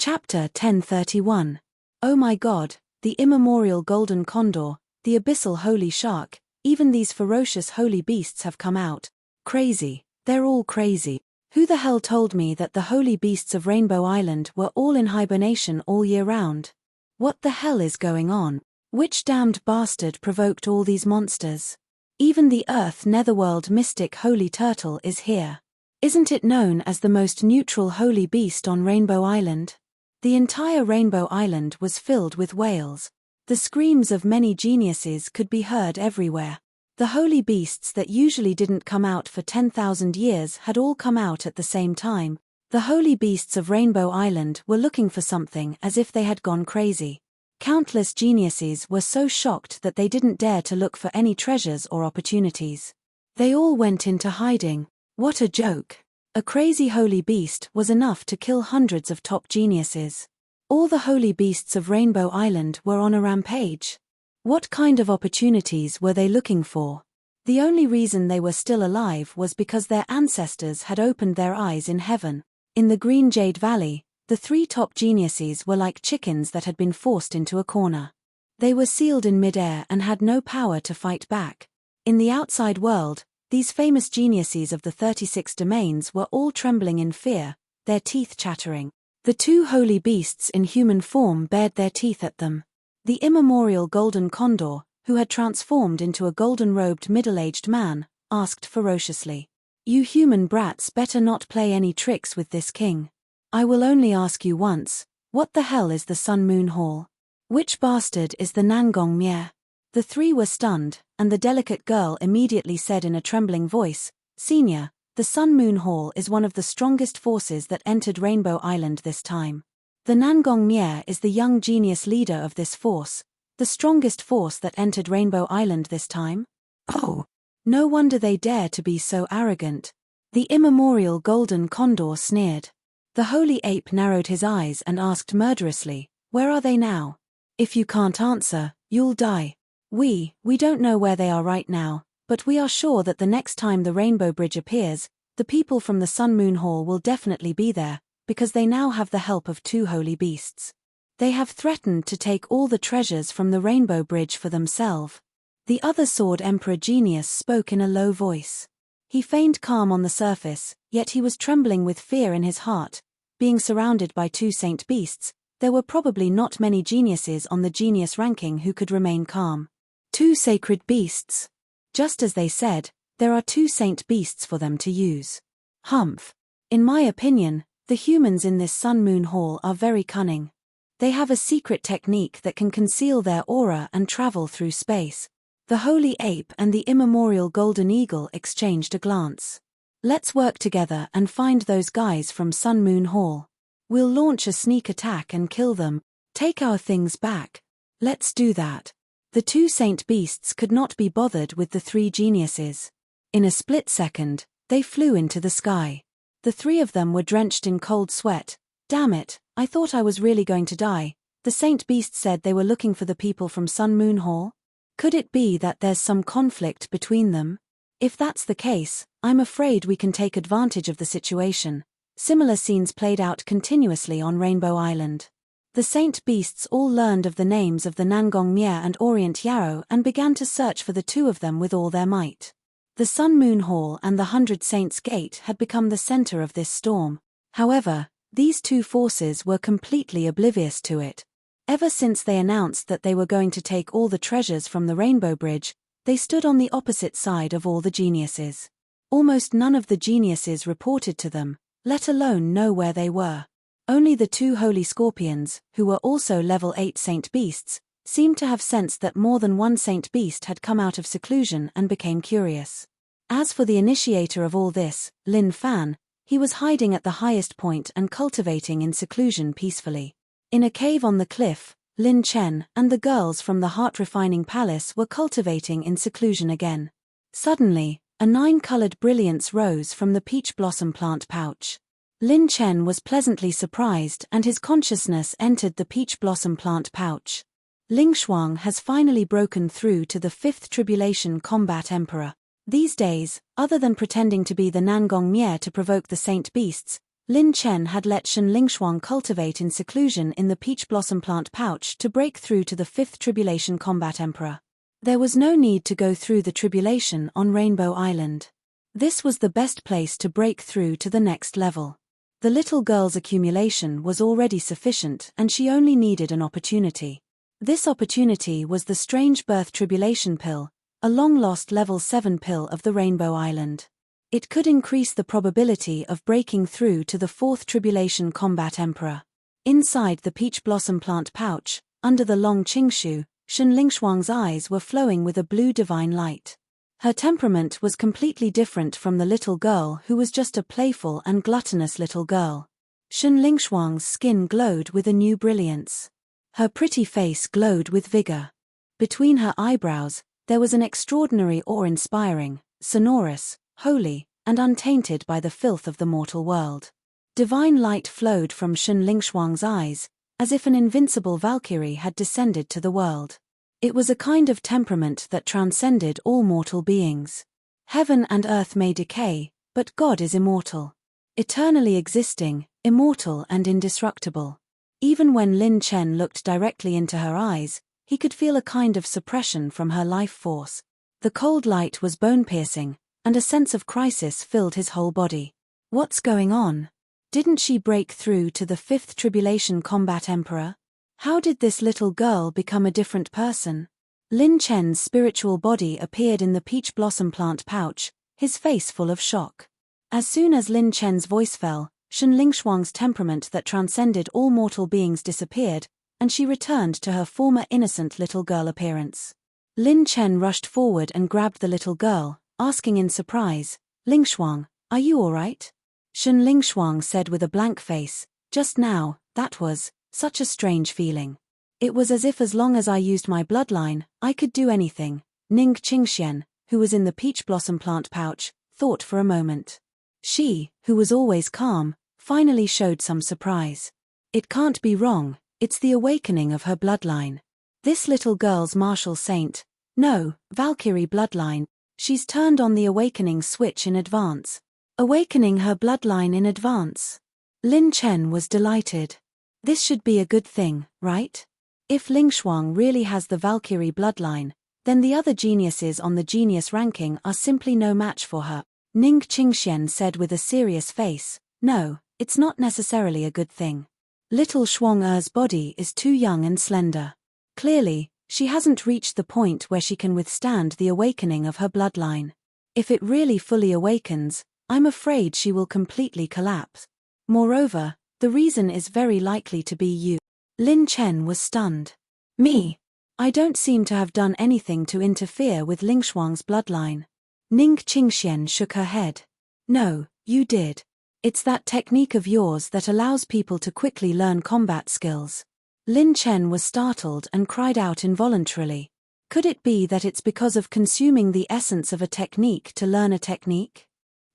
Chapter 1031. Oh my God, the immemorial golden condor, the abyssal holy shark, even these ferocious holy beasts have come out. Crazy, they're all crazy. Who the hell told me that the holy beasts of Rainbow Island were all in hibernation all year round? What the hell is going on? Which damned bastard provoked all these monsters? Even the Earth Netherworld mystic holy turtle is here. Isn't it known as the most neutral holy beast on Rainbow Island? The entire Rainbow Island was filled with wails. The screams of many geniuses could be heard everywhere. The holy beasts that usually didn't come out for 10,000 years had all come out at the same time. The holy beasts of Rainbow Island were looking for something as if they had gone crazy. Countless geniuses were so shocked that they didn't dare to look for any treasures or opportunities. They all went into hiding. What a joke. A crazy holy beast was enough to kill hundreds of top geniuses. All the holy beasts of Rainbow Island were on a rampage. What kind of opportunities were they looking for? The only reason they were still alive was because their ancestors had opened their eyes in heaven. In the Green Jade Valley, the three top geniuses were like chickens that had been forced into a corner. They were sealed in midair and had no power to fight back. In the outside world, these famous geniuses of the 36 domains were all trembling in fear, their teeth chattering. The two holy beasts in human form bared their teeth at them. The immemorial golden condor, who had transformed into a golden-robed middle-aged man, asked ferociously, "You human brats better not play any tricks with this king. I will only ask you once, what the hell is the Sun Moon Hall? Which bastard is the Nangong Mye?" The three were stunned, and the delicate girl immediately said in a trembling voice, "Senior, the Sun Moon Hall is one of the strongest forces that entered Rainbow Island this time. The Nangong Mye is the young genius leader of this force, the strongest force that entered Rainbow Island this time." Oh, no wonder they dare to be so arrogant. The immemorial golden condor sneered. The holy ape narrowed his eyes and asked murderously, "Where are they now? If you can't answer, you'll die. We don't know where they are right now, but we are sure that the next time the Rainbow Bridge appears, the people from the Sun Moon Hall will definitely be there, because they now have the help of two holy beasts. They have threatened to take all the treasures from the Rainbow Bridge for themselves." The other Sword Emperor genius spoke in a low voice. He feigned calm on the surface, yet he was trembling with fear in his heart. Being surrounded by two saint beasts, there were probably not many geniuses on the genius ranking who could remain calm. Two sacred beasts. Just as they said, there are two saint beasts for them to use. Humph. In my opinion, the humans in this Sun Moon Hall are very cunning. They have a secret technique that can conceal their aura and travel through space. The holy ape and the immemorial golden eagle exchanged a glance. "Let's work together and find those guys from Sun Moon Hall. We'll launch a sneak attack and kill them. Take our things back. Let's do that." The two saint beasts could not be bothered with the three geniuses. In a split second, they flew into the sky. The three of them were drenched in cold sweat. "Damn it, I thought I was really going to die." The saint beast said they were looking for the people from Sun Moon Hall. Could it be that there's some conflict between them? If that's the case, I'm afraid we can take advantage of the situation. Similar scenes played out continuously on Rainbow Island. The saint beasts all learned of the names of the Nangong Mye and Orient Yarrow and began to search for the two of them with all their might. The Sun Moon Hall and the 100 Saints Gate had become the center of this storm. However, these two forces were completely oblivious to it. Ever since they announced that they were going to take all the treasures from the Rainbow Bridge, they stood on the opposite side of all the geniuses. Almost none of the geniuses reported to them, let alone know where they were. Only the two holy scorpions, who were also level 8 saint beasts, seemed to have sensed that more than one saint beast had come out of seclusion and became curious. As for the initiator of all this, Lin Fan, he was hiding at the highest point and cultivating in seclusion peacefully. In a cave on the cliff, Lin Chen and the girls from the heart-refining palace were cultivating in seclusion again. Suddenly, a 9-colored brilliance rose from the peach blossom plant pouch. Lin Chen was pleasantly surprised and his consciousness entered the peach blossom plant pouch. Ling Shuang has finally broken through to the 5th Tribulation Combat Emperor. These days, other than pretending to be the Nangong Mye to provoke the saint beasts, Lin Chen had let Shen Lingshuang cultivate in seclusion in the peach blossom plant pouch to break through to the 5th Tribulation Combat Emperor. There was no need to go through the tribulation on Rainbow Island. This was the best place to break through to the next level. The little girl's accumulation was already sufficient and she only needed an opportunity. This opportunity was the Strange Birth Tribulation Pill, a long-lost level 7 pill of the Rainbow Island. It could increase the probability of breaking through to the 4th Tribulation Combat Emperor. Inside the peach blossom plant pouch, under the long Qingshu, Shen Lingshuang's eyes were flowing with a blue divine light. Her temperament was completely different from the little girl who was just a playful and gluttonous little girl. Shen Lingshuang's skin glowed with a new brilliance. Her pretty face glowed with vigor. Between her eyebrows, there was an extraordinary awe-inspiring, sonorous, holy, and untainted by the filth of the mortal world. Divine light flowed from Shen Lingshuang's eyes, as if an invincible Valkyrie had descended to the world. It was a kind of temperament that transcended all mortal beings. Heaven and earth may decay, but God is immortal. Eternally existing, immortal and indestructible. Even when Lin Chen looked directly into her eyes, he could feel a kind of suppression from her life force. The cold light was bone-piercing, and a sense of crisis filled his whole body. What's going on? Didn't she break through to the 5th Tribulation Combat Emperor? How did this little girl become a different person? Lin Chen's spiritual body appeared in the peach blossom plant pouch, his face full of shock. As soon as Lin Chen's voice fell, Shen Lingshuang's temperament that transcended all mortal beings disappeared, and she returned to her former innocent little girl appearance. Lin Chen rushed forward and grabbed the little girl, asking in surprise, "Lingshuang, are you all right?" Shen Lingshuang said with a blank face, "Just now, that was such a strange feeling. It was as if as long as I used my bloodline, I could do anything." Ning Qingxian, who was in the peach blossom plant pouch, thought for a moment. She, who was always calm, finally showed some surprise. It can't be wrong, it's the awakening of her bloodline. This little girl's martial saint, no, Valkyrie bloodline, she's turned on the awakening switch in advance. Awakening her bloodline in advance. Lin Chen was delighted. This should be a good thing, right? If Lingshuang really has the Valkyrie bloodline, then the other geniuses on the genius ranking are simply no match for her. Ning Qingxian said with a serious face, "No, it's not necessarily a good thing. Little Shuang-Er's body is too young and slender. Clearly, she hasn't reached the point where she can withstand the awakening of her bloodline. If it really fully awakens, I'm afraid she will completely collapse. Moreover, the reason is very likely to be you." Lin Chen was stunned. "Me? I don't seem to have done anything to interfere with Lingshuang's bloodline." Ning Qingxian shook her head. "No, you did. It's that technique of yours that allows people to quickly learn combat skills." Lin Chen was startled and cried out involuntarily. Could it be that it's because of consuming the essence of a technique to learn a technique?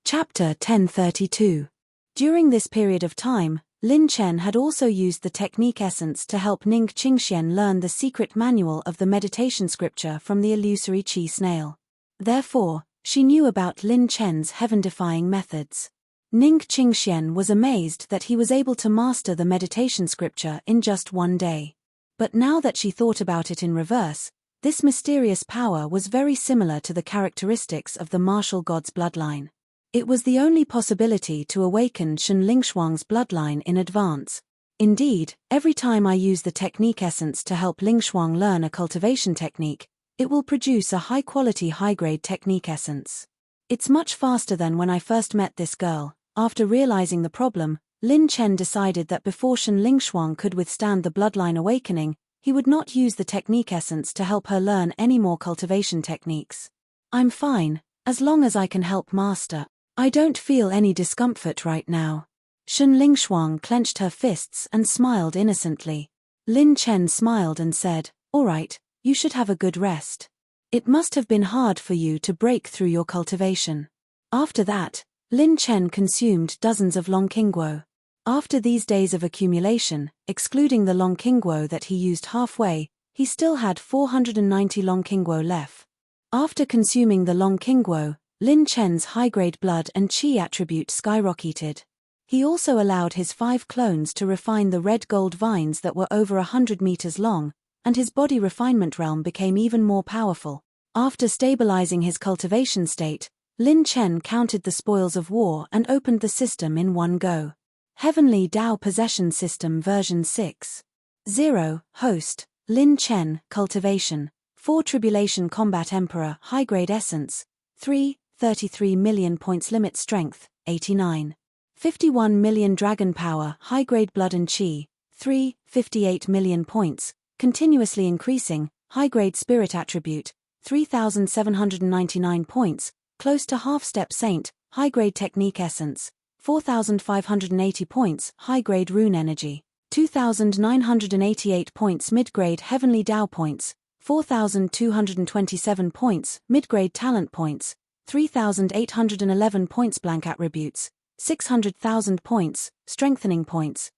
Chapter 1032. During this period of time, Lin Chen had also used the technique essence to help Ning Qingxian learn the secret manual of the meditation scripture from the illusory Qi snail. Therefore, she knew about Lin Chen's heaven-defying methods. Ning Qingxian was amazed that he was able to master the meditation scripture in just one day. But now that she thought about it in reverse, this mysterious power was very similar to the characteristics of the martial god's bloodline. It was the only possibility to awaken Shen Lingshuang's bloodline in advance. Indeed, every time I use the technique essence to help Lingshuang learn a cultivation technique, it will produce a high-quality high-grade technique essence. It's much faster than when I first met this girl. After realizing the problem, Lin Chen decided that before Shen Lingshuang could withstand the bloodline awakening, he would not use the technique essence to help her learn any more cultivation techniques. "I'm fine, as long as I can help master. I don't feel any discomfort right now." Shen Lingshuang clenched her fists and smiled innocently. Lin Chen smiled and said, "All right, you should have a good rest. It must have been hard for you to break through your cultivation." After that, Lin Chen consumed dozens of Longqingguo. After these days of accumulation, excluding the Longqingguo that he used halfway, he still had 490 Longqingguo left. After consuming the Longqingguo, Lin Chen's high-grade blood and qi attribute skyrocketed. He also allowed his 5 clones to refine the red gold vines that were over 100 meters long, and his body refinement realm became even more powerful. After stabilizing his cultivation state, Lin Chen counted the spoils of war and opened the system in one go. Heavenly Dao Possession System version 6.0, host, Lin Chen, cultivation, 4 Tribulation Combat Emperor, high-grade essence, 33 million points limit strength, 89. 51 million dragon power, high-grade blood and chi, 58 million points, continuously increasing, high-grade spirit attribute, 3,799 points, close to half-step saint, high-grade technique essence, 4,580 points, high-grade rune energy, 2,988 points mid-grade heavenly Dao points, 4,227 points mid-grade talent points, 3,811 points blank attributes, 600,000 points, strengthening points,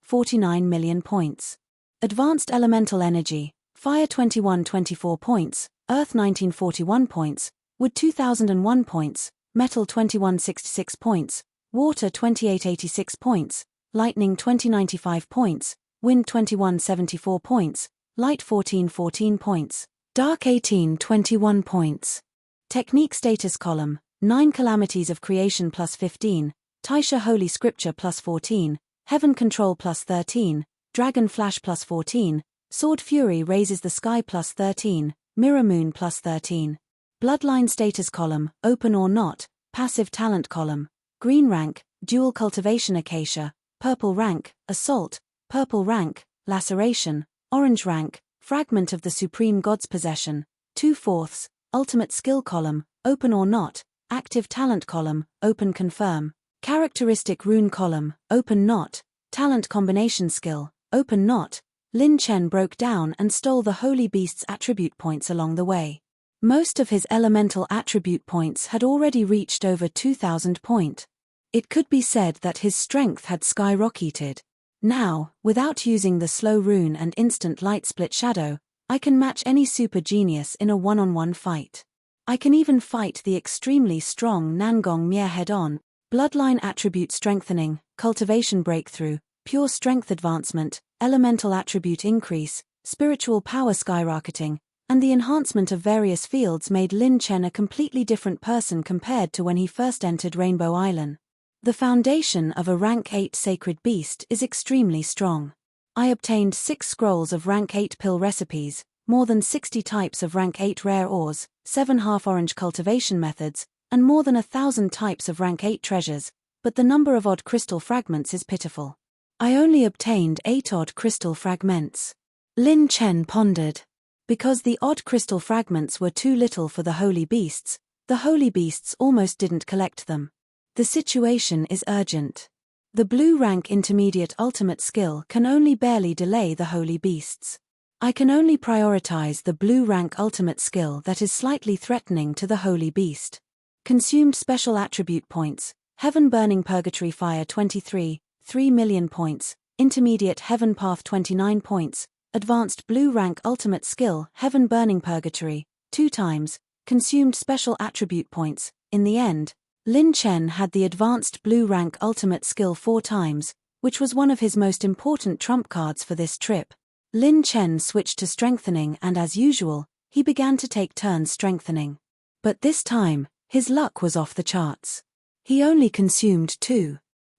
49 million points. Advanced elemental energy, fire 2124 points, earth 1941 points, wood 2001 points, metal 2166 points, water 2886 points, lightning 2095 points, wind 2174 points, light 1414 points, dark 1821 points. Technique status column, 9 calamities of creation plus 15, Taisha holy scripture plus 14, heaven control plus 13, dragon flash plus 14, sword fury raises the sky plus 13, mirror moon plus 13. Bloodline status column, open or not, passive talent column, green rank, dual cultivation acacia, purple rank, assault, purple rank, laceration, orange rank, fragment of the supreme god's possession, 2/4, ultimate skill column, open or not, active talent column, open confirm, characteristic rune column, open not, talent combination skill, open not. Lin Chen broke down and stole the holy beast's attribute points along the way. Most of his elemental attribute points had already reached over 2,000 points. It could be said that his strength had skyrocketed. Now, without using the slow rune and instant light split shadow, I can match any super genius in a one-on-one fight. I can even fight the extremely strong Nangong Mie head-on. Bloodline attribute strengthening, cultivation breakthrough, pure strength advancement, elemental attribute increase, spiritual power skyrocketing, and the enhancement of various fields made Lin Chen a completely different person compared to when he first entered Rainbow Island. The foundation of a rank 8 sacred beast is extremely strong. I obtained 6 scrolls of rank 8 pill recipes, more than 60 types of rank 8 rare ores, 7 half-orange cultivation methods, and more than 1,000 types of rank 8 treasures, but the number of odd crystal fragments is pitiful. I only obtained 8 odd crystal fragments. Lin Chen pondered. Because the odd crystal fragments were too little for the holy beasts, the holy beasts almost didn't collect them. The situation is urgent. The blue rank intermediate ultimate skill can only barely delay the holy beasts. I can only prioritize the blue rank ultimate skill that is slightly threatening to the holy beast. Consumed special attribute points, heaven burning purgatory fire 23, 3 million points, intermediate heaven path 29 points, advanced blue rank ultimate skill heaven burning purgatory, 2 times, consumed special attribute points. In the end, Lin Chen had the advanced blue rank ultimate skill 4 times, which was one of his most important trump cards for this trip. Lin Chen switched to strengthening and as usual, he began to take turns strengthening. But this time, his luck was off the charts. He only consumed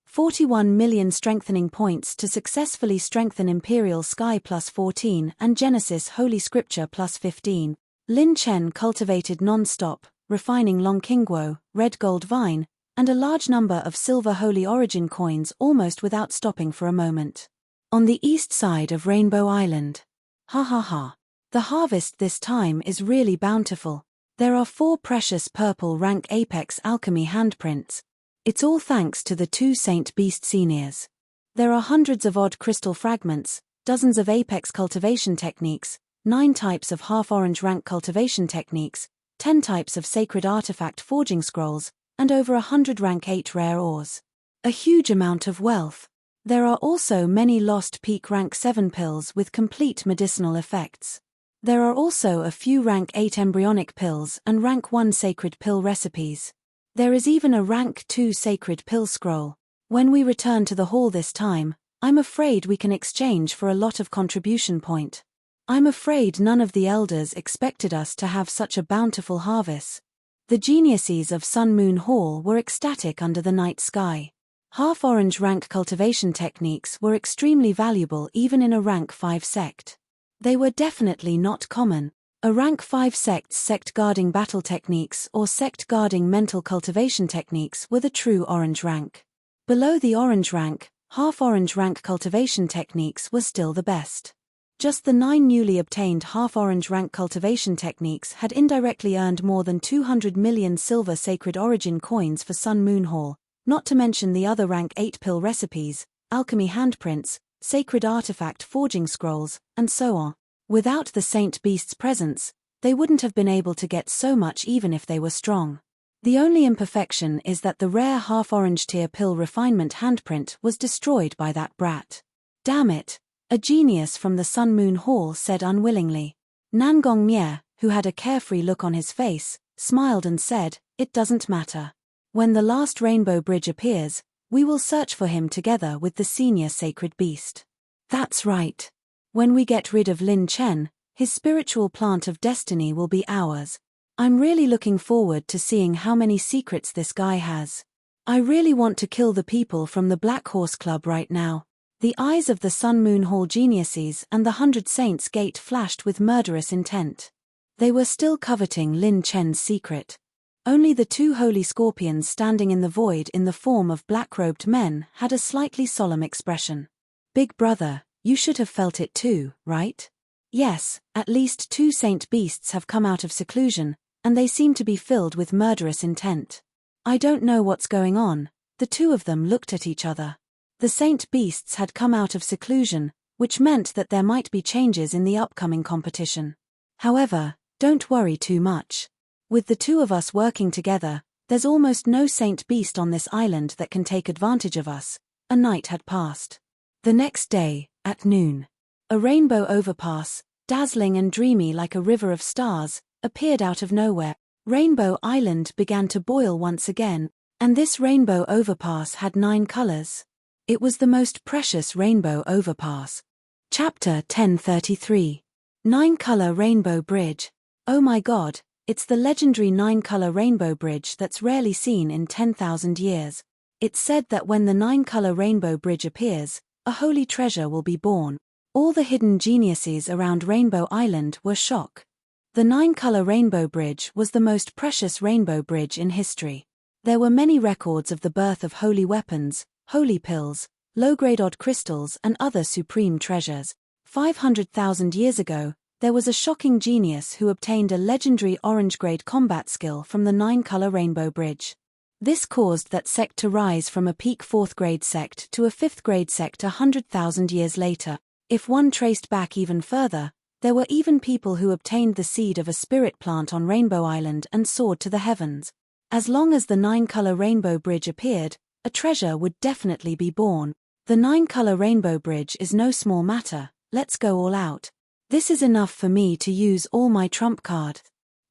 41 million strengthening points to successfully strengthen Imperial Sky plus 14 and Genesis Holy Scripture plus 15. Lin Chen cultivated non-stop, refining Long Qingguo, red gold vine, and a large number of silver Holy Origin coins almost without stopping for a moment. On the east side of Rainbow Island. Ha ha ha. The harvest this time is really bountiful. There are 4 precious purple rank Apex Alchemy handprints. It's all thanks to the 2 Saint Beast Seniors. There are hundreds of odd crystal fragments, dozens of Apex cultivation techniques, 9 types of half-orange rank cultivation techniques, 10 types of sacred artifact forging scrolls, and over 100 rank 8 rare ores. A huge amount of wealth. There are also many lost peak rank 7 pills with complete medicinal effects. There are also a few rank 8 embryonic pills and rank 1 sacred pill recipes. There is even a rank 2 sacred pill scroll. When we return to the hall this time, I'm afraid we can exchange for a lot of contribution point. I'm afraid none of the elders expected us to have such a bountiful harvest. The geniuses of Sun Moon Hall were ecstatic under the night sky. Half-orange rank cultivation techniques were extremely valuable even in a rank 5 sect. They were definitely not common. A rank 5 sect's sect guarding battle techniques or sect guarding mental cultivation techniques were the true orange rank. Below the orange rank, half-orange rank cultivation techniques were still the best. Just the 9 newly obtained half-orange rank cultivation techniques had indirectly earned more than 200 million silver sacred origin coins for Sun Moon Hall, not to mention the other rank 8 pill recipes, alchemy handprints, sacred artifact forging scrolls, and so on. Without the Saint Beast's presence, they wouldn't have been able to get so much even if they were strong. The only imperfection is that the rare half-orange tier pill refinement handprint was destroyed by that brat. Damn it, a genius from the Sun Moon Hall said unwillingly. Nangong Mye, who had a carefree look on his face, smiled and said, "It doesn't matter. When the last rainbow bridge appears, we will search for him together with the senior sacred beast." That's right. When we get rid of Lin Chen, his spiritual plant of destiny will be ours. I'm really looking forward to seeing how many secrets this guy has. I really want to kill the people from the Black Horse Club right now. The eyes of the Sun Moon Hall geniuses and the 100 Saints Gate flashed with murderous intent. They were still coveting Lin Chen's secret. Only the 2 holy scorpions standing in the void in the form of black-robed men had a slightly solemn expression. Big brother, you should have felt it too, right? Yes, at least 2 saint beasts have come out of seclusion, and they seem to be filled with murderous intent. I don't know what's going on. The 2 of them looked at each other. The saint beasts had come out of seclusion, which meant that there might be changes in the upcoming competition. However, don't worry too much. With the 2 of us working together, there's almost no saint beast on this island that can take advantage of us. A night had passed. The next day, at noon, a rainbow overpass, dazzling and dreamy like a river of stars, appeared out of nowhere. Rainbow Island began to boil once again, and this rainbow overpass had 9 colors. It was the most precious rainbow overpass. Chapter 1033. 9-color rainbow bridge. Oh my god, it's the legendary 9-color rainbow bridge that's rarely seen in 10,000 years. It's said that when the 9-color rainbow bridge appears, a holy treasure will be born. All the hidden geniuses around Rainbow Island were shocked. The 9-color rainbow bridge was the most precious rainbow bridge in history. There were many records of the birth of holy weapons, holy pills, low-grade odd crystals and other supreme treasures. 500,000 years ago, there was a shocking genius who obtained a legendary orange-grade combat skill from the 9-color rainbow bridge. This caused that sect to rise from a peak 4th-grade sect to a 5th-grade sect 100,000 years later. If one traced back even further, there were even people who obtained the seed of a spirit plant on Rainbow Island and soared to the heavens. As long as the 9-color rainbow bridge appeared, a treasure would definitely be born. The 9-color rainbow bridge is no small matter, let's go all out. This is enough for me to use all my trump card.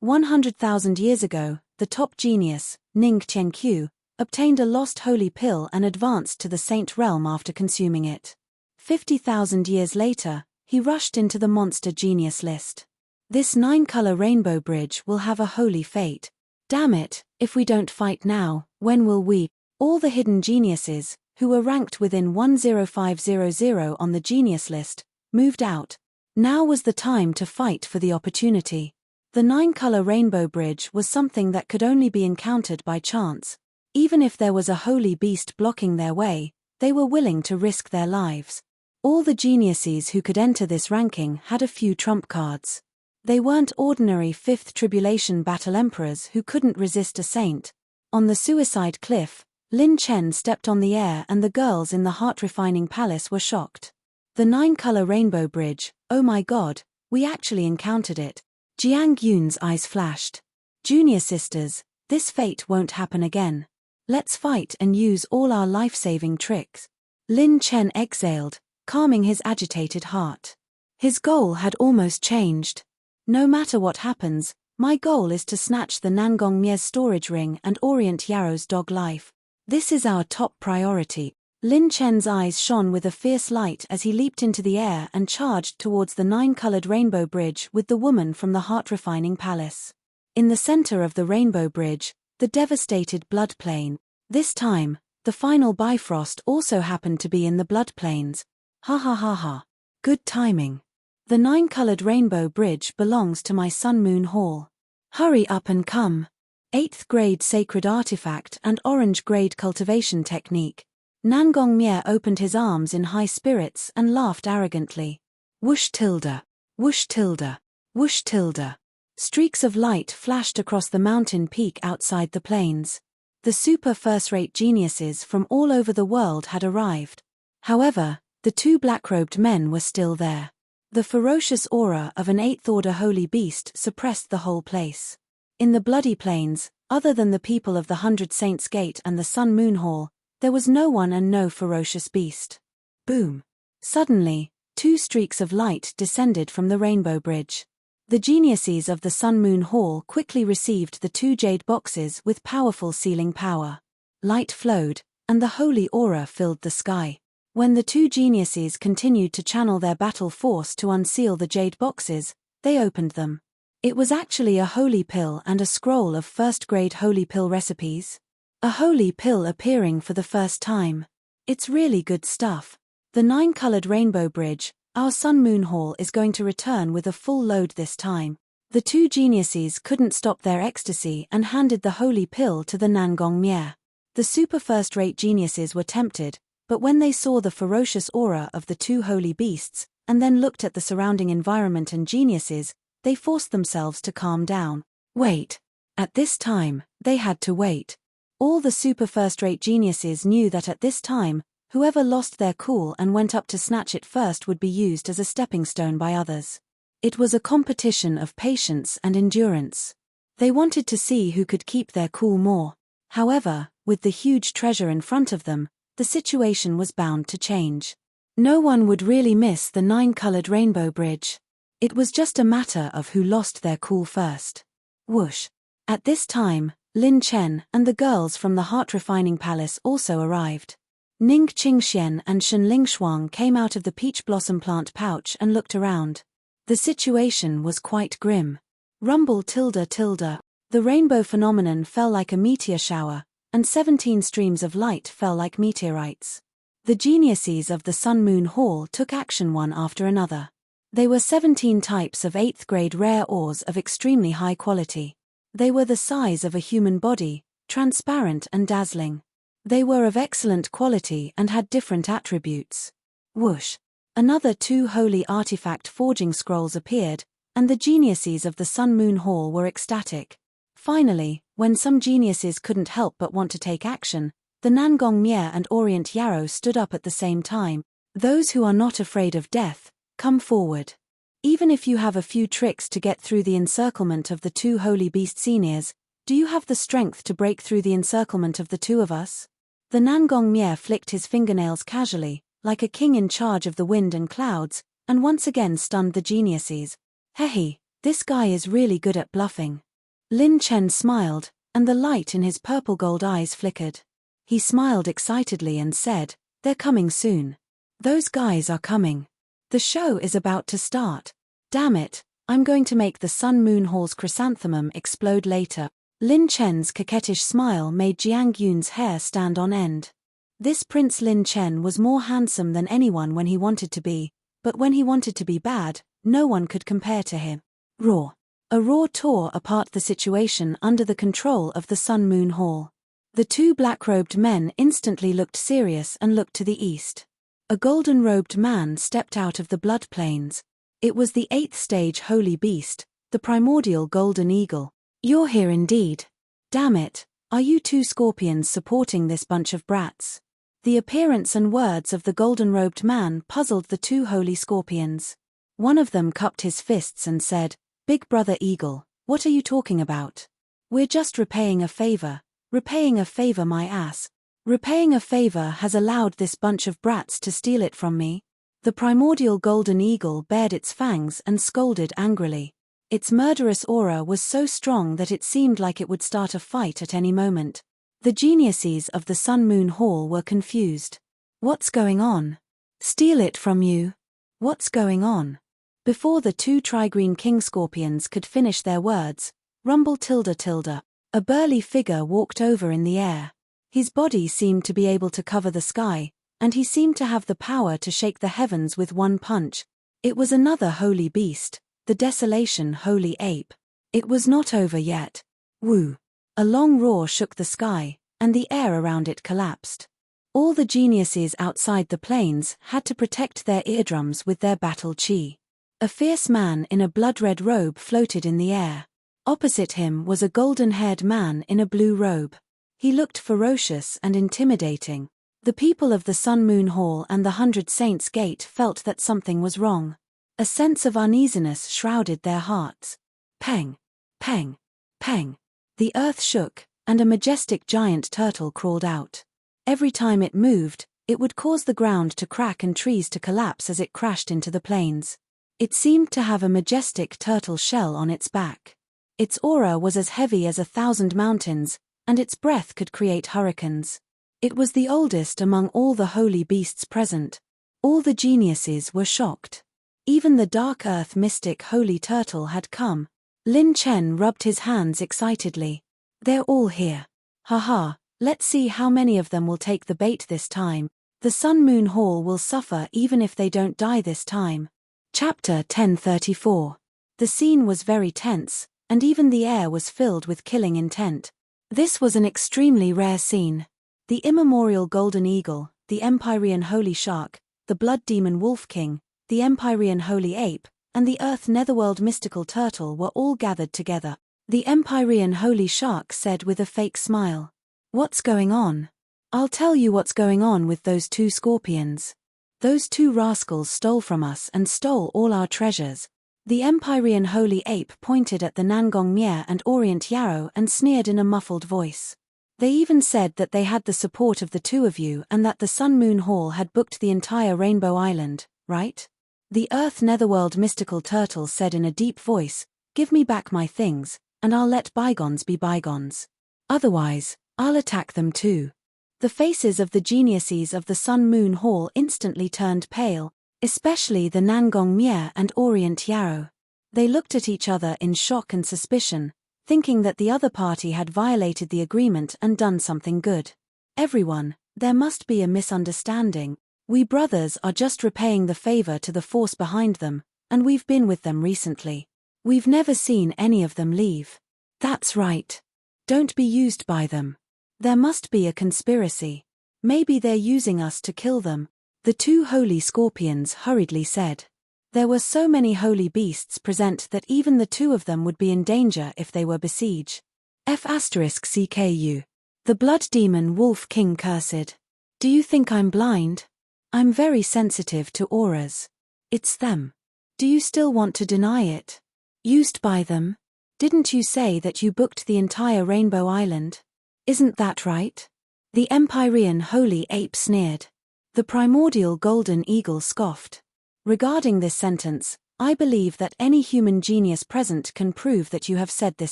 100,000 years ago, the top genius, Ning Qianqiu, obtained a lost holy pill and advanced to the saint realm after consuming it. 50,000 years later, he rushed into the monster genius list. This 9-color rainbow bridge will have a holy fate. Damn it, if we don't fight now, when will we? All the hidden geniuses, who were ranked within 10500 on the genius list, moved out. Now was the time to fight for the opportunity. The 9-color rainbow bridge was something that could only be encountered by chance. Even if there was a holy beast blocking their way, they were willing to risk their lives. All the geniuses who could enter this ranking had a few trump cards. They weren't ordinary 5th Tribulation Battle Emperors who couldn't resist a saint. On the suicide cliff, Lin Chen stepped on the air and the girls in the heart-refining palace were shocked. The 9-color rainbow bridge, oh my god, we actually encountered it. Jiang Yun's eyes flashed. Junior sisters, this fate won't happen again. Let's fight and use all our life-saving tricks. Lin Chen exhaled, calming his agitated heart. His goal had almost changed. No matter what happens, my goal is to snatch the Nangong Mye's storage ring and orient Yarrow's dog life. This is our top priority. Lin Chen's eyes shone with a fierce light as he leaped into the air and charged towards the 9-colored rainbow bridge with the woman from the heart-refining palace. In the center of the rainbow bridge, the devastated blood plain. This time, the final Bifrost also happened to be in the blood plains. Ha ha ha ha. Good timing. The 9-colored rainbow bridge belongs to my Sun Moon Hall. Hurry up and come. 8th grade sacred artifact and orange grade cultivation technique. Nangong Mie opened his arms in high spirits and laughed arrogantly. Whoosh tilde. Whoosh tilde. Whoosh tilde. Streaks of light flashed across the mountain peak outside the plains. The super first-rate geniuses from all over the world had arrived. However, the 2 black-robed men were still there. The ferocious aura of an 8th-order holy beast suppressed the whole place. In the bloody plains, other than the people of the 100 Saints Gate and the Sun Moon Hall, there was no one and no ferocious beast. Boom! Suddenly, 2 streaks of light descended from the rainbow bridge. The geniuses of the Sun Moon Hall quickly received the 2 jade boxes with powerful sealing power. Light flowed, and the holy aura filled the sky. When the 2 geniuses continued to channel their battle force to unseal the jade boxes, they opened them. It was actually a holy pill and a scroll of first-grade holy pill recipes. A holy pill appearing for the first time. It's really good stuff. The 9-colored rainbow bridge, our Sun Moon Hall, is going to return with a full load this time. The 2 geniuses couldn't stop their ecstasy and handed the holy pill to the Nangong Mie. The super first-rate geniuses were tempted, but when they saw the ferocious aura of the 2 holy beasts, and then looked at the surrounding environment and geniuses, they forced themselves to calm down. Wait. At this time, they had to wait. All the super first-rate geniuses knew that at this time, whoever lost their cool and went up to snatch it first would be used as a stepping stone by others. It was a competition of patience and endurance. They wanted to see who could keep their cool more. However, with the huge treasure in front of them, the situation was bound to change. No one would really miss the 9-colored rainbow bridge. It was just a matter of who lost their cool first. Whoosh. At this time, Lin Chen and the girls from the heart-refining palace also arrived. Ning Qingxian and Shen Lingshuang came out of the peach blossom plant pouch and looked around. The situation was quite grim. Rumble tilde tilde. The rainbow phenomenon fell like a meteor shower, and 17 streams of light fell like meteorites. The geniuses of the Sun Moon Hall took action one after another. They were 17 types of 8th grade rare ores of extremely high quality. They were the size of a human body, transparent and dazzling. They were of excellent quality and had different attributes. Whoosh! Another 2 holy artifact forging scrolls appeared, and the geniuses of the Sun Moon Hall were ecstatic. Finally, when some geniuses couldn't help but want to take action, the Nangong Mie and Orient Yarrow stood up at the same time. Those who are not afraid of death, come forward. Even if you have a few tricks to get through the encirclement of the 2 holy beast seniors, do you have the strength to break through the encirclement of the 2 of us? The Nangong Mie flicked his fingernails casually, like a king in charge of the wind and clouds, and once again stunned the geniuses. Hehe, this guy is really good at bluffing. Lin Chen smiled, and the light in his purple gold eyes flickered. He smiled excitedly and said, "They're coming soon. Those guys are coming. The show is about to start. Damn it, I'm going to make the Sun Moon Hall's chrysanthemum explode later." Lin Chen's coquettish smile made Jiang Yun's hair stand on end. This Prince Lin Chen was more handsome than anyone when he wanted to be, but when he wanted to be bad, no one could compare to him. Roar. A roar tore apart the situation under the control of the Sun Moon Hall. The 2 black-robed men instantly looked serious and looked to the east. A golden-robed man stepped out of the blood plains. It was the 8th stage holy beast, the primordial golden eagle. "You're here indeed. Damn it, are you 2 scorpions supporting this bunch of brats?" The appearance and words of the golden-robed man puzzled the 2 holy scorpions. One of them cupped his fists and said, "Big brother eagle, what are you talking about? We're just repaying a favor. Repaying a favor, my ass. Repaying a favor has allowed this bunch of brats to steal it from me." The primordial golden eagle bared its fangs and scolded angrily. Its murderous aura was so strong that it seemed like it would start a fight at any moment. The geniuses of the Sun Moon Hall were confused. What's going on? Steal it from you? What's going on? Before the two trigreen king scorpions could finish their words, rumble tilde tilde, a burly figure walked over in the air. His body seemed to be able to cover the sky, and he seemed to have the power to shake the heavens with one punch. It was another holy beast, the Desolation Holy Ape. It was not over yet. Woo! A long roar shook the sky, and the air around it collapsed. All the geniuses outside the plains had to protect their eardrums with their battle chi. A fierce man in a blood-red robe floated in the air. Opposite him was a golden-haired man in a blue robe. He looked ferocious and intimidating. The people of the Sun Moon Hall and the 100 Saints Gate felt that something was wrong. A sense of uneasiness shrouded their hearts. Peng! Peng! Peng! The earth shook, and a majestic giant turtle crawled out. Every time it moved, it would cause the ground to crack and trees to collapse as it crashed into the plains. It seemed to have a majestic turtle shell on its back. Its aura was as heavy as 1,000 mountains, and its breath could create hurricanes. It was the oldest among all the holy beasts present. All the geniuses were shocked. Even the dark earth mystic holy turtle had come. Lin Chen rubbed his hands excitedly. They're all here. Haha, let's see how many of them will take the bait this time. The Sun Moon Hall will suffer even if they don't die this time. Chapter 1034. The scene was very tense, and even the air was filled with killing intent. This was an extremely rare scene. The immemorial golden eagle, the Empyrean holy shark, the blood demon wolf king, the Empyrean holy ape, and the earth netherworld mystical turtle were all gathered together. The Empyrean holy shark said with a fake smile, "What's going on? I'll tell you what's going on with those two scorpions. Those two rascals stole from us and stole all our treasures." The Empyrean holy ape pointed at the Nangong Mye and Orient Yarrow and sneered in a muffled voice. "They even said that they had the support of the two of you and that the Sun Moon Hall had booked the entire Rainbow Island, right?" The Earth Netherworld mystical turtle said in a deep voice, "Give me back my things, and I'll let bygones be bygones. Otherwise, I'll attack them too." The faces of the geniuses of the Sun Moon Hall instantly turned pale, especially the Nangong Mye and Orient Yarrow. They looked at each other in shock and suspicion, thinking that the other party had violated the agreement and done something good. "Everyone, there must be a misunderstanding. We brothers are just repaying the favor to the force behind them, and we've been with them recently. We've never seen any of them leave." "That's right. Don't be used by them. There must be a conspiracy. Maybe they're using us to kill them," the two holy scorpions hurriedly said. There were so many holy beasts present that even the two of them would be in danger if they were besieged. F***CKU. The blood demon wolf king cursed. "Do you think I'm blind? I'm very sensitive to auras. It's them. Do you still want to deny it? Used by them? Didn't you say that you booked the entire Rainbow Island? Isn't that right?" The Empyrean holy ape sneered. The primordial golden eagle scoffed. "Regarding this sentence, I believe that any human genius present can prove that you have said this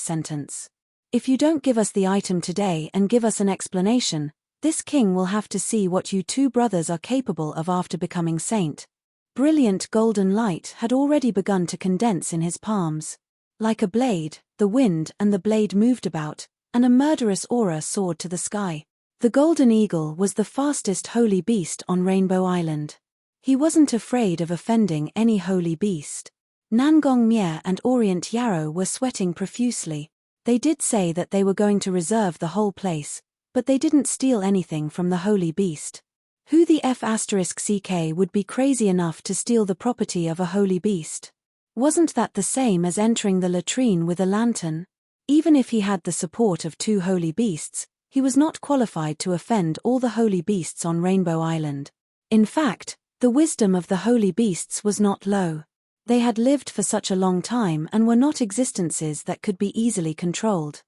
sentence. If you don't give us the item today and give us an explanation, this king will have to see what you two brothers are capable of after becoming saint." Brilliant golden light had already begun to condense in his palms. Like a blade, the wind and the blade moved about, and a murderous aura soared to the sky. The golden eagle was the fastest holy beast on Rainbow Island. He wasn't afraid of offending any holy beast. Nangong Mye and Orient Yarrow were sweating profusely. They did say that they were going to reserve the whole place, but they didn't steal anything from the holy beast. Who the F***CK would be crazy enough to steal the property of a holy beast? Wasn't that the same as entering the latrine with a lantern? Even if he had the support of two holy beasts, he was not qualified to offend all the holy beasts on Rainbow Island. In fact, the wisdom of the holy beasts was not low. They had lived for such a long time and were not existences that could be easily controlled.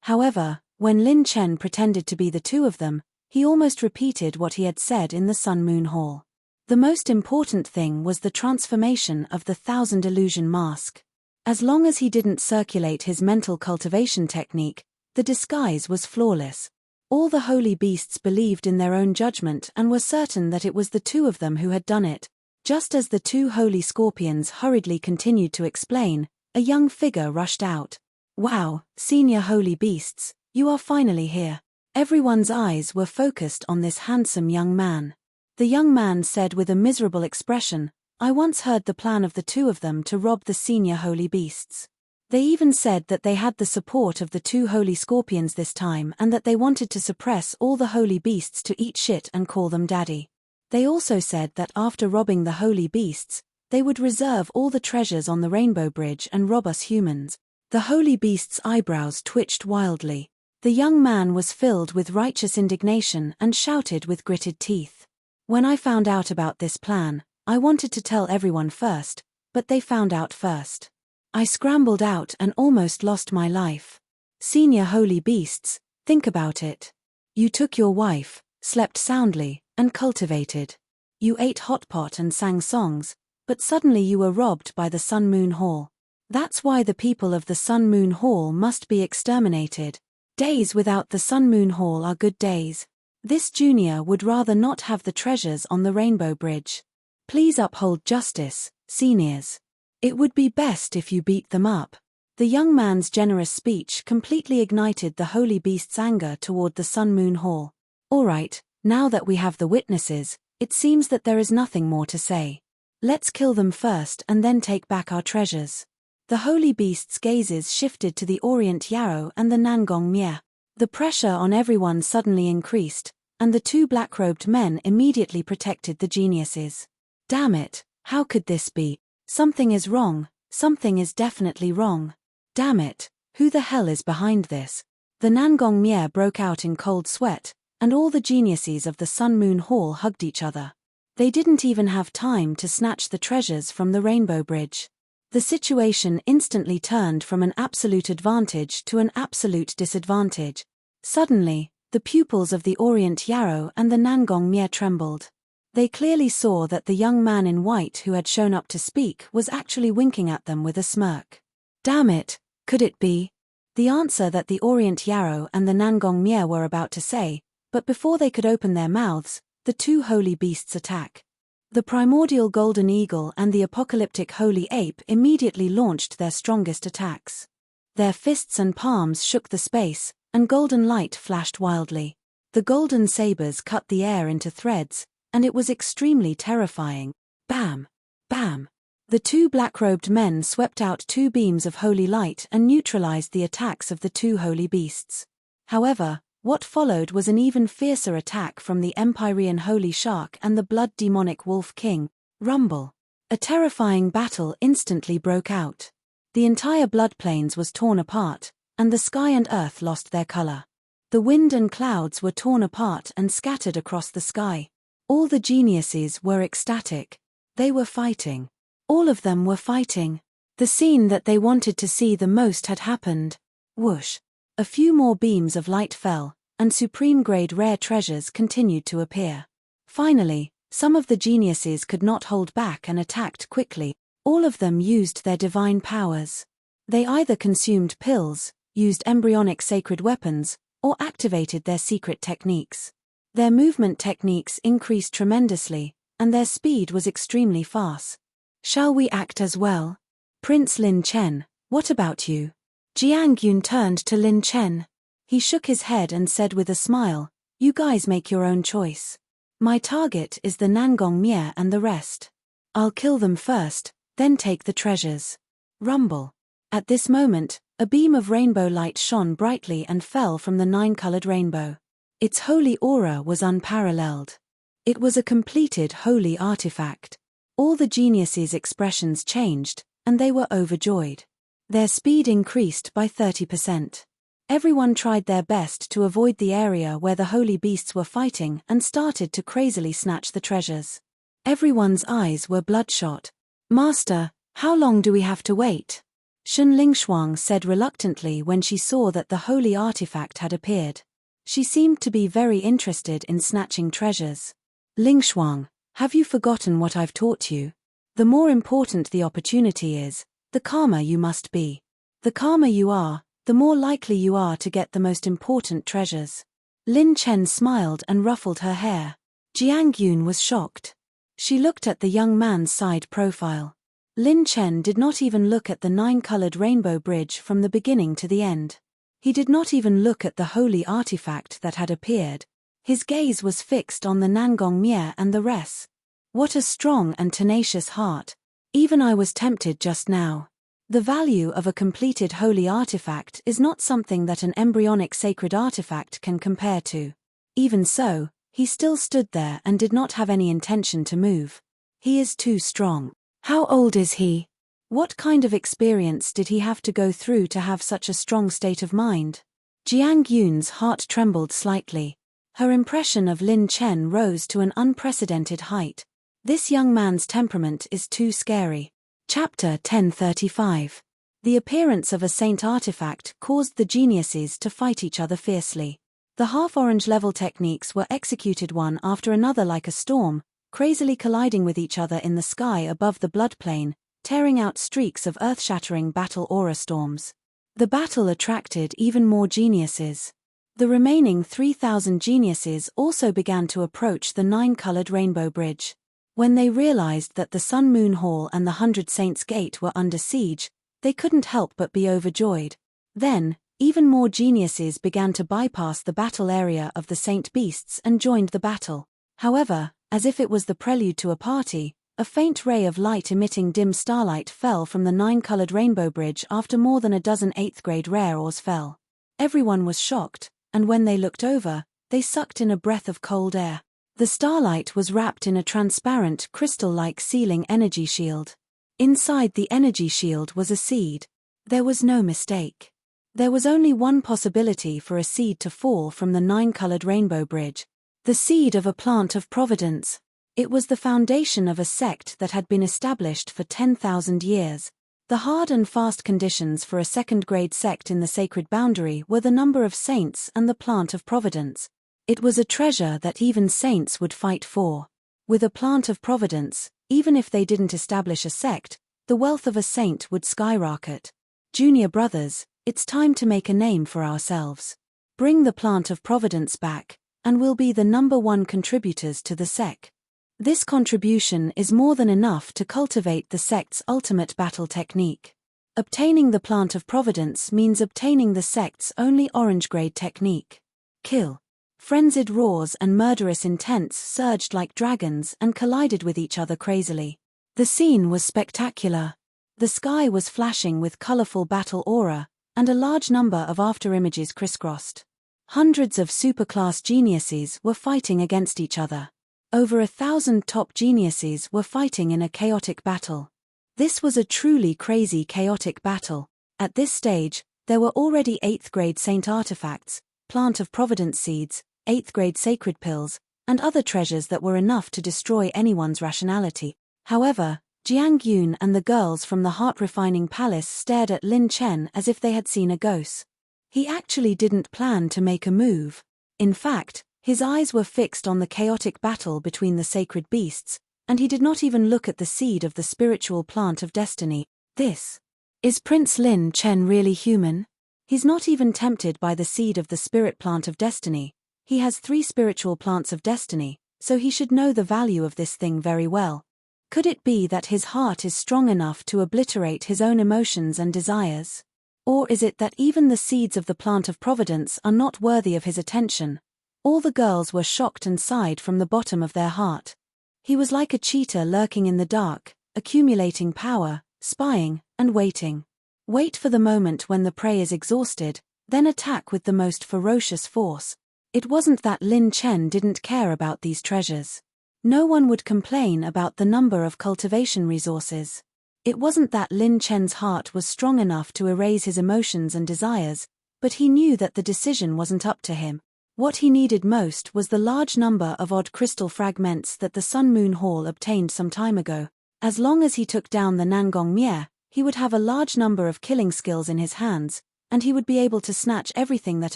However, when Lin Chen pretended to be the two of them, he almost repeated what he had said in the Sun Moon Hall. The most important thing was the transformation of the 1,000 illusion mask. As long as he didn't circulate his mental cultivation technique, the disguise was flawless. All the holy beasts believed in their own judgment and were certain that it was the two of them who had done it. Just as the two holy scorpions hurriedly continued to explain, a young figure rushed out. "Wow, senior holy beasts, you are finally here." Everyone's eyes were focused on this handsome young man. The young man said with a miserable expression, "I once heard the plan of the two of them to rob the senior holy beasts. They even said that they had the support of the two holy scorpions this time and that they wanted to suppress all the holy beasts to eat shit and call them daddy. They also said that after robbing the holy beasts, they would reserve all the treasures on the Rainbow Bridge and rob us humans." The holy beast's eyebrows twitched wildly. The young man was filled with righteous indignation and shouted with gritted teeth. "When I found out about this plan, I wanted to tell everyone first, but they found out first. I scrambled out and almost lost my life. Senior holy beasts, think about it. You took your wife, slept soundly, and cultivated. You ate hot pot and sang songs, but suddenly you were robbed by the Sun Moon Hall. That's why the people of the Sun Moon Hall must be exterminated. Days without the Sun Moon Hall are good days. This junior would rather not have the treasures on the Rainbow Bridge. Please uphold justice, seniors. It would be best if you beat them up." The young man's generous speech completely ignited the holy beast's anger toward the Sun Moon Hall. "All right, now that we have the witnesses, it seems that there is nothing more to say. Let's kill them first and then take back our treasures." The holy beast's gazes shifted to the Orient Yarrow and the Nangong Mye. The pressure on everyone suddenly increased, and the two black-robed men immediately protected the geniuses. "Damn it, how could this be? Something is wrong, something is definitely wrong. Damn it, who the hell is behind this?" The Nangong Mye broke out in cold sweat, and all the geniuses of the Sun Moon Hall hugged each other. They didn't even have time to snatch the treasures from the Rainbow Bridge. The situation instantly turned from an absolute advantage to an absolute disadvantage. Suddenly, the pupils of the Orient Yarrow and the Nangong Mye trembled. They clearly saw that the young man in white who had shown up to speak was actually winking at them with a smirk. Damn it, could it be? The answer that the Orient Yarrow and the Nangong Mye were about to say, but before they could open their mouths, the two holy beasts attack. The primordial golden eagle and the apocalyptic holy ape immediately launched their strongest attacks. Their fists and palms shook the space, and golden light flashed wildly. The golden sabers cut the air into threads, and it was extremely terrifying. Bam! Bam! The two black-robed men swept out two beams of holy light and neutralized the attacks of the two holy beasts. However, what followed was an even fiercer attack from the Empyrean holy shark and the blood demonic wolf king, Rumble. A terrifying battle instantly broke out. The entire blood plains was torn apart, and the sky and earth lost their color. The wind and clouds were torn apart and scattered across the sky. All the geniuses were ecstatic. They were fighting. All of them were fighting. The scene that they wanted to see the most had happened. Whoosh! A few more beams of light fell, and supreme-grade rare treasures continued to appear. Finally, some of the geniuses could not hold back and attacked quickly. All of them used their divine powers. They either consumed pills, used embryonic sacred weapons, or activated their secret techniques. Their movement techniques increased tremendously, and their speed was extremely fast. "Shall we act as well? Prince Lin Chen, what about you?" Jiang Yun turned to Lin Chen. He shook his head and said with a smile, "You guys make your own choice. My target is the Nangong Mye and the rest. I'll kill them first, then take the treasures." Rumble. At this moment, a beam of rainbow light shone brightly and fell from the nine-colored rainbow. Its holy aura was unparalleled. It was a completed holy artifact. All the geniuses' expressions changed, and they were overjoyed. Their speed increased by 30%. Everyone tried their best to avoid the area where the holy beasts were fighting and started to crazily snatch the treasures. Everyone's eyes were bloodshot. "Master, how long do we have to wait?" Shun Lingshuang said reluctantly when she saw that the holy artifact had appeared. She seemed to be very interested in snatching treasures. "Lingshuang, have you forgotten what I've taught you? The more important the opportunity is, the calmer you must be. The calmer you are, the more likely you are to get the most important treasures." Lin Chen smiled and ruffled her hair. Jiang Yun was shocked. She looked at the young man's side profile. Lin Chen did not even look at the 9-colored rainbow bridge from the beginning to the end. He did not even look at the holy artifact that had appeared. His gaze was fixed on the Nangong Mie and the rest. What a strong and tenacious heart. Even I was tempted just now. The value of a completed holy artifact is not something that an embryonic sacred artifact can compare to. Even so, he still stood there and did not have any intention to move. He is too strong. How old is he? What kind of experience did he have to go through to have such a strong state of mind? Jiang Yun's heart trembled slightly. Her impression of Lin Chen rose to an unprecedented height. This young man's temperament is too scary. Chapter 1035. The appearance of a saint artifact caused the geniuses to fight each other fiercely. The half-orange level techniques were executed one after another like a storm, crazily colliding with each other in the sky above the blood plane, tearing out streaks of earth-shattering battle aura storms. The battle attracted even more geniuses. The remaining 3,000 geniuses also began to approach the 9-colored rainbow bridge. When they realized that the Sun Moon Hall and the 100 Saints Gate were under siege, they couldn't help but be overjoyed. Then, even more geniuses began to bypass the battle area of the Saint Beasts and joined the battle. However, as if it was the prelude to a party, a faint ray of light emitting dim starlight fell from the 9-colored rainbow bridge after more than a dozen 8th-grade rare ores fell. Everyone was shocked, and when they looked over, they sucked in a breath of cold air. The starlight was wrapped in a transparent, crystal-like sealing energy shield. Inside the energy shield was a seed. There was no mistake. There was only one possibility for a seed to fall from the 9-colored rainbow bridge. The seed of a plant of providence. It was the foundation of a sect that had been established for 10,000 years. The hard and fast conditions for a second-grade sect in the sacred boundary were the number of saints and the plant of providence. It was a treasure that even saints would fight for. With a plant of providence, even if they didn't establish a sect, the wealth of a saint would skyrocket. Junior brothers, it's time to make a name for ourselves. Bring the plant of providence back, and we'll be the #1 contributors to the sect. This contribution is more than enough to cultivate the sect's ultimate battle technique. Obtaining the plant of providence means obtaining the sect's only orange-grade technique. Kill. Frenzied roars and murderous intents surged like dragons and collided with each other crazily. The scene was spectacular. The sky was flashing with colorful battle aura, and a large number of afterimages crisscrossed. Hundreds of superclass geniuses were fighting against each other. Over 1,000 top geniuses were fighting in a chaotic battle. This was a truly crazy chaotic battle. At this stage, there were already 8th-grade saint artifacts, plant of providence seeds, 8th-grade sacred pills, and other treasures that were enough to destroy anyone's rationality. However, Jiang Yun and the girls from the heart-refining palace stared at Lin Chen as if they had seen a ghost. He actually didn't plan to make a move. In fact, his eyes were fixed on the chaotic battle between the sacred beasts, and he did not even look at the seed of the spiritual plant of destiny. Is Prince Lin Chen really human? He's not even tempted by the seed of the spirit plant of destiny. He has 3 spiritual plants of destiny, so he should know the value of this thing very well. Could it be that his heart is strong enough to obliterate his own emotions and desires? Or is it that even the seeds of the plant of providence are not worthy of his attention? All the girls were shocked and sighed from the bottom of their heart. He was like a cheetah lurking in the dark, accumulating power, spying, and waiting. Wait for the moment when the prey is exhausted, then attack with the most ferocious force. It wasn't that Lin Chen didn't care about these treasures. No one would complain about the number of cultivation resources. It wasn't that Lin Chen's heart was strong enough to erase his emotions and desires, but he knew that the decision wasn't up to him. What he needed most was the large number of odd crystal fragments that the Sun Moon Hall obtained some time ago. As long as he took down the Nangong Mie, he would have a large number of killing skills in his hands, and he would be able to snatch everything that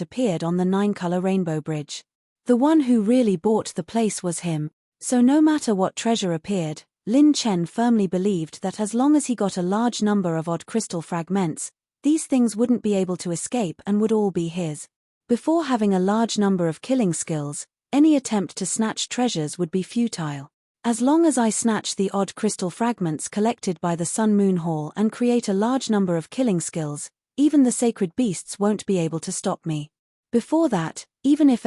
appeared on the 9-color rainbow bridge. The one who really bought the place was him, so no matter what treasure appeared, Lin Chen firmly believed that as long as he got a large number of odd crystal fragments, these things wouldn't be able to escape and would all be his. Before having a large number of killing skills, any attempt to snatch treasures would be futile. As long as I snatch the odd crystal fragments collected by the Sun Moon Hall and create a large number of killing skills, even the sacred beasts won't be able to stop me. Before that, even if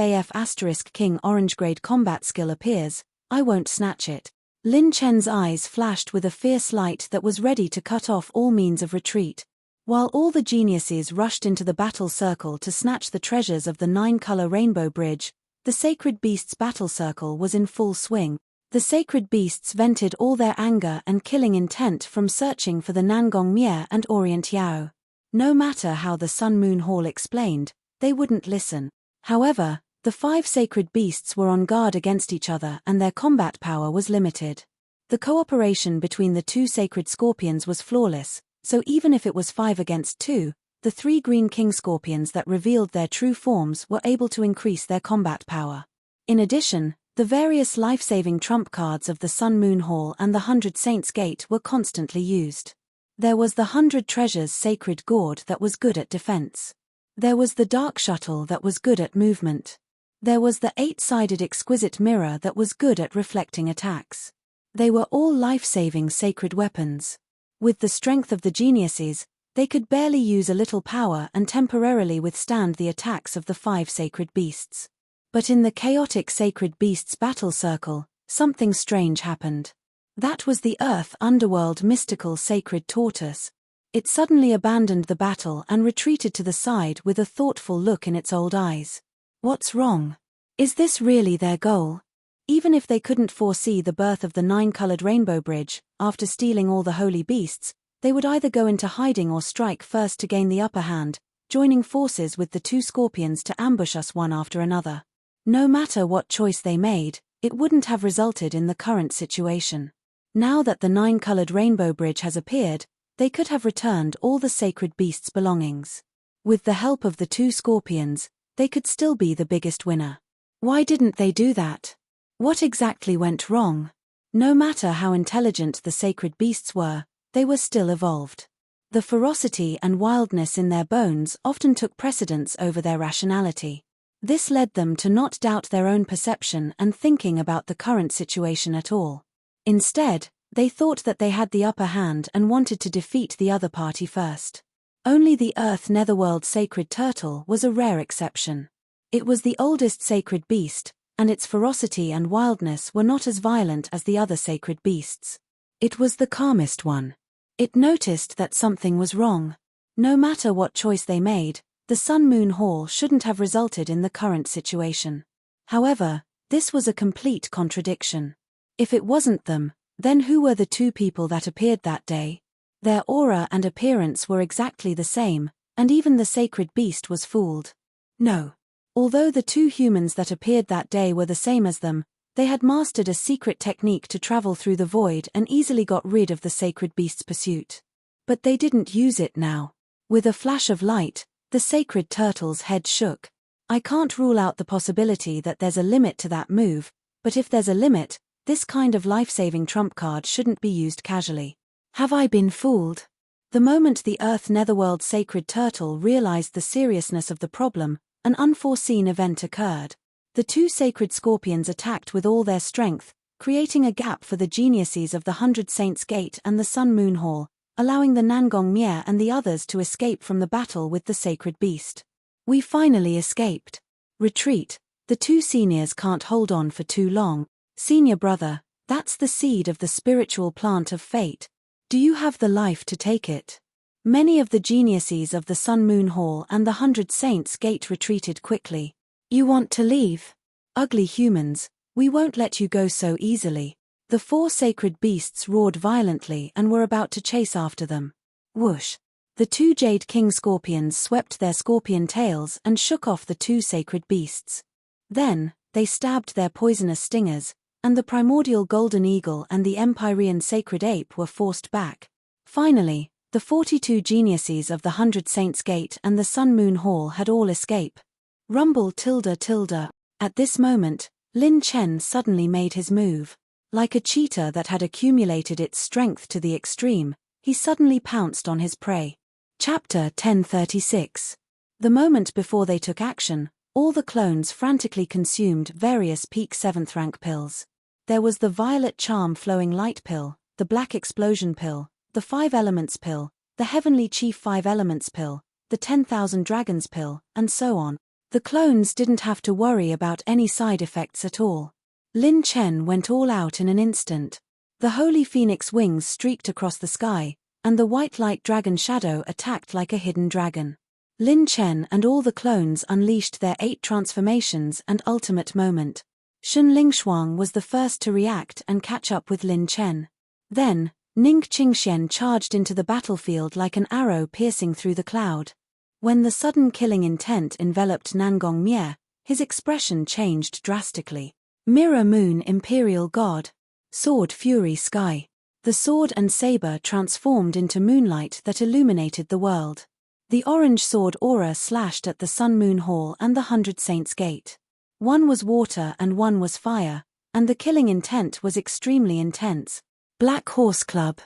King Orange Grade combat skill appears, I won't snatch it. Lin Chen's eyes flashed with a fierce light that was ready to cut off all means of retreat. While all the geniuses rushed into the battle circle to snatch the treasures of the 9-color rainbow bridge, the sacred beasts' battle circle was in full swing. The sacred beasts vented all their anger and killing intent from searching for the Nangong Mie and Orient Yao. No matter how the Sun Moon Hall explained, they wouldn't listen. However, the 5 sacred beasts were on guard against each other and their combat power was limited. The cooperation between the 2 sacred scorpions was flawless, so even if it was 5 against 2, the 3 green king scorpions that revealed their true forms were able to increase their combat power. In addition, the various life-saving trump cards of the Sun Moon Hall and the 100 Saints Gate were constantly used. There was the 100 Treasures Sacred Gourd that was good at defense. There was the Dark Shuttle that was good at movement. There was the 8-sided Exquisite Mirror that was good at reflecting attacks. They were all life-saving sacred weapons. With the strength of the geniuses, they could barely use a little power and temporarily withstand the attacks of the 5 sacred beasts. But in the chaotic sacred beasts battle circle, something strange happened. That was the Earth Underworld mystical sacred tortoise. It suddenly abandoned the battle and retreated to the side with a thoughtful look in its old eyes. What's wrong? Is this really their goal? Even if they couldn't foresee the birth of the 9-colored rainbow bridge, after stealing all the holy beasts, they would either go into hiding or strike first to gain the upper hand, joining forces with the 2 scorpions to ambush us one after another. No matter what choice they made, it wouldn't have resulted in the current situation. Now that the 9-colored rainbow bridge has appeared, they could have returned all the sacred beasts' belongings. With the help of the 2 scorpions, they could still be the biggest winner. Why didn't they do that? What exactly went wrong? No matter how intelligent the sacred beasts were, they were still evolved. The ferocity and wildness in their bones often took precedence over their rationality. This led them to not doubt their own perception and thinking about the current situation at all. Instead, they thought that they had the upper hand and wanted to defeat the other party first. Only the Earth Netherworld sacred turtle was a rare exception. It was the oldest sacred beast, and its ferocity and wildness were not as violent as the other sacred beasts. It was the calmest one. It noticed that something was wrong. No matter what choice they made, the Sun Moon Hall shouldn't have resulted in the current situation. However, this was a complete contradiction. If it wasn't them, then who were the 2 people that appeared that day? Their aura and appearance were exactly the same, and even the sacred beast was fooled. No. Although the 2 humans that appeared that day were the same as them, they had mastered a secret technique to travel through the void and easily got rid of the sacred beast's pursuit. But they didn't use it now. With a flash of light, the sacred turtle's head shook. I can't rule out the possibility that there's a limit to that move, but if there's a limit, this kind of life-saving trump card shouldn't be used casually. Have I been fooled? The moment the Earth Netherworld sacred turtle realized the seriousness of the problem, an unforeseen event occurred. The 2 sacred scorpions attacked with all their strength, creating a gap for the geniuses of the 100 Saints Gate and the Sun Moon Hall, allowing the Nangong Mie and the others to escape from the battle with the sacred beast. We finally escaped. Retreat. The 2 seniors can't hold on for too long. Senior brother, that's the seed of the spiritual plant of fate. Do you have the life to take it? Many of the geniuses of the Sun Moon Hall and the 100 Saints Gate retreated quickly. You want to leave? Ugly humans, we won't let you go so easily. The 4 sacred beasts roared violently and were about to chase after them. Whoosh! The 2 Jade King scorpions swept their scorpion tails and shook off the 2 sacred beasts. Then, they stabbed their poisonous stingers, and the primordial golden eagle and the Empyrean sacred ape were forced back. Finally, the 42 geniuses of the 100 Saints Gate and the Sun Moon Hall had all escaped. Rumble tilde tilde. At this moment, Lin Chen suddenly made his move. Like a cheetah that had accumulated its strength to the extreme, he suddenly pounced on his prey. Chapter 1036. The moment before they took action, all the clones frantically consumed various peak 7th rank pills. There was the violet charm flowing light pill, the black explosion pill, the 5 elements pill, the heavenly chief 5 elements pill, the 10,000 dragons pill, and so on. The clones didn't have to worry about any side effects at all. Lin Chen went all out in an instant. The holy phoenix wings streaked across the sky, and the white light dragon shadow attacked like a hidden dragon. Lin Chen and all the clones unleashed their 8 transformations and ultimate moment. Shen Lingshuang was the first to react and catch up with Lin Chen. Then, Ning Qingxian charged into the battlefield like an arrow piercing through the cloud. When the sudden killing intent enveloped Nangong Mie, his expression changed drastically. Mirror Moon Imperial God. Sword Fury Sky. The sword and saber transformed into moonlight that illuminated the world. The orange sword aura slashed at the Sun Moon Hall and the 100 Saints Gate. One was water and one was fire, and the killing intent was extremely intense. Black Horse Club.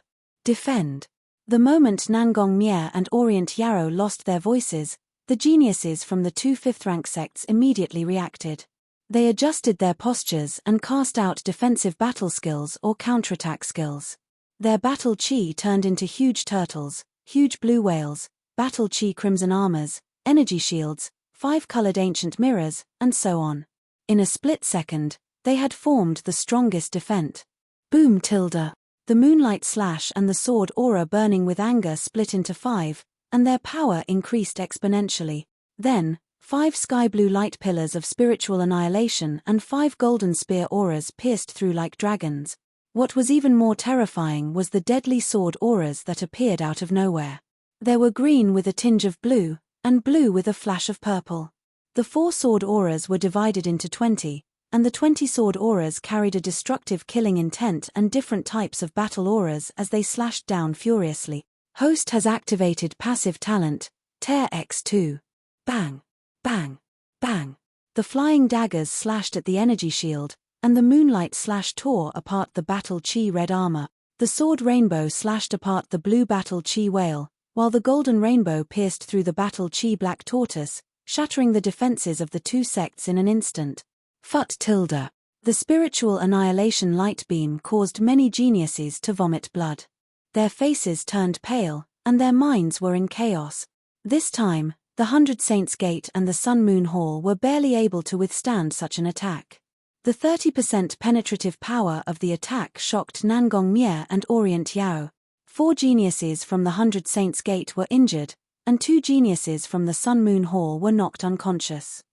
Defend. The moment Nangong Mie and Orient Yarrow lost their voices, the geniuses from the 2 5th-rank sects immediately reacted. They adjusted their postures and cast out defensive battle skills or counterattack skills. Their battle chi turned into huge turtles, huge blue whales, battle chi crimson armors, energy shields, 5-colored ancient mirrors, and so on. In a split second, they had formed the strongest defense. Boom tilde. The moonlight slash and the sword aura burning with anger split into 5, and their power increased exponentially. Then, 5 sky blue light pillars of spiritual annihilation and 5 golden spear auras pierced through like dragons. What was even more terrifying was the deadly sword auras that appeared out of nowhere. There were green with a tinge of blue, and blue with a flash of purple. The 4 sword auras were divided into 20, and the 20 sword auras carried a destructive killing intent and different types of battle auras as they slashed down furiously. Host has activated passive talent, Tear X2. Bang, bang, bang. The flying daggers slashed at the energy shield, and the moonlight slash tore apart the battle chi red armor. The sword rainbow slashed apart the blue battle chi whale, while the golden rainbow pierced through the battle chi black tortoise, shattering the defenses of the 2 sects in an instant. Fut tilde. The spiritual annihilation light beam caused many geniuses to vomit blood. Their faces turned pale, and their minds were in chaos. This time, the 100 Saints Gate and the Sun Moon Hall were barely able to withstand such an attack. The 30% penetrative power of the attack shocked Nangong Mie and Orient Yao. 4 geniuses from the 100 Saints Gate were injured, and 2 geniuses from the Sun Moon Hall were knocked unconscious.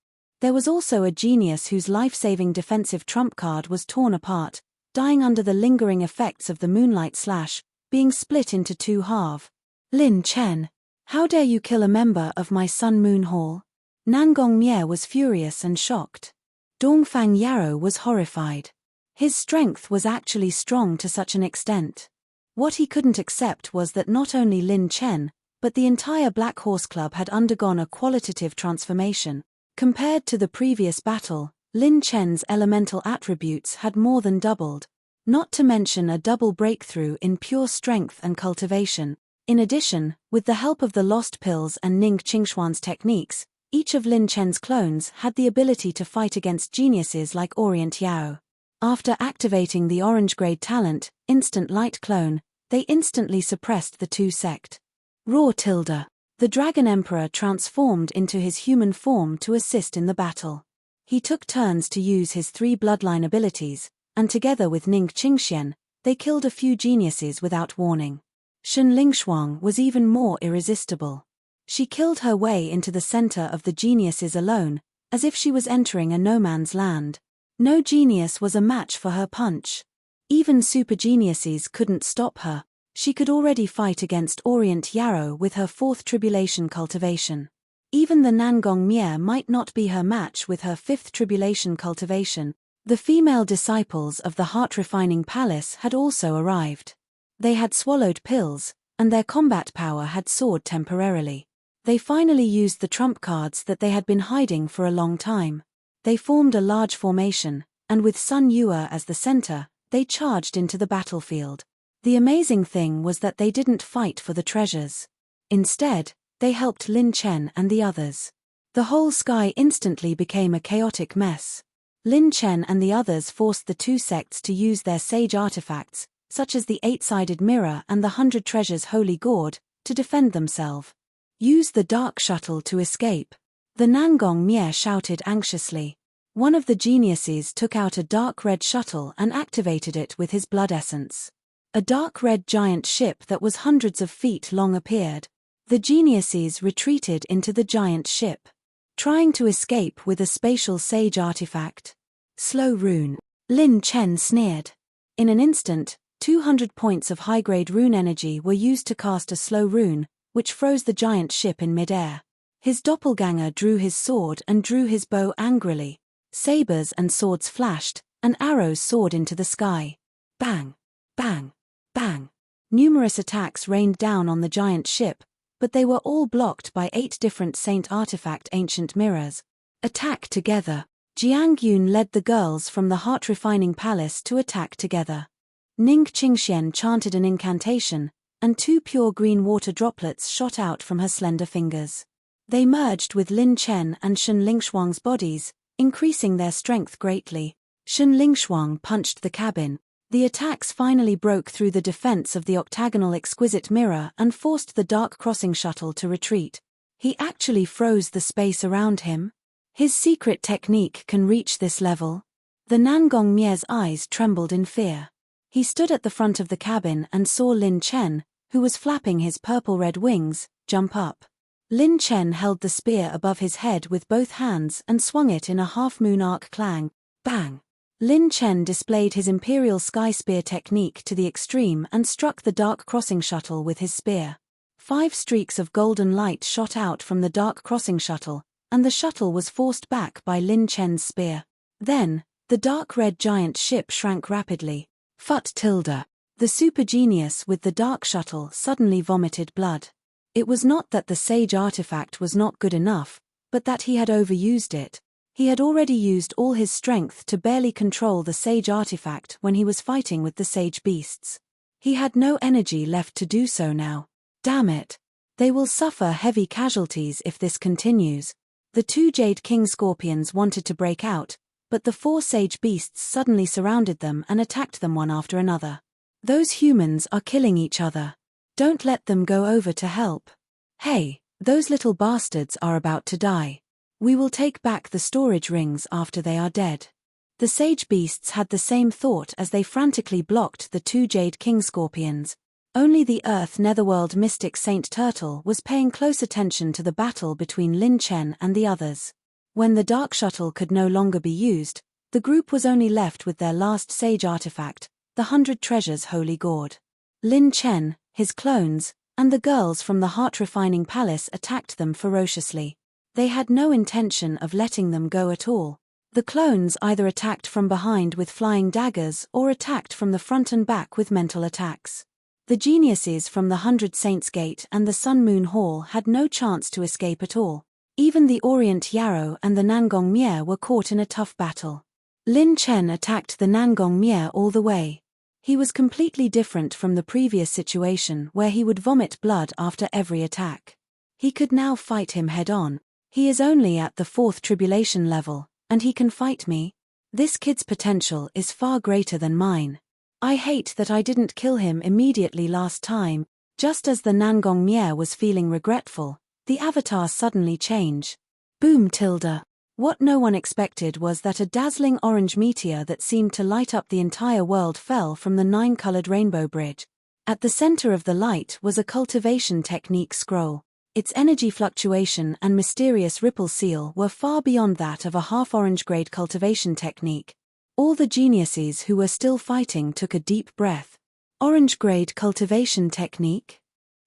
There was also a genius whose life-saving defensive trump card was torn apart, dying under the lingering effects of the moonlight slash, being split into 2 halves. Lin Chen. How dare you kill a member of my Sun Moon Hall? Nangong Mie was furious and shocked. Dongfang Yarrow was horrified. His strength was actually strong to such an extent. What he couldn't accept was that not only Lin Chen, but the entire Black Horse Club had undergone a qualitative transformation. Compared to the previous battle, Lin Chen's elemental attributes had more than doubled, not to mention a double breakthrough in pure strength and cultivation. In addition, with the help of the Lost Pills and Ning Qingshuan's techniques, each of Lin Chen's clones had the ability to fight against geniuses like Orient Yao. After activating the orange-grade talent, Instant Light Clone, they instantly suppressed the 2 sect. Raw tilde. The Dragon Emperor transformed into his human form to assist in the battle. He took turns to use his 3 bloodline abilities, and together with Ning Qingxian, they killed a few geniuses without warning. Shen Lingshuang was even more irresistible. She killed her way into the center of the geniuses alone, as if she was entering a no-man's land. No genius was a match for her punch. Even super geniuses couldn't stop her. She could already fight against Orient Yarrow with her 4th tribulation cultivation. Even the Nangong Mie might not be her match with her 5th tribulation cultivation. The female disciples of the heart-refining palace had also arrived. They had swallowed pills, and their combat power had soared temporarily. They finally used the trump cards that they had been hiding for a long time. They formed a large formation, and with Sun Yue as the center, they charged into the battlefield. The amazing thing was that they didn't fight for the treasures. Instead, they helped Lin Chen and the others. The whole sky instantly became a chaotic mess. Lin Chen and the others forced the two sects to use their sage artifacts, such as the 8-sided mirror and the 100 treasures holy gourd, to defend themselves. Use the dark shuttle to escape. The Nangong Mie shouted anxiously. One of the geniuses took out a dark red shuttle and activated it with his blood essence. A dark red giant ship that was hundreds of feet long appeared. The geniuses retreated into the giant ship, trying to escape with a spatial sage artifact. Slow rune. Lin Chen sneered. In an instant, 200 points of high-grade rune energy were used to cast a slow rune, which froze the giant ship in mid-air. His doppelganger drew his sword and drew his bow angrily. Sabers and swords flashed, and arrows soared into the sky. Bang! Bang! Bang! Numerous attacks rained down on the giant ship, but they were all blocked by 8 different saint artifact ancient mirrors. Attack together. Jiang Yun led the girls from the heart-refining palace to attack together. Ning Qingxian chanted an incantation, and 2 pure green water droplets shot out from her slender fingers. They merged with Lin Chen and Shen Lingshuang's bodies, increasing their strength greatly. Shen Lingshuang punched the cabin. The attacks finally broke through the defense of the octagonal exquisite mirror and forced the dark crossing shuttle to retreat. He actually froze the space around him. His secret technique can reach this level. The Nangong Mie's eyes trembled in fear. He stood at the front of the cabin and saw Lin Chen, who was flapping his purple-red wings, jump up. Lin Chen held the spear above his head with both hands and swung it in a half-moon arc clang. Bang! Lin Chen displayed his imperial sky spear technique to the extreme and struck the dark crossing shuttle with his spear. 5 streaks of golden light shot out from the dark crossing shuttle, and the shuttle was forced back by Lin Chen's spear. Then, the dark red giant ship shrank rapidly. Phut tilde. The super genius with the dark shuttle suddenly vomited blood. It was not that the sage artifact was not good enough, but that he had overused it. He had already used all his strength to barely control the sage artifact when he was fighting with the sage beasts. He had no energy left to do so now. Damn it. They will suffer heavy casualties if this continues. The 2 Jade King Scorpions wanted to break out, but the 4 sage beasts suddenly surrounded them and attacked them one after another. Those humans are killing each other. Don't let them go over to help. Hey, those little bastards are about to die. We will take back the storage rings after they are dead. The sage beasts had the same thought as they frantically blocked the 2 Jade King Scorpions. Only the Earth Netherworld mystic Saint Turtle was paying close attention to the battle between Lin Chen and the others. When the dark shuttle could no longer be used, the group was only left with their last sage artifact, the 100 treasures holy gourd. Lin Chen, his clones, and the girls from the heart-refining palace attacked them ferociously. They had no intention of letting them go at all. The clones either attacked from behind with flying daggers or attacked from the front and back with mental attacks. The geniuses from the 100 Saints Gate and the Sun Moon Hall had no chance to escape at all. Even the Orient Yarrow and the Nangong Mie were caught in a tough battle. Lin Chen attacked the Nangong Mie all the way. He was completely different from the previous situation where he would vomit blood after every attack. He could now fight him head-on. He is only at the 4th tribulation level, and he can fight me. This kid's potential is far greater than mine. I hate that I didn't kill him immediately last time. Just as the Nangong Mie was feeling regretful, the avatar suddenly changed. Boom tilde. What no one expected was that a dazzling orange meteor that seemed to light up the entire world fell from the 9-colored rainbow bridge. At the center of the light was a cultivation technique scroll. Its energy fluctuation and mysterious ripple seal were far beyond that of a half-orange grade cultivation technique. All the geniuses who were still fighting took a deep breath. Orange grade cultivation technique?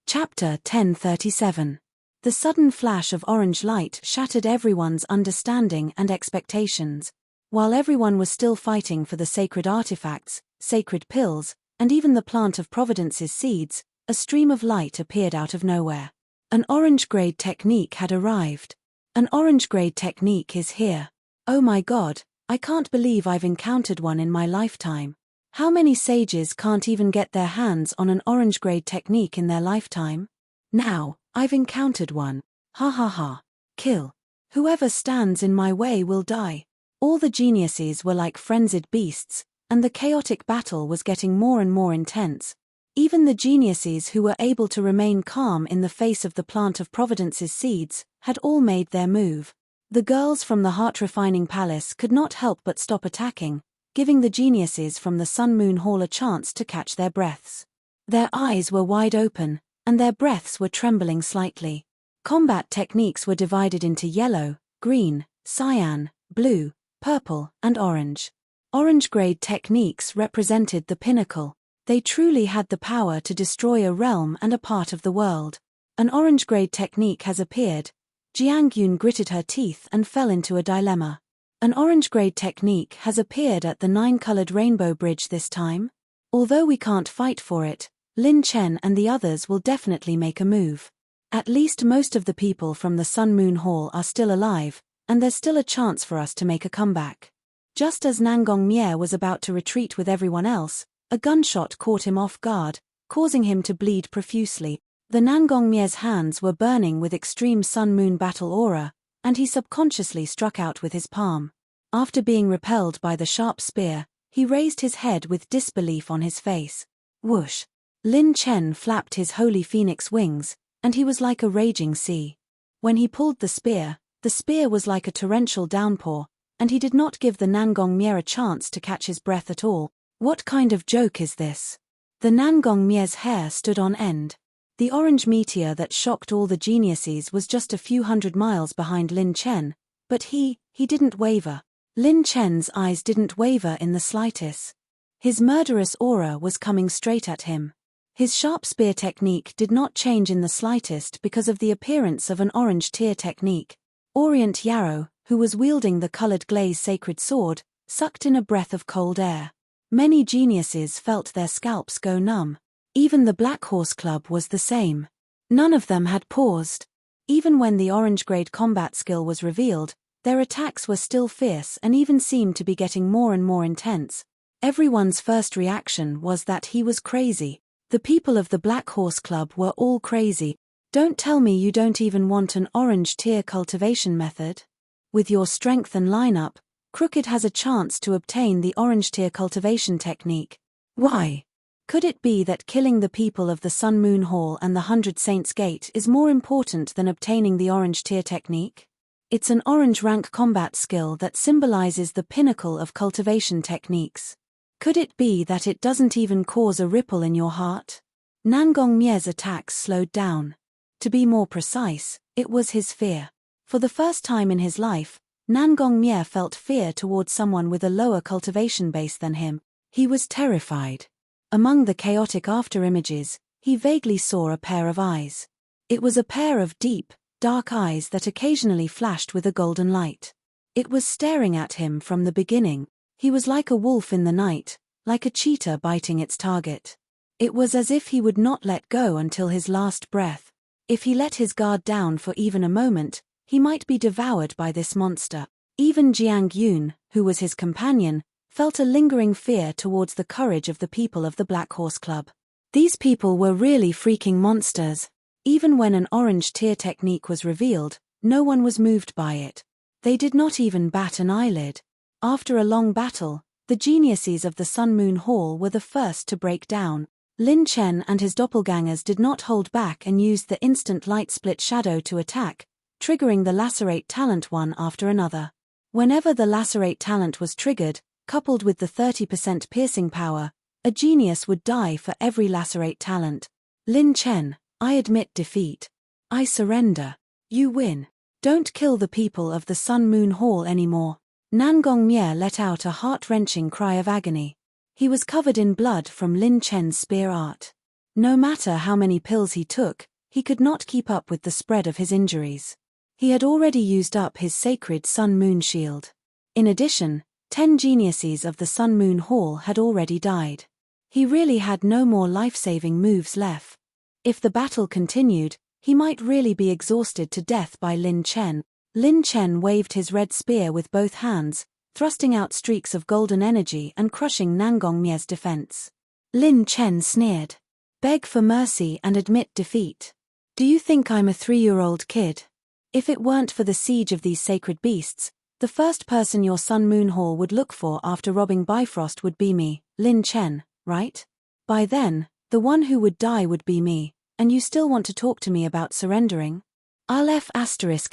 Chapter 1037. The sudden flash of orange light shattered everyone's understanding and expectations. While everyone was still fighting for the sacred artifacts, sacred pills, and even the plant of Providence's seeds, a stream of light appeared out of nowhere. An orange-grade technique had arrived. An orange-grade technique is here. Oh my god, I can't believe I've encountered one in my lifetime. How many sages can't even get their hands on an orange-grade technique in their lifetime? Now, I've encountered one. Ha ha ha. Kill. Whoever stands in my way will die. All the geniuses were like frenzied beasts, and the chaotic battle was getting more and more intense. Even the geniuses who were able to remain calm in the face of the plant of Providence's seeds had all made their move. The girls from the heart-refining palace could not help but stop attacking, giving the geniuses from the Sun Moon Hall a chance to catch their breaths. Their eyes were wide open, and their breaths were trembling slightly. Combat techniques were divided into yellow, green, cyan, blue, purple, and orange. Orange-grade techniques represented the pinnacle. They truly had the power to destroy a realm and a part of the world. An orange-grade technique has appeared. Jiang Yun gritted her teeth and fell into a dilemma. An orange-grade technique has appeared at the 9-colored rainbow bridge this time. Although we can't fight for it, Lin Chen and the others will definitely make a move. At least most of the people from the Sun Moon Hall are still alive, and there's still a chance for us to make a comeback. Just as Nangong Mie was about to retreat with everyone else, a gunshot caught him off guard, causing him to bleed profusely. The Nangong Mie's hands were burning with extreme sun-moon battle aura, and he subconsciously struck out with his palm. After being repelled by the sharp spear, he raised his head with disbelief on his face. Whoosh! Lin Chen flapped his holy phoenix wings, and he was like a raging sea. When he pulled the spear was like a torrential downpour, and he did not give the Nangong Mie a chance to catch his breath at all. What kind of joke is this? The Nangong Mie's hair stood on end. The orange meteor that shocked all the geniuses was just a few hundred miles behind Lin Chen, but he didn't waver. Lin Chen's eyes didn't waver in the slightest. His murderous aura was coming straight at him. His sharp spear technique did not change in the slightest because of the appearance of an orange tear technique. Orient Yarrow, who was wielding the colored glaze sacred sword, sucked in a breath of cold air. Many geniuses felt their scalps go numb. Even the Black Horse Club was the same. None of them had paused. Even when the orange-grade combat skill was revealed, their attacks were still fierce and even seemed to be getting more and more intense. Everyone's first reaction was that he was crazy. The people of the Black Horse Club were all crazy. Don't tell me you don't even want an orange tier cultivation method. With your strength and lineup, Crooked has a chance to obtain the orange tier cultivation technique. Why? Could it be that killing the people of the Sun Moon Hall and the 100 Saints Gate is more important than obtaining the orange tier technique? It's an orange rank combat skill that symbolizes the pinnacle of cultivation techniques. Could it be that it doesn't even cause a ripple in your heart? Nangong Mie's attacks slowed down. To be more precise, it was his fear. For the first time in his life, Nangong Mie felt fear towards someone with a lower cultivation base than him. He was terrified. Among the chaotic after-images, he vaguely saw a pair of eyes. It was a pair of deep, dark eyes that occasionally flashed with a golden light. It was staring at him from the beginning. He was like a wolf in the night, like a cheetah biting its target. It was as if he would not let go until his last breath. If he let his guard down for even a moment, he might be devoured by this monster. Even Jiang Yun, who was his companion, felt a lingering fear towards the courage of the people of the Black Horse Club. These people were really freaking monsters. Even when an orange tier technique was revealed, no one was moved by it. They did not even bat an eyelid. After a long battle, the geniuses of the Sun Moon Hall were the first to break down. Lin Chen and his doppelgangers did not hold back and used the instant light split shadow to attack, triggering the lacerate talent one after another. Whenever the lacerate talent was triggered, coupled with the 30% piercing power, a genius would die for every lacerate talent. Lin Chen, I admit defeat. I surrender. You win. Don't kill the people of the Sun Moon Hall anymore. Nangong Mie let out a heart-wrenching cry of agony. He was covered in blood from Lin Chen's spear art. No matter how many pills he took, he could not keep up with the spread of his injuries. He had already used up his sacred Sun Moon shield. In addition, 10 geniuses of the Sun Moon Hall had already died. He really had no more life-saving moves left. If the battle continued, he might really be exhausted to death by Lin Chen. Lin Chen waved his red spear with both hands, thrusting out streaks of golden energy and crushing Nangong Mie's defense. Lin Chen sneered. Beg for mercy and admit defeat. Do you think I'm a 3-year-old kid? If it weren't for the siege of these sacred beasts, the first person your Sun Moon Hall would look for after robbing Bifrost would be me, Lin Chen, right? By then, the one who would die would be me, and you still want to talk to me about surrendering? I'll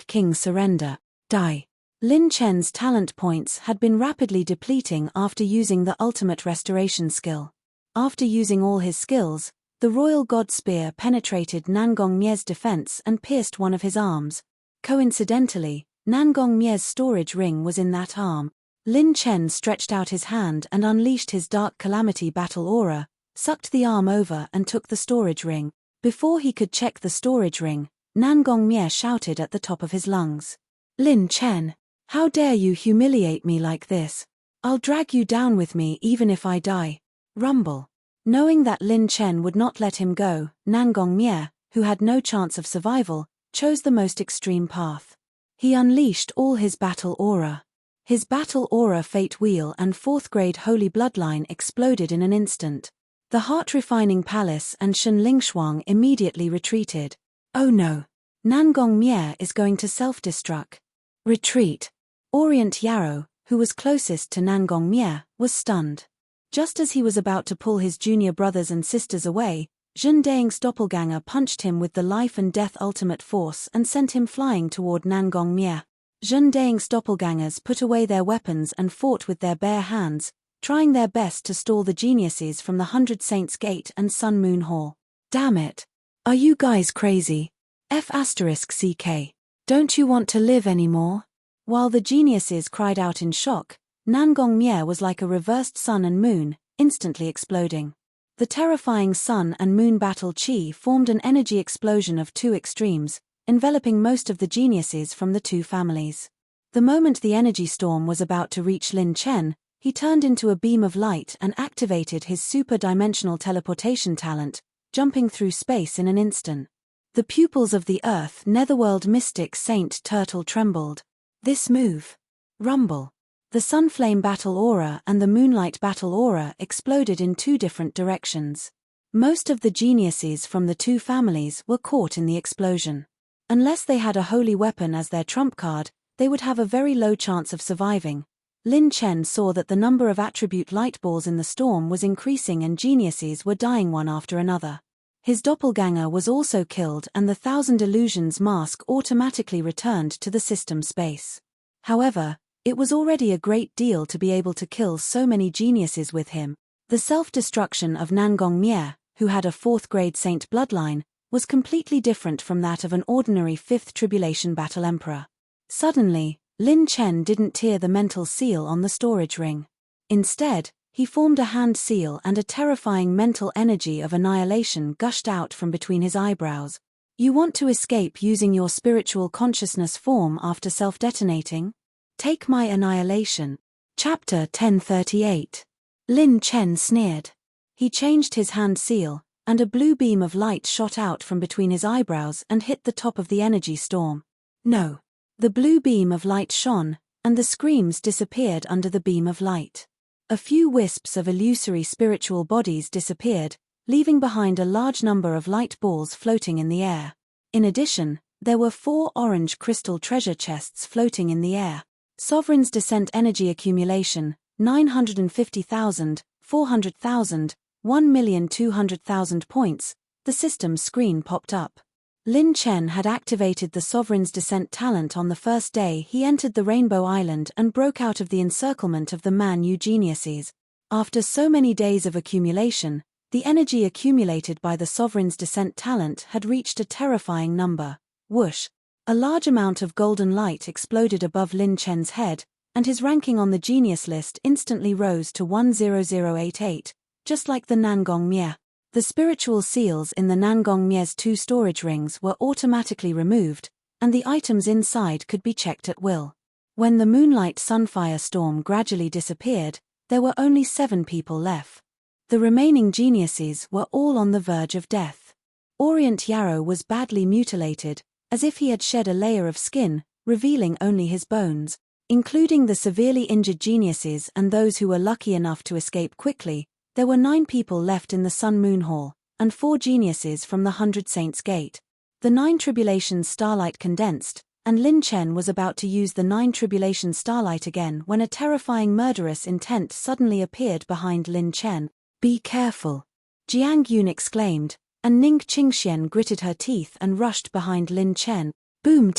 King surrender, die. Lin Chen's talent points had been rapidly depleting after using the ultimate restoration skill. After using all his skills, the royal god spear penetrated Nangong Mie's defense and pierced one of his arms. Coincidentally, Nangong Mie's storage ring was in that arm. Lin Chen stretched out his hand and unleashed his Dark Calamity battle aura, sucked the arm over and took the storage ring. Before he could check the storage ring, Nangong Mie shouted at the top of his lungs. Lin Chen, how dare you humiliate me like this? I'll drag you down with me even if I die. Rumble. Knowing that Lin Chen would not let him go, Nangong Mie, who had no chance of survival, chose the most extreme path. He unleashed all his battle aura. His battle aura Fate Wheel and 4th grade Holy Bloodline exploded in an instant. The Heart-Refining Palace and Shen Lingshuang immediately retreated. Oh no! Nangong Mie is going to self-destruct. Retreat. Orient Yarrow, who was closest to Nangong Mie, was stunned. Just as he was about to pull his junior brothers and sisters away, Zhen Daing's doppelganger punched him with the life and death ultimate force and sent him flying toward Nangong Mie. Zhen Daing's doppelgangers put away their weapons and fought with their bare hands, trying their best to stall the geniuses from the 100 Saints Gate and Sun Moon Hall. Damn it! Are you guys crazy? F***CK. Don't you want to live anymore? While the geniuses cried out in shock, Nangong Mie was like a reversed sun and moon, instantly exploding. The terrifying sun and moon battle chi formed an energy explosion of two extremes, enveloping most of the geniuses from the two families. The moment the energy storm was about to reach Lin Chen, he turned into a beam of light and activated his super-dimensional teleportation talent, jumping through space in an instant. The pupils of the Earth Netherworld mystic Saint Turtle trembled. This move. Rumble. The Sunflame Battle Aura and the Moonlight Battle Aura exploded in two different directions. Most of the geniuses from the two families were caught in the explosion. Unless they had a holy weapon as their trump card, they would have a very low chance of surviving. Lin Chen saw that the number of attribute light balls in the storm was increasing and geniuses were dying one after another. His doppelganger was also killed and the Thousand Illusions mask automatically returned to the system space. However, it was already a great deal to be able to kill so many geniuses with him. The self-destruction of Nangong Mie, who had a 4th grade Saint bloodline, was completely different from that of an ordinary 5th Tribulation Battle Emperor. Suddenly, Lin Chen didn't tear the mental seal on the storage ring. Instead, he formed a hand seal and a terrifying mental energy of annihilation gushed out from between his eyebrows. You want to escape using your spiritual consciousness form after self-detonating? Take my annihilation. Chapter 1038. Lin Chen sneered. He changed his hand seal, and a blue beam of light shot out from between his eyebrows and hit the top of the energy storm. No. The blue beam of light shone, and the screams disappeared under the beam of light. A few wisps of illusory spiritual bodies disappeared, leaving behind a large number of light balls floating in the air. In addition, there were 4 orange crystal treasure chests floating in the air. Sovereign's Descent Energy Accumulation, 950,000, 400,000, 1,200,000 points. The system screen popped up. Lin Chen had activated the Sovereign's Descent talent on the first day he entered the Rainbow Island and broke out of the encirclement of the Man-U geniuses. After so many days of accumulation, the energy accumulated by the Sovereign's Descent talent had reached a terrifying number. Whoosh! A large amount of golden light exploded above Lin Chen's head, and his ranking on the genius list instantly rose to 10088, just like the Nangong Mie. The spiritual seals in the Nangong Mie's 2 storage rings were automatically removed, and the items inside could be checked at will. When the Moonlight Sunfire Storm gradually disappeared, there were only 7 people left. The remaining geniuses were all on the verge of death. Orient Yarrow was badly mutilated, as if he had shed a layer of skin, revealing only his bones. Including the severely injured geniuses and those who were lucky enough to escape quickly, there were 9 people left in the Sun Moon Hall, and 4 geniuses from the 100 Saints Gate. The 9 tribulations starlight condensed, and Lin Chen was about to use the 9 tribulations starlight again when a terrifying murderous intent suddenly appeared behind Lin Chen. "Be careful," Jiang Yun exclaimed, and Ning Qingxian gritted her teeth and rushed behind Lin Chen. Boom!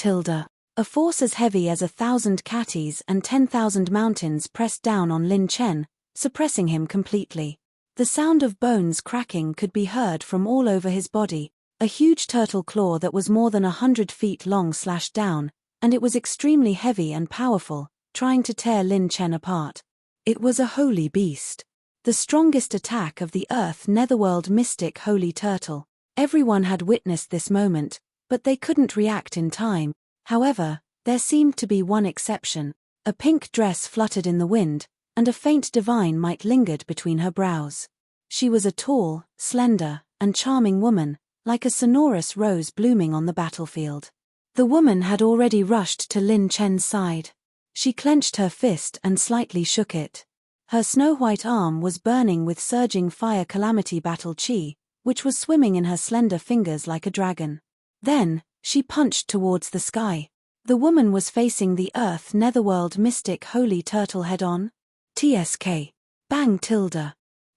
A force as heavy as 1,000 catties and 10,000 mountains pressed down on Lin Chen, suppressing him completely. The sound of bones cracking could be heard from all over his body. A huge turtle claw that was more than 100 feet long slashed down, and it was extremely heavy and powerful, trying to tear Lin Chen apart. It was a holy beast. The strongest attack of the Earth Netherworld mystic holy turtle. Everyone had witnessed this moment, but they couldn't react in time. However, there seemed to be one exception. A pink dress fluttered in the wind, and a faint divine might lingered between her brows. She was a tall, slender, and charming woman, like a sonorous rose blooming on the battlefield. The woman had already rushed to Lin Chen's side. She clenched her fist and slightly shook it. Her snow-white arm was burning with surging fire calamity battle chi, which was swimming in her slender fingers like a dragon. Then, she punched towards the sky. The woman was facing the Earth Netherworld mystic holy turtle head-on. TSK. Bang!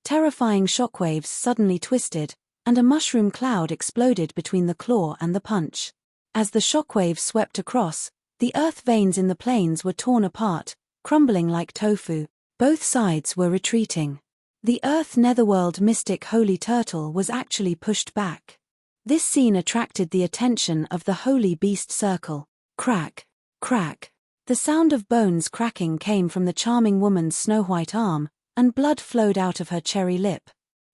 Terrifying shockwaves suddenly twisted, and a mushroom cloud exploded between the claw and the punch. As the shockwave swept across, the earth veins in the plains were torn apart, crumbling like tofu. Both sides were retreating. The Earth Netherworld mystic holy turtle was actually pushed back. This scene attracted the attention of the holy beast circle. Crack, crack. The sound of bones cracking came from the charming woman's snow-white arm, and blood flowed out of her cherry lip.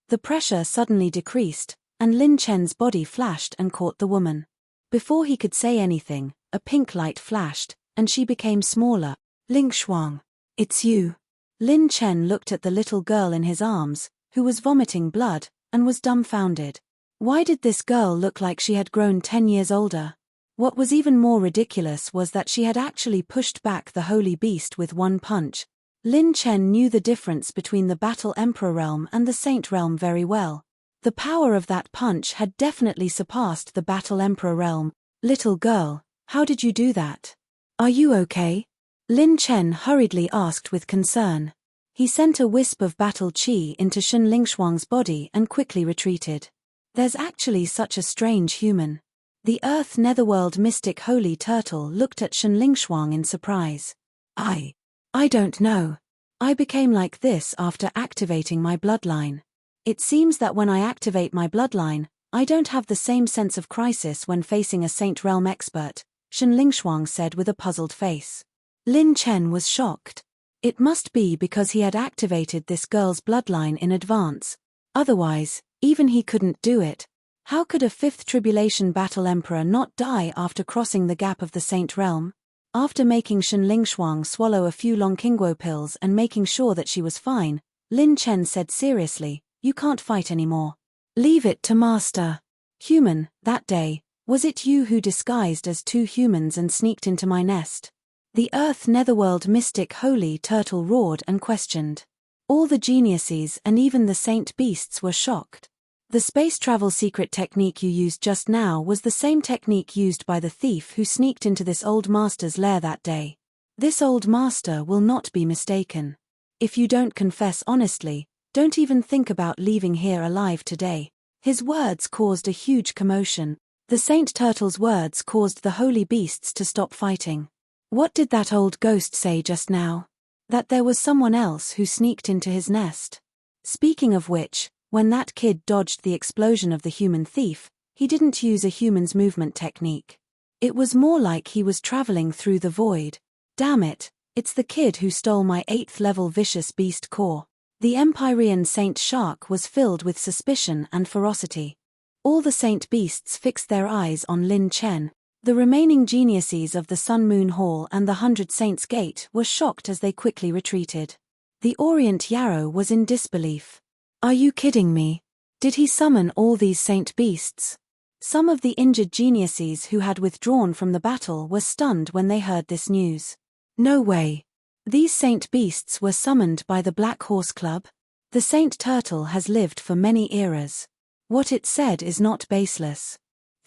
The pressure suddenly decreased, and Lin Chen's body flashed and caught the woman. Before he could say anything, a pink light flashed, and she became smaller. Ling Shuang. It's you. Lin Chen looked at the little girl in his arms, who was vomiting blood, and was dumbfounded. Why did this girl look like she had grown 10 years older? What was even more ridiculous was that she had actually pushed back the holy beast with one punch. Lin Chen knew the difference between the Battle Emperor realm and the Saint realm very well. The power of that punch had definitely surpassed the Battle Emperor realm. Little girl, how did you do that? Are you okay? Lin Chen hurriedly asked with concern. He sent a wisp of battle chi into Shen Lingshuang's body and quickly retreated. There's actually such a strange human. The Earth Netherworld mystic holy turtle looked at Shen Lingshuang in surprise. I don't know. I became like this after activating my bloodline. It seems that when I activate my bloodline, I don't have the same sense of crisis when facing a Saint Realm expert, Shen Lingshuang said with a puzzled face. Lin Chen was shocked. It must be because he had activated this girl's bloodline in advance. Otherwise, even he couldn't do it. How could a 5th Tribulation Battle Emperor not die after crossing the gap of the Saint Realm? After making Shen Lingshuang swallow a few Longqingguo pills and making sure that she was fine, Lin Chen said seriously, "You can't fight anymore. Leave it to Master." Human, that day, was it you who disguised as 2 humans and sneaked into my nest? The Earth Netherworld mystic holy turtle roared and questioned. All the geniuses and even the saint beasts were shocked. The space travel secret technique you used just now was the same technique used by the thief who sneaked into this old master's lair that day. This old master will not be mistaken. If you don't confess honestly, don't even think about leaving here alive today. His words caused a huge commotion. The Saint Turtle's words caused the holy beasts to stop fighting. What did that old ghost say just now? That there was someone else who sneaked into his nest. Speaking of which, when that kid dodged the explosion of the human thief, he didn't use a human's movement technique. It was more like he was traveling through the void. Damn it, it's the kid who stole my 8th level vicious beast core. The Empyrean Saint Shark was filled with suspicion and ferocity. All the saint beasts fixed their eyes on Lin Chen. The remaining geniuses of the Sun Moon Hall and the 100 Saints Gate were shocked as they quickly retreated. The Orient Yarrow was in disbelief. Are you kidding me? Did he summon all these saint beasts? Some of the injured geniuses who had withdrawn from the battle were stunned when they heard this news. No way. These saint beasts were summoned by the Black Horse Club? The Saint Turtle has lived for many eras. What it said is not baseless.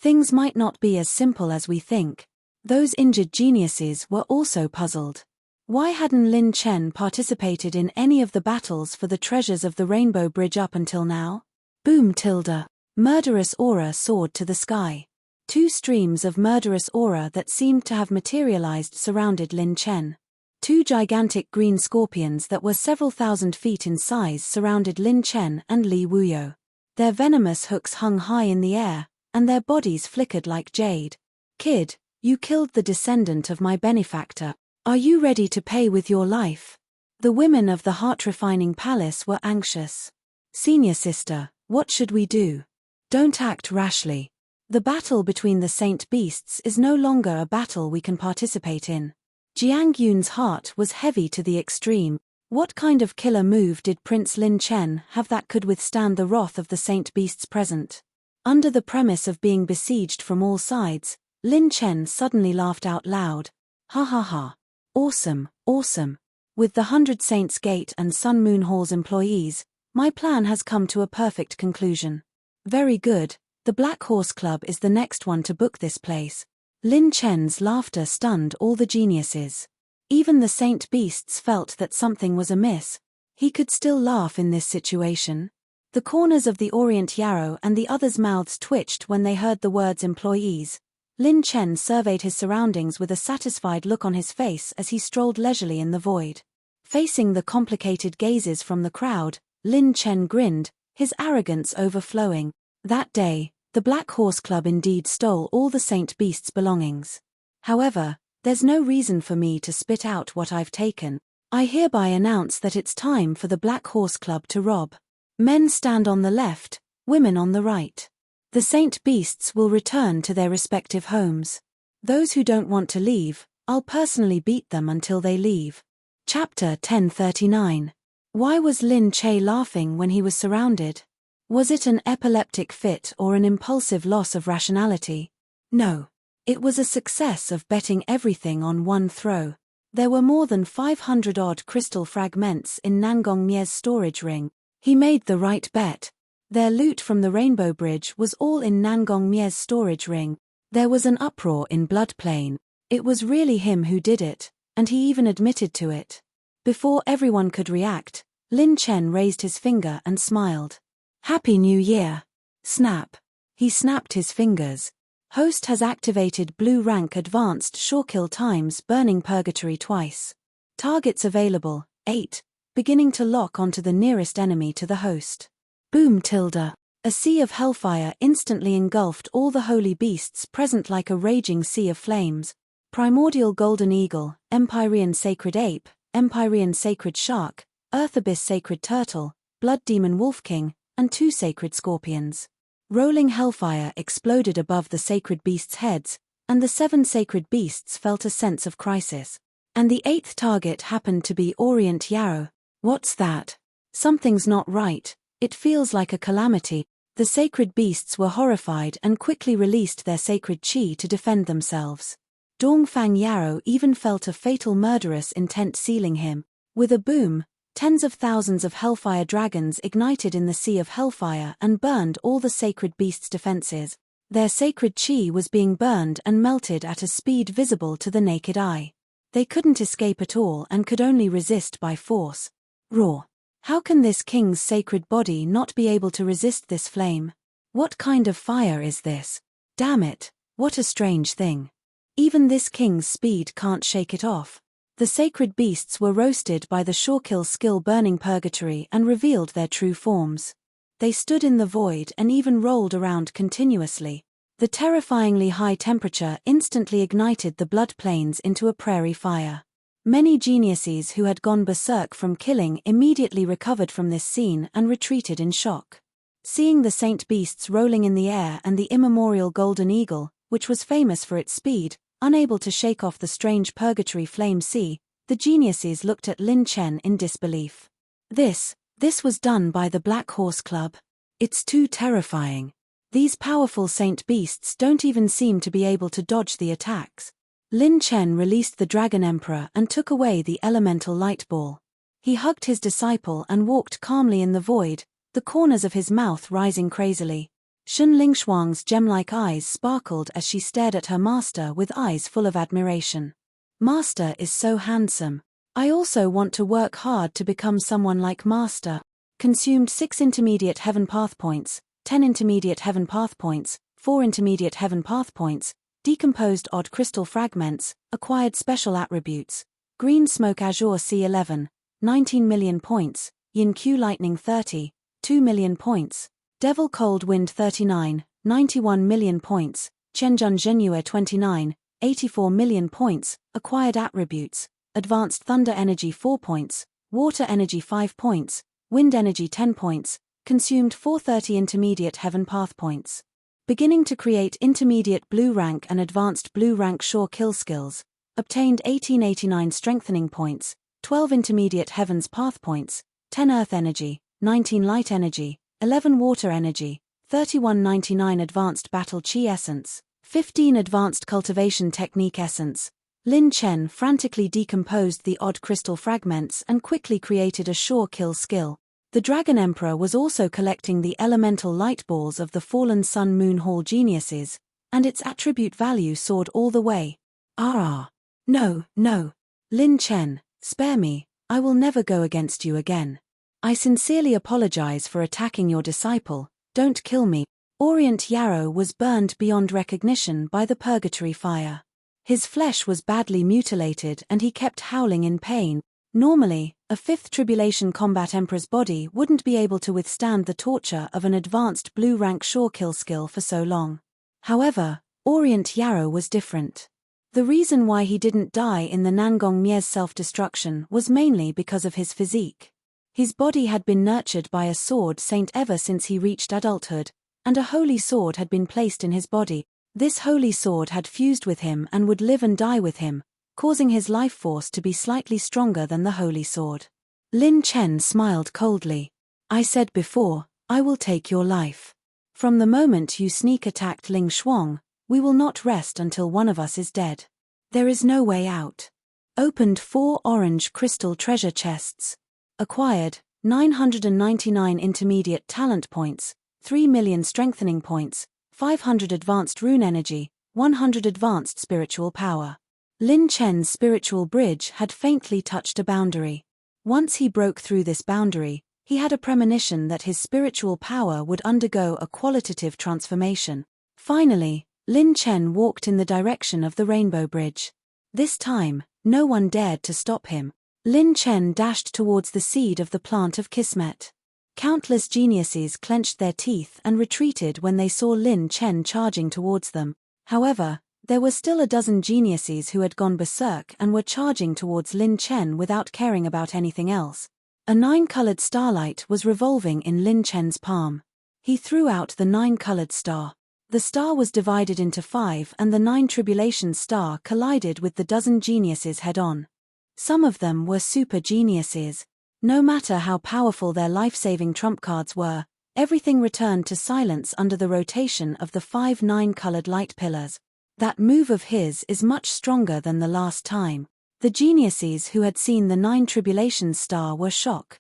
Things might not be as simple as we think. Those injured geniuses were also puzzled. Why hadn't Lin Chen participated in any of the battles for the treasures of the Rainbow Bridge up until now? Boom tilde. Murderous aura soared to the sky. Two streams of murderous aura that seemed to have materialized surrounded Lin Chen. Two gigantic green scorpions that were several thousand feet in size surrounded Lin Chen and Li Wuyo. Their venomous hooks hung high in the air, and their bodies flickered like jade. Kid, you killed the descendant of my benefactor. Are you ready to pay with your life? The women of the heart-refining palace were anxious. Senior sister, what should we do? Don't act rashly. The battle between the saint beasts is no longer a battle we can participate in. Jiang Yun's heart was heavy to the extreme. What kind of killer move did Prince Lin Chen have that could withstand the wrath of the saint beasts present? Under the premise of being besieged from all sides, Lin Chen suddenly laughed out loud. Ha ha ha. Awesome, awesome. With the 100 Saints Gate and Sun Moon Hall's employees, my plan has come to a perfect conclusion. Very good, the Black Horse Club is the next one to book this place. Lin Chen's laughter stunned all the geniuses. Even the saint beasts felt that something was amiss. He could still laugh in this situation. The corners of the Orient Yarrow and the others' mouths twitched when they heard the words employees. Lin Chen surveyed his surroundings with a satisfied look on his face as he strolled leisurely in the void. Facing the complicated gazes from the crowd, Lin Chen grinned, his arrogance overflowing. That day, the Black Horse Club indeed stole all the saint beasts' belongings. However, there's no reason for me to spit out what I've taken. I hereby announce that it's time for the Black Horse Club to rob. Men stand on the left, women on the right. The saint beasts will return to their respective homes. Those who don't want to leave, I'll personally beat them until they leave. Chapter 1039. Why was Lin Che laughing when he was surrounded? Was it an epileptic fit or an impulsive loss of rationality? No. It was a success of betting everything on one throw. There were more than 500-odd crystal fragments in Nangong Mie's storage ring. He made the right bet. Their loot from the Rainbow Bridge was all in Nangong Mie's storage ring. There was an uproar in Bloodplain. It was really him who did it, and he even admitted to it. Before everyone could react, Lin Chen raised his finger and smiled. Happy New Year. Snap. He snapped his fingers. Host has activated blue rank advanced Shawkill times burning purgatory twice. Targets available, 8, beginning to lock onto the nearest enemy to the host. Boom tilde. A sea of hellfire instantly engulfed all the holy beasts present like a raging sea of flames. Primordial golden eagle, Empyrean sacred ape, Empyrean sacred shark, Earth abyss sacred turtle, blood demon wolf king, and 2 sacred scorpions. Rolling hellfire exploded above the sacred beasts' heads, and the 7 sacred beasts felt a sense of crisis. And the 8th target happened to be Orient Yarrow. What's that? Something's not right, it feels like a calamity. The sacred beasts were horrified and quickly released their sacred chi to defend themselves. Dongfang Yarrow even felt a fatal murderous intent sealing him. With a boom, tens of thousands of hellfire dragons ignited in the sea of hellfire and burned all the sacred beasts' defenses. Their sacred chi was being burned and melted at a speed visible to the naked eye. They couldn't escape at all and could only resist by force. Raw. How can this king's sacred body not be able to resist this flame? What kind of fire is this? Damn it, what a strange thing. Even this king's speed can't shake it off. The sacred beasts were roasted by the Shawkill skill burning purgatory and revealed their true forms. They stood in the void and even rolled around continuously. The terrifyingly high temperature instantly ignited the blood plains into a prairie fire. Many geniuses who had gone berserk from killing immediately recovered from this scene and retreated in shock. Seeing the saint beasts rolling in the air and the immemorial golden eagle, which was famous for its speed, unable to shake off the strange purgatory flame sea, the geniuses looked at Lin Chen in disbelief. This was done by the Black Horse Club. It's too terrifying. These powerful saint beasts don't even seem to be able to dodge the attacks. Lin Chen released the Dragon Emperor and took away the elemental light ball. He hugged his disciple and walked calmly in the void, the corners of his mouth rising crazily. Shun Lingshuang's gem-like eyes sparkled as she stared at her master with eyes full of admiration. Master is so handsome. I also want to work hard to become someone like Master. Consumed 6 intermediate heaven path points, 10 intermediate heaven path points, 4 intermediate heaven path points, decomposed odd crystal fragments, acquired special attributes. Green smoke azure C11, 19 million points, yin Q lightning 30, 2 million points, devil cold wind 39, 91 million points, Chenjun Zhenyue 29, 84 million points, acquired attributes, advanced thunder energy 4 points, water energy 5 points, wind energy 10 points, consumed 430 intermediate heaven path points. Beginning to create intermediate blue rank and advanced blue rank sure kill skills, obtained 1889 strengthening points, 12 intermediate heavens path points, 10 earth energy, 19 light energy, 11 water energy, 3199 advanced battle chi essence, 15 advanced cultivation technique essence. Lin Chen frantically decomposed the odd crystal fragments and quickly created a sure kill skill. The Dragon Emperor was also collecting the elemental light balls of the fallen Sun Moon Hall geniuses, and its attribute value soared all the way. No. Lin Chen, spare me, I will never go against you again. I sincerely apologize for attacking your disciple, don't kill me. Orient Yarrow was burned beyond recognition by the purgatory fire. His flesh was badly mutilated and he kept howling in pain. Normally, a 5th Tribulation Combat Emperor's body wouldn't be able to withstand the torture of an advanced blue rank sure kill skill for so long. However, Orient Yarrow was different. The reason why he didn't die in the Nangong Mie's self-destruction was mainly because of his physique. His body had been nurtured by a sword saint ever since he reached adulthood, and a holy sword had been placed in his body. This holy sword had fused with him and would live and die with him, causing his life force to be slightly stronger than the holy sword. Lin Chen smiled coldly. I said before, I will take your life. From the moment you sneak attacked Ling Shuang, we will not rest until one of us is dead. There is no way out. Opened 4 orange crystal treasure chests. Acquired 999 intermediate talent points, 3 million strengthening points, 500 advanced rune energy, 100 advanced spiritual power. Lin Chen's spiritual bridge had faintly touched a boundary. Once he broke through this boundary, he had a premonition that his spiritual power would undergo a qualitative transformation. Finally, Lin Chen walked in the direction of the Rainbow Bridge. This time, no one dared to stop him. Lin Chen dashed towards the seed of the plant of Kismet. Countless geniuses clenched their teeth and retreated when they saw Lin Chen charging towards them. However, there were still a dozen geniuses who had gone berserk and were charging towards Lin Chen without caring about anything else. A 9-colored starlight was revolving in Lin Chen's palm. He threw out the 9-colored star. The star was divided into 5 and the 9 tribulation star collided with the dozen geniuses head-on. Some of them were super geniuses. No matter how powerful their life-saving trump cards were, everything returned to silence under the rotation of the 5 9-colored light pillars. That move of his is much stronger than the last time. The geniuses who had seen the 9 tribulation star were shocked.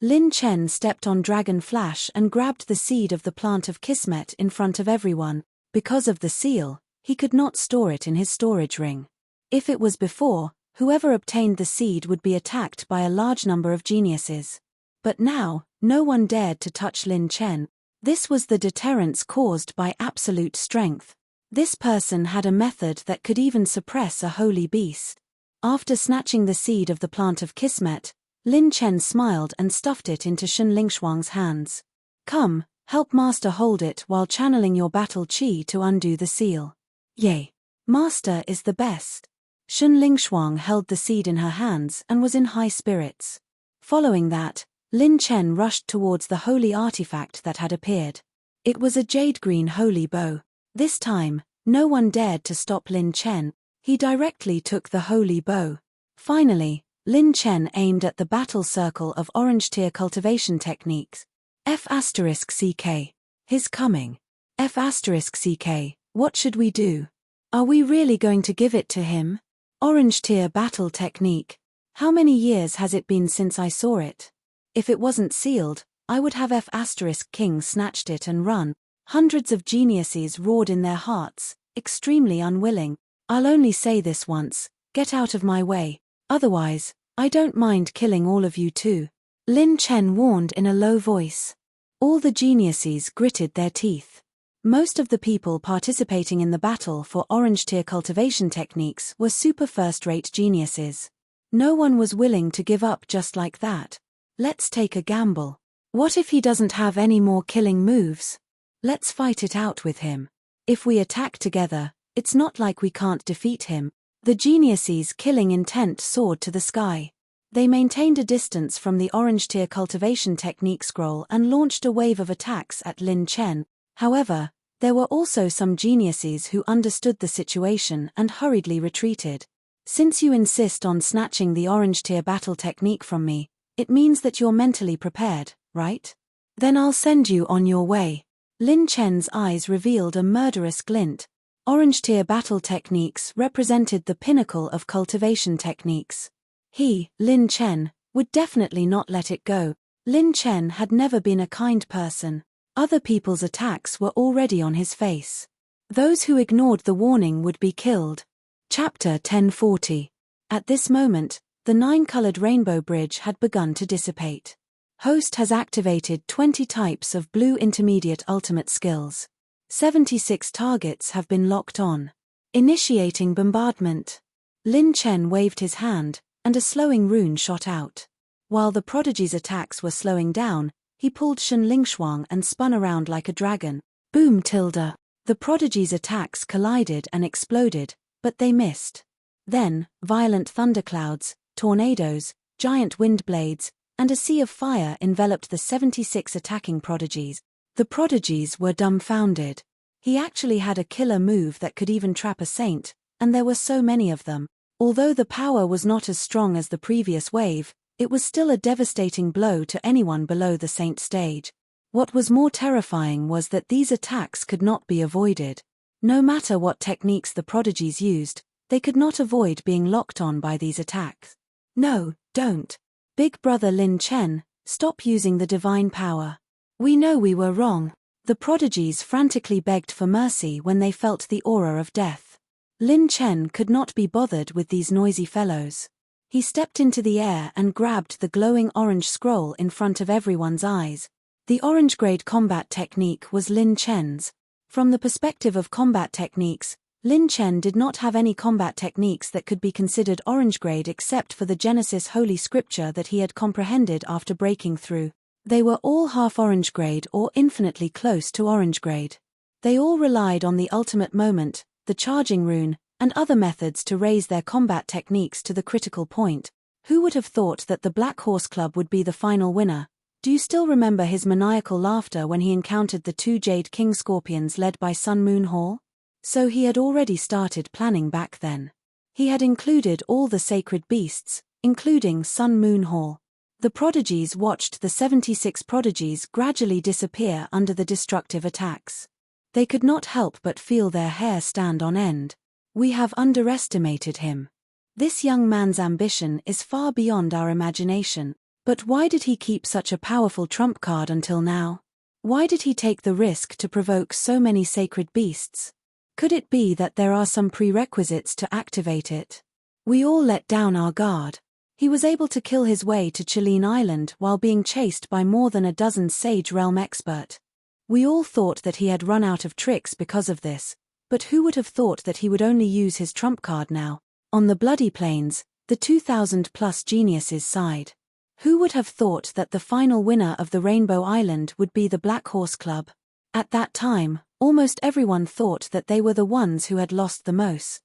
Lin Chen stepped on Dragon Flash and grabbed the seed of the plant of Kismet in front of everyone. Because of the seal, he could not store it in his storage ring. If it was before, whoever obtained the seed would be attacked by a large number of geniuses. But now, no one dared to touch Lin Chen. This was the deterrence caused by absolute strength. This person had a method that could even suppress a holy beast. After snatching the seed of the plant of Kismet, Lin Chen smiled and stuffed it into Shun Lingshuang's hands. Come, help Master hold it while channeling your battle chi to undo the seal. Yay! Master is the best. Shun Lingshuang held the seed in her hands and was in high spirits. Following that, Lin Chen rushed towards the holy artifact that had appeared. It was a jade-green holy bow. This time, no one dared to stop Lin Chen. He directly took the holy bow. Finally, Lin Chen aimed at the battle circle of orange tier cultivation techniques. F***CK. His coming. F***CK. What should we do? Are we really going to give it to him? Orange tier battle technique. How many years has it been since I saw it? If it wasn't sealed, I would have F***King snatched it and run. Hundreds of geniuses roared in their hearts, extremely unwilling. I'll only say this once, get out of my way, otherwise, I don't mind killing all of you too. Lin Chen warned in a low voice. All the geniuses gritted their teeth. Most of the people participating in the battle for orange tier cultivation techniques were super first-rate geniuses. No one was willing to give up just like that. Let's take a gamble. What if he doesn't have any more killing moves? Let's fight it out with him. If we attack together, it's not like we can't defeat him. The geniuses' killing intent soared to the sky. They maintained a distance from the orange tier cultivation technique scroll and launched a wave of attacks at Lin Chen. However, there were also some geniuses who understood the situation and hurriedly retreated. Since you insist on snatching the orange tier battle technique from me, it means that you're mentally prepared, right? Then I'll send you on your way. Lin Chen's eyes revealed a murderous glint. Orange tier battle techniques represented the pinnacle of cultivation techniques. He, Lin Chen, would definitely not let it go. Lin Chen had never been a kind person. Other people's attacks were already on his face. Those who ignored the warning would be killed. Chapter 1040. At this moment, the 9-colored rainbow bridge had begun to dissipate. Host has activated 20 types of blue intermediate ultimate skills. 76 targets have been locked on. Initiating bombardment. Lin Chen waved his hand, and a slowing rune shot out. While the prodigy's attacks were slowing down, he pulled Shen Lingshuang and spun around like a dragon. Boom tilde. The prodigy's attacks collided and exploded, but they missed. Then, violent thunderclouds, tornadoes, giant wind blades, and a sea of fire enveloped the 76 attacking prodigies. The prodigies were dumbfounded. He actually had a killer move that could even trap a saint, and there were so many of them. Although the power was not as strong as the previous wave, it was still a devastating blow to anyone below the saint stage. What was more terrifying was that these attacks could not be avoided. No matter what techniques the prodigies used, they could not avoid being locked on by these attacks. No, don't. Big brother Lin Chen, stop using the divine power. We know we were wrong. The prodigies frantically begged for mercy when they felt the aura of death. Lin Chen could not be bothered with these noisy fellows. He stepped into the air and grabbed the glowing orange scroll in front of everyone's eyes. The orange-grade combat technique was Lin Chen's. From the perspective of combat techniques, Lin Chen did not have any combat techniques that could be considered orange-grade except for the Genesis Holy Scripture that he had comprehended after breaking through. They were all half orange-grade or infinitely close to orange-grade. They all relied on the ultimate moment, the charging rune, and other methods to raise their combat techniques to the critical point. Who would have thought that the Black Horse Club would be the final winner? Do you still remember his maniacal laughter when he encountered the 2 Jade King Scorpions led by Sun Moon Hall? So he had already started planning back then. He had included all the sacred beasts, including Sun Moon Hall. The prodigies watched the 76 prodigies gradually disappear under the destructive attacks. They could not help but feel their hair stand on end. We have underestimated him. This young man's ambition is far beyond our imagination. But why did he keep such a powerful trump card until now? Why did he take the risk to provoke so many sacred beasts? Could it be that there are some prerequisites to activate it? We all let down our guard. He was able to kill his way to Chilean Island while being chased by more than a dozen Sage Realm expert. We all thought that he had run out of tricks because of this, but who would have thought that he would only use his trump card now? On the bloody plains, the 2,000+ geniuses sighed. Who would have thought that the final winner of the Rainbow Island would be the Black Horse Club? At that time, almost everyone thought that they were the ones who had lost the most.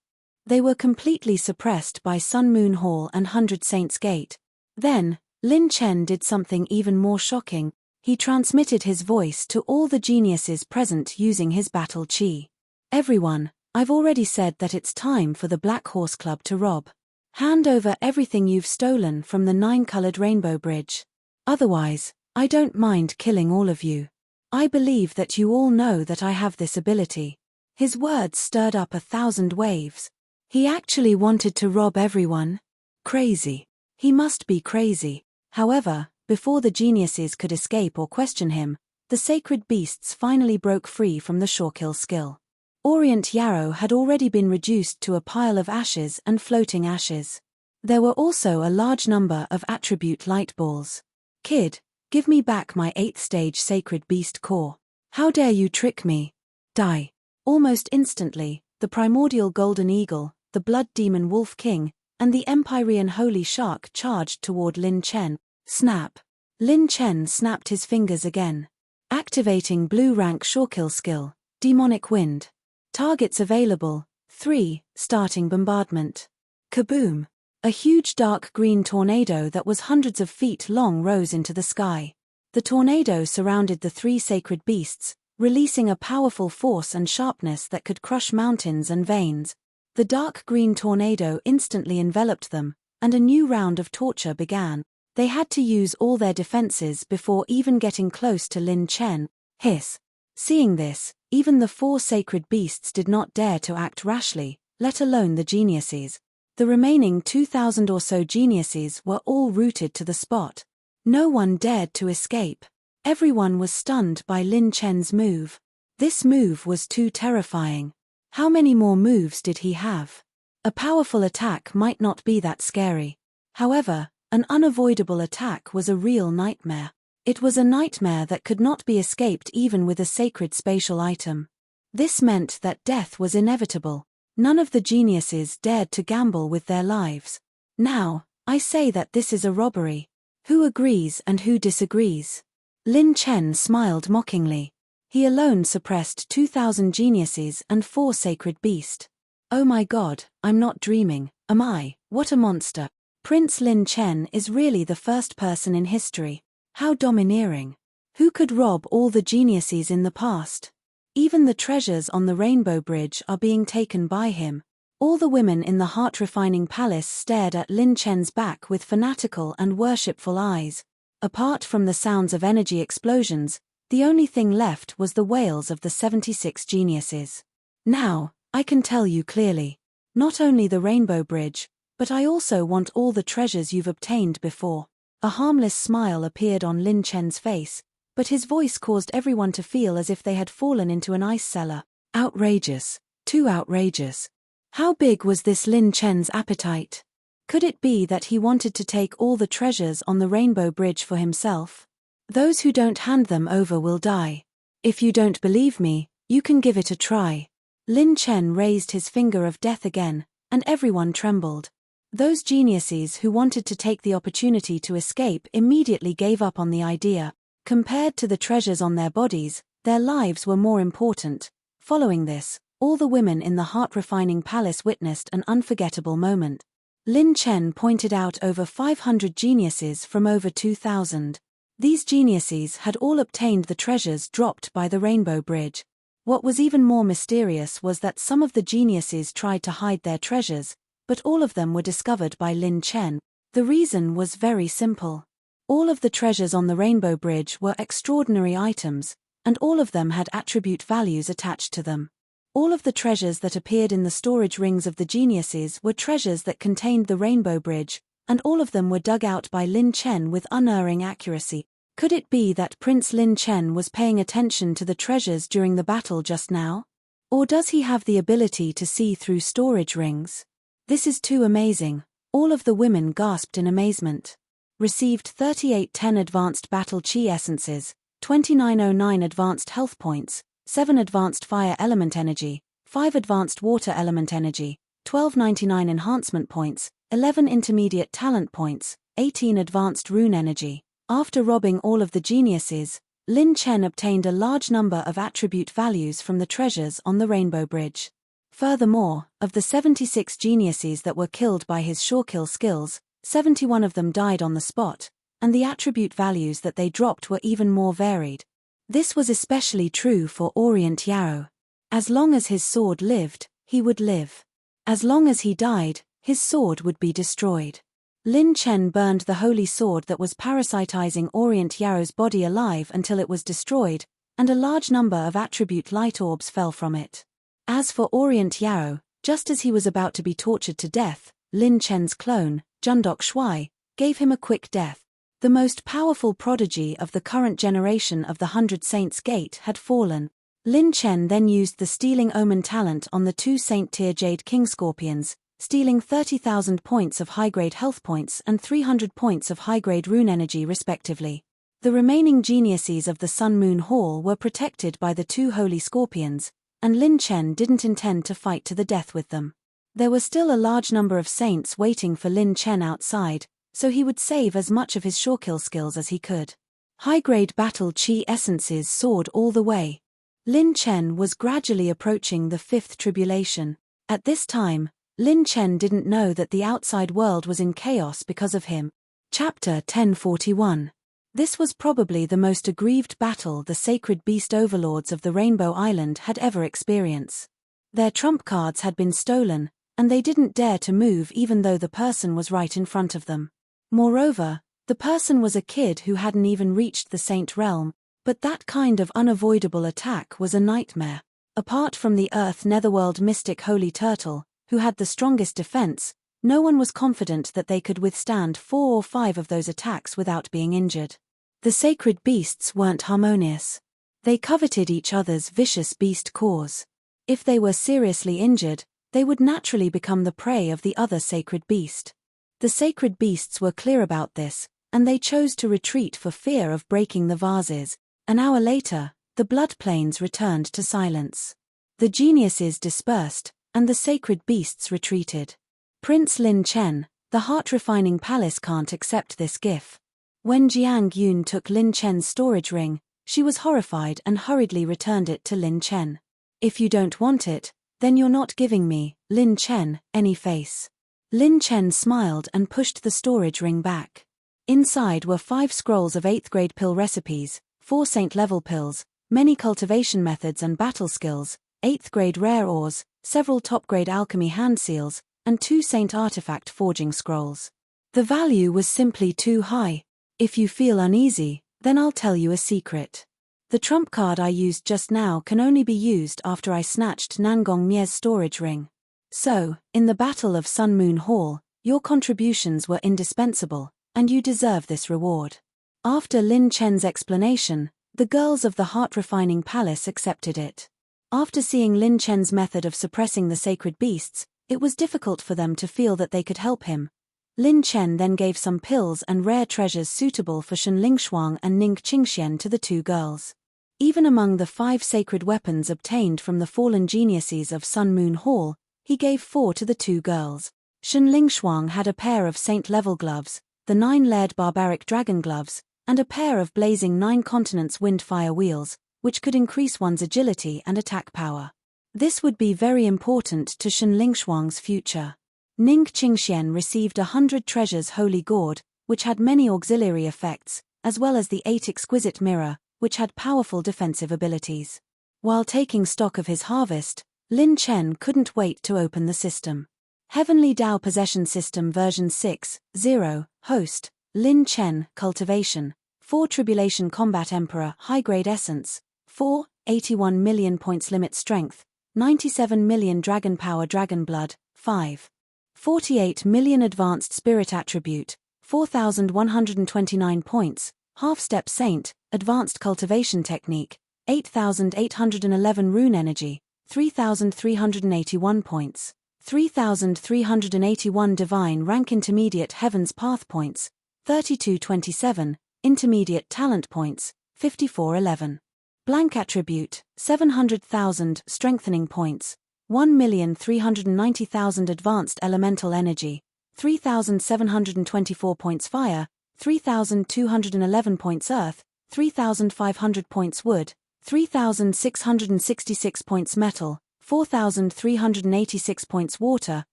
They were completely suppressed by Sun Moon Hall and 100 Saints Gate. Then, Lin Chen did something even more shocking. He transmitted his voice to all the geniuses present using his battle chi. Everyone, I've already said that it's time for the Black Horse Club to rob. Hand over everything you've stolen from the 9-colored rainbow bridge. Otherwise, I don't mind killing all of you. I believe that you all know that I have this ability. His words stirred up 1,000 waves. He actually wanted to rob everyone? Crazy. He must be crazy. However, before the geniuses could escape or question him, The sacred beasts finally broke free from the tranquil skill. Orient Yarrow had already been reduced to a pile of ashes and floating ashes. There were also a large number of attribute light balls. Kid, give me back my 8th stage sacred beast core. How dare you trick me? Die. Almost instantly, the primordial golden eagle, the blood demon wolf king, and the empyrean holy shark charged toward Lin Chen. Snap. Lin Chen snapped his fingers again. Activating blue rank tranquil skill, demonic wind. Targets available, 3, starting bombardment. Kaboom! A huge dark green tornado that was hundreds of feet long rose into the sky. The tornado surrounded the 3 sacred beasts, releasing a powerful force and sharpness that could crush mountains and veins. The dark green tornado instantly enveloped them, and a new round of torture began. They had to use all their defenses before even getting close to Lin Chen. Hiss. Seeing this, even the 4 sacred beasts did not dare to act rashly, let alone the geniuses. The remaining 2,000 or so geniuses were all rooted to the spot. No one dared to escape. Everyone was stunned by Lin Chen's move. This move was too terrifying. How many more moves did he have? A powerful attack might not be that scary. However, an unavoidable attack was a real nightmare. It was a nightmare that could not be escaped even with a sacred spatial item. This meant that death was inevitable. None of the geniuses dared to gamble with their lives. Now, I say that this is a robbery. Who agrees and who disagrees? Lin Chen smiled mockingly. He alone suppressed 2,000 geniuses and 4 sacred beasts. Oh my god, I'm not dreaming, am I? What a monster. Prince Lin Chen is really the first person in history. How domineering. Who could rob all the geniuses in the past? Even the treasures on the Rainbow Bridge are being taken by him. All the women in the heart-refining palace stared at Lin Chen's back with fanatical and worshipful eyes. Apart from the sounds of energy explosions, the only thing left was the wails of the 76 geniuses. Now, I can tell you clearly. Not only the Rainbow Bridge, but I also want all the treasures you've obtained before. A harmless smile appeared on Lin Chen's face, but his voice caused everyone to feel as if they had fallen into an ice cellar. Outrageous. Too outrageous. How big was this Lin Chen's appetite? Could it be that he wanted to take all the treasures on the Rainbow Bridge for himself? Those who don't hand them over will die. If you don't believe me, you can give it a try. Lin Chen raised his finger of death again, and everyone trembled. Those geniuses who wanted to take the opportunity to escape immediately gave up on the idea. Compared to the treasures on their bodies, their lives were more important. Following this, all the women in the heart-refining palace witnessed an unforgettable moment. Lin Chen pointed out over 500 geniuses from over 2,000. These geniuses had all obtained the treasures dropped by the Rainbow Bridge. What was even more mysterious was that some of the geniuses tried to hide their treasures, but all of them were discovered by Lin Chen. The reason was very simple. All of the treasures on the Rainbow Bridge were extraordinary items, and all of them had attribute values attached to them. All of the treasures that appeared in the storage rings of the geniuses were treasures that contained the Rainbow Bridge, and all of them were dug out by Lin Chen with unerring accuracy. Could it be that Prince Lin Chen was paying attention to the treasures during the battle just now? Or does he have the ability to see through storage rings? This is too amazing. All of the women gasped in amazement. Received 3810 advanced battle chi essences, 2909 advanced health points, 7 advanced fire element energy, 5 advanced water element energy, 1299 enhancement points, 11 intermediate talent points, 18 advanced rune energy. After robbing all of the geniuses, Lin Chen obtained a large number of attribute values from the treasures on the Rainbow Bridge. Furthermore, of the 76 geniuses that were killed by his tranquil skills, 71 of them died on the spot, and the attribute values that they dropped were even more varied. This was especially true for Orient Yarrow. As long as his sword lived, he would live. As long as he died, his sword would be destroyed. Lin Chen burned the holy sword that was parasitizing Orient Yarrow's body alive until it was destroyed, and a large number of attribute light orbs fell from it. As for Orient Yarrow, just as he was about to be tortured to death, Lin Chen's clone, Jundok Shui, gave him a quick death. The most powerful prodigy of the current generation of the 100 Saints Gate had fallen. Lin Chen then used the Stealing Omen talent on the 2 Saint-tier Jade King Scorpions, stealing 30,000 points of high-grade health points and 300 points of high-grade rune energy respectively. The remaining geniuses of the Sun Moon Hall were protected by the 2 Holy Scorpions, and Lin Chen didn't intend to fight to the death with them. There were still a large number of saints waiting for Lin Chen outside, so he would save as much of his shorekill skills as he could. High-grade battle chi essences soared all the way. Lin Chen was gradually approaching the 5th tribulation. At this time, Lin Chen didn't know that the outside world was in chaos because of him. Chapter 1041. This was probably the most aggrieved battle the sacred beast overlords of the Rainbow Island had ever experienced. Their trump cards had been stolen, and they didn't dare to move even though the person was right in front of them. Moreover, the person was a kid who hadn't even reached the Saint Realm, but that kind of unavoidable attack was a nightmare. Apart from the Earth Netherworld mystic Holy Turtle, who had the strongest defense, no one was confident that they could withstand 4 or 5 of those attacks without being injured. The sacred beasts weren't harmonious. They coveted each other's vicious beast cores. If they were seriously injured, they would naturally become the prey of the other sacred beast. The sacred beasts were clear about this, and they chose to retreat for fear of breaking the vases. An hour later, the blood plains returned to silence. The geniuses dispersed, and the sacred beasts retreated. Prince Lin Chen, the heart-refining palace can't accept this gift. When Jiang Yun took Lin Chen's storage ring, she was horrified and hurriedly returned it to Lin Chen. If you don't want it, then you're not giving me, Lin Chen, any face. Lin Chen smiled and pushed the storage ring back. Inside were 5 scrolls of 8th grade pill recipes, 4 saint-level pills, many cultivation methods and battle skills, 8th grade rare ores, several top-grade alchemy hand seals, and 2 saint artifact forging scrolls. The value was simply too high. If you feel uneasy, then I'll tell you a secret. The trump card I used just now can only be used after I snatched Nangong Mie's storage ring. So, in the Battle of Sun Moon Hall, your contributions were indispensable, and you deserve this reward. After Lin Chen's explanation, the girls of the heart-refining palace accepted it. After seeing Lin Chen's method of suppressing the sacred beasts, it was difficult for them to feel that they could help him. Lin Chen then gave some pills and rare treasures suitable for Shen Lingshuang and Ning Qingxian to the 2 girls. Even among the 5 sacred weapons obtained from the fallen geniuses of Sun Moon Hall, he gave 4 to the 2 girls. Shen Lingshuang had a pair of saint-level gloves, the 9-layered barbaric dragon gloves, and a pair of blazing 9 continents wind-fire wheels, which could increase one's agility and attack power. This would be very important to Shen Lingshuang's future. Ning Qingxian received 100 treasures holy gourd, which had many auxiliary effects, as well as the 8 exquisite mirror, which had powerful defensive abilities. While taking stock of his harvest, Lin Chen couldn't wait to open the system. Heavenly Dao Possession System version 6.0, host, Lin Chen, cultivation, 4 Tribulation Combat Emperor high-grade essence, 4, 81 million points limit strength, 97 million dragon power dragon blood, 5. 48 million advanced spirit attribute, 4,129 points, half-step saint, advanced cultivation technique, 8,811 rune energy, 3,381 points, 3,381 divine rank intermediate heavens path points, 3227, intermediate talent points, 5411. Blank attribute, 700,000 strengthening points, 1,390,000 advanced elemental energy, 3,724 points fire, 3,211 points earth, 3,500 points wood, 3,666 points metal, 4,386 points water,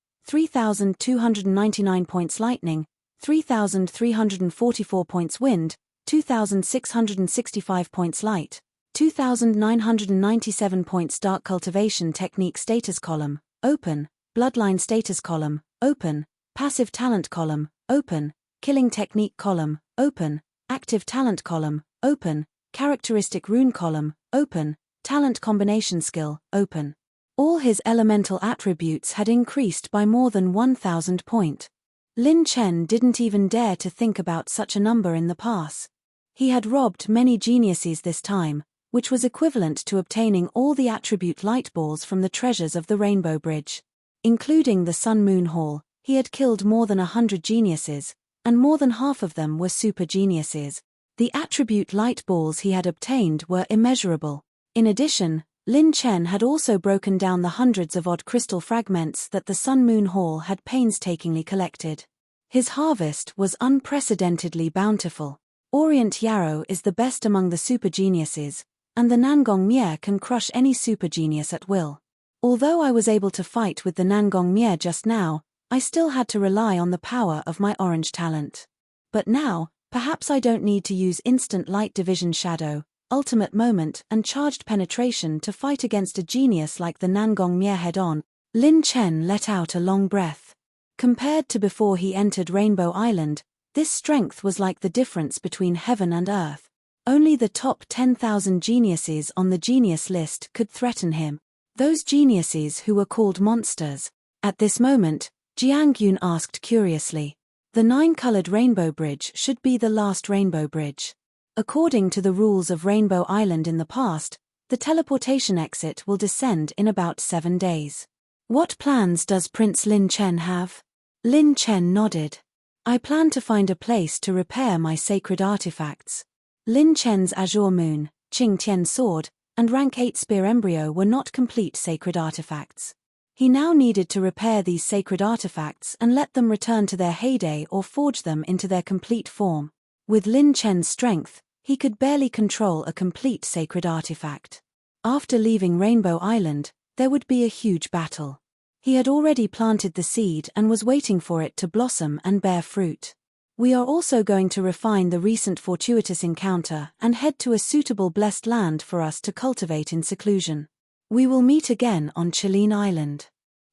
3,299 points lightning, 3,344 points wind, 2,665 points light, 2,997 points dark cultivation technique status column, open, bloodline status column, open, passive talent column, open, killing technique column, open, active talent column, open, characteristic rune column, open, talent combination skill, open. All his elemental attributes had increased by more than 1,000 points. Lin Chen didn't even dare to think about such a number in the past. He had robbed many geniuses this time, which was equivalent to obtaining all the attribute light balls from the treasures of the Rainbow Bridge. Including the Sun Moon Hall, he had killed more than 100 geniuses, and more than half of them were super geniuses. The attribute light balls he had obtained were immeasurable. In addition, Lin Chen had also broken down the hundreds of odd crystal fragments that the Sun Moon Hall had painstakingly collected. His harvest was unprecedentedly bountiful. Orient Yarrow is the best among the super geniuses, and the Nangong Mie can crush any super genius at will. Although I was able to fight with the Nangong Mie just now, I still had to rely on the power of my orange talent. But now, perhaps I don't need to use instant light division shadow, ultimate moment and charged penetration to fight against a genius like the Nangong Mie head-on. Lin Chen let out a long breath. Compared to before he entered Rainbow Island, this strength was like the difference between heaven and earth. Only the top 10,000 geniuses on the genius list could threaten him. Those geniuses who were called monsters. At this moment, Jiang Yun asked curiously. The 9-colored Rainbow Bridge should be the last Rainbow Bridge. According to the rules of Rainbow Island in the past, the teleportation exit will descend in about 7 days. What plans does Prince Lin Chen have? Lin Chen nodded. I plan to find a place to repair my sacred artifacts. Lin Chen's Azure Moon, Qing Tian Sword, and Rank 8 Spear Embryo were not complete sacred artifacts. He now needed to repair these sacred artifacts and let them return to their heyday or forge them into their complete form. With Lin Chen's strength, he could barely control a complete sacred artifact. After leaving Rainbow Island, there would be a huge battle. He had already planted the seed and was waiting for it to blossom and bear fruit. We are also going to refine the recent fortuitous encounter and head to a suitable blessed land for us to cultivate in seclusion. We will meet again on Chilean Island.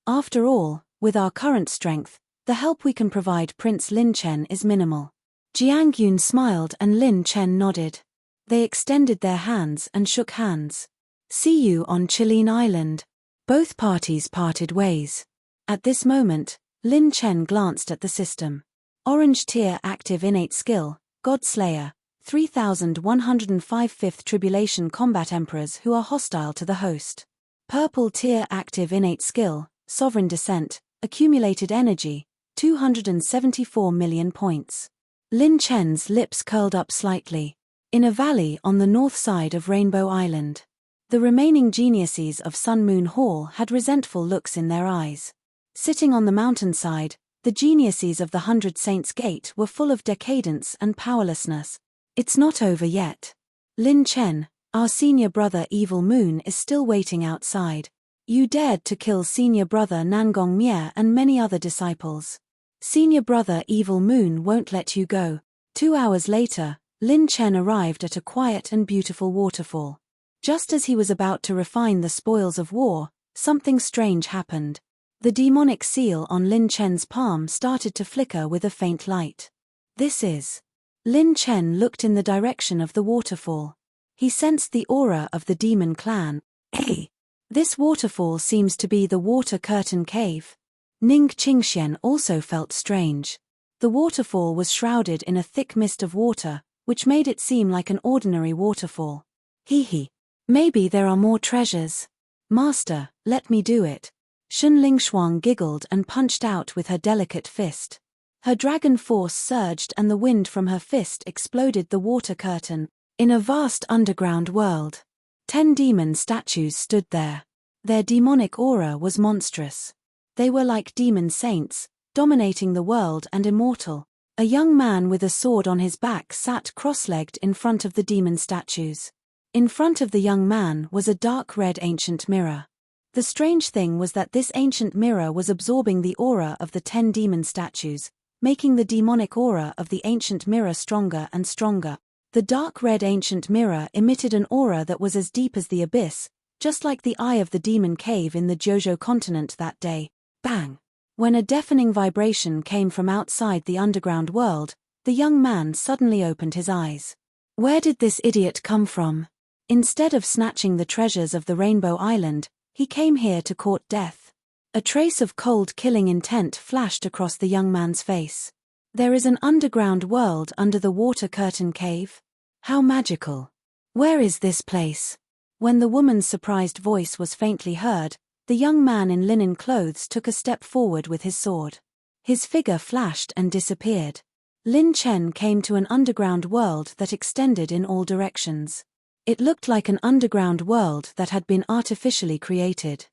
After all, with our current strength, the help we can provide Prince Lin Chen is minimal. Jiang Yun smiled and Lin Chen nodded. They extended their hands and shook hands. See you on Chilean Island. Both parties parted ways. At this moment, Lin Chen glanced at the system. Orange tier active innate skill, God Slayer, 3105 5th Tribulation Combat Emperors who are hostile to the host. Purple tier active innate skill, Sovereign Descent, accumulated energy, 274 million points. Lin Chen's lips curled up slightly. In a valley on the north side of Rainbow Island. The remaining geniuses of Sun Moon Hall had resentful looks in their eyes. Sitting on the mountainside, the geniuses of the 100 Saints Gate were full of decadence and powerlessness. It's not over yet. Lin Chen, our senior brother Evil Moon is still waiting outside. You dared to kill senior brother Nangong Mie and many other disciples. Senior brother Evil Moon won't let you go. 2 hours later, Lin Chen arrived at a quiet and beautiful waterfall. Just as he was about to refine the spoils of war, something strange happened. The demonic seal on Lin Chen's palm started to flicker with a faint light. This is. Lin Chen looked in the direction of the waterfall. He sensed the aura of the demon clan. Hey! This waterfall seems to be the Water Curtain Cave. Ning Qingxian also felt strange. The waterfall was shrouded in a thick mist of water, which made it seem like an ordinary waterfall. Hee. Maybe there are more treasures. Master, let me do it. Shun Lingshuang giggled and punched out with her delicate fist. Her dragon force surged and the wind from her fist exploded the water curtain. In a vast underground world, 10 demon statues stood there. Their demonic aura was monstrous. They were like demon saints, dominating the world and immortal. A young man with a sword on his back sat cross-legged in front of the demon statues. In front of the young man was a dark red ancient mirror. The strange thing was that this ancient mirror was absorbing the aura of the 10 demon statues, making the demonic aura of the ancient mirror stronger and stronger. The dark red ancient mirror emitted an aura that was as deep as the abyss, just like the eye of the demon cave in the Jojo continent that day. Bang! When a deafening vibration came from outside the underground world, the young man suddenly opened his eyes. Where did this idiot come from? Instead of snatching the treasures of the Rainbow Island, he came here to court death. A trace of cold killing intent flashed across the young man's face. There is an underground world under the water curtain cave? How magical. Where is this place? When the woman's surprised voice was faintly heard, the young man in linen clothes took a step forward with his sword. His figure flashed and disappeared. Lin Chen came to an underground world that extended in all directions. It looked like an underground world that had been artificially created.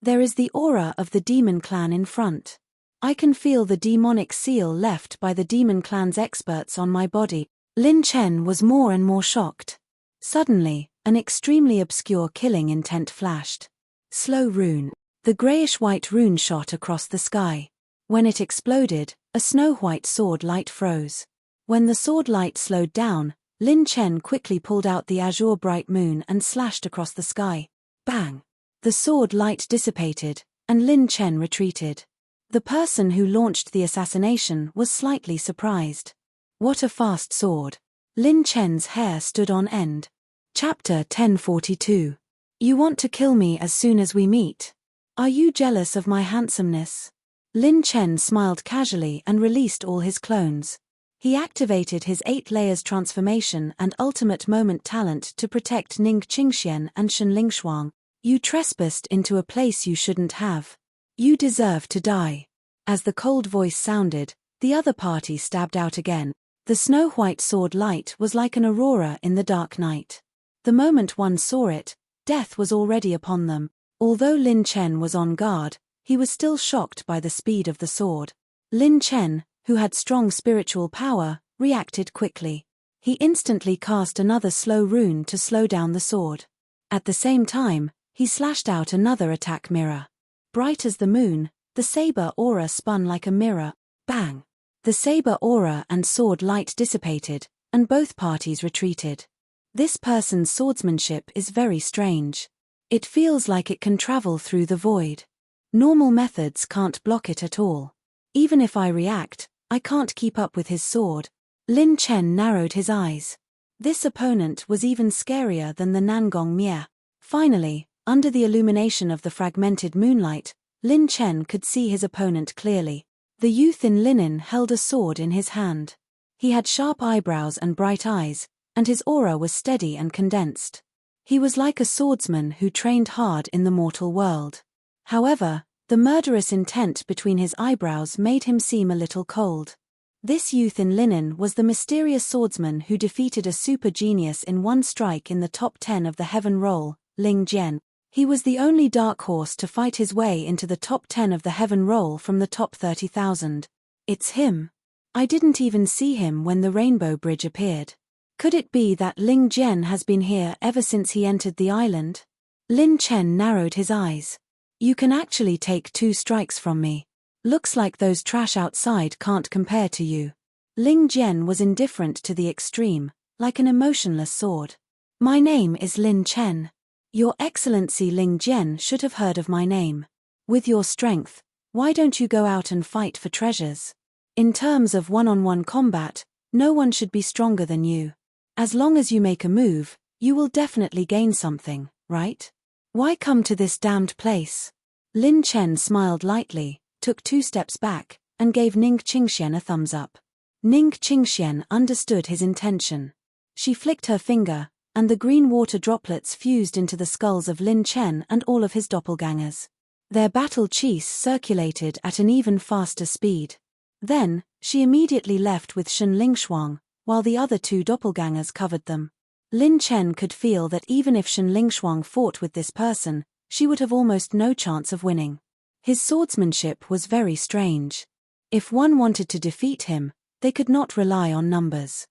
There is the aura of the demon clan in front. I can feel the demonic seal left by the demon clan's experts on my body. Lin Chen was more and more shocked. Suddenly, an extremely obscure killing intent flashed. Slow rune. The grayish-white rune shot across the sky. When it exploded, a snow-white sword light froze. When the sword light slowed down, Lin Chen quickly pulled out the azure bright moon and slashed across the sky. Bang! The sword light dissipated, and Lin Chen retreated. The person who launched the assassination was slightly surprised. What a fast sword. Lin Chen's hair stood on end. Chapter 1042. You want to kill me as soon as we meet? Are you jealous of my handsomeness? Lin Chen smiled casually and released all his clones. He activated his 8 layers transformation and ultimate moment talent to protect Ning Qingxian and Shen Lingshuang. You trespassed into a place you shouldn't have. You deserve to die. As the cold voice sounded, the other party stabbed out again. The snow-white sword light was like an aurora in the dark night. The moment one saw it, death was already upon them. Although Lin Chen was on guard, he was still shocked by the speed of the sword. Lin Chen, who had strong spiritual power, reacted quickly. He instantly cast another slow rune to slow down the sword. At the same time, he slashed out another attack mirror. Bright as the moon, the saber aura spun like a mirror. Bang! The saber aura and sword light dissipated, and both parties retreated. This person's swordsmanship is very strange. It feels like it can travel through the void. Normal methods can't block it at all. Even if I react, I can't keep up with his sword. Lin Chen narrowed his eyes. This opponent was even scarier than the Nangong Mie. Finally, under the illumination of the fragmented moonlight, Lin Chen could see his opponent clearly. The youth in linen held a sword in his hand. He had sharp eyebrows and bright eyes, and his aura was steady and condensed. He was like a swordsman who trained hard in the mortal world. However, the murderous intent between his eyebrows made him seem a little cold. This youth in linen was the mysterious swordsman who defeated a super genius in one strike in the top 10 of the heaven roll, Ling Jian. He was the only dark horse to fight his way into the top 10 of the heaven roll from the top 30,000. It's him. I didn't even see him when the Rainbow Bridge appeared. Could it be that Ling Jian has been here ever since he entered the island? Lin Chen narrowed his eyes. You can actually take 2 strikes from me. Looks like those trash outside can't compare to you. Ling Jian was indifferent to the extreme, like an emotionless sword. My name is Lin Chen. Your Excellency Ling Jian should have heard of my name. With your strength, why don't you go out and fight for treasures? In terms of one-on-one combat, no one should be stronger than you. As long as you make a move, you will definitely gain something, right? Why come to this damned place? Lin Chen smiled lightly, took 2 steps back, and gave Ning Qingxian a thumbs up. Ning Qingxian understood his intention. She flicked her finger, and the green water droplets fused into the skulls of Lin Chen and all of his doppelgangers. Their battle chi circulated at an even faster speed. Then, she immediately left with Shen Lingshuang, while the other 2 doppelgangers covered them. Lin Chen could feel that even if Shen Lingshuang fought with this person, she would have almost no chance of winning. His swordsmanship was very strange. If one wanted to defeat him, they could not rely on numbers.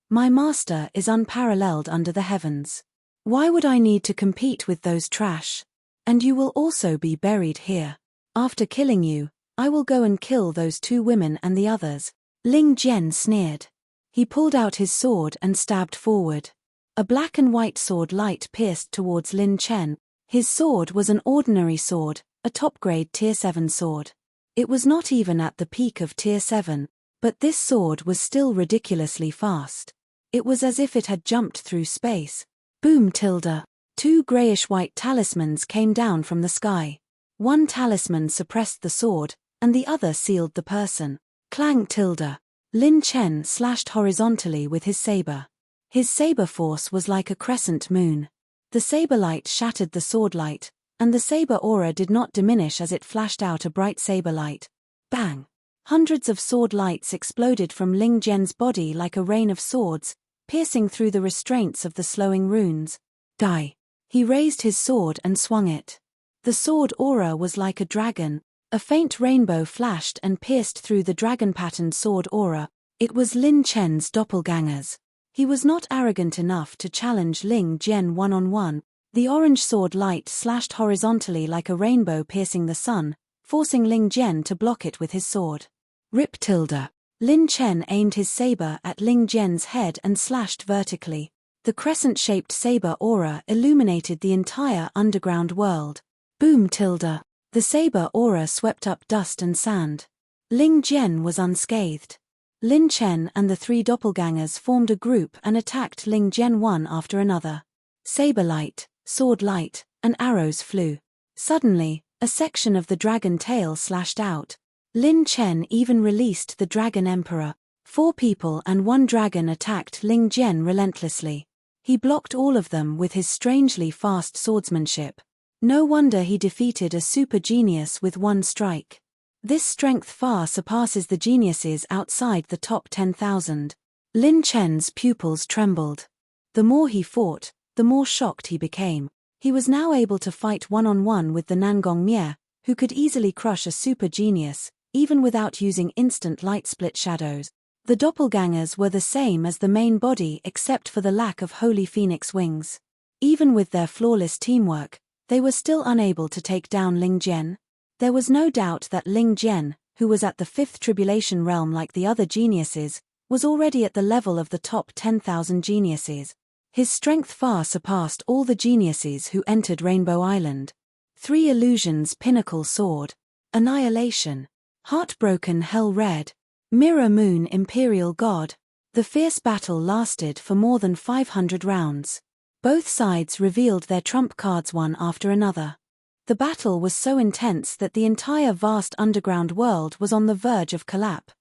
My master is unparalleled under the heavens. Why would I need to compete with those trash? And you will also be buried here. After killing you, I will go and kill those 2 women and the others. Ling Jian sneered. He pulled out his sword and stabbed forward. A black and white sword light pierced towards Lin Chen. His sword was an ordinary sword, a top-grade Tier 7 sword. It was not even at the peak of Tier 7, but this sword was still ridiculously fast. It was as if it had jumped through space. Boom tilde. 2 grayish-white talismans came down from the sky. One talisman suppressed the sword, and the other sealed the person. Clang tilde. Lin Chen slashed horizontally with his saber. His saber force was like a crescent moon. The saber light shattered the sword light, and the saber aura did not diminish as it flashed out a bright saber light. Bang! Hundreds of sword lights exploded from Ling Jian's body like a rain of swords, piercing through the restraints of the slowing runes. Die! He raised his sword and swung it. The sword aura was like a dragon. A faint rainbow flashed and pierced through the dragon-patterned sword aura. It was Lin Chen's doppelgangers. He was not arrogant enough to challenge Ling Jian one-on-one. The orange sword light slashed horizontally like a rainbow piercing the sun, forcing Ling Jian to block it with his sword. Rip tilde. Lin Chen aimed his saber at Ling Jian's head and slashed vertically. The crescent-shaped saber aura illuminated the entire underground world. Boom tilde. The saber aura swept up dust and sand. Ling Jian was unscathed. Lin Chen and the three doppelgangers formed a group and attacked Ling Jian one after another. Saber light, sword light, and arrows flew. Suddenly, a section of the dragon tail slashed out. Lin Chen even released the Dragon Emperor. 4 people and 1 dragon attacked Ling Jian relentlessly. He blocked all of them with his strangely fast swordsmanship. No wonder he defeated a super genius with 1 strike. This strength far surpasses the geniuses outside the top 10,000. Lin Chen's pupils trembled. The more he fought, the more shocked he became. He was now able to fight one-on-one with the Nangong Mie, who could easily crush a super genius, even without using instant light split shadows. The doppelgangers were the same as the main body except for the lack of Holy Phoenix wings. Even with their flawless teamwork, they were still unable to take down Ling Jian. There was no doubt that Ling Jian, who was at the 5th tribulation realm like the other geniuses, was already at the level of the top 10,000 geniuses. His strength far surpassed all the geniuses who entered Rainbow Island. 3 Illusions Pinnacle Sword. Annihilation. Heartbroken Hell Red. Mirror Moon Imperial God. The fierce battle lasted for more than 500 rounds. Both sides revealed their trump cards one after another. The battle was so intense that the entire vast underground world was on the verge of collapse.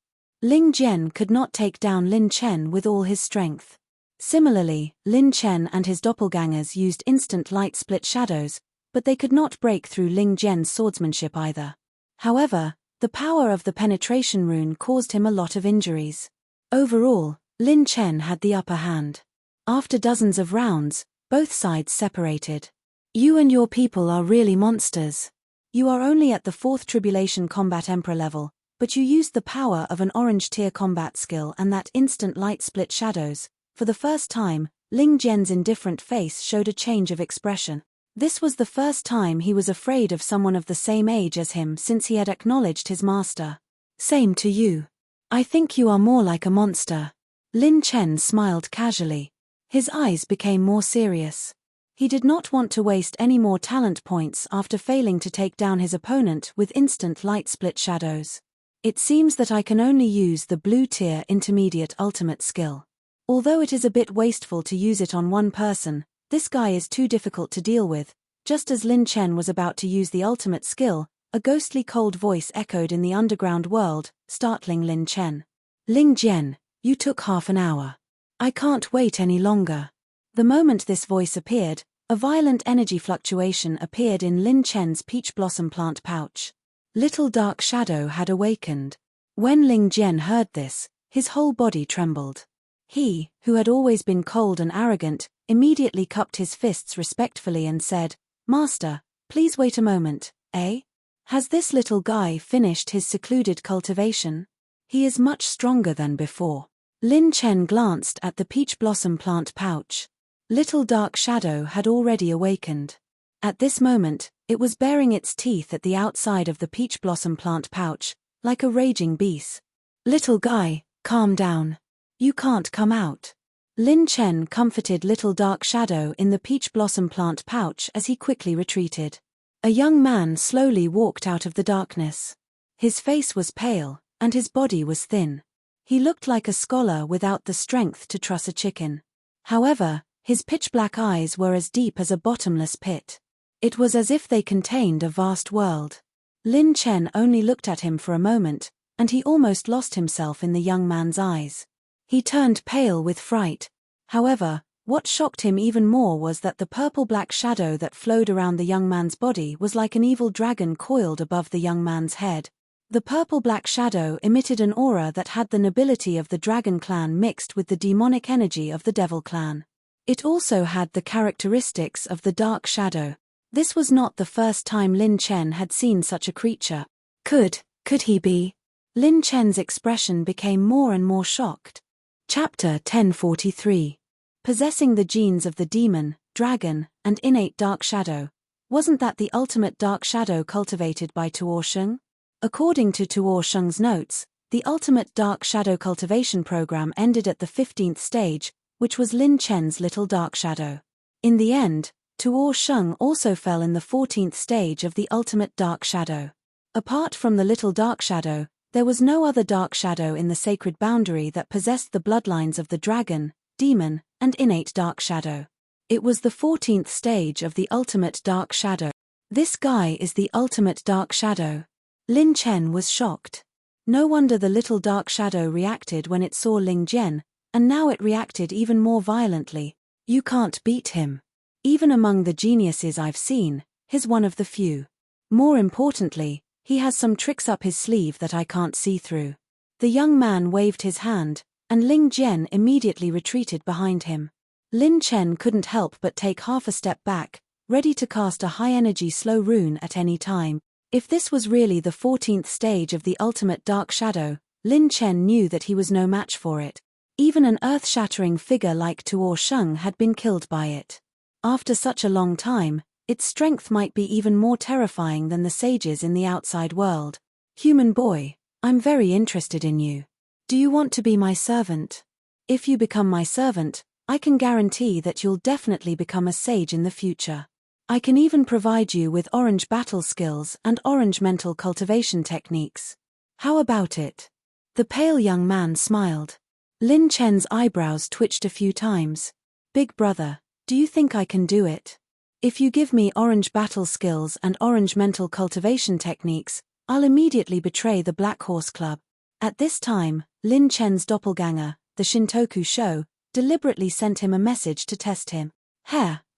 Ling Jian could not take down Lin Chen with all his strength. Similarly, Lin Chen and his doppelgangers used instant light split shadows, but they could not break through Ling Jian's swordsmanship either. However, the power of the penetration rune caused him a lot of injuries. Overall, Lin Chen had the upper hand. After dozens of rounds, both sides separated. You and your people are really monsters. You are only at the 4th Tribulation Combat Emperor level, but you used the power of an orange tier combat skill and that instant light split shadows. For the first time, Ling Jian's indifferent face showed a change of expression. This was the first time he was afraid of someone of the same age as him since he had acknowledged his master. Same to you. I think you are more like a monster. Lin Chen smiled casually. His eyes became more serious. He did not want to waste any more talent points after failing to take down his opponent with instant light split shadows. It seems that I can only use the blue tier intermediate ultimate skill. Although it is a bit wasteful to use it on one person, this guy is too difficult to deal with. Just as Lin Chen was about to use the ultimate skill, a ghostly cold voice echoed in the underground world, startling Lin Chen. Ling Jian, you took half an hour. I can't wait any longer. The moment this voice appeared, a violent energy fluctuation appeared in Lin Chen's peach blossom plant pouch. Little dark shadow had awakened. When Ling Jian heard this, his whole body trembled. He, who had always been cold and arrogant, immediately cupped his fists respectfully and said, Master, please wait a moment, eh? Has this little guy finished his secluded cultivation? He is much stronger than before. Lin Chen glanced at the peach blossom plant pouch. Little dark shadow had already awakened. At this moment, it was baring its teeth at the outside of the peach blossom plant pouch, like a raging beast. Little guy, calm down. You can't come out. Lin Chen comforted little dark shadow in the peach blossom plant pouch as he quickly retreated. A young man slowly walked out of the darkness. His face was pale, and his body was thin. He looked like a scholar without the strength to truss a chicken. However, his pitch-black eyes were as deep as a bottomless pit. It was as if they contained a vast world. Lin Chen only looked at him for a moment, and he almost lost himself in the young man's eyes. He turned pale with fright. However, what shocked him even more was that the purple-black shadow that flowed around the young man's body was like an evil dragon coiled above the young man's head. The purple-black shadow emitted an aura that had the nobility of the dragon clan mixed with the demonic energy of the devil clan. It also had the characteristics of the dark shadow. This was not the first time Lin Chen had seen such a creature. Could he be? Lin Chen's expression became more and more shocked. Chapter 1043. Possessing the genes of the demon, dragon, and innate dark shadow. Wasn't that the ultimate dark shadow cultivated by Tuo Sheng? According to Tuo Sheng's notes, the ultimate dark shadow cultivation program ended at the 15th stage, which was Lin Chen's little dark shadow. In the end, Tuo Sheng also fell in the 14th stage of the ultimate dark shadow. Apart from the little dark shadow, there was no other dark shadow in the sacred boundary that possessed the bloodlines of the dragon, demon, and innate dark shadow. It was the 14th stage of the ultimate dark shadow. This guy is the ultimate dark shadow. Lin Chen was shocked. No wonder the little dark shadow reacted when it saw Ling Jian, and now it reacted even more violently. You can't beat him. Even among the geniuses I've seen, he's one of the few. More importantly, he has some tricks up his sleeve that I can't see through. The young man waved his hand, and Ling Jian immediately retreated behind him. Lin Chen couldn't help but take half a step back, ready to cast a high-energy slow rune at any time. If this was really the 14th stage of the ultimate dark shadow, Lin Chen knew that he was no match for it. Even an earth-shattering figure like Tuo Sheng had been killed by it. After such a long time, its strength might be even more terrifying than the sages in the outside world. Human boy, I'm very interested in you. Do you want to be my servant? If you become my servant, I can guarantee that you'll definitely become a sage in the future. I can even provide you with orange battle skills and orange mental cultivation techniques. How about it? The pale young man smiled. Lin Chen's eyebrows twitched a few times. Big brother, do you think I can do it? If you give me orange battle skills and orange mental cultivation techniques, I'll immediately betray the Black Horse Club. At this time, Lin Chen's doppelganger, the Shintoku Sho, deliberately sent him a message to test him.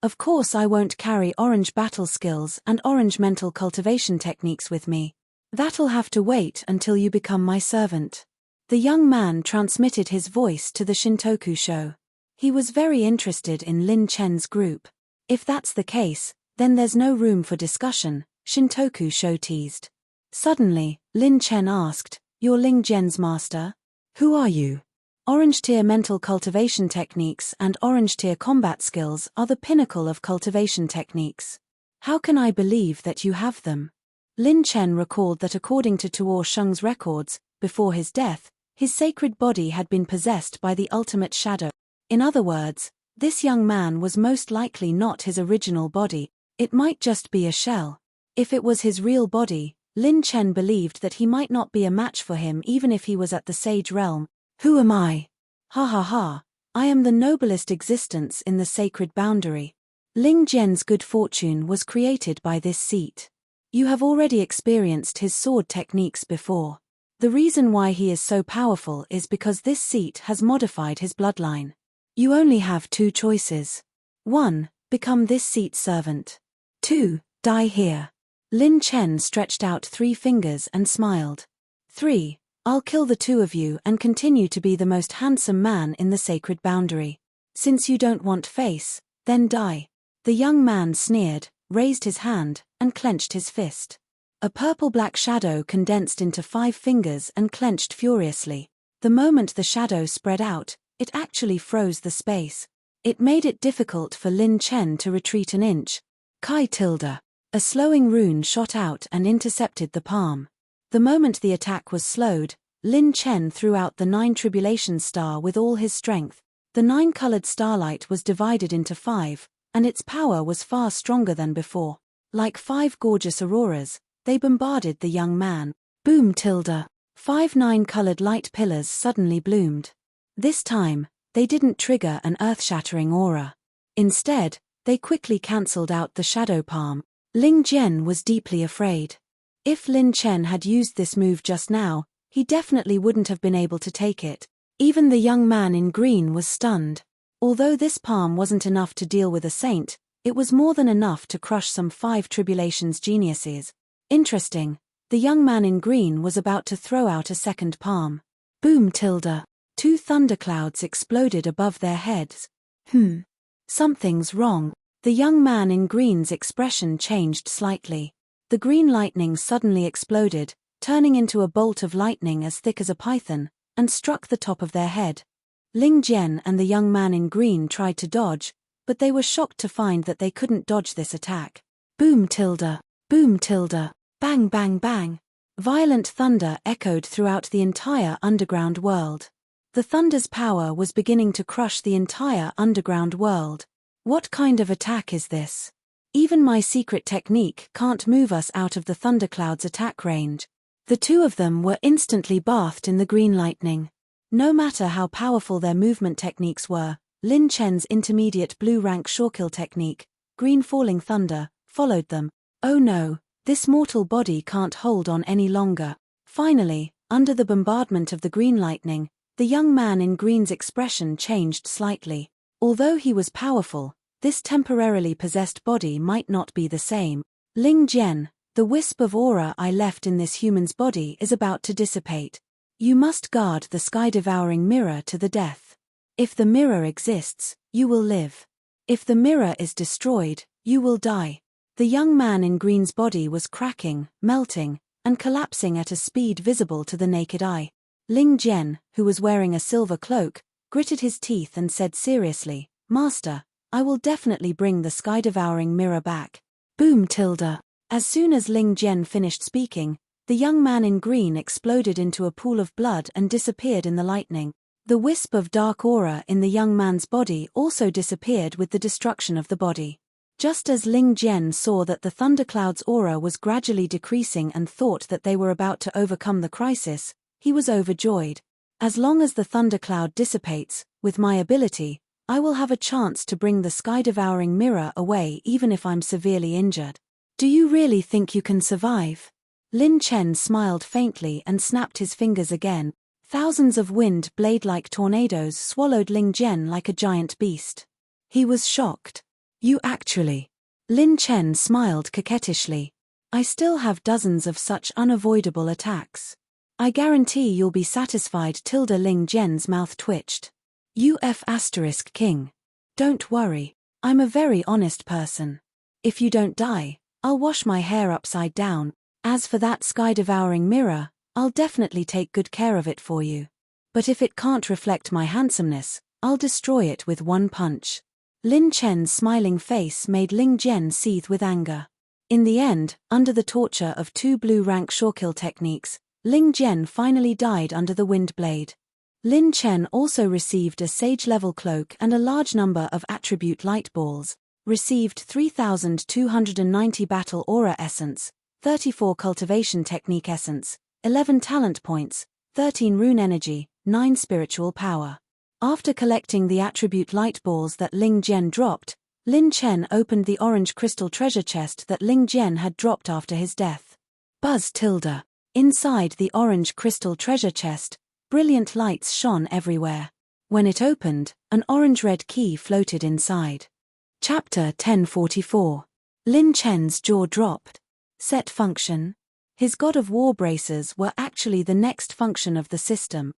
Of course I won't carry orange battle skills and orange mental cultivation techniques with me. That'll have to wait until you become my servant. The young man transmitted his voice to the Shintoku Sho. He was very interested in Lin Chen's group. If that's the case, then there's no room for discussion, Shintoku Sho teased. Suddenly, Lin Chen asked, "You're Ling Jian's master? Who are you?" Orange tier mental cultivation techniques and orange tier combat skills are the pinnacle of cultivation techniques. How can I believe that you have them? Lin Chen recalled that according to Tuo Sheng's records, before his death, his sacred body had been possessed by the ultimate shadow. In other words, this young man was most likely not his original body, it might just be a shell. If it was his real body, Lin Chen believed that he might not be a match for him even if he was at the sage realm. Who am I? Ha ha ha, I am the noblest existence in the sacred boundary. Ling Jian's good fortune was created by this seat. You have already experienced his sword techniques before. The reason why he is so powerful is because this seat has modified his bloodline. You only have two choices. 1. Become this seat's servant. 2. Die here. Lin Chen stretched out 3 fingers and smiled. 3. I'll kill the 2 of you and continue to be the most handsome man in the sacred boundary. Since you don't want face, then die. The young man sneered, raised his hand, and clenched his fist. A purple-black shadow condensed into 5 fingers and clenched furiously. The moment the shadow spread out, it actually froze the space. It made it difficult for Lin Chen to retreat an inch. Kai tilde. A slowing rune shot out and intercepted the palm. The moment the attack was slowed, Lin Chen threw out the 9 tribulation star with all his strength. The 9-colored starlight was divided into 5, and its power was far stronger than before. Like 5 gorgeous auroras, they bombarded the young man. Boom tilde. 5 9-colored light pillars suddenly bloomed. This time, they didn't trigger an earth-shattering aura. Instead, they quickly cancelled out the shadow palm. Ling Jian was deeply afraid. If Lin Chen had used this move just now, he definitely wouldn't have been able to take it. Even the young man in green was stunned. Although this palm wasn't enough to deal with a saint, it was more than enough to crush some 5 tribulations geniuses. Interesting, the young man in green was about to throw out a second palm. Boom tilde. 2 thunderclouds exploded above their heads. Something's wrong. The young man in green's expression changed slightly. The green lightning suddenly exploded, turning into a bolt of lightning as thick as a python, and struck the top of their head. Ling Jian and the young man in green tried to dodge, but they were shocked to find that they couldn't dodge this attack. Boom tilde. Boom tilde. Bang bang bang. Violent thunder echoed throughout the entire underground world. The thunder's power was beginning to crush the entire underground world. What kind of attack is this? Even my secret technique can't move us out of the thundercloud's attack range. The 2 of them were instantly bathed in the green lightning. No matter how powerful their movement techniques were, Lin Chen's intermediate blue rank shortkill technique, green falling thunder, followed them. Oh no, this mortal body can't hold on any longer. Finally, under the bombardment of the green lightning, the young man in green's expression changed slightly. Although he was powerful, this temporarily possessed body might not be the same. Ling Jian, the wisp of aura I left in this human's body is about to dissipate. You must guard the sky-devouring mirror to the death. If the mirror exists, you will live. If the mirror is destroyed, you will die. The young man in green's body was cracking, melting, and collapsing at a speed visible to the naked eye. Ling Jian, who was wearing a silver cloak, gritted his teeth and said seriously, "Master, I will definitely bring the sky-devouring mirror back." Boom tilde. As soon as Ling Jian finished speaking, the young man in green exploded into a pool of blood and disappeared in the lightning. The wisp of dark aura in the young man's body also disappeared with the destruction of the body. Just as Ling Jian saw that the thundercloud's aura was gradually decreasing and thought that they were about to overcome the crisis, he was overjoyed. As long as the thundercloud dissipates, with my ability, I will have a chance to bring the sky-devouring mirror away even if I'm severely injured. Do you really think you can survive? Lin Chen smiled faintly and snapped his fingers again. Thousands of wind blade-like tornadoes swallowed Ling Jian like a giant beast. He was shocked. You actually. Lin Chen smiled coquettishly. I still have dozens of such unavoidable attacks. I guarantee you'll be satisfied. Tilde Ling Jian's mouth twitched. King. Don't worry, I'm a very honest person. If you don't die, I'll wash my hair upside down. As for that sky-devouring mirror, I'll definitely take good care of it for you. But if it can't reflect my handsomeness, I'll destroy it with one punch. Lin Chen's smiling face made Ling Jian seethe with anger. In the end, under the torture of 2 blue-rank shortkill techniques, Ling Jian finally died under the wind blade. Lin Chen also received a sage-level cloak and a large number of attribute light balls, received 3,290 battle aura essence, 34 cultivation technique essence, 11 talent points, 13 rune energy, 9 spiritual power. After collecting the attribute light balls that Ling Jian dropped, Lin Chen opened the orange crystal treasure chest that Ling Jian had dropped after his death. Buzz tilde. Inside the orange crystal treasure chest, brilliant lights shone everywhere. When it opened, an orange-red key floated inside. Chapter 1044. Lin Chen's jaw dropped. Set function. His God of War braces were actually the next function of the system.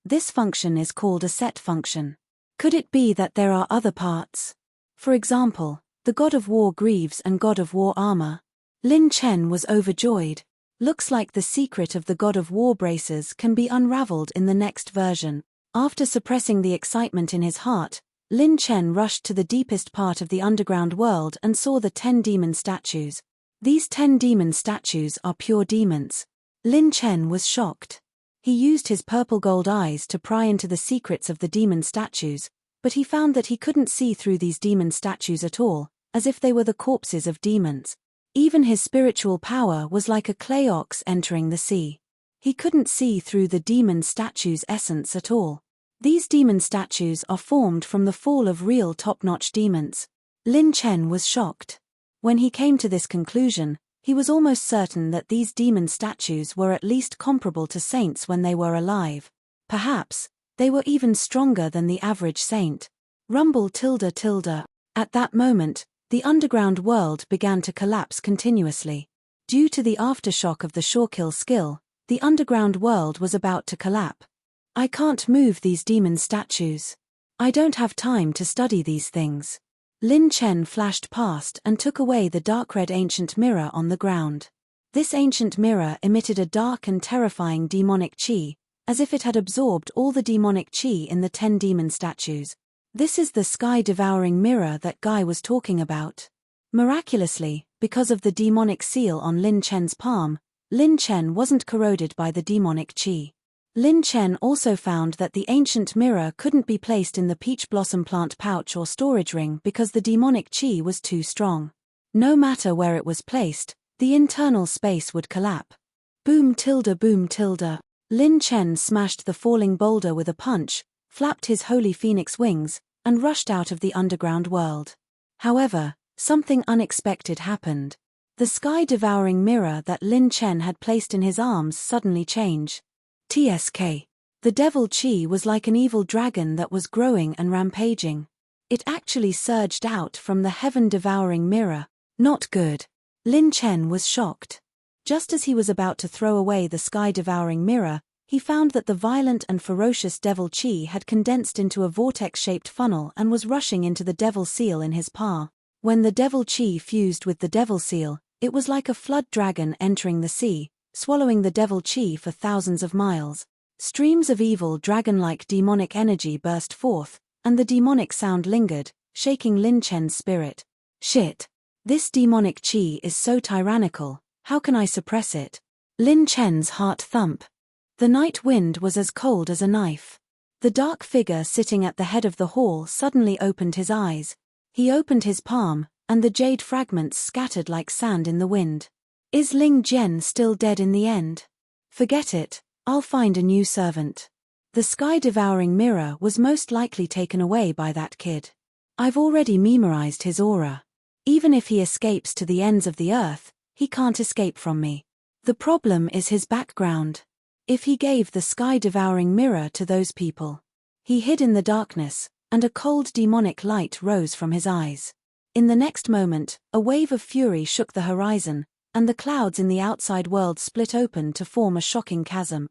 This function is called a set function. Could it be that there are other parts? For example, the God of War greaves and God of War armor. Lin Chen was overjoyed. Looks like the secret of the God of War braces can be unraveled in the next version. After suppressing the excitement in his heart, Lin Chen rushed to the deepest part of the underground world and saw the 10 demon statues. These 10 demon statues are pure demons. Lin Chen was shocked. He used his purple gold eyes to pry into the secrets of the demon statues, but he found that he couldn't see through these demon statues at all, as if they were the corpses of demons. Even his spiritual power was like a clay ox entering the sea. He couldn't see through the demon statue's essence at all. These demon statues are formed from the fall of real top-notch demons. Lin Chen was shocked. When he came to this conclusion, he was almost certain that these demon statues were at least comparable to saints when they were alive. Perhaps, they were even stronger than the average saint. Rumble tilde tilde. At that moment, the underground world began to collapse continuously. Due to the aftershock of the Shawkill skill, the underground world was about to collapse. I can't move these demon statues. I don't have time to study these things. Lin Chen flashed past and took away the dark red ancient mirror on the ground. This ancient mirror emitted a dark and terrifying demonic chi, as if it had absorbed all the demonic chi in the 10 demon statues. This is the sky-devouring mirror that Guy was talking about. Miraculously, because of the demonic seal on Lin Chen's palm, Lin Chen wasn't corroded by the demonic chi. Lin Chen also found that the ancient mirror couldn't be placed in the peach blossom plant pouch or storage ring because the demonic chi was too strong. No matter where it was placed, the internal space would collapse. Boom tilde boom tilde. Lin Chen smashed the falling boulder with a punch, flapped his holy phoenix wings, and rushed out of the underground world. However, something unexpected happened. The sky-devouring mirror that Lin Chen had placed in his arms suddenly changed. TSK. The devil chi was like an evil dragon that was growing and rampaging. It actually surged out from the heaven-devouring mirror. Not good. Lin Chen was shocked. Just as he was about to throw away the sky-devouring mirror, he found that the violent and ferocious devil chi had condensed into a vortex-shaped funnel and was rushing into the devil seal in his palm. When the devil chi fused with the devil seal, it was like a flood dragon entering the sea, swallowing the devil chi for thousands of miles. Streams of evil dragon-like demonic energy burst forth, and the demonic sound lingered, shaking Lin Chen's spirit. Shit. This demonic chi is so tyrannical, how can I suppress it? Lin Chen's heart thumped. The night wind was as cold as a knife. The dark figure sitting at the head of the hall suddenly opened his eyes. He opened his palm, and the jade fragments scattered like sand in the wind. Is Ling Jian still dead in the end? Forget it, I'll find a new servant. The sky-devouring mirror was most likely taken away by that kid. I've already memorized his aura. Even if he escapes to the ends of the earth, he can't escape from me. The problem is his background. If he gave the sky-devouring mirror to those people. He hid in the darkness, and a cold demonic light rose from his eyes. In the next moment, a wave of fury shook the horizon, and the clouds in the outside world split open to form a shocking chasm.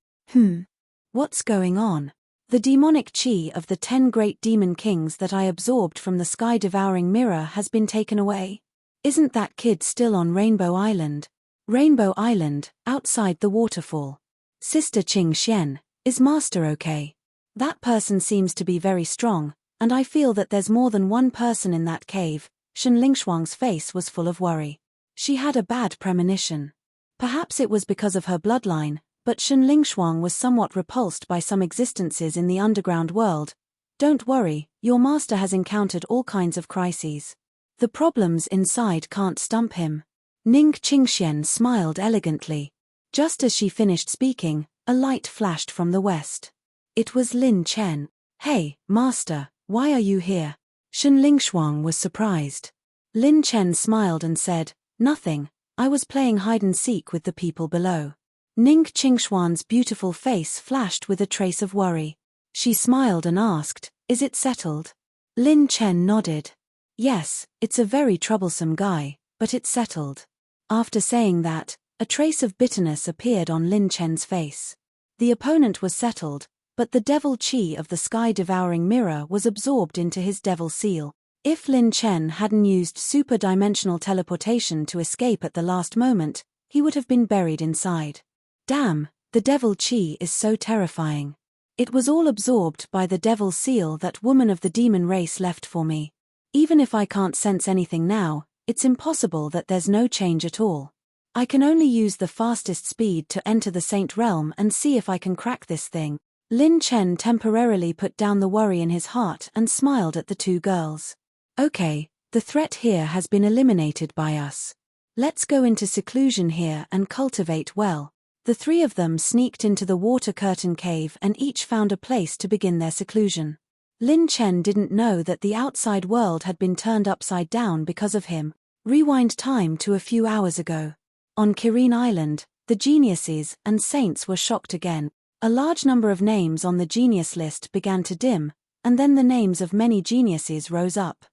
What's going on? The demonic chi of the 10 great demon kings that I absorbed from the sky-devouring mirror has been taken away. Isn't that kid still on Rainbow Island? Rainbow Island, outside the waterfall. Sister Qing Xian, is Master okay? That person seems to be very strong, and I feel that there's more than one person in that cave. Shen Lingshuang's face was full of worry. She had a bad premonition. Perhaps it was because of her bloodline, but Shen Lingshuang was somewhat repulsed by some existences in the underground world. Don't worry, your master has encountered all kinds of crises. The problems inside can't stump him. Ning Qingxian smiled elegantly. Just as she finished speaking, a light flashed from the west. It was Lin Chen. Hey, master, why are you here? Shen Lingshuang was surprised. Lin Chen smiled and said, nothing, I was playing hide-and-seek with the people below. Ning Qingxuan's beautiful face flashed with a trace of worry. She smiled and asked, is it settled? Lin Chen nodded. Yes, it's a very troublesome guy, but it's settled. After saying that, a trace of bitterness appeared on Lin Chen's face. The opponent was settled, but the devil chi of the sky-devouring mirror was absorbed into his devil seal. If Lin Chen hadn't used super-dimensional teleportation to escape at the last moment, he would have been buried inside. Damn, the devil chi is so terrifying. It was all absorbed by the devil seal that woman of the demon race left for me. Even if I can't sense anything now, it's impossible that there's no change at all. I can only use the fastest speed to enter the Saint Realm and see if I can crack this thing. Lin Chen temporarily put down the worry in his heart and smiled at the two girls. Okay, the threat here has been eliminated by us. Let's go into seclusion here and cultivate well. The three of them sneaked into the water curtain cave and each found a place to begin their seclusion. Lin Chen didn't know that the outside world had been turned upside down because of him. Rewind time to a few hours ago. On Kirin Island, the geniuses and saints were shocked again. A large number of names on the genius list began to dim, and then the names of many geniuses rose up.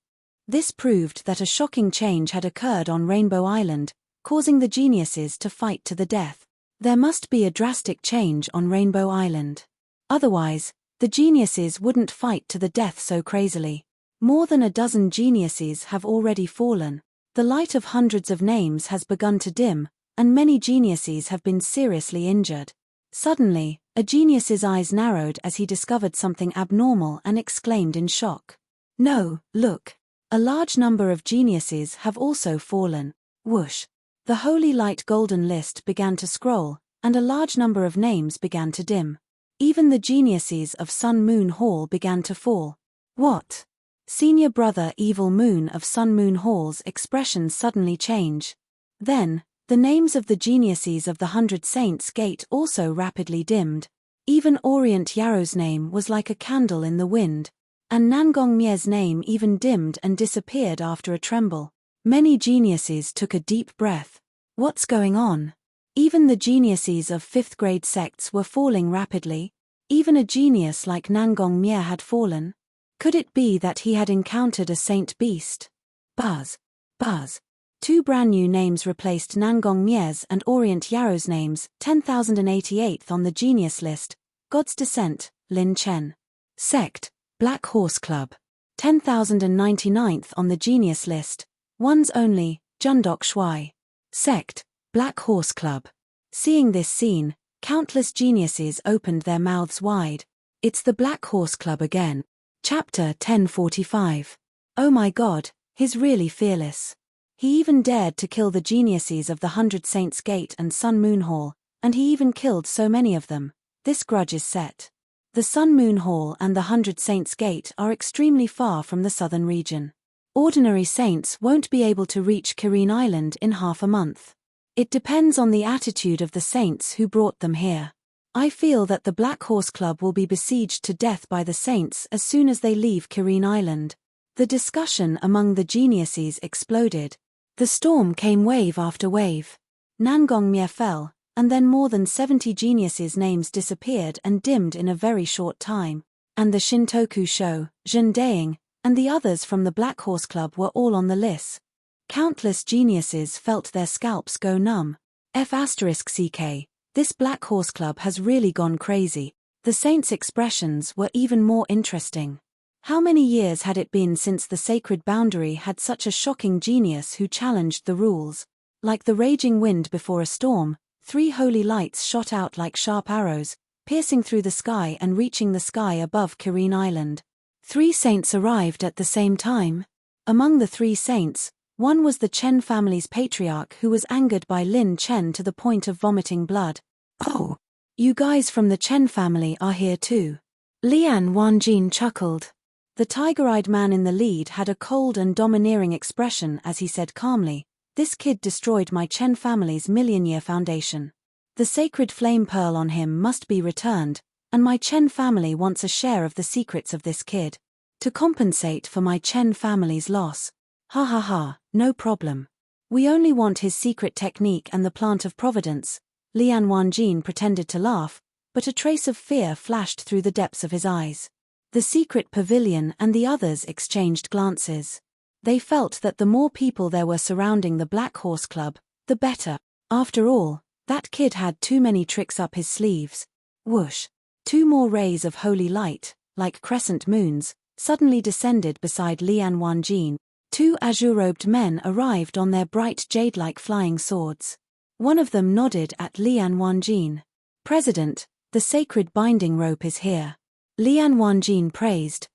This proved that a shocking change had occurred on Rainbow Island, causing the geniuses to fight to the death. There must be a drastic change on Rainbow Island. Otherwise, the geniuses wouldn't fight to the death so crazily. More than a dozen geniuses have already fallen. The light of hundreds of names has begun to dim, and many geniuses have been seriously injured. Suddenly, a genius's eyes narrowed as he discovered something abnormal and exclaimed in shock. No, look! A large number of geniuses have also fallen. Whoosh! The holy light golden list began to scroll, and a large number of names began to dim. Even the geniuses of Sun Moon Hall began to fall. What? Senior brother Evil Moon of Sun Moon Hall's expression suddenly change. Then, the names of the geniuses of the 100 Saints Gate also rapidly dimmed. Even Orient Yarrow's name was like a candle in the wind, and Nangong Mie's name even dimmed and disappeared after a tremble. Many geniuses took a deep breath. What's going on? Even the geniuses of 5th grade sects were falling rapidly. Even a genius like Nangong Mie had fallen. Could it be that he had encountered a saint beast? Buzz. Buzz. 2 brand new names replaced Nangong Mie's and Orient Yarrow's names, 10,088th on the genius list, God's Descent, Lin Chen. Sect, Black Horse Club. 10,099th on the genius list, One's Only, Jundok Shui. Sect, Black Horse Club. Seeing this scene, countless geniuses opened their mouths wide. It's the Black Horse Club again. Chapter 1045. Oh my God, he's really fearless. He even dared to kill the geniuses of the 100 Saints Gate and Sun Moon Hall, and he even killed so many of them. This grudge is set. The Sun Moon Hall and the 100 Saints Gate are extremely far from the southern region. Ordinary saints won't be able to reach Kirin Island in half a month. It depends on the attitude of the saints who brought them here. I feel that the Black Horse Club will be besieged to death by the saints as soon as they leave Kirin Island. The discussion among the geniuses exploded. The storm came wave after wave. Nangong Mie fell, and then more than 70 geniuses' names disappeared and dimmed in a very short time. And the Shintoku Sho, Zhen Daing, and the others from the Black Horse Club were all on the list. Countless geniuses felt their scalps go numb. F***ck, this Black Horse Club has really gone crazy. The saints' expressions were even more interesting. How many years had it been since the sacred boundary had such a shocking genius who challenged the rules? Like the raging wind before a storm, 3 holy lights shot out like sharp arrows, piercing through the sky and reaching the sky above Kirin Island. 3 saints arrived at the same time. Among the 3 saints, one was the Chen family's patriarch who was angered by Lin Chen to the point of vomiting blood. Oh, you guys from the Chen family are here too. Lian Wanjin chuckled. The tiger-eyed man in the lead had a cold and domineering expression as he said calmly, "This kid destroyed my Chen family's million-year foundation. The sacred flame pearl on him must be returned, and my Chen family wants a share of the secrets of this kid. To compensate for my Chen family's loss. Ha ha ha, no problem. We only want his secret technique and the plant of providence." Lian Wanjin pretended to laugh, but a trace of fear flashed through the depths of his eyes. The secret pavilion and the others exchanged glances. They felt that the more people there were surrounding the Black Horse Club, the better. After all, that kid had too many tricks up his sleeves. Whoosh! 2 more rays of holy light, like crescent moons, suddenly descended beside Lian Wanjin. 2 azure-robed men arrived on their bright jade-like flying swords. One of them nodded at Lian Wanjin. "President, the sacred binding rope is here." Lian Wanjin praised.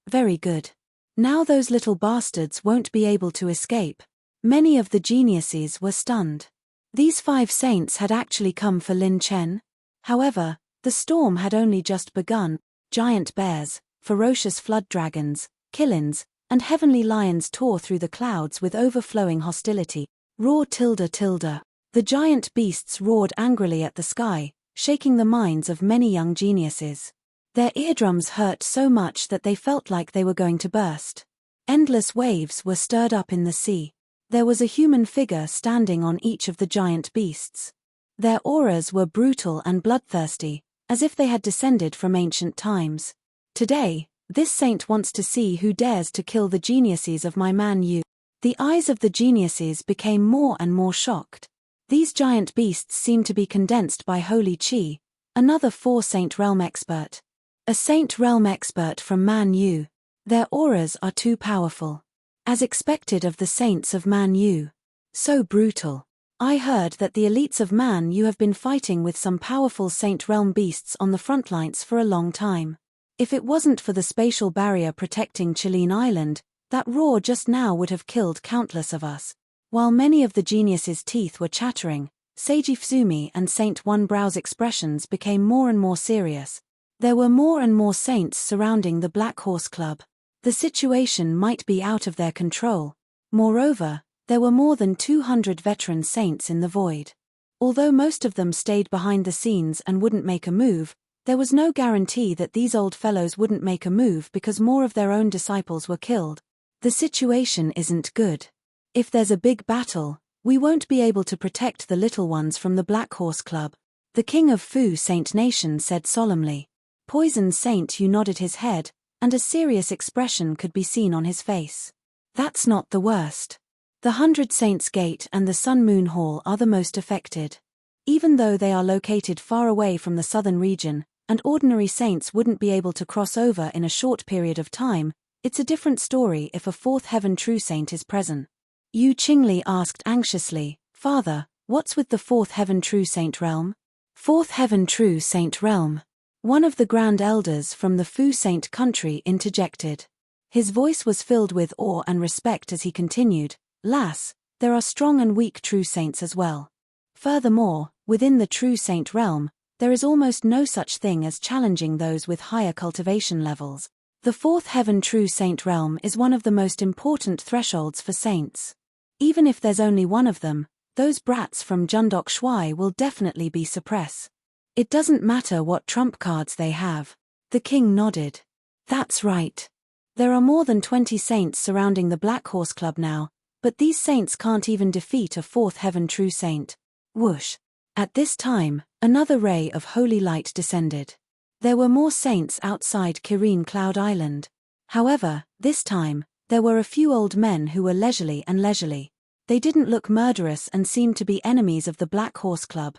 Very good. Now those little bastards won't be able to escape." Many of the geniuses were stunned. These 5 saints had actually come for Lin Chen. However, the storm had only just begun. Giant bears, ferocious flood dragons, killins, and heavenly lions tore through the clouds with overflowing hostility. Roar tilde. The giant beasts roared angrily at the sky, shaking the minds of many young geniuses. Their eardrums hurt so much that they felt like they were going to burst. Endless waves were stirred up in the sea. There was a human figure standing on each of the giant beasts. Their auras were brutal and bloodthirsty, as if they had descended from ancient times. Today, this saint wants to see who dares to kill the geniuses of my man Yu. The eyes of the geniuses became more and more shocked. These giant beasts seemed to be condensed by holy chi, another 4-saint realm expert. A saint realm expert from Man Yu. Their auras are too powerful. As expected of the saints of Man Yu. So brutal. I heard that the elites of Man Yu have been fighting with some powerful saint realm beasts on the front lines for a long time. If it wasn't for the spatial barrier protecting Chilean Island, that roar just now would have killed countless of us. While many of the geniuses' teeth were chattering, Seiji Fusumi and Saint One Brow's expressions became more and more serious. There were more and more saints surrounding the Black Horse Club. The situation might be out of their control. Moreover, there were more than 200 veteran saints in the void. Although most of them stayed behind the scenes and wouldn't make a move, there was no guarantee that these old fellows wouldn't make a move because more of their own disciples were killed. The situation isn't good. If there's a big battle, we won't be able to protect the little ones from the Black Horse Club. The king of Fu Saint Nation said solemnly. Poison Saint Yu nodded his head, and a serious expression could be seen on his face. That's not the worst. The 100 Saints Gate and the Sun Moon Hall are the most affected. Even though they are located far away from the southern region, and ordinary saints wouldn't be able to cross over in a short period of time, it's a different story if a 4th Heaven True Saint is present. Yu Qingli asked anxiously, Father, what's with the 4th Heaven True Saint realm? 4th Heaven True Saint realm. One of the Grand Elders from the Fu Saint country interjected. His voice was filled with awe and respect as he continued, Lass, there are strong and weak true saints as well. Furthermore, within the True Saint realm, there is almost no such thing as challenging those with higher cultivation levels. The 4th Heaven True Saint realm is one of the most important thresholds for saints. Even if there's only one of them, those brats from Jundok Shui will definitely be suppressed. It doesn't matter what trump cards they have. The king nodded. That's right. There are more than 20 saints surrounding the Black Horse Club now, but these saints can't even defeat a 4th Heaven True Saint. Whoosh. At this time, another ray of holy light descended. There were more saints outside Kirin Cloud Island. However, this time, there were a few old men who were leisurely. They didn't look murderous and seemed to be enemies of the Black Horse Club.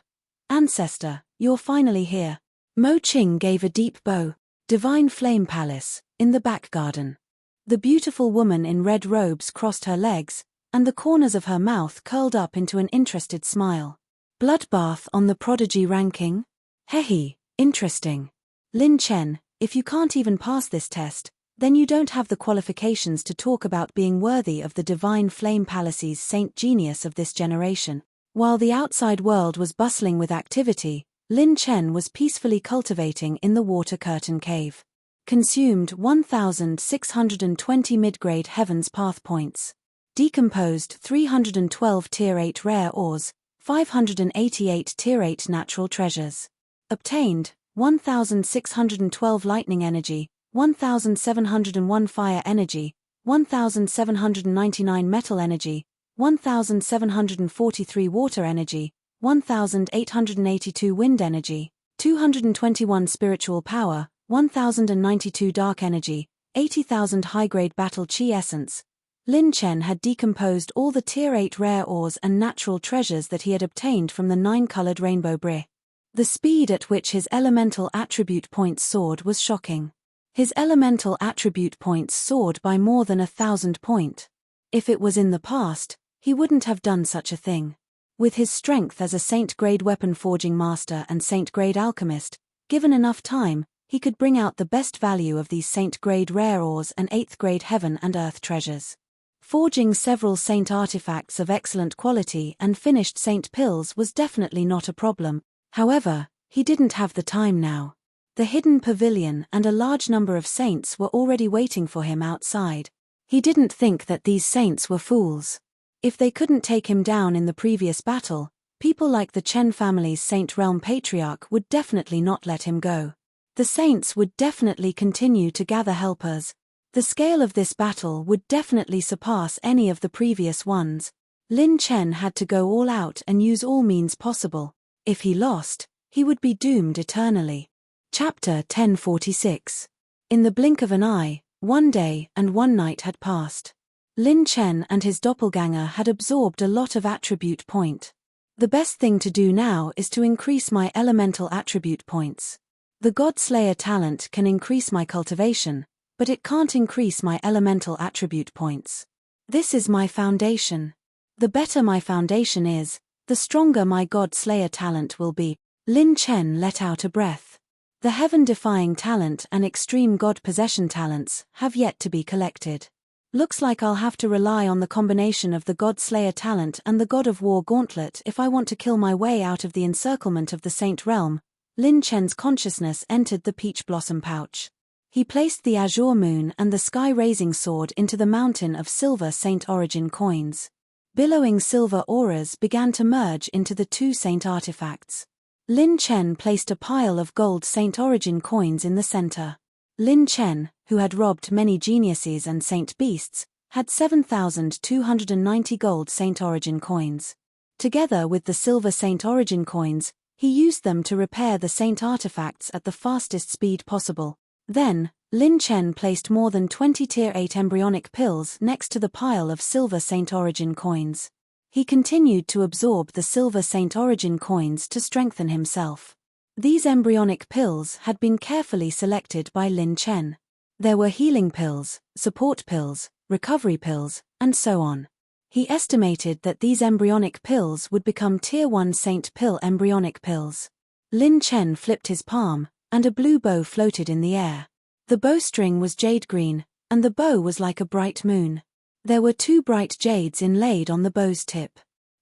Ancestor, you're finally here. Mo Qing gave a deep bow. Divine Flame Palace, in the back garden. The beautiful woman in red robes crossed her legs, and the corners of her mouth curled up into an interested smile. Bloodbath on the prodigy ranking? Hehe, interesting. Lin Chen, if you can't even pass this test, then you don't have the qualifications to talk about being worthy of the Divine Flame Palace's Saint Genius of this generation. While the outside world was bustling with activity, Lin Chen was peacefully cultivating in the Water Curtain Cave. Consumed 1,620 mid-grade Heaven's Path points. Decomposed 312 Tier 8 rare ores, 588 Tier 8 natural treasures. Obtained 1,612 lightning energy, 1,701 fire energy, 1,799 metal energy, 1,743 water energy, 1,882 wind energy, 221 spiritual power, 1,092 dark energy, 80,000 high-grade battle chi essence. Lin Chen had decomposed all the Tier 8 rare ores and natural treasures that he had obtained from the 9-colored rainbow bri. The speed at which his elemental attribute points soared was shocking. His elemental attribute points soared by more than 1,000 points. If it was in the past, he wouldn't have done such a thing. With his strength as a Saint-grade weapon forging master and Saint-grade alchemist, given enough time, he could bring out the best value of these Saint-grade rare ores and 8th-grade heaven and earth treasures. Forging several Saint artifacts of excellent quality and finished Saint pills was definitely not a problem. However, he didn't have the time now. The hidden pavilion and a large number of saints were already waiting for him outside. He didn't think that these saints were fools. If they couldn't take him down in the previous battle, people like the Chen family's Saint Realm Patriarch would definitely not let him go. The saints would definitely continue to gather helpers. The scale of this battle would definitely surpass any of the previous ones. Lin Chen had to go all out and use all means possible. If he lost, he would be doomed eternally. Chapter 1046. In the blink of an eye, one day and one night had passed. Lin Chen and his doppelganger had absorbed a lot of attribute point. The best thing to do now is to increase my elemental attribute points. The God Slayer talent can increase my cultivation, but it can't increase my elemental attribute points. This is my foundation. The better my foundation is, the stronger my God Slayer talent will be. Lin Chen let out a breath. The heaven-defying talent and extreme God possession talents have yet to be collected. Looks like I'll have to rely on the combination of the God Slayer talent and the God of War gauntlet if I want to kill my way out of the encirclement of the Saint Realm. Lin Chen's consciousness entered the peach blossom pouch. He placed the azure moon and the sky-raising sword into the mountain of silver Saint Origin coins. Billowing silver auras began to merge into the two Saint artifacts. Lin Chen placed a pile of gold Saint Origin coins in the center. Lin Chen, who had robbed many geniuses and saint beasts, had 7,290 gold Saint Origin coins. Together with the silver Saint Origin coins, he used them to repair the saint artifacts at the fastest speed possible. Then, Lin Chen placed more than 20 Tier 8 embryonic pills next to the pile of silver Saint Origin coins. He continued to absorb the silver Saint Origin coins to strengthen himself. These embryonic pills had been carefully selected by Lin Chen. There were healing pills, support pills, recovery pills, and so on. He estimated that these embryonic pills would become Tier 1 Saint Pill embryonic pills. Lin Chen flipped his palm, and a blue bow floated in the air. The bowstring was jade green, and the bow was like a bright moon. There were 2 bright jades inlaid on the bow's tip.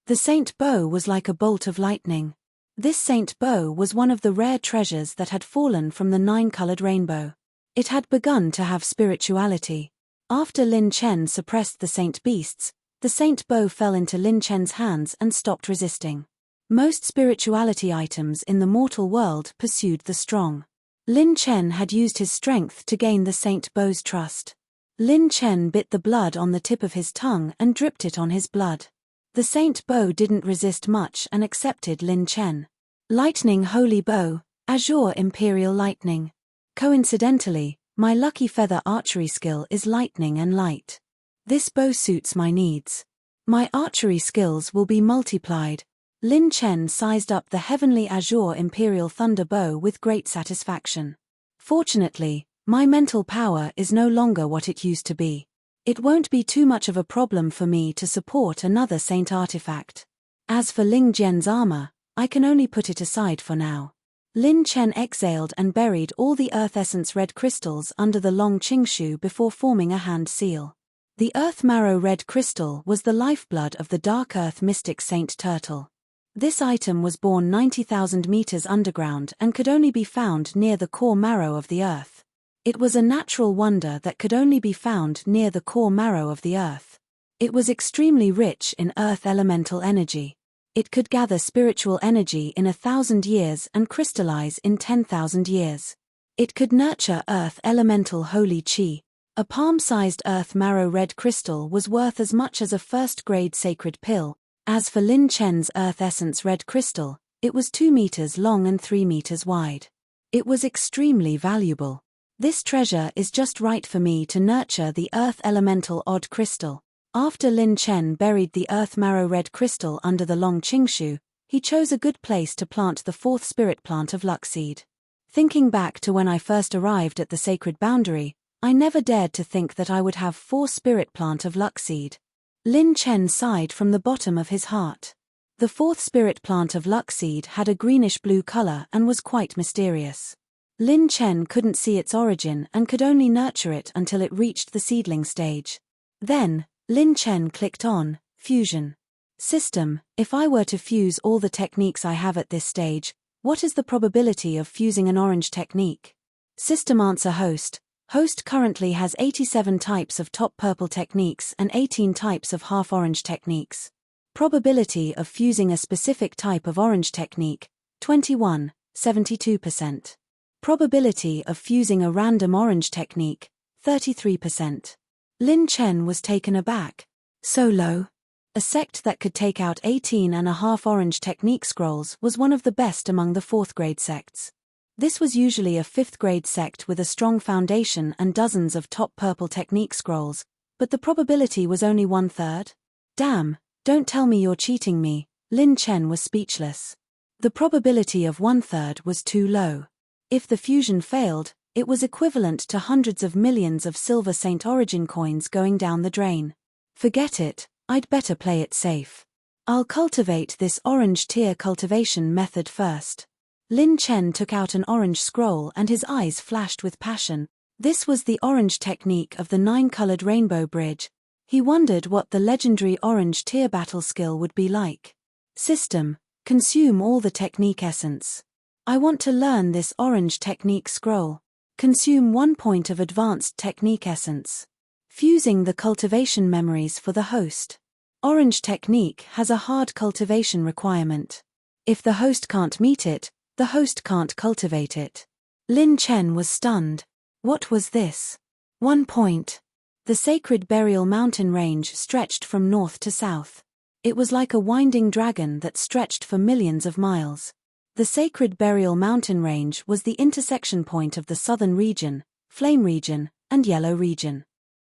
The saint bow was like a bolt of lightning. This saint bow was one of the rare treasures that had fallen from the 9-colored rainbow. It had begun to have spirituality. After Lin Chen suppressed the saint beasts, the saint bow fell into Lin Chen's hands and stopped resisting. Most spirituality items in the mortal world pursued the strong. Lin Chen had used his strength to gain the saint bow's trust. Lin Chen bit the blood on the tip of his tongue and dripped it on his blood. The saint bow didn't resist much and accepted Lin Chen. Lightning Holy Bow, Azure Imperial Lightning. Coincidentally, my lucky feather archery skill is lightning and light. This bow suits my needs. My archery skills will be multiplied. Lin Chen sized up the heavenly Azure Imperial Thunder Bow with great satisfaction. Fortunately, my mental power is no longer what it used to be. It won't be too much of a problem for me to support another saint artifact. As for Ling Jian's armor, I can only put it aside for now. Lin Chen exhaled and buried all the earth essence red crystals under the long Qingshu before forming a hand seal. The earth marrow red crystal was the lifeblood of the dark earth mystic saint turtle. This item was born 90,000 meters underground and could only be found near the core marrow of the earth. It was a natural wonder that could only be found near the core marrow of the earth. It was extremely rich in earth elemental energy. It could gather spiritual energy in 1,000 years and crystallize in 10,000 years. It could nurture earth elemental holy chi. A palm-sized earth marrow red crystal was worth as much as a first-grade sacred pill. As for Lin Chen's earth essence red crystal, it was 2 meters long and 3 meters wide. It was extremely valuable. This treasure is just right for me to nurture the earth elemental odd crystal. After Lin Chen buried the earth marrow red crystal under the long Qingshu, he chose a good place to plant the 4th spirit plant of Luckseed. Thinking back to when I first arrived at the sacred boundary, I never dared to think that I would have 4 spirit plant of Luckseed. Lin Chen sighed from the bottom of his heart. The 4th spirit plant of Luckseed had a greenish-blue color and was quite mysterious. Lin Chen couldn't see its origin and could only nurture it until it reached the seedling stage. Then, Lin Chen clicked on Fusion. System, if I were to fuse all the techniques I have at this stage, what is the probability of fusing an orange technique? System answer host. Host currently has 87 types of top purple techniques and 18 types of half orange techniques. Probability of fusing a specific type of orange technique, 21, 72%. Probability of fusing a random orange technique, 33%. Lin Chen was taken aback. So low? A sect that could take out 18.5 orange technique scrolls was one of the best among the 4th grade sects. This was usually a 5th grade sect with a strong foundation and dozens of top purple technique scrolls, but the probability was only 1/3. Damn, don't tell me you're cheating me. Lin Chen was speechless. The probability of 1/3 was too low. If the fusion failed, it was equivalent to hundreds of millions of silver Saint Origin coins going down the drain. Forget it, I'd better play it safe. I'll cultivate this orange tier cultivation method first. Lin Chen took out an orange scroll and his eyes flashed with passion. This was the orange technique of the 9-colored rainbow bridge. He wondered what the legendary orange tier battle skill would be like. System: consume all the technique essence. I want to learn this orange technique scroll. Consume 1 point of advanced technique essence. Fusing the cultivation memories for the host. Orange technique has a hard cultivation requirement. If the host can't meet it, the host can't cultivate it. Lin Chen was stunned. What was this? 1 point. The sacred burial mountain range stretched from north to south. It was like a winding dragon that stretched for millions of miles. The sacred burial mountain range was the intersection point of the southern region, flame region, and yellow region.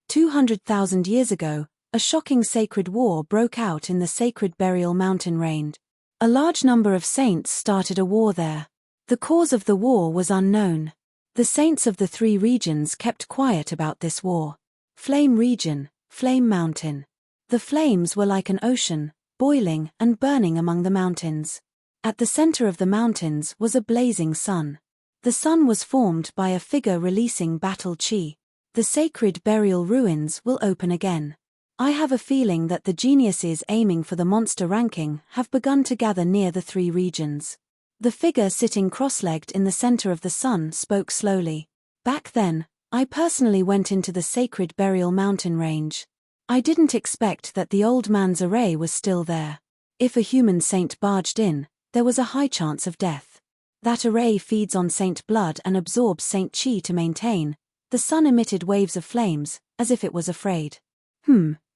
200,000 years ago, a shocking sacred war broke out in the sacred burial mountain range. A large number of saints started a war there. The cause of the war was unknown. The saints of the 3 regions kept quiet about this war. Flame region, flame mountain. The flames were like an ocean, boiling and burning among the mountains. At the center of the mountains was a blazing sun. The sun was formed by a figure releasing battle chi. The sacred burial ruins will open again. I have a feeling that the geniuses aiming for the monster ranking have begun to gather near the 3 regions. The figure sitting cross-legged in the center of the sun spoke slowly. Back then, I personally went into the sacred burial mountain range. I didn't expect that the old man's array was still there. If a human saint barged in, there was a high chance of death. That array feeds on saint blood and absorbs saint chi to maintain. The sun emitted waves of flames, as if it was afraid.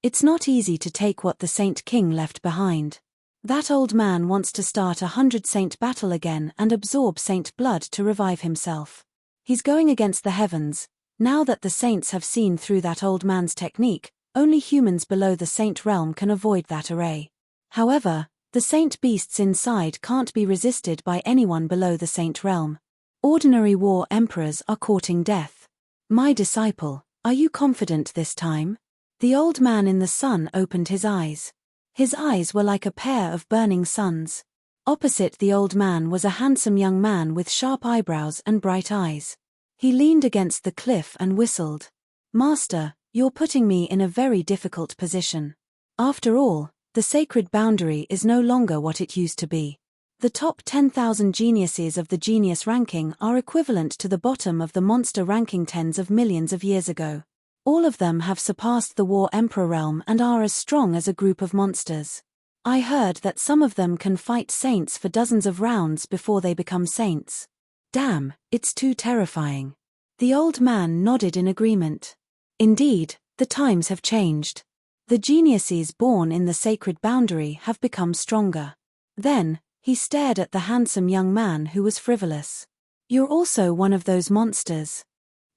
It's not easy to take what the Saint King left behind. That old man wants to start 100 saint battle again and absorb saint blood to revive himself. He's going against the heavens. Now that the saints have seen through that old man's technique, only humans below the saint realm can avoid that array. However, the saint beasts inside can't be resisted by anyone below the saint realm. Ordinary war emperors are courting death. My disciple, are you confident this time? The old man in the sun opened his eyes. His eyes were like a pair of burning suns. Opposite the old man was a handsome young man with sharp eyebrows and bright eyes. He leaned against the cliff and whistled. Master, you're putting me in a very difficult position. After all, the sacred boundary is no longer what it used to be. The top 10,000 geniuses of the genius ranking are equivalent to the bottom of the monster ranking tens of millions of years ago. All of them have surpassed the War Emperor realm and are as strong as a group of monsters. I heard that some of them can fight saints for dozens of rounds before they become saints. Damn, it's too terrifying. The old man nodded in agreement. Indeed, the times have changed. The geniuses born in the sacred boundary have become stronger. Then, he stared at the handsome young man who was frivolous. You're also one of those monsters.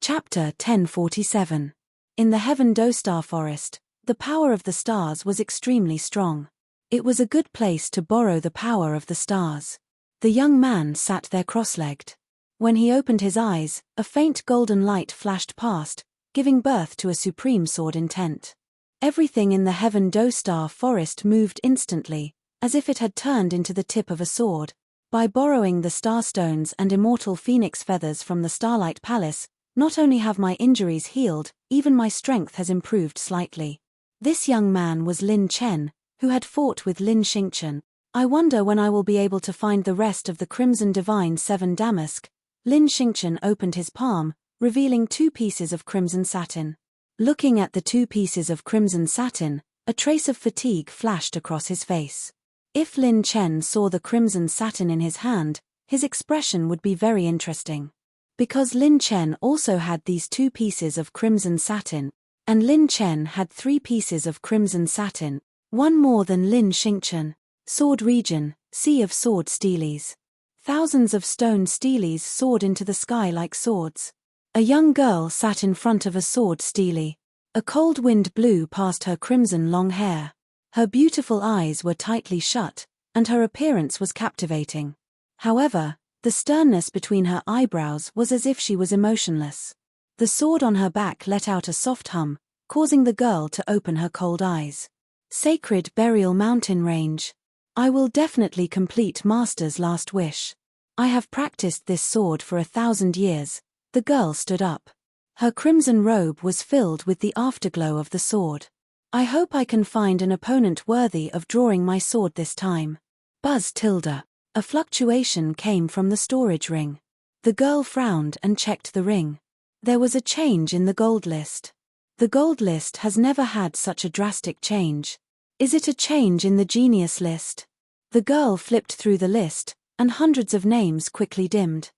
Chapter 1047. In the Heaven Dostar forest, the power of the stars was extremely strong. It was a good place to borrow the power of the stars. The young man sat there cross-legged. When he opened his eyes, a faint golden light flashed past, giving birth to a supreme sword intent. Everything in the Heaven Dostar forest moved instantly, as if it had turned into the tip of a sword. By borrowing the starstones and immortal phoenix feathers from the Starlight Palace, not only have my injuries healed, even my strength has improved slightly. This young man was Lin Chen, who had fought with Lin Xingchen. I wonder when I will be able to find the rest of the Crimson Divine 7 Damask. Lin Xingchen opened his palm, revealing 2 pieces of crimson satin. Looking at the 2 pieces of crimson satin, a trace of fatigue flashed across his face. If Lin Chen saw the crimson satin in his hand, his expression would be very interesting. Because Lin Chen also had these 2 pieces of crimson satin, and Lin Chen had 3 pieces of crimson satin, One more than Lin Xingchen. Sword region, sea of sword steelies. Thousands of stone steelies soared into the sky like swords. A young girl sat in front of a sword steely. A cold wind blew past her crimson long hair. Her beautiful eyes were tightly shut, and her appearance was captivating. However, the sternness between her eyebrows was as if she was emotionless. The sword on her back let out a soft hum, causing the girl to open her cold eyes. Sacred Burial Mountain Range. I will definitely complete Master's last wish. I have practiced this sword for 1,000 years. The girl stood up. Her crimson robe was filled with the afterglow of the sword. I hope I can find an opponent worthy of drawing my sword this time. Buzz tilde. A fluctuation came from the storage ring. The girl frowned and checked the ring. There was a change in the gold list. The gold list has never had such a drastic change. Is it a change in the genius list? The girl flipped through the list, and hundreds of names quickly dimmed.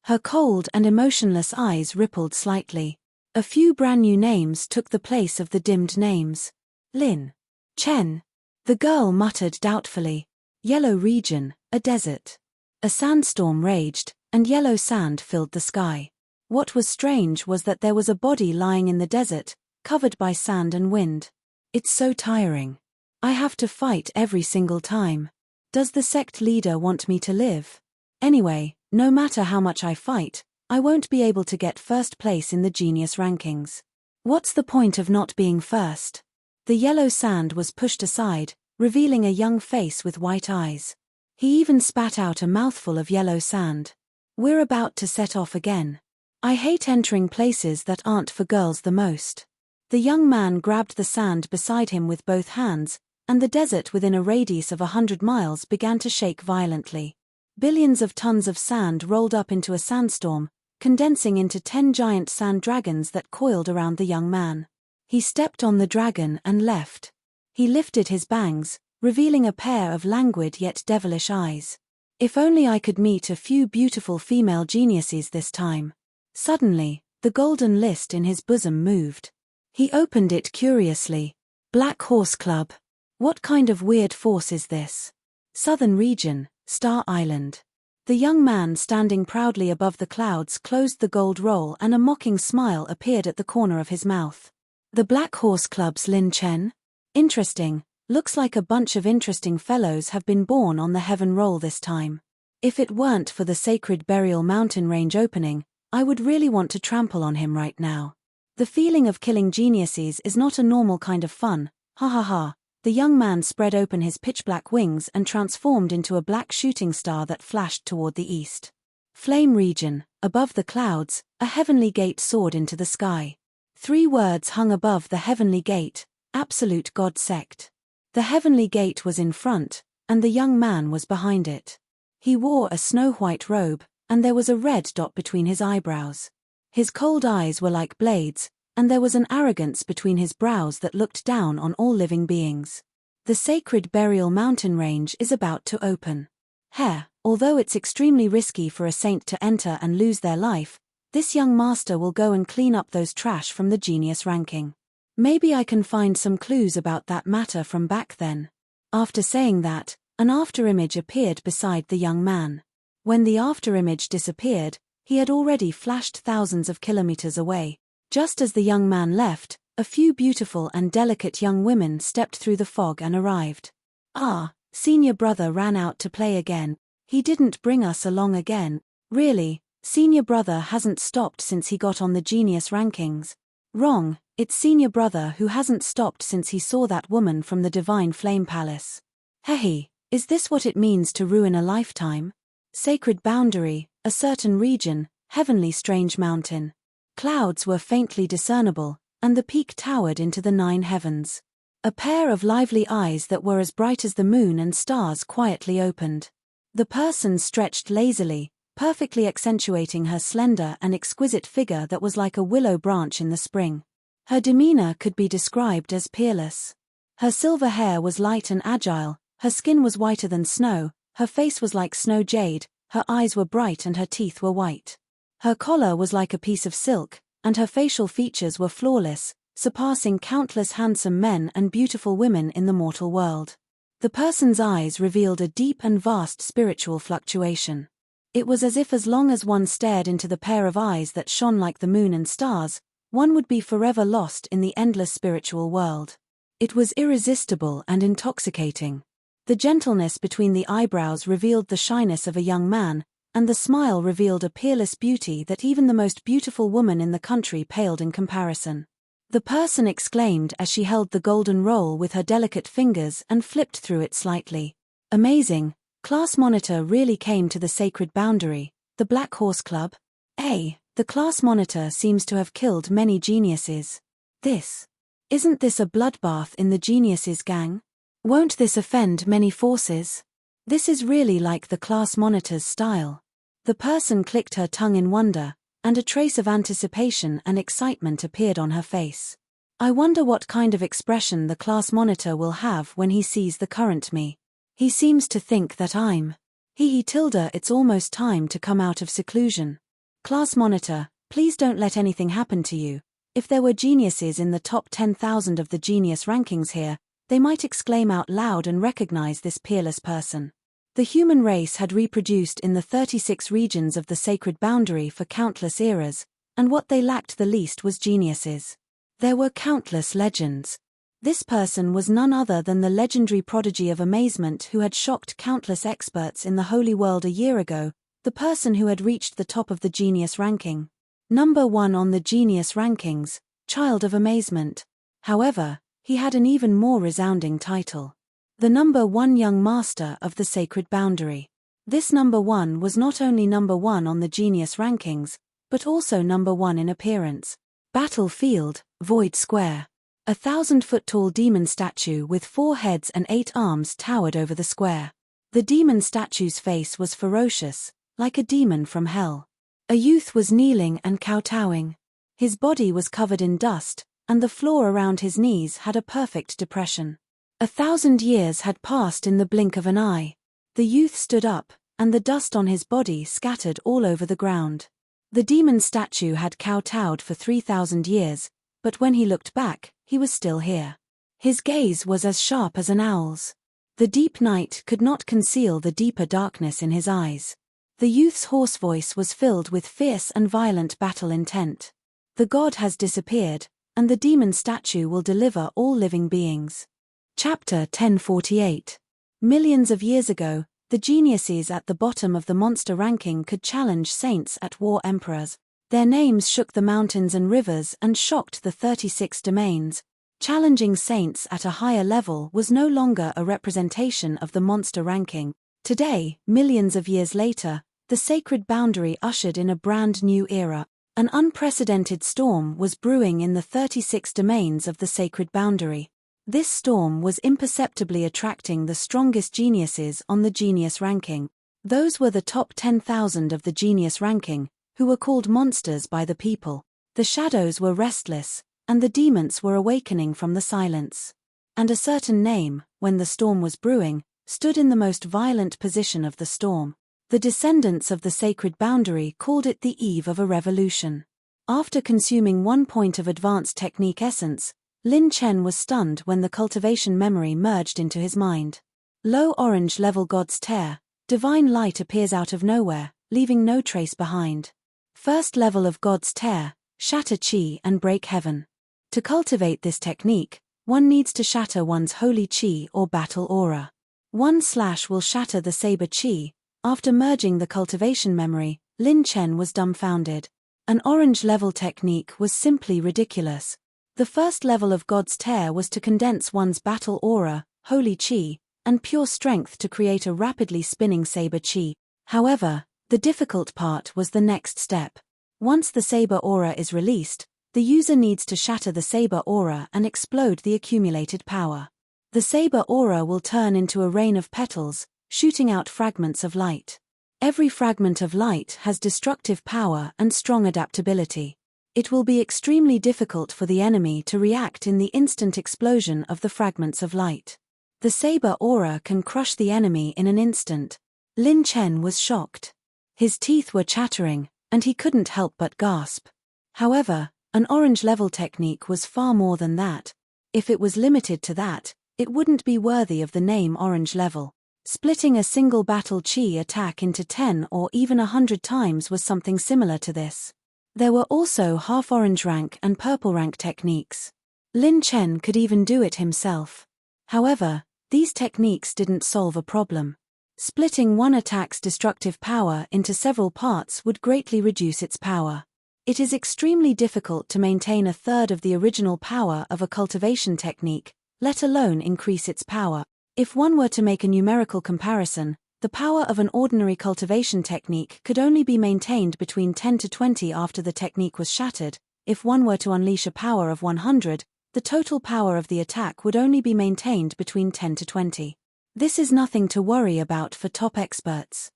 Her cold and emotionless eyes rippled slightly. A few brand new names took the place of the dimmed names. Lin. Chen. The girl muttered doubtfully. Yellow region, a desert. A sandstorm raged, and yellow sand filled the sky. What was strange was that there was a body lying in the desert, covered by sand and wind. It's so tiring. I have to fight every single time. Does the sect leader want me to live? Anyway, no matter how much I fight, I won't be able to get first place in the genius rankings. What's the point of not being first? The yellow sand was pushed aside, revealing a young face with white eyes. He even spat out a mouthful of yellow sand. We're about to set off again. I hate entering places that aren't for girls the most. The young man grabbed the sand beside him with both hands, and the desert within a radius of 100 miles began to shake violently. Billions of tons of sand rolled up into a sandstorm, condensing into 10 giant sand dragons that coiled around the young man. He stepped on the dragon and left. He lifted his bangs, revealing a pair of languid yet devilish eyes. If only I could meet a few beautiful female geniuses this time. Suddenly, the golden list in his bosom moved. He opened it curiously. Black Horse Club. What kind of weird force is this? Southern region, Star Island. The young man standing proudly above the clouds closed the gold roll and a mocking smile appeared at the corner of his mouth. The Black Horse Club's Lin Chen? Interesting, looks like a bunch of interesting fellows have been born on the heaven roll this time. If it weren't for the Sacred Burial Mountain Range opening, I would really want to trample on him right now. The feeling of killing geniuses is not a normal kind of fun, ha ha ha. The young man spread open his pitch-black wings and transformed into a black shooting star that flashed toward the east. Flame region, above the clouds, a heavenly gate soared into the sky. 3 words hung above the heavenly gate, Absolute God Sect. The heavenly gate was in front, and the young man was behind it. He wore a snow-white robe, and there was a red dot between his eyebrows. His cold eyes were like blades, and there was an arrogance between his brows that looked down on all living beings. The Sacred Burial Mountain Range is about to open. Although it's extremely risky for a saint to enter and lose their life, this young master will go and clean up those trash from the genius ranking. Maybe I can find some clues about that matter from back then. After saying that, an afterimage appeared beside the young man. When the afterimage disappeared, he had already flashed thousands of kilometers away. Just as the young man left, a few beautiful and delicate young women stepped through the fog and arrived. Senior brother ran out to play again. He didn't bring us along again. Really, senior brother hasn't stopped since he got on the genius rankings. Wrong, it's senior brother who hasn't stopped since he saw that woman from the Divine Flame Palace. Is this what it means to ruin a lifetime? Sacred boundary, a certain region, heavenly strange mountain. Clouds were faintly discernible, and the peak towered into the 9 heavens. A pair of lively eyes that were as bright as the moon and stars quietly opened. The person stretched lazily, perfectly accentuating her slender and exquisite figure that was like a willow branch in the spring. Her demeanor could be described as peerless. Her silver hair was light and agile, her skin was whiter than snow, her face was like snow jade, her eyes were bright and her teeth were white. Her collar was like a piece of silk, and her facial features were flawless, surpassing countless handsome men and beautiful women in the mortal world. The person's eyes revealed a deep and vast spiritual fluctuation. It was as if as long as one stared into the pair of eyes that shone like the moon and stars, one would be forever lost in the endless spiritual world. It was irresistible and intoxicating. The gentleness between the eyebrows revealed the shyness of a young man, and the smile revealed a peerless beauty that even the most beautiful woman in the country paled in comparison. The person exclaimed as she held the golden roll with her delicate fingers and flipped through it slightly. Amazing, class monitor really came to the sacred boundary, the Black Horse Club? The class monitor seems to have killed many geniuses. Isn't this a bloodbath in the geniuses gang? Won't this offend many forces? This is really like the class monitor's style. The person clicked her tongue in wonder, and a trace of anticipation and excitement appeared on her face. I wonder what kind of expression the class monitor will have when he sees the current me. He seems to think that I'm. It's almost time to come out of seclusion. Class monitor, please don't let anything happen to you. If there were geniuses in the top 10,000 of the genius rankings here, they might exclaim out loud and recognize this peerless person. The human race had reproduced in the 36 regions of the sacred boundary for countless eras, and what they lacked the least was geniuses. There were countless legends. This person was none other than the legendary prodigy of amazement who had shocked countless experts in the holy world a year ago, the person who had reached the top of the genius ranking. Number 1 on the genius rankings, Child of Amazement. However, he had an even more resounding title. The number 1 young master of the sacred boundary. This number 1 was not only number 1 on the genius rankings, but also number 1 in appearance. Battlefield, Void Square. 1,000-foot-tall demon statue with 4 heads and 8 arms towered over the square. The demon statue's face was ferocious, like a demon from hell. A youth was kneeling and kowtowing. His body was covered in dust, and the floor around his knees had a perfect depression. 1,000 years had passed in the blink of an eye. The youth stood up, and the dust on his body scattered all over the ground. The demon statue had kowtowed for 3,000 years, but when he looked back, he was still here. His gaze was as sharp as an owl's. The deep night could not conceal the deeper darkness in his eyes. The youth's hoarse voice was filled with fierce and violent battle intent. The god has disappeared, and the demon statue will deliver all living beings. Chapter 1048. Millions of years ago, the geniuses at the bottom of the monster ranking could challenge saints at war emperors. Their names shook the mountains and rivers and shocked the 36 domains. Challenging saints at a higher level was no longer a representation of the monster ranking. Today, millions of years later, the sacred boundary ushered in a brand new era. An unprecedented storm was brewing in the 36 domains of the sacred boundary. This storm was imperceptibly attracting the strongest geniuses on the genius ranking. Those were the top 10,000 of the genius ranking, who were called monsters by the people. The shadows were restless, and the demons were awakening from the silence. And a certain name, when the storm was brewing, stood in the most violent position of the storm. The descendants of the sacred boundary called it the eve of a revolution. After consuming 1 point of advanced technique essence, Lin Chen was stunned when the cultivation memory merged into his mind. Low orange level God's tear, divine light appears out of nowhere, leaving no trace behind. First level of God's tear, shatter chi and break heaven. To cultivate this technique, one needs to shatter one's holy chi or battle aura. 1 slash will shatter the saber chi. After merging the cultivation memory, Lin Chen was dumbfounded. An orange level technique was simply ridiculous. The first level of God's tear was to condense one's battle aura, holy chi, and pure strength to create a rapidly spinning saber chi. However, the difficult part was the next step. Once the saber aura is released, the user needs to shatter the saber aura and explode the accumulated power. The saber aura will turn into a rain of petals, shooting out fragments of light. Every fragment of light has destructive power and strong adaptability. It will be extremely difficult for the enemy to react in the instant explosion of the fragments of light. The saber aura can crush the enemy in an instant. Lin Chen was shocked. His teeth were chattering, and he couldn't help but gasp. However, An orange level technique was far more than that. If it was limited to that, it wouldn't be worthy of the name orange level. Splitting a single battle chi attack into 10 or even 100 times was something similar to this. There were also half-orange rank and purple rank techniques. Lin Chen could even do it himself. However, these techniques didn't solve a problem. Splitting one attack's destructive power into several parts would greatly reduce its power. It is extremely difficult to maintain a third of the original power of a cultivation technique, let alone increase its power. If one were to make a numerical comparison, the power of an ordinary cultivation technique could only be maintained between 10 to 20 after the technique was shattered. If one were to unleash a power of 100, the total power of the attack would only be maintained between 10 to 20. This is nothing to worry about for top experts.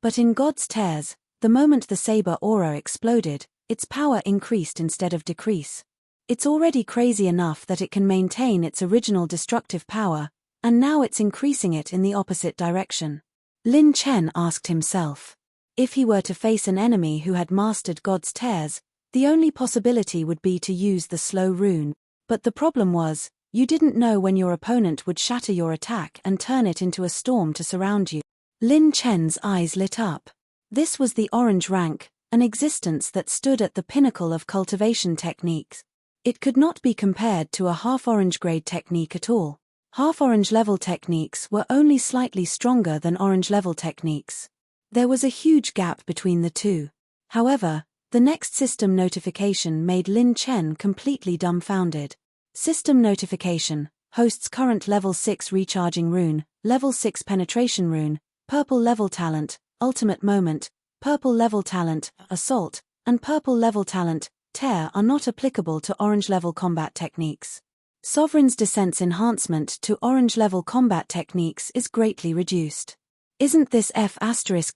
But in God's Tears, the moment the saber aura exploded, its power increased instead of decrease. It's already crazy enough that it can maintain its original destructive power, and now it's increasing it in the opposite direction. Lin Chen asked himself. If he were to face an enemy who had mastered God's Tears, the only possibility would be to use the slow rune. But the problem was, you didn't know when your opponent would shatter your attack and turn it into a storm to surround you. Lin Chen's eyes lit up. This was the orange rank, an existence that stood at the pinnacle of cultivation techniques. It could not be compared to a half-orange grade technique at all. Half-orange level techniques were only slightly stronger than orange level techniques. There was a huge gap between the two. However, the next system notification made Lin Chen completely dumbfounded. System notification: hosts current level 6 recharging rune, level 6 penetration rune, purple level talent, ultimate moment, purple level talent, assault, and purple level talent, tear are not applicable to orange level combat techniques. Sovereign's Descent's enhancement to orange level combat techniques is greatly reduced. Isn't this F**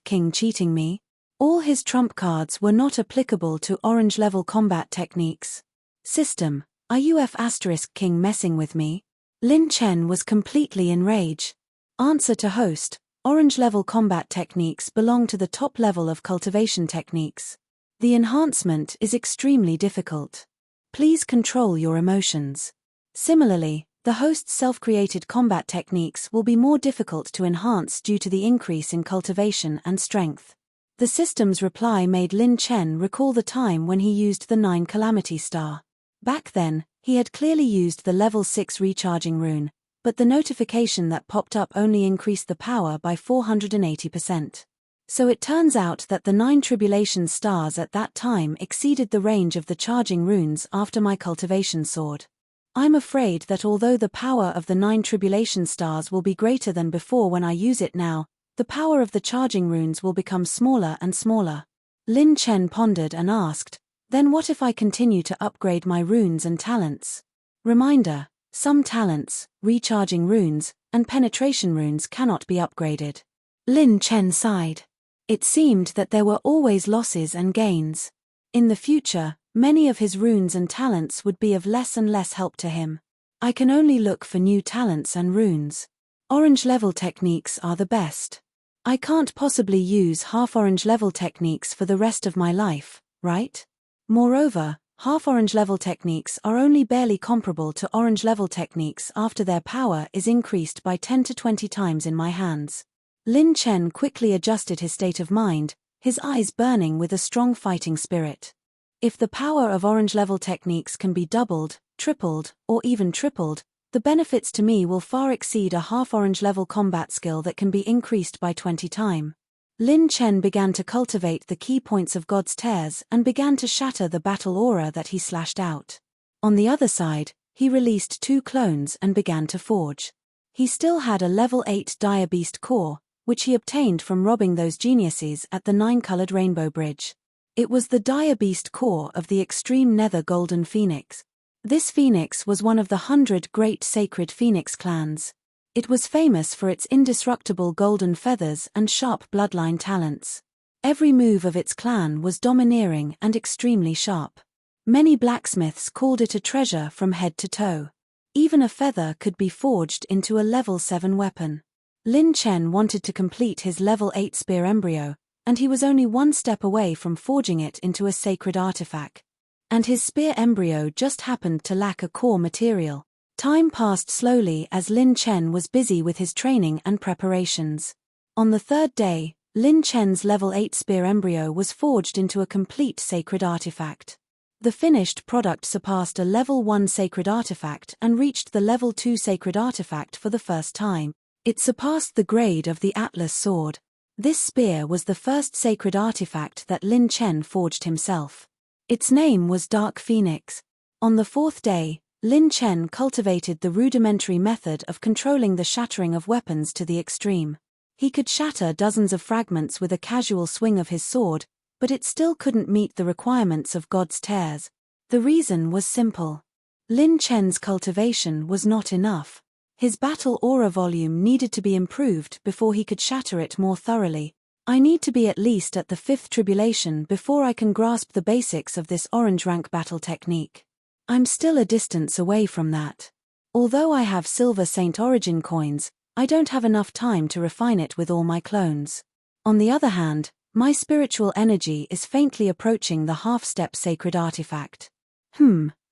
King cheating me? All his trump cards were not applicable to orange level combat techniques. System, are you F** King messing with me? Lin Chen was completely in rage. Answer to host, orange level combat techniques belong to the top level of cultivation techniques. The enhancement is extremely difficult. Please control your emotions. Similarly, the host's self-created combat techniques will be more difficult to enhance due to the increase in cultivation and strength. The system's reply made Lin Chen recall the time when he used the 9 Calamity Star. Back then, he had clearly used the level 6 recharging rune, but the notification that popped up only increased the power by 480%. So it turns out that the 9 tribulation stars at that time exceeded the range of the charging runes after my cultivation sword. I'm afraid that although the power of the 9 tribulation stars will be greater than before when I use it now, the power of the charging runes will become smaller and smaller. Lin Chen pondered and asked, then what if I continue to upgrade my runes and talents? Reminder, some talents, recharging runes, and penetration runes cannot be upgraded. Lin Chen sighed. It seemed that there were always losses and gains. In the future, many of his runes and talents would be of less and less help to him. I can only look for new talents and runes. Orange level techniques are the best. I can't possibly use half-orange level techniques for the rest of my life, right? Moreover, half-orange level techniques are only barely comparable to orange level techniques after their power is increased by 10 to 20 times in my hands. Lin Chen quickly adjusted his state of mind, his eyes burning with a strong fighting spirit. If the power of orange level techniques can be doubled, tripled, or even tripled, the benefits to me will far exceed a half-orange level combat skill that can be increased by 20 times. Lin Chen began to cultivate the key points of God's Tears and began to shatter the battle aura that he slashed out. On the other side, he released 2 clones and began to forge. He still had a level 8 Dire Beast core, which he obtained from robbing those geniuses at the 9-colored Rainbow Bridge. It was the Dire Beast core of the extreme Nether Golden Phoenix. This phoenix was one of the 100 great sacred phoenix clans. It was famous for its indestructible golden feathers and sharp bloodline talents. Every move of its clan was domineering and extremely sharp. Many blacksmiths called it a treasure from head to toe. Even a feather could be forged into a level 7 weapon. Lin Chen wanted to complete his level 8 spear embryo, and he was only one step away from forging it into a sacred artifact. And his spear embryo just happened to lack a core material. Time passed slowly as Lin Chen was busy with his training and preparations. On the third day, Lin Chen's level 8 spear embryo was forged into a complete sacred artifact. The finished product surpassed a level 1 sacred artifact and reached the level 2 sacred artifact for the first time. It surpassed the grade of the Atlas sword. This spear was the first sacred artifact that Lin Chen forged himself. Its name was Dark Phoenix. On the fourth day, Lin Chen cultivated the rudimentary method of controlling the shattering of weapons to the extreme. He could shatter dozens of fragments with a casual swing of his sword, but it still couldn't meet the requirements of God's tears. The reason was simple. Lin Chen's cultivation was not enough. His battle aura volume needed to be improved before he could shatter it more thoroughly. I need to be at least at the 5th tribulation before I can grasp the basics of this orange rank battle technique. I'm still a distance away from that. Although I have Silver Saint Origin coins, I don't have enough time to refine it with all my clones. On the other hand, my spiritual energy is faintly approaching the half-step sacred artifact.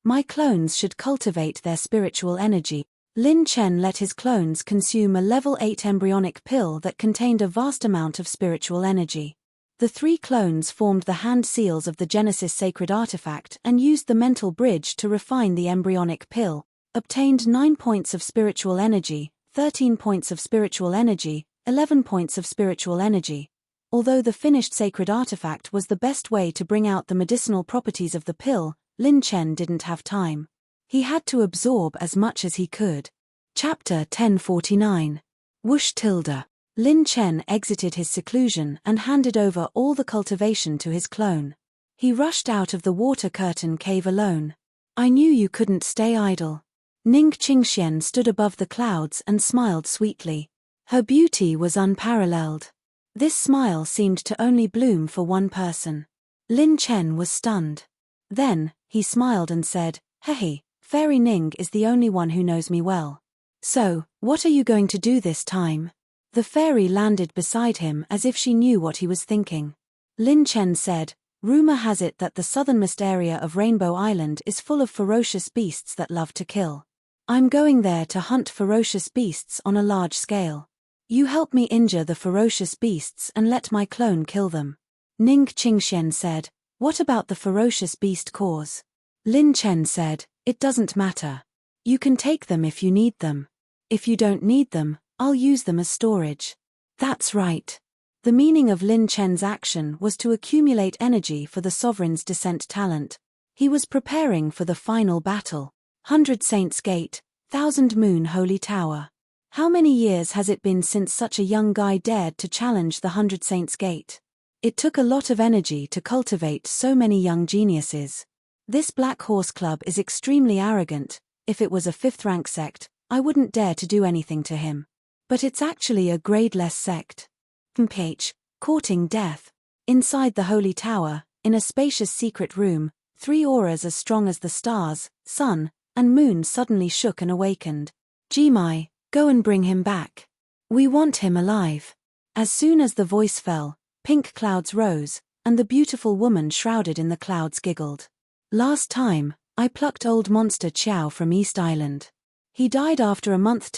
My clones should cultivate their spiritual energy. Lin Chen let his clones consume a level 8 embryonic pill that contained a vast amount of spiritual energy. The 3 clones formed the hand seals of the Genesis sacred artifact and used the mental bridge to refine the embryonic pill, obtained 9 points of spiritual energy, 13 points of spiritual energy, 11 points of spiritual energy. Although the finished sacred artifact was the best way to bring out the medicinal properties of the pill, Lin Chen didn't have time. He had to absorb as much as he could. Chapter 1049. Whoosh tilde. Lin Chen exited his seclusion and handed over all the cultivation to his clone. He rushed out of the water curtain cave alone. I knew you couldn't stay idle. Ning Qingxian stood above the clouds and smiled sweetly. Her beauty was unparalleled. This smile seemed to only bloom for one person. Lin Chen was stunned. Then, he smiled and said, "Hey, Fairy Ning is the only one who knows me well. So, what are you going to do this time?" The fairy landed beside him as if she knew what he was thinking. Lin Chen said, "Rumor has it that the southernmost area of Rainbow Island is full of ferocious beasts that love to kill. I'm going there to hunt ferocious beasts on a large scale. You help me injure the ferocious beasts and let my clone kill them." Ning Qingxian said, "What about the ferocious beast cause?" Lin Chen said, "It doesn't matter. You can take them if you need them. If you don't need them, I'll use them as storage." That's right. The meaning of Lin Chen's action was to accumulate energy for the Sovereign's descent talent. He was preparing for the final battle. 100 Saints Gate, 1000 Moon Holy Tower. How many years has it been since such a young guy dared to challenge the 100 Saints Gate? It took a lot of energy to cultivate so many young geniuses. This Black Horse Club is extremely arrogant. If it was a 5th rank sect, I wouldn't dare to do anything to him. But it's actually a grade-less sect. Ph. Courting Death. Inside the Holy Tower, in a spacious secret room, 3 auras as strong as the stars, sun, and moon suddenly shook and awakened. "Jimai, go and bring him back. We want him alive." As soon as the voice fell, pink clouds rose, and the beautiful woman shrouded in the clouds giggled. "Last time, I plucked old monster Qiao from East Island. He died after a month.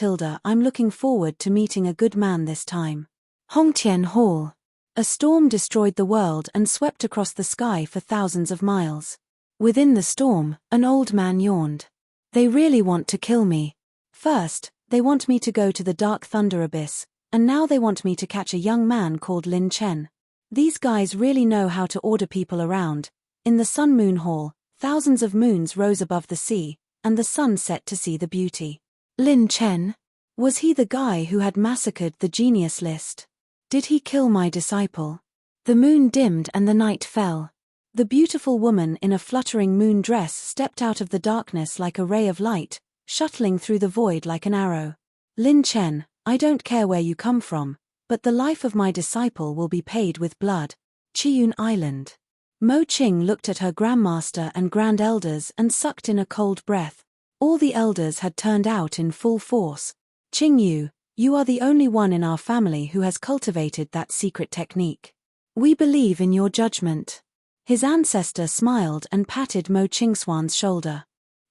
I'm looking forward to meeting a good man this time." Hongtian Hall. A storm destroyed the world and swept across the sky for thousands of miles. Within the storm, an old man yawned. "They really want to kill me. First, they want me to go to the Dark Thunder Abyss, and now they want me to catch a young man called Lin Chen. These guys really know how to order people around." In the Sun Moon Hall, thousands of moons rose above the sea, and the sun set to see the beauty. Lin Chen? Was he the guy who had massacred the genius list? Did he kill my disciple? The moon dimmed and the night fell. The beautiful woman in a fluttering moon dress stepped out of the darkness like a ray of light, shuttling through the void like an arrow. "Lin Chen, I don't care where you come from, but the life of my disciple will be paid with blood." Chiyun Island. Mo Qing looked at her grandmaster and grand elders and sucked in a cold breath. All the elders had turned out in full force. "Qing, you are the only one in our family who has cultivated that secret technique. We believe in your judgment." His ancestor smiled and patted Mo Qingswan's shoulder.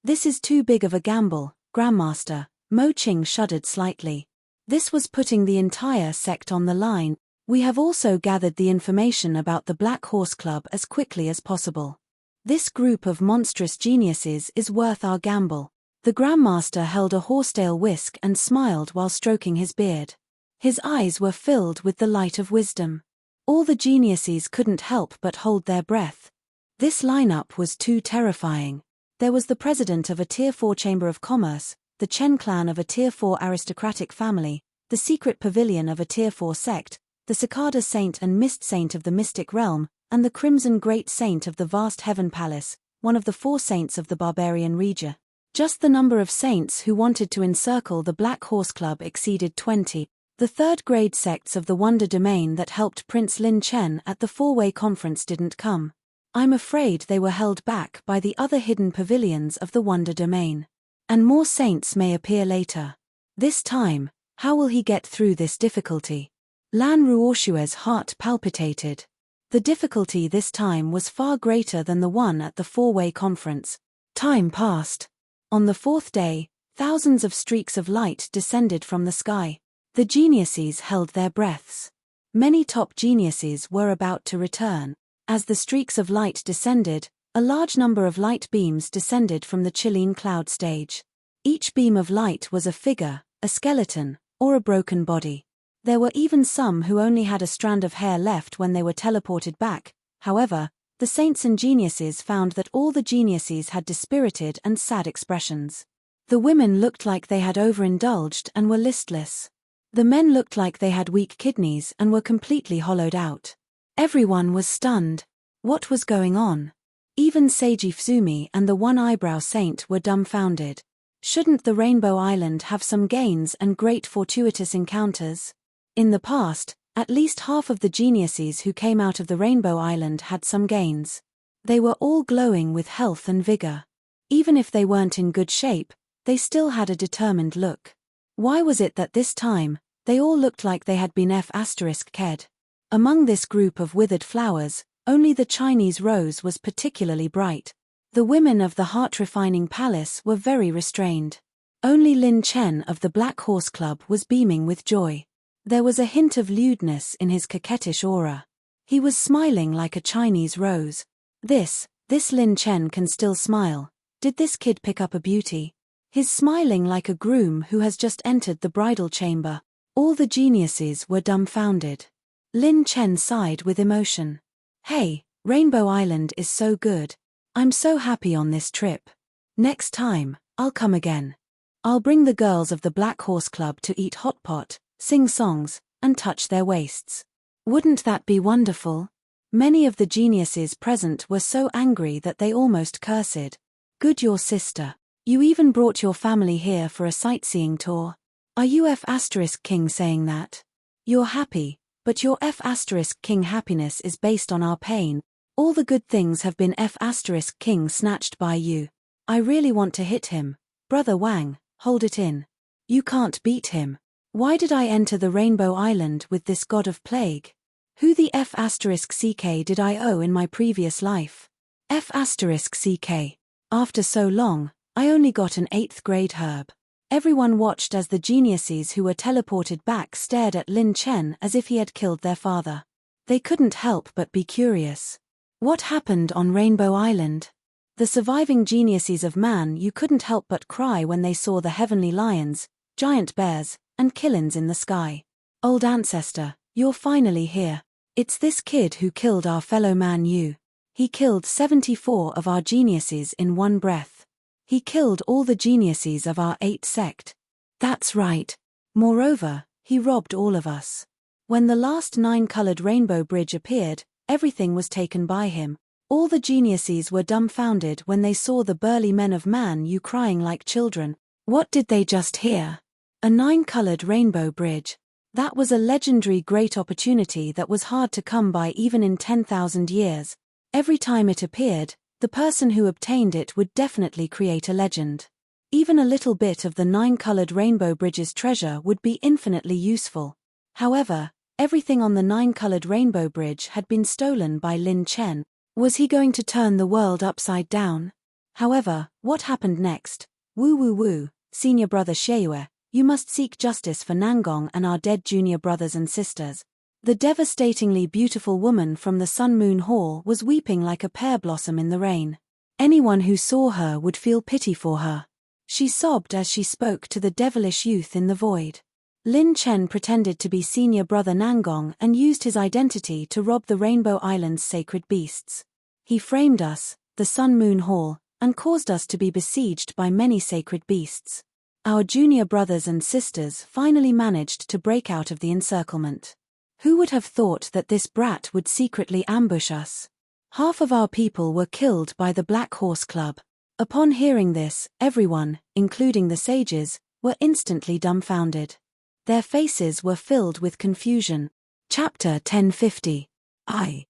"This is too big of a gamble, Grandmaster." Mo Qing shuddered slightly. This was putting the entire sect on the line. "We have also gathered the information about the Black Horse Club as quickly as possible. This group of monstrous geniuses is worth our gamble." The Grandmaster held a horsetail whisk and smiled while stroking his beard. His eyes were filled with the light of wisdom. All the geniuses couldn't help but hold their breath. This lineup was too terrifying. There was the president of a Tier 4 Chamber of Commerce, the Chen clan of a Tier 4 aristocratic family, the secret pavilion of a Tier 4 sect, the Cicada Saint and Mist Saint of the Mystic Realm, and the Crimson Great Saint of the Vast Heaven Palace, one of the 4 saints of the Barbarian Region. Just the number of saints who wanted to encircle the Black Horse Club exceeded 20. The third-grade sects of the Wonder Domain that helped Prince Lin Chen at the four-way conference didn't come. I'm afraid they were held back by the other hidden pavilions of the Wonder Domain. And more saints may appear later. This time, how will he get through this difficulty? Lan Ruoshue's heart palpitated. The difficulty this time was far greater than the one at the four-way conference. Time passed. On the fourth day, thousands of streaks of light descended from the sky. The geniuses held their breaths. Many top geniuses were about to return. As the streaks of light descended, a large number of light beams descended from the Chilean cloud stage. Each beam of light was a figure, a skeleton, or a broken body. There were even some who only had a strand of hair left when they were teleported back. However, the saints and geniuses found that all the geniuses had dispirited and sad expressions. The women looked like they had overindulged and were listless. The men looked like they had weak kidneys and were completely hollowed out. Everyone was stunned. What was going on? Even Seiji Fuzumi and the one-eyebrow saint were dumbfounded. Shouldn't the Rainbow Island have some gains and great fortuitous encounters? In the past, at least half of the geniuses who came out of the Rainbow Island had some gains. They were all glowing with health and vigor. Even if they weren't in good shape, they still had a determined look. Why was it that this time, they all looked like they had been F***ked? Among this group of withered flowers, only the Chinese rose was particularly bright. The women of the heart-refining palace were very restrained. Only Lin Chen of the Black Horse Club was beaming with joy. There was a hint of lewdness in his coquettish aura. He was smiling like a Chinese rose. This Lin Chen can still smile. Did this kid pick up a beauty? He's smiling like a groom who has just entered the bridal chamber. All the geniuses were dumbfounded. Lin Chen sighed with emotion. Hey, Rainbow Island is so good. I'm so happy on this trip. Next time, I'll come again. I'll bring the girls of the Black Horse Club to eat hot pot, sing songs, and touch their waists. Wouldn't that be wonderful? Many of the geniuses present were so angry that they almost cursed. Good your sister. You even brought your family here for a sightseeing tour. Are you F***king saying that? You're happy, but your F***king happiness is based on our pain. All the good things have been F***king snatched by you. I really want to hit him. Brother Wang, hold it in. You can't beat him. Why did I enter the Rainbow Island with this god of plague? Who the F***ck did I owe in my previous life? F***ck. After so long, I only got an 8th grade herb. Everyone watched as the geniuses who were teleported back stared at Lin Chen as if he had killed their father. They couldn't help but be curious. What happened on Rainbow Island? The surviving geniuses of man you couldn't help but cry when they saw the heavenly lions, giant bears, and killins in the sky. Old ancestor, you're finally here. It's this kid who killed our fellow man Yu. He killed 74 of our geniuses in one breath. He killed all the geniuses of our 8 sect. That's right. Moreover, he robbed all of us. When the last 9-colored rainbow bridge appeared, everything was taken by him. All the geniuses were dumbfounded when they saw the burly men of man Yu crying like children. What did they just hear? A 9-colored rainbow bridge. That was a legendary great opportunity that was hard to come by even in 10,000 years. Every time it appeared, the person who obtained it would definitely create a legend. Even a little bit of the 9-colored rainbow bridge's treasure would be infinitely useful. However, everything on the 9-colored rainbow bridge had been stolen by Lin Chen. Was he going to turn the world upside down? However, what happened next? Woo woo woo, senior brother Sheue, you must seek justice for Nangong and our dead junior brothers and sisters. The devastatingly beautiful woman from the Sun Moon Hall was weeping like a pear blossom in the rain. Anyone who saw her would feel pity for her. She sobbed as she spoke to the devilish youth in the void. Lin Chen pretended to be senior brother Nangong and used his identity to rob the Rainbow Island's sacred beasts. He framed us, the Sun Moon Hall, and caused us to be besieged by many sacred beasts. Our junior brothers and sisters finally managed to break out of the encirclement. Who would have thought that this brat would secretly ambush us? Half of our people were killed by the Black Horse Club. Upon hearing this, everyone, including the sages, were instantly dumbfounded. Their faces were filled with confusion. Chapter 1050. I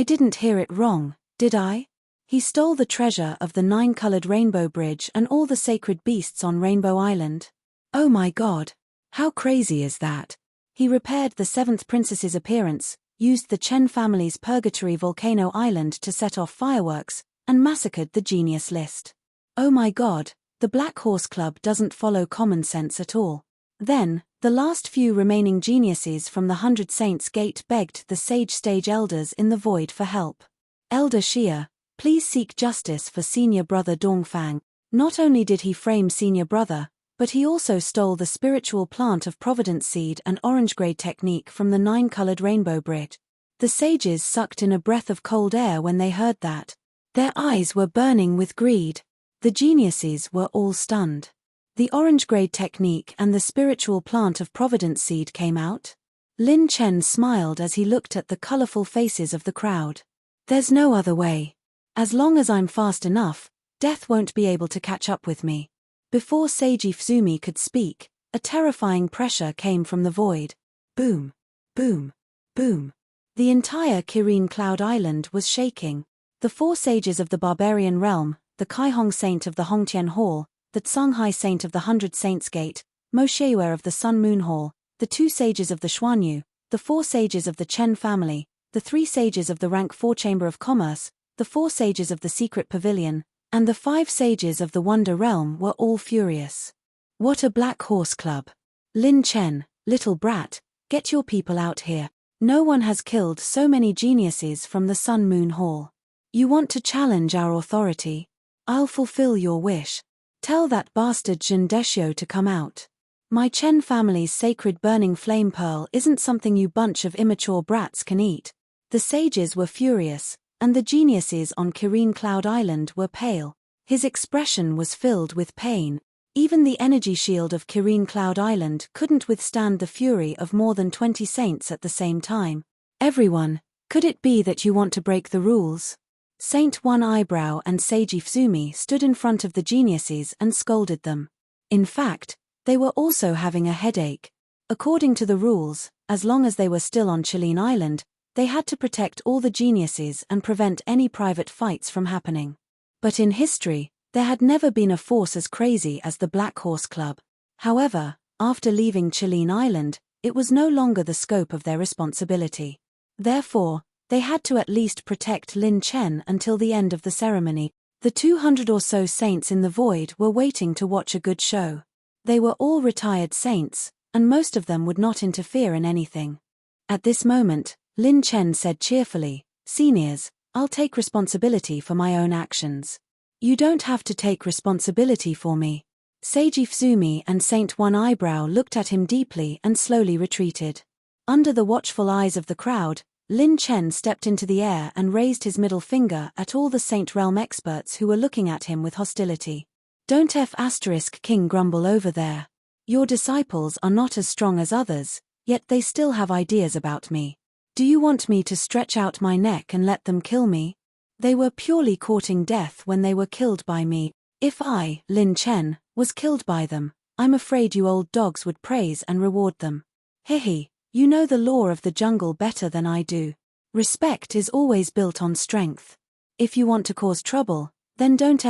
didn't hear it wrong, did I? He stole the treasure of the 9-colored rainbow bridge and all the sacred beasts on Rainbow Island. Oh my God! How crazy is that? He repaired the 7th princess's appearance, used the Chen family's Purgatory Volcano Island to set off fireworks, and massacred the genius list. Oh my God, the Black Horse Club doesn't follow common sense at all. Then, the last few remaining geniuses from the 100 Saints Gate begged the sage stage elders in the void for help. Elder Xia, please seek justice for senior brother Dongfang. Not only did he frame senior brother, but he also stole the spiritual plant of Providence Seed and Orange Grade technique from the 9-colored rainbow bridge. The sages sucked in a breath of cold air when they heard that. Their eyes were burning with greed. The geniuses were all stunned. The Orange Grade technique and the spiritual plant of Providence Seed came out. Lin Chen smiled as he looked at the colorful faces of the crowd. There's no other way. As long as I'm fast enough, death won't be able to catch up with me. Before Seiji Fuzumi could speak, a terrifying pressure came from the void. Boom, boom, boom. The entire Kirin Cloud Island was shaking. The 4 sages of the barbarian realm, the Kaihong Saint of the Hongtian Hall, the Tsunghai Saint of the 100 Saints Gate, Mo Sheue of the Sun Moon Hall, the 2 sages of the Xuanyu, the 4 sages of the Chen family, the 3 sages of the Rank 4 Chamber of Commerce, the 4 sages of the Secret Pavilion, and the 5 sages of the Wonder Realm were all furious. What a Black Horse Club! Lin Chen, little brat, get your people out here. No one has killed so many geniuses from the Sun Moon Hall. You want to challenge our authority? I'll fulfill your wish. Tell that bastard Jin Deshio to come out. My Chen family's sacred burning flame pearl isn't something you bunch of immature brats can eat. The sages were furious, and the geniuses on Kirin Cloud Island were pale. His expression was filled with pain. Even the energy shield of Kirin Cloud Island couldn't withstand the fury of more than 20 saints at the same time. Everyone, could it be that you want to break the rules? Saint One Eyebrow and Seiji Fuzumi stood in front of the geniuses and scolded them. In fact, they were also having a headache. According to the rules, as long as they were still on Chilean Island, they had to protect all the geniuses and prevent any private fights from happening. But in history, there had never been a force as crazy as the Black Horse Club. However, after leaving Chilean Island, it was no longer the scope of their responsibility. Therefore, they had to at least protect Lin Chen until the end of the ceremony. The 200 or so saints in the void were waiting to watch a good show. They were all retired saints, and most of them would not interfere in anything. At this moment, Lin Chen said cheerfully, "Seniors, I'll take responsibility for my own actions." "You don't have to take responsibility for me." Seiji Fuzumi and Saint One Eyebrow looked at him deeply and slowly retreated. Under the watchful eyes of the crowd, Lin Chen stepped into the air and raised his middle finger at all the Saint Realm experts who were looking at him with hostility. "Don't King grumble over there. Your disciples are not as strong as others, yet they still have ideas about me. Do you want me to stretch out my neck and let them kill me? They were purely courting death when they were killed by me. If I, Lin Chen, was killed by them, I'm afraid you old dogs would praise and reward them. Hehe, you know the law of the jungle better than I do. Respect is always built on strength. If you want to cause trouble, then don't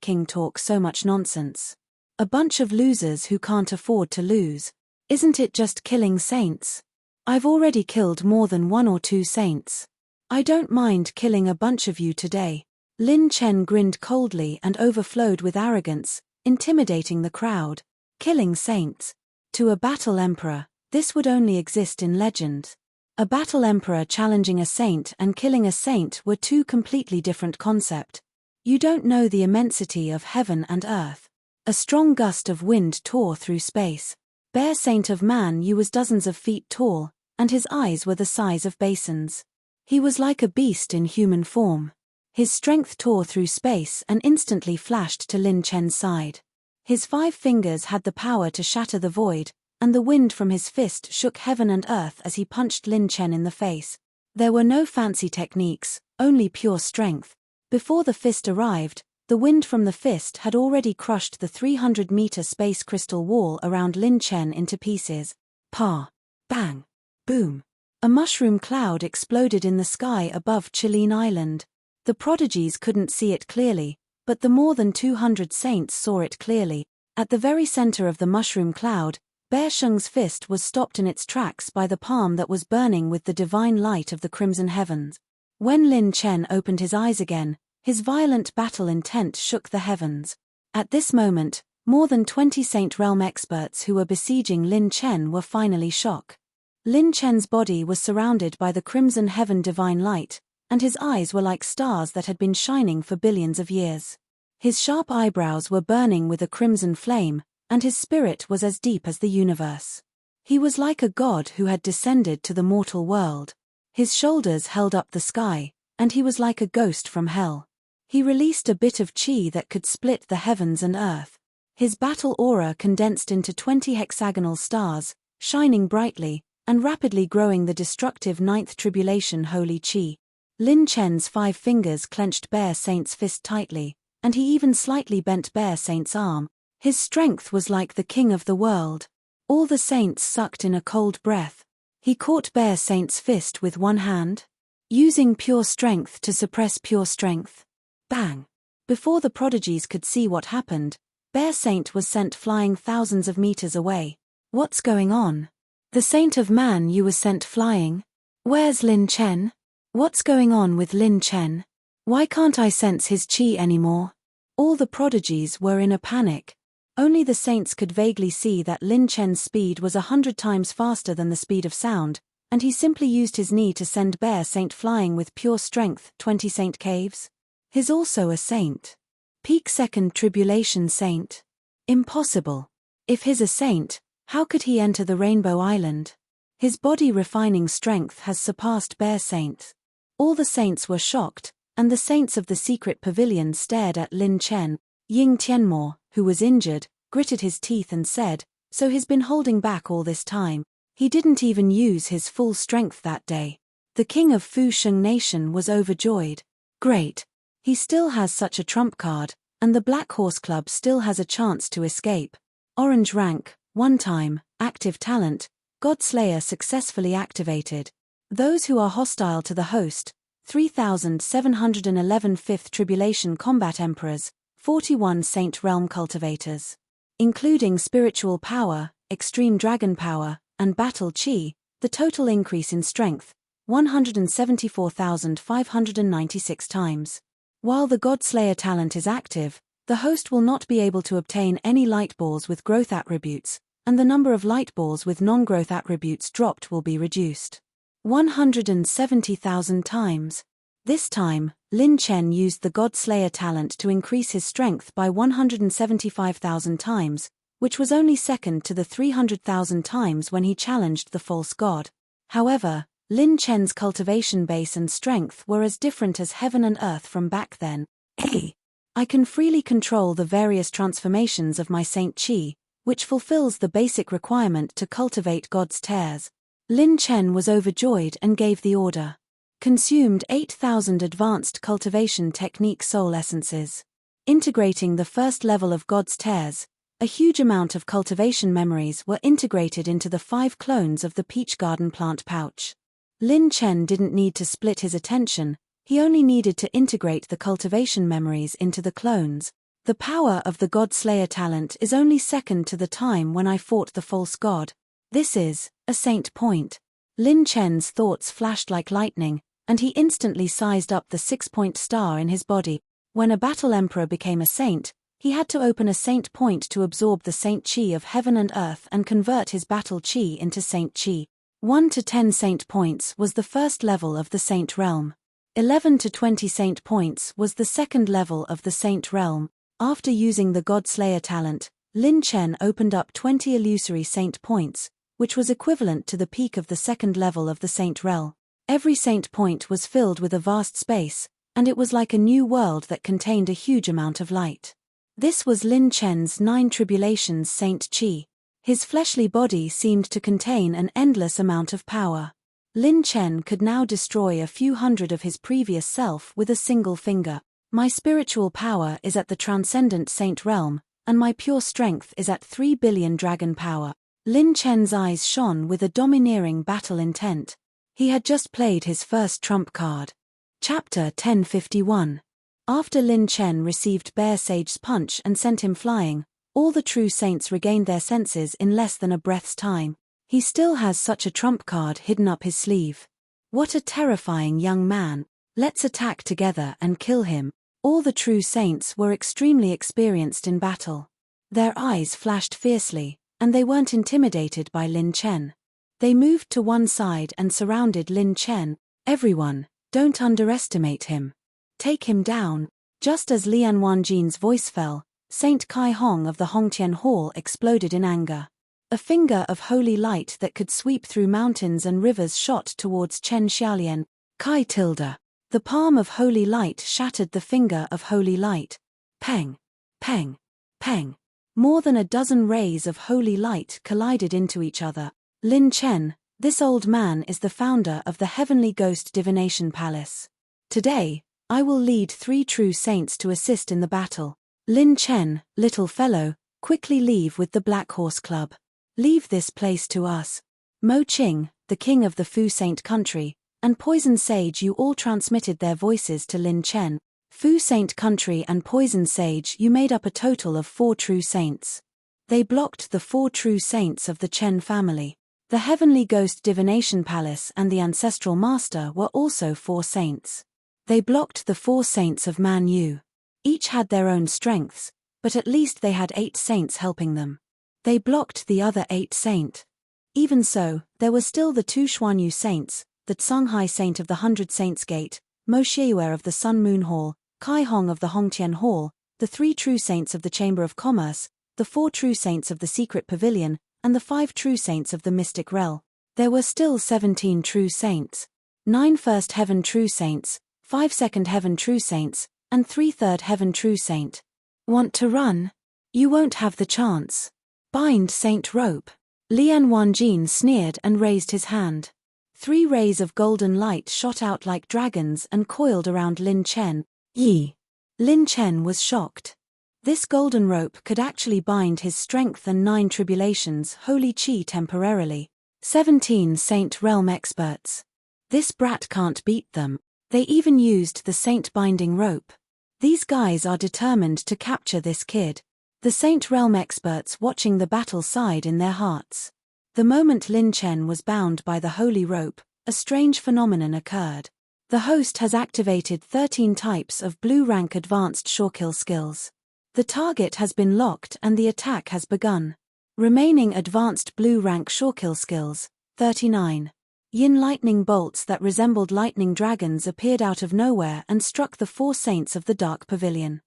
King talk so much nonsense. A bunch of losers who can't afford to lose. Isn't it just killing saints? I've already killed more than 1 or 2 saints. I don't mind killing a bunch of you today. Lin Chen grinned coldly and overflowed with arrogance, intimidating the crowd. Killing saints. To a battle emperor, this would only exist in legend. A battle emperor challenging a saint and killing a saint were two completely different concepts. You don't know the immensity of heaven and earth. A strong gust of wind tore through space. Bear Saint of Man Yu was dozens of feet tall, and his eyes were the size of basins. He was like a beast in human form. His strength tore through space and instantly flashed to Lin Chen's side. His 5 fingers had the power to shatter the void, and the wind from his fist shook heaven and earth as he punched Lin Chen in the face. There were no fancy techniques, only pure strength. Before the fist arrived, the wind from the fist had already crushed the 300-meter space crystal wall around Lin Chen into pieces. Pa! Bang! Boom! A mushroom cloud exploded in the sky above Chilean Island. The prodigies couldn't see it clearly, but the more than 200 saints saw it clearly. At the very center of the mushroom cloud, Bear Sheng's fist was stopped in its tracks by the palm that was burning with the divine light of the crimson heavens. When Lin Chen opened his eyes again, his violent battle intent shook the heavens. At this moment, more than 20 Saint Realm experts who were besieging Lin Chen were finally shocked. Lin Chen's body was surrounded by the crimson heaven divine light, and his eyes were like stars that had been shining for billions of years. His sharp eyebrows were burning with a crimson flame, and his spirit was as deep as the universe. He was like a god who had descended to the mortal world. His shoulders held up the sky, and he was like a ghost from hell. He released a bit of chi that could split the heavens and earth. His battle aura condensed into 20 hexagonal stars, shining brightly, and rapidly growing the destructive 9th tribulation holy chi. Lin Chen's 5 fingers clenched Bear Saint's fist tightly, and he even slightly bent Bear Saint's arm. His strength was like the king of the world. All the saints sucked in a cold breath. He caught Bear Saint's fist with one hand, using pure strength to suppress pure strength. Bang! Before the prodigies could see what happened, Bear Saint was sent flying thousands of meters away. What's going on? The Saint of Man Yu was sent flying? Where's Lin Chen? What's going on with Lin Chen? Why can't I sense his chi anymore? All the prodigies were in a panic. Only the saints could vaguely see that Lin Chen's speed was 100 times faster than the speed of sound, and he simply used his knee to send Bear Saint flying with pure strength. 20 Saint Caves? He's also a saint. Peak 2nd Tribulation Saint. Impossible. If he's a saint, how could he enter the Rainbow Island? His body refining strength has surpassed Bear Saint. All the saints were shocked, and the saints of the secret pavilion stared at Lin Chen. Ying Tianmo, who was injured, gritted his teeth and said, "So he's been holding back all this time. He didn't even use his full strength that day." The king of Fu Sheng Nation was overjoyed. Great. He still has such a trump card, and the Black Horse Club still has a chance to escape. Orange rank, 1 time, active talent, Godslayer successfully activated. Those who are hostile to the host, 3,711 5th Tribulation Combat Emperors, 41 Saint Realm Cultivators. Including spiritual power, extreme dragon power, and battle chi, the total increase in strength, 174,596 times. While the Godslayer talent is active, the host will not be able to obtain any light balls with growth attributes, and the number of light balls with non-growth attributes dropped will be reduced. 170,000 times. This time, Lin Chen used the Godslayer talent to increase his strength by 175,000 times, which was only second to the 300,000 times when he challenged the false god. However, Lin Chen's cultivation base and strength were as different as heaven and earth from back then. Hey! I can freely control the various transformations of my Saint Chi, which fulfills the basic requirement to cultivate God's tears. Lin Chen was overjoyed and gave the order. Consumed 8,000 advanced cultivation technique soul essences. Integrating the first level of God's tears, a huge amount of cultivation memories were integrated into the 5 clones of the peach garden plant pouch. Lin Chen didn't need to split his attention, he only needed to integrate the cultivation memories into the clones. The power of the Godslayer talent is only second to the time when I fought the false god. This is a saint point. Lin Chen's thoughts flashed like lightning, and he instantly sized up the 6-point star in his body. When a battle emperor became a saint, he had to open a saint point to absorb the saint chi of heaven and earth and convert his battle chi into saint chi. 1 to 10 saint points was the first level of the saint realm. 11 to 20 saint points was the second level of the saint realm. After using the God Slayer talent, Lin Chen opened up 20 illusory saint points, which was equivalent to the peak of the second level of the saint realm. Every saint point was filled with a vast space, and it was like a new world that contained a huge amount of light. This was Lin Chen's 9 tribulations saint chi. His fleshly body seemed to contain an endless amount of power. Lin Chen could now destroy a few hundred of his previous self with a single finger. My spiritual power is at the transcendent saint realm, and my pure strength is at 3 billion dragon power. Lin Chen's eyes shone with a domineering battle intent. He had just played his first trump card. Chapter 1051. After Lin Chen received Bear Sage's punch and sent him flying, all the true saints regained their senses in less than a breath's time. He still has such a trump card hidden up his sleeve. What a terrifying young man. Let's attack together and kill him. All the true saints were extremely experienced in battle. Their eyes flashed fiercely, and they weren't intimidated by Lin Chen. They moved to one side and surrounded Lin Chen. Everyone, don't underestimate him. Take him down. Just as Lian Wanjin's voice fell, Saint Kai Hong of the Hongtian Hall exploded in anger. A finger of holy light that could sweep through mountains and rivers shot towards Chen Xiaolian. Kai tilde. The palm of holy light shattered the finger of holy light. Peng. Peng. Peng. More than a dozen rays of holy light collided into each other. Lin Chen, this old man is the founder of the Heavenly Ghost Divination Palace. Today, I will lead 3 true saints to assist in the battle. Lin Chen, little fellow, quickly leave with the Black Horse Club. Leave this place to us. Mo Qing, the king of the Fu Saint country, and Poison Sage, you all transmitted their voices to Lin Chen. Fu Saint country and Poison Sage, you made up a total of 4 true saints. They blocked the 4 true saints of the Chen family. The Heavenly Ghost Divination Palace and the Ancestral Master were also 4 saints. They blocked the 4 saints of Man Yu. Each had their own strengths, but at least they had 8 saints helping them. They blocked the other 8 saint. Even so, there were still the 2 Xuanyu saints, the Tsunghai saint of the 100 Saints Gate, Mo Xieyue of the Sun Moon Hall, Kai Hong of the Hongtian Hall, the 3 true saints of the Chamber of Commerce, the 4 true saints of the Secret Pavilion, and the 5 true saints of the Mystic Realm. There were still 17 true saints. 9 First Heaven true saints, 5 Second Heaven true saints, and 3 Third Heaven true saint. Want to run? You won't have the chance. Bind Saint Rope. Lian Wanjin sneered and raised his hand. 3 rays of golden light shot out like dragons and coiled around Lin Chen. Yi. Lin Chen was shocked. This golden rope could actually bind his strength and 9 tribulations holy chi temporarily. 17 Saint Realm experts. This brat can't beat them. They even used the saint binding rope. These guys are determined to capture this kid. The Saint Realm experts watching the battle sighed in their hearts. The moment Lin Chen was bound by the holy rope, a strange phenomenon occurred. The host has activated 13 types of blue rank advanced shorekill skills. The target has been locked and the attack has begun. Remaining advanced blue rank shorekill skills, 39. Yin lightning bolts that resembled lightning dragons appeared out of nowhere and struck the 4 saints of the Dark Pavilion.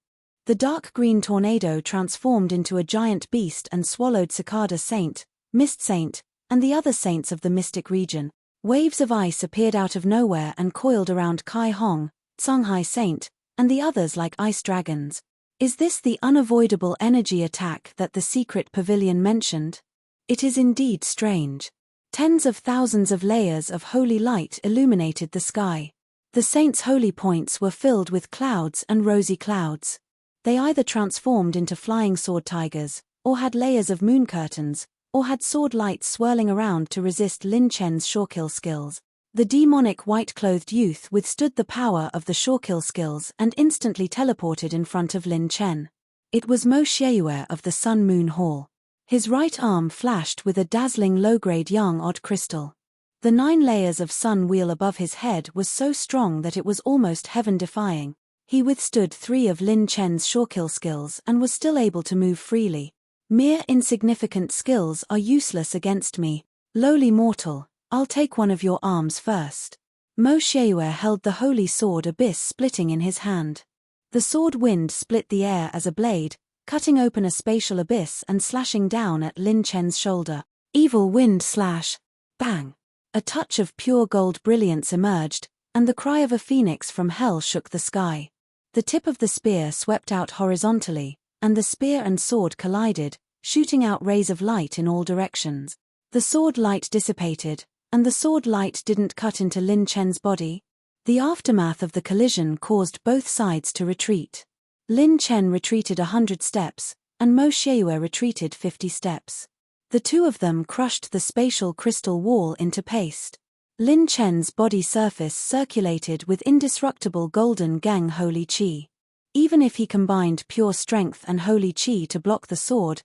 The dark green tornado transformed into a giant beast and swallowed Cicada Saint, Mist Saint, and the other saints of the Mystic region. Waves of ice appeared out of nowhere and coiled around Kai Hong, Tsunghai Saint, and the others like ice dragons. Is this the unavoidable energy attack that the secret pavilion mentioned? It is indeed strange. Tens of thousands of layers of holy light illuminated the sky. The saints' holy points were filled with clouds and rosy clouds. They either transformed into flying sword tigers, or had layers of moon curtains, or had sword lights swirling around to resist Lin Chen's shorekill skills. The demonic white-clothed youth withstood the power of the shorekill skills and instantly teleported in front of Lin Chen. It was Mo Xieyue of the Sun Moon Hall. His right arm flashed with a dazzling low-grade young odd crystal. The 9 layers of sun wheel above his head was so strong that it was almost heaven-defying. He withstood 3 of Lin Chen's shorekill skills and was still able to move freely. Mere insignificant skills are useless against me. Lowly mortal, I'll take one of your arms first. Mo Xieyue held the holy sword Abyss splitting in his hand. The sword wind split the air as a blade, cutting open a spatial abyss and slashing down at Lin Chen's shoulder. Evil wind slash. Bang. A touch of pure gold brilliance emerged, and the cry of a phoenix from hell shook the sky. The tip of the spear swept out horizontally, and the spear and sword collided, shooting out rays of light in all directions. The sword light dissipated, and the sword light didn't cut into Lin Chen's body. The aftermath of the collision caused both sides to retreat. Lin Chen retreated 100 steps, and Mo Xieyue retreated 50 steps. The two of them crushed the spatial crystal wall into paste. Lin Chen's body surface circulated with indestructible golden gang holy qi. Even if he combined pure strength and holy qi to block the sword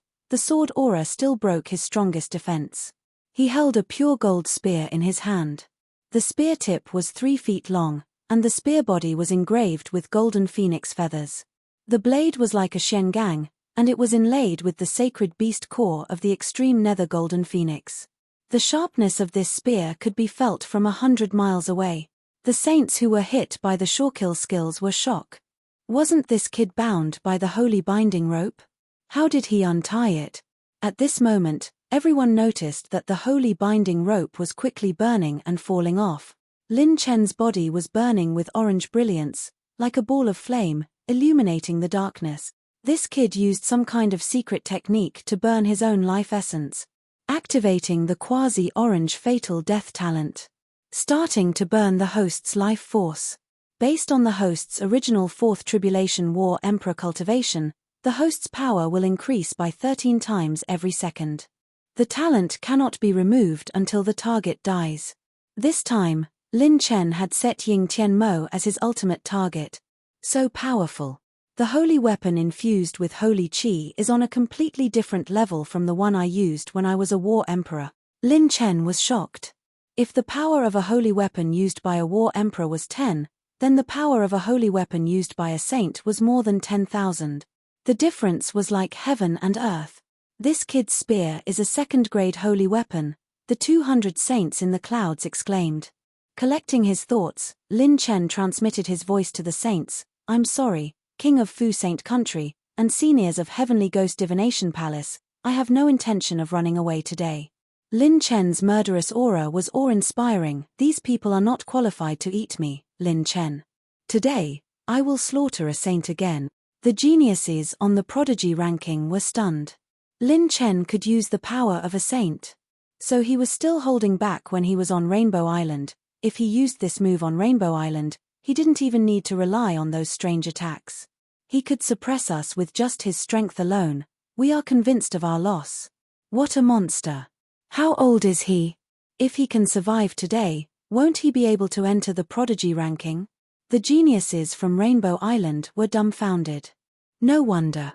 aura still broke his strongest defense. He held a pure gold spear in his hand. The spear tip was 3 feet long, and the spear body was engraved with golden phoenix feathers. The blade was like a shengang, and it was inlaid with the sacred beast core of the extreme nether golden phoenix. The sharpness of this spear could be felt from 100 miles away. The saints who were hit by the shorekill skills were shocked. Wasn't this kid bound by the holy binding rope? How did he untie it? At this moment, everyone noticed that the holy binding rope was quickly burning and falling off. Lin Chen's body was burning with orange brilliance, like a ball of flame, illuminating the darkness. This kid used some kind of secret technique to burn his own life essence, activating the quasi-orange fatal death talent, starting to burn the host's life force. Based on the host's original 4th Tribulation War Emperor cultivation, the host's power will increase by 13 times every second. The talent cannot be removed until the target dies. This time, Lin Chen had set Ying Tian Mo as his ultimate target. So powerful. The holy weapon infused with holy qi is on a completely different level from the one I used when I was a war emperor. Lin Chen was shocked. If the power of a holy weapon used by a war emperor was 10, then the power of a holy weapon used by a saint was more than 10,000. The difference was like heaven and earth. This kid's spear is a 2nd-grade holy weapon, the 200 saints in the clouds exclaimed. Collecting his thoughts, Lin Chen transmitted his voice to the saints. I'm sorry, King of Fu Saint Country, and seniors of Heavenly Ghost Divination Palace, I have no intention of running away today. Lin Chen's murderous aura was awe-inspiring. These people are not qualified to eat me, Lin Chen. Today, I will slaughter a saint again. The geniuses on the prodigy ranking were stunned. Lin Chen could use the power of a saint. So he was still holding back when he was on Rainbow Island. If he used this move on Rainbow Island, he didn't even need to rely on those strange attacks. He could suppress us with just his strength alone. We are convinced of our loss. What a monster. How old is he? If he can survive today, won't he be able to enter the prodigy ranking? The geniuses from Rainbow Island were dumbfounded. No wonder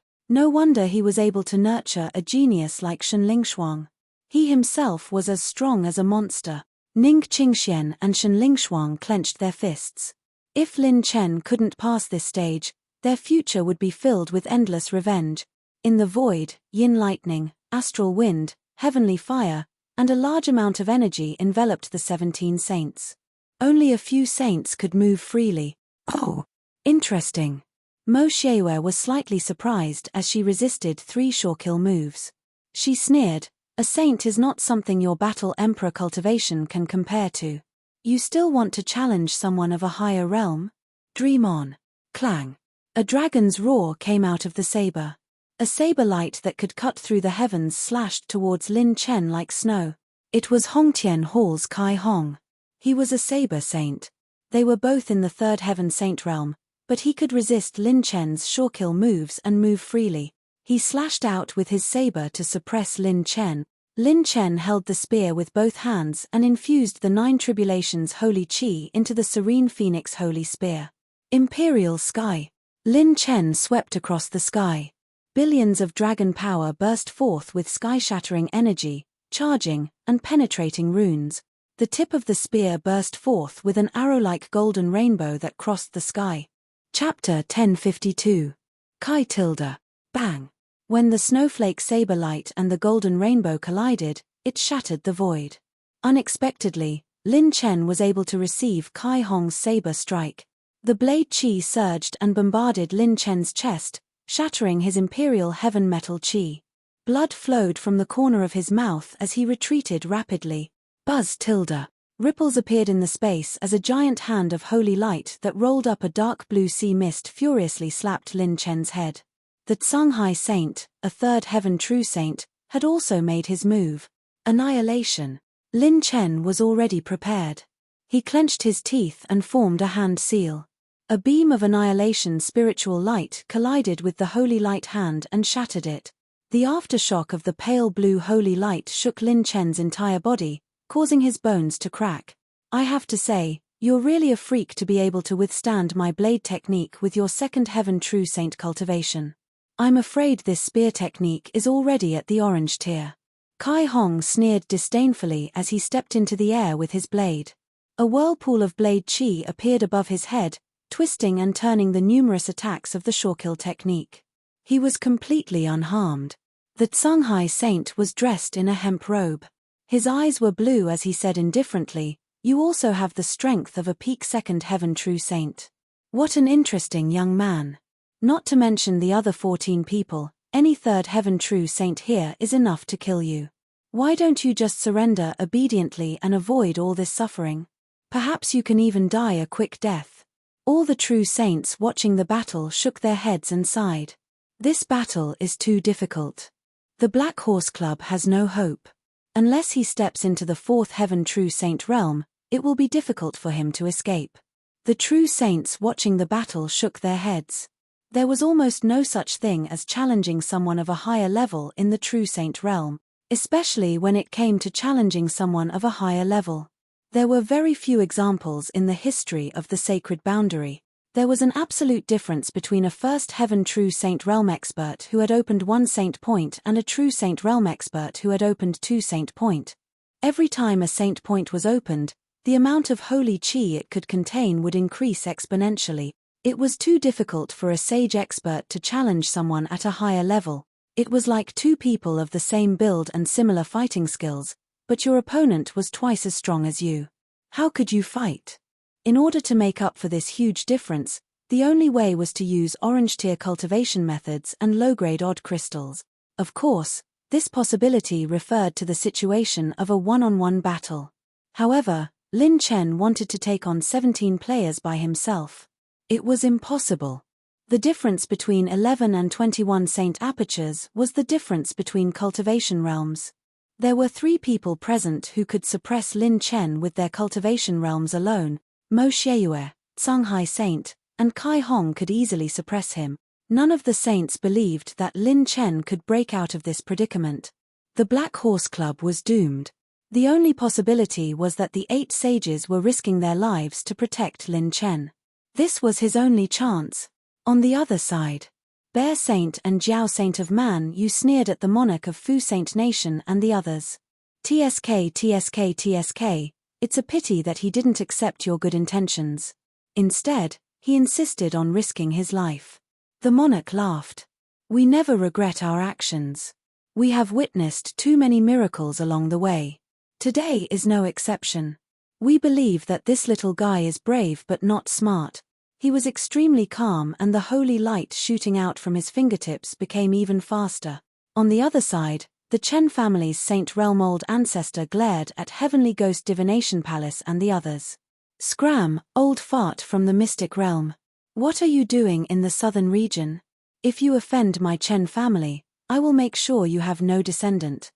he was able to nurture a genius like Shenling Shuang. He himself was as strong as a monster. Ning Qingxian and Shenling Shuang clenched their fists. If Lin Chen couldn't pass this stage, their future would be filled with endless revenge. In the void, yin lightning, astral wind, heavenly fire, and a large amount of energy enveloped the 17 saints. Only a few saints could move freely. Oh, interesting. Mo Xieyue was slightly surprised as she resisted 3 shorekill moves. She sneered, a saint is not something your battle emperor cultivation can compare to. You still want to challenge someone of a higher realm? Dream on. Clang. A dragon's roar came out of the saber. A saber light that could cut through the heavens slashed towards Lin Chen like snow. It was Hongtian Hall's Kai Hong. He was a saber saint. They were both in the 3rd heaven saint realm, but he could resist Lin Chen's shorekill moves and move freely. He slashed out with his saber to suppress Lin Chen. Lin Chen held the spear with both hands and infused the 9 tribulations holy qi into the serene phoenix holy spear. Imperial sky. Lin Chen swept across the sky. Billions of dragon power burst forth with sky-shattering energy, charging, and penetrating runes. The tip of the spear burst forth with an arrow-like golden rainbow that crossed the sky. Chapter 1052. Kai tilde. Bang. When the snowflake saber light and the golden rainbow collided, it shattered the void. Unexpectedly, Lin Chen was able to receive Kai Hong's saber strike. The blade chi surged and bombarded Lin Chen's chest, shattering his imperial heaven metal chi. Blood flowed from the corner of his mouth as he retreated rapidly. Buzz tilde. Ripples appeared in the space as a giant hand of holy light that rolled up a dark blue sea mist furiously slapped Lin Chen's head. The Tsunghai Saint, a third heaven true saint, had also made his move. Annihilation. Lin Chen was already prepared. He clenched his teeth and formed a hand seal. A beam of annihilation spiritual light collided with the holy light hand and shattered it. The aftershock of the pale blue holy light shook Lin Chen's entire body, causing his bones to crack. I have to say, you're really a freak to be able to withstand my blade technique with your second heaven true saint cultivation. I'm afraid this spear technique is already at the orange tier. Kai Hong sneered disdainfully as he stepped into the air with his blade. A whirlpool of blade chi appeared above his head, twisting and turning the numerous attacks of the Shawkill technique. He was completely unharmed. The Tsunghai Saint was dressed in a hemp robe. His eyes were blue as he said indifferently, "You also have the strength of a peak second heaven true saint. What an interesting young man. Not to mention the other 14 people, any third heaven true saint here is enough to kill you. Why don't you just surrender obediently and avoid all this suffering? Perhaps you can even die a quick death." All the true saints watching the battle shook their heads and sighed. This battle is too difficult. The Black Horse Club has no hope. Unless he steps into the fourth heaven true saint realm, it will be difficult for him to escape. The true saints watching the battle shook their heads. There was almost no such thing as challenging someone of a higher level in the true saint realm, especially when it came to challenging someone of a higher level. There were very few examples in the history of the sacred boundary. There was an absolute difference between a first heaven true saint realm expert who had opened 1 saint point and a true saint realm expert who had opened 2 saint point. Every time a saint point was opened, the amount of holy chi it could contain would increase exponentially. It was too difficult for a sage expert to challenge someone at a higher level. It was like two people of the same build and similar fighting skills, but your opponent was twice as strong as you. How could you fight? In order to make up for this huge difference, the only way was to use orange tier cultivation methods and low-grade odd crystals. Of course, this possibility referred to the situation of a one-on-one battle. However, Lin Chen wanted to take on 17 players by himself. It was impossible. The difference between 11 and 21 saint apertures was the difference between cultivation realms. There were 3 people present who could suppress Lin Chen with their cultivation realms alone. Mo Xieyue, Tsunghai Saint, and Kai Hong could easily suppress him. None of the saints believed that Lin Chen could break out of this predicament. The Black Horse Club was doomed. The only possibility was that the 8 sages were risking their lives to protect Lin Chen. This was his only chance. On the other side, Bear Saint and Jiao Saint of Man, you sneered at the monarch of Fu Saint Nation and the others. TSK, it's a pity that he didn't accept your good intentions. Instead, he insisted on risking his life. The monarch laughed. We never regret our actions. We have witnessed too many miracles along the way. Today is no exception. We believe that this little guy is brave but not smart. He was extremely calm and the holy light shooting out from his fingertips became even faster. On the other side, the Chen family's Saint Realm old ancestor glared at Heavenly Ghost Divination Palace and the others. Scram, old fart from the mystic realm. What are you doing in the southern region? If you offend my Chen family, I will make sure you have no descendant.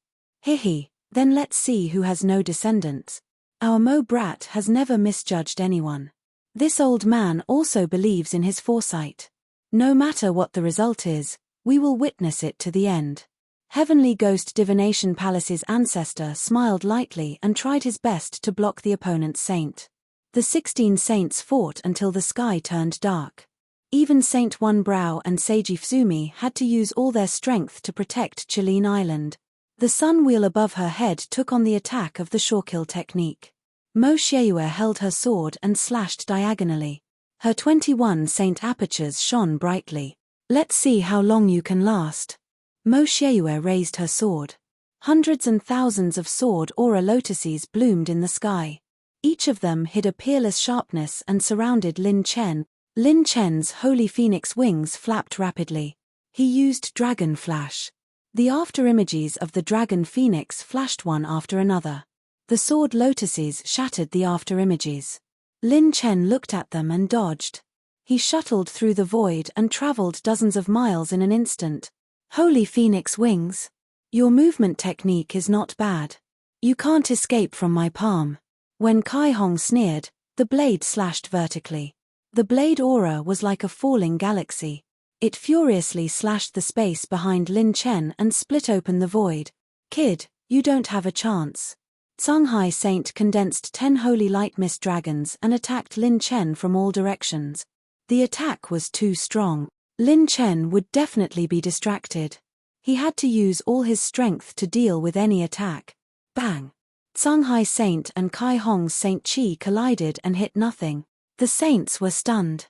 Hihi, then let's see who has no descendants. Our Mo brat has never misjudged anyone. This old man also believes in his foresight. No matter what the result is, we will witness it to the end. Heavenly Ghost Divination Palace's ancestor smiled lightly and tried his best to block the opponent's saint. The 16 saints fought until the sky turned dark. Even Saint One Brow and Seiji Fuzumi had to use all their strength to protect Chilean Island. The sun wheel above her head took on the attack of the Shawkill technique. Mo Xieyue held her sword and slashed diagonally. Her 21 saint apertures shone brightly. Let's see how long you can last. Mo Xieyue raised her sword. Hundreds and thousands of sword aura lotuses bloomed in the sky. Each of them hid a peerless sharpness and surrounded Lin Chen. Lin Chen's holy phoenix wings flapped rapidly. He used dragon flash. The afterimages of the dragon phoenix flashed one after another. The sword lotuses shattered the afterimages. Lin Chen looked at them and dodged. He shuttled through the void and traveled dozens of miles in an instant. Holy phoenix wings. Your movement technique is not bad. You can't escape from my palm. When Kai Hong sneered, the blade slashed vertically. The blade aura was like a falling galaxy. It furiously slashed the space behind Lin Chen and split open the void. Kid, you don't have a chance. Songhai Saint condensed 10 holy light mist dragons and attacked Lin Chen from all directions. The attack was too strong. Lin Chen would definitely be distracted. He had to use all his strength to deal with any attack. Bang! Songhai Saint and Kai Hong's Saint Chi collided and hit nothing. The saints were stunned.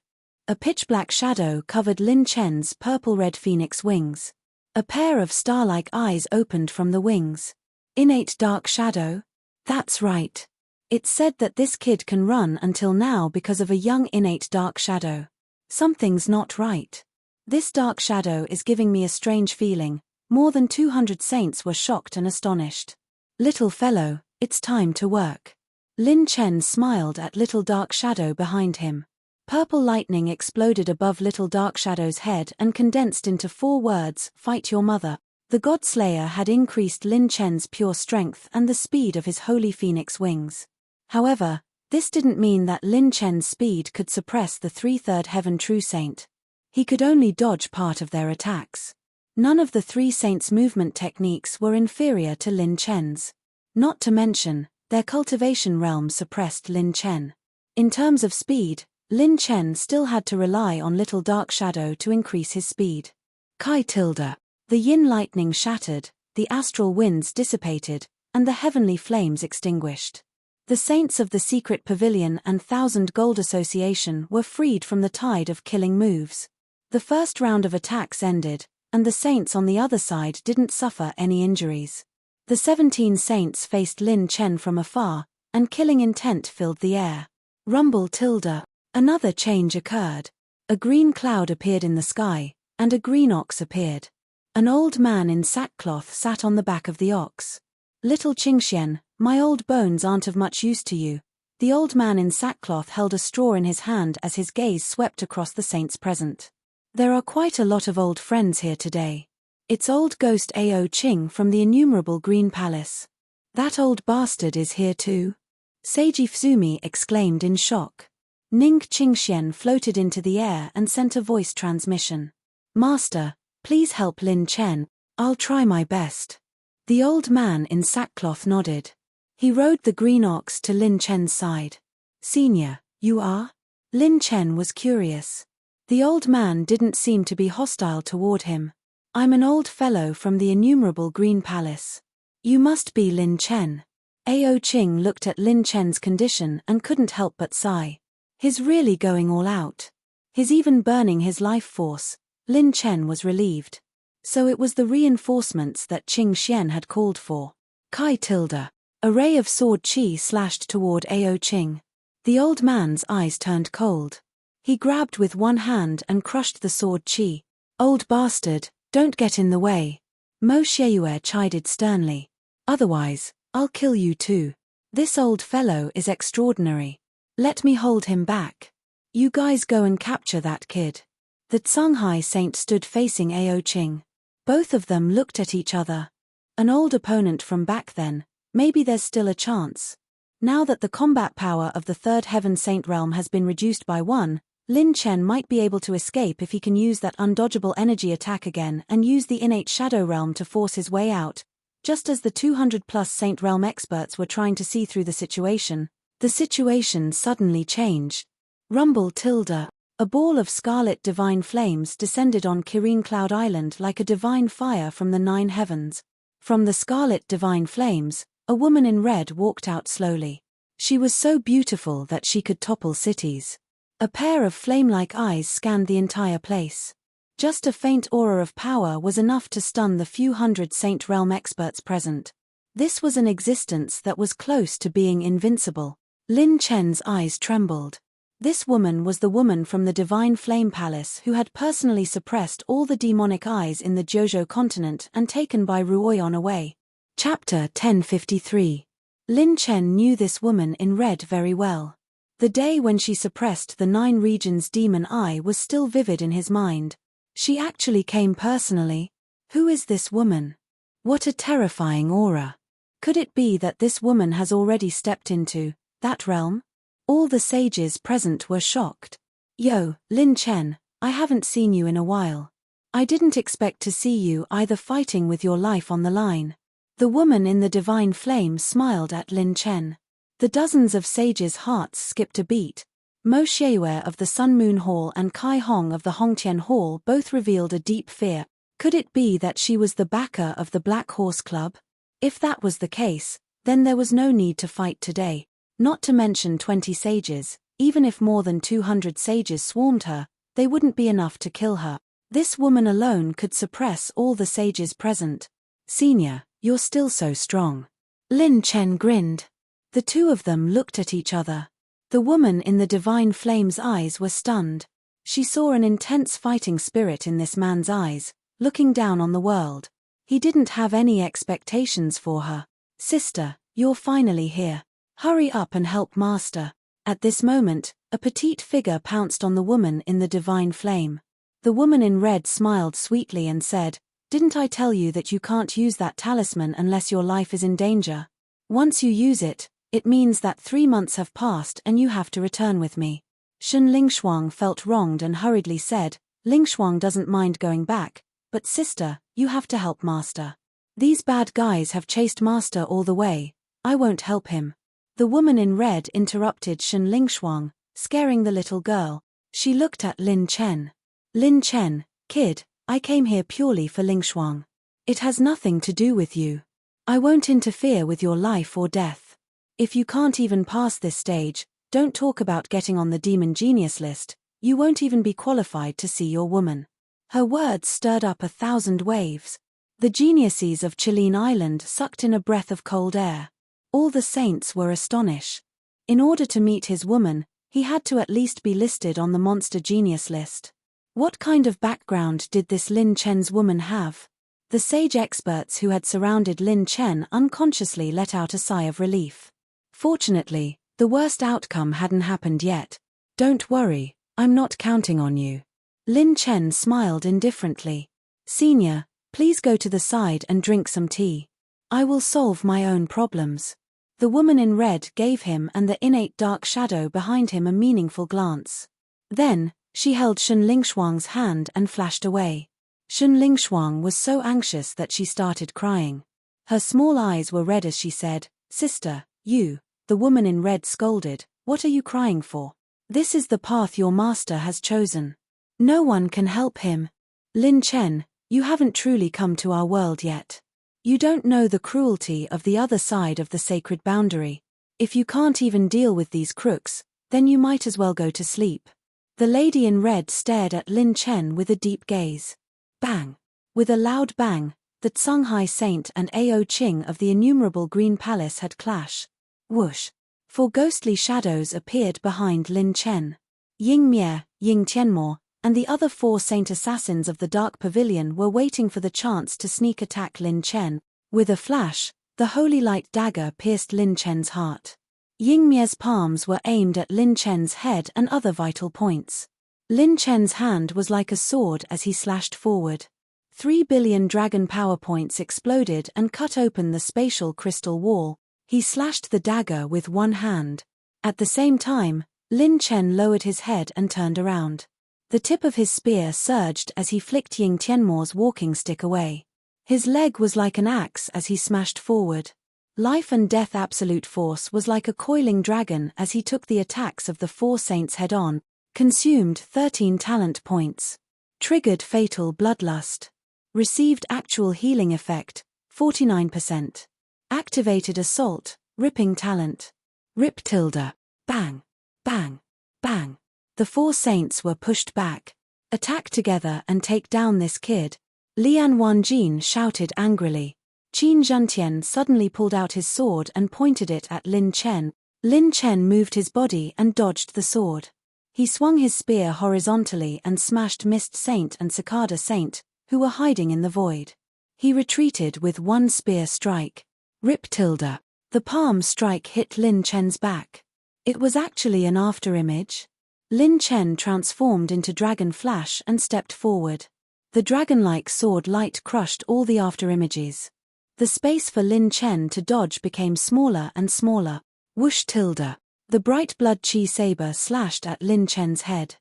A pitch-black shadow covered Lin Chen's purple-red phoenix wings. A pair of star-like eyes opened from the wings. Innate dark shadow? That's right. It's said that this kid can run until now because of a young innate dark shadow. Something's not right. This dark shadow is giving me a strange feeling. More than 200 saints were shocked and astonished. Little fellow, it's time to work. Lin Chen smiled at little dark shadow behind him. Purple lightning exploded above little dark shadow's head and condensed into 4 words, fight your mother. The God Slayer had increased Lin Chen's pure strength and the speed of his holy phoenix wings. However, this didn't mean that Lin Chen's speed could suppress the 3/3 heaven true saint. He could only dodge part of their attacks. None of the 3 saints' movement techniques were inferior to Lin Chen's. Not to mention, their cultivation realm suppressed Lin Chen. In terms of speed, Lin Chen still had to rely on little dark shadow to increase his speed. Kai tilde. The yin lightning shattered, the astral winds dissipated, and the heavenly flames extinguished. The saints of the Secret Pavilion and Thousand Gold Association were freed from the tide of killing moves. The first round of attacks ended, and the saints on the other side didn't suffer any injuries. The 17 saints faced Lin Chen from afar, and killing intent filled the air. Rumble tilde. Another change occurred. A green cloud appeared in the sky, and a green ox appeared. An old man in sackcloth sat on the back of the ox. Little Qingxian, my old bones aren't of much use to you. The old man in sackcloth held a straw in his hand as his gaze swept across the saints present. There are quite a lot of old friends here today. It's old ghost Ao Qing from the innumerable Green Palace. That old bastard is here too? Seiji Fuzumi exclaimed in shock. Ning Qingxian floated into the air and sent a voice transmission. Master, please help Lin Chen, I'll try my best. The old man in sackcloth nodded. He rode the green ox to Lin Chen's side. Senior, you are? Lin Chen was curious. The old man didn't seem to be hostile toward him. I'm an old fellow from the innumerable Green Palace. You must be Lin Chen. Ao Qing looked at Lin Chen's condition and couldn't help but sigh. He's really going all out. He's even burning his life force. Lin Chen was relieved. So it was the reinforcements that Qing Xian had called for. Kai tilde. A ray of sword chi slashed toward Ao Qing. The old man's eyes turned cold. He grabbed with one hand and crushed the sword chi. Old bastard, don't get in the way. Mo Xieyue chided sternly. Otherwise, I'll kill you too. This old fellow is extraordinary. Let me hold him back. You guys go and capture that kid. The Songhai Saint stood facing Ao Qing. Both of them looked at each other. An old opponent from back then, maybe there's still a chance. Now that the combat power of the Third Heaven Saint realm has been reduced by 1, Lin Chen might be able to escape if he can use that undodgeable energy attack again and use the innate shadow realm to force his way out. Just as the 200-plus Saint realm experts were trying to see through the situation suddenly changed. Rumble tilde. A ball of scarlet divine flames descended on Kirin Cloud Island like a divine fire from the 9 heavens. From the scarlet divine flames, a woman in red walked out slowly. She was so beautiful that she could topple cities. A pair of flame-like eyes scanned the entire place. Just a faint aura of power was enough to stun the few hundred Saint Realm experts present. This was an existence that was close to being invincible. Lin Chen's eyes trembled. This woman was the woman from the Divine Flame Palace who had personally suppressed all the demonic eyes in the Jojo continent and taken Bai Ruoyan away. Chapter 1053. Lin Chen knew this woman in red very well. The day when she suppressed the 9 regions demon eye was still vivid in his mind. She actually came personally. Who is this woman? What a terrifying aura. Could it be that this woman has already stepped into that realm? All the sages present were shocked. Yo, Lin Chen, I haven't seen you in a while. I didn't expect to see you either fighting with your life on the line. The woman in the divine flame smiled at Lin Chen. The dozens of sages' hearts skipped a beat. Mo Xieyue of the Sun Moon Hall and Kai Hong of the Hongtian Hall both revealed a deep fear. Could it be that she was the backer of the Black Horse Club? If that was the case, then there was no need to fight today. Not to mention 20 sages, even if more than 200 sages swarmed her, they wouldn't be enough to kill her. This woman alone could suppress all the sages present. Senior, you're still so strong. Lin Chen grinned. The two of them looked at each other. The woman in the divine flame's eyes were stunned. She saw an intense fighting spirit in this man's eyes, looking down on the world. He didn't have any expectations for her. Sister, you're finally here. Hurry up and help Master. At this moment, a petite figure pounced on the woman in the divine flame. The woman in red smiled sweetly and said, "Didn't I tell you that you can't use that talisman unless your life is in danger? Once you use it, it means that 3 months have passed and you have to return with me." Shen Lingshuang felt wronged and hurriedly said, "Lingshuang doesn't mind going back, but sister, you have to help Master. These bad guys have chased Master all the way. I won't help him." The woman in red interrupted Shen Lingshuang, scaring the little girl. She looked at Lin Chen. "Lin Chen, kid, I came here purely for Lingshuang. It has nothing to do with you. I won't interfere with your life or death. If you can't even pass this stage, don't talk about getting on the demon genius list, you won't even be qualified to see your woman." Her words stirred up 1,000 waves. The geniuses of Chilean Island sucked in a breath of cold air. All the saints were astonished. In order to meet his woman, he had to at least be listed on the monster genius list. What kind of background did this Lin Chen's woman have? The sage experts who had surrounded Lin Chen unconsciously let out a sigh of relief. Fortunately, the worst outcome hadn't happened yet. "Don't worry, I'm not counting on you." Lin Chen smiled indifferently. "Senior, please go to the side and drink some tea. I will solve my own problems." The woman in red gave him and the innate dark shadow behind him a meaningful glance. Then, she held Shen Lingshuang's hand and flashed away. Shen Lingshuang was so anxious that she started crying. Her small eyes were red as she said, "Sister, you," the woman in red scolded, "what are you crying for? This is the path your master has chosen. No one can help him. Lin Chen, you haven't truly come to our world yet. You don't know the cruelty of the other side of the sacred boundary. If you can't even deal with these crooks, then you might as well go to sleep." The lady in red stared at Lin Chen with a deep gaze. Bang! With a loud bang, the Tsunghai Saint and Ao Qing of the innumerable Green Palace had clashed. Whoosh! 4 ghostly shadows appeared behind Lin Chen. Ying Mie, Ying Tianmo, and the other 4 saint assassins of the Dark Pavilion were waiting for the chance to sneak attack Lin Chen. With a flash, the holy light dagger pierced Lin Chen's heart. Ying Mie's palms were aimed at Lin Chen's head and other vital points. Lin Chen's hand was like a sword as he slashed forward. 3 billion dragon power points exploded and cut open the spatial crystal wall. He slashed the dagger with one hand. At the same time, Lin Chen lowered his head and turned around. The tip of his spear surged as he flicked Ying Tianmo's walking stick away. His leg was like an axe as he smashed forward. Life and death absolute force was like a coiling dragon as he took the attacks of the 4 saints head-on, consumed 13 talent points. Triggered fatal bloodlust. Received actual healing effect, 49%. Activated assault, ripping talent. Rip tilde. Bang. Bang. Bang. The four saints were pushed back. Attack together and take down this kid. Lian Wanjin shouted angrily. Qin Zhentian suddenly pulled out his sword and pointed it at Lin Chen. Lin Chen moved his body and dodged the sword. He swung his spear horizontally and smashed Mist Saint and Cicada Saint, who were hiding in the void. He retreated with one spear strike. Rip tilde. The palm strike hit Lin Chen's back. It was actually an afterimage. Lin Chen transformed into Dragon Flash and stepped forward. The dragon-like sword light crushed all the afterimages. The space for Lin Chen to dodge became smaller and smaller. Whoosh tilde. The bright blood chi saber slashed at Lin Chen's head.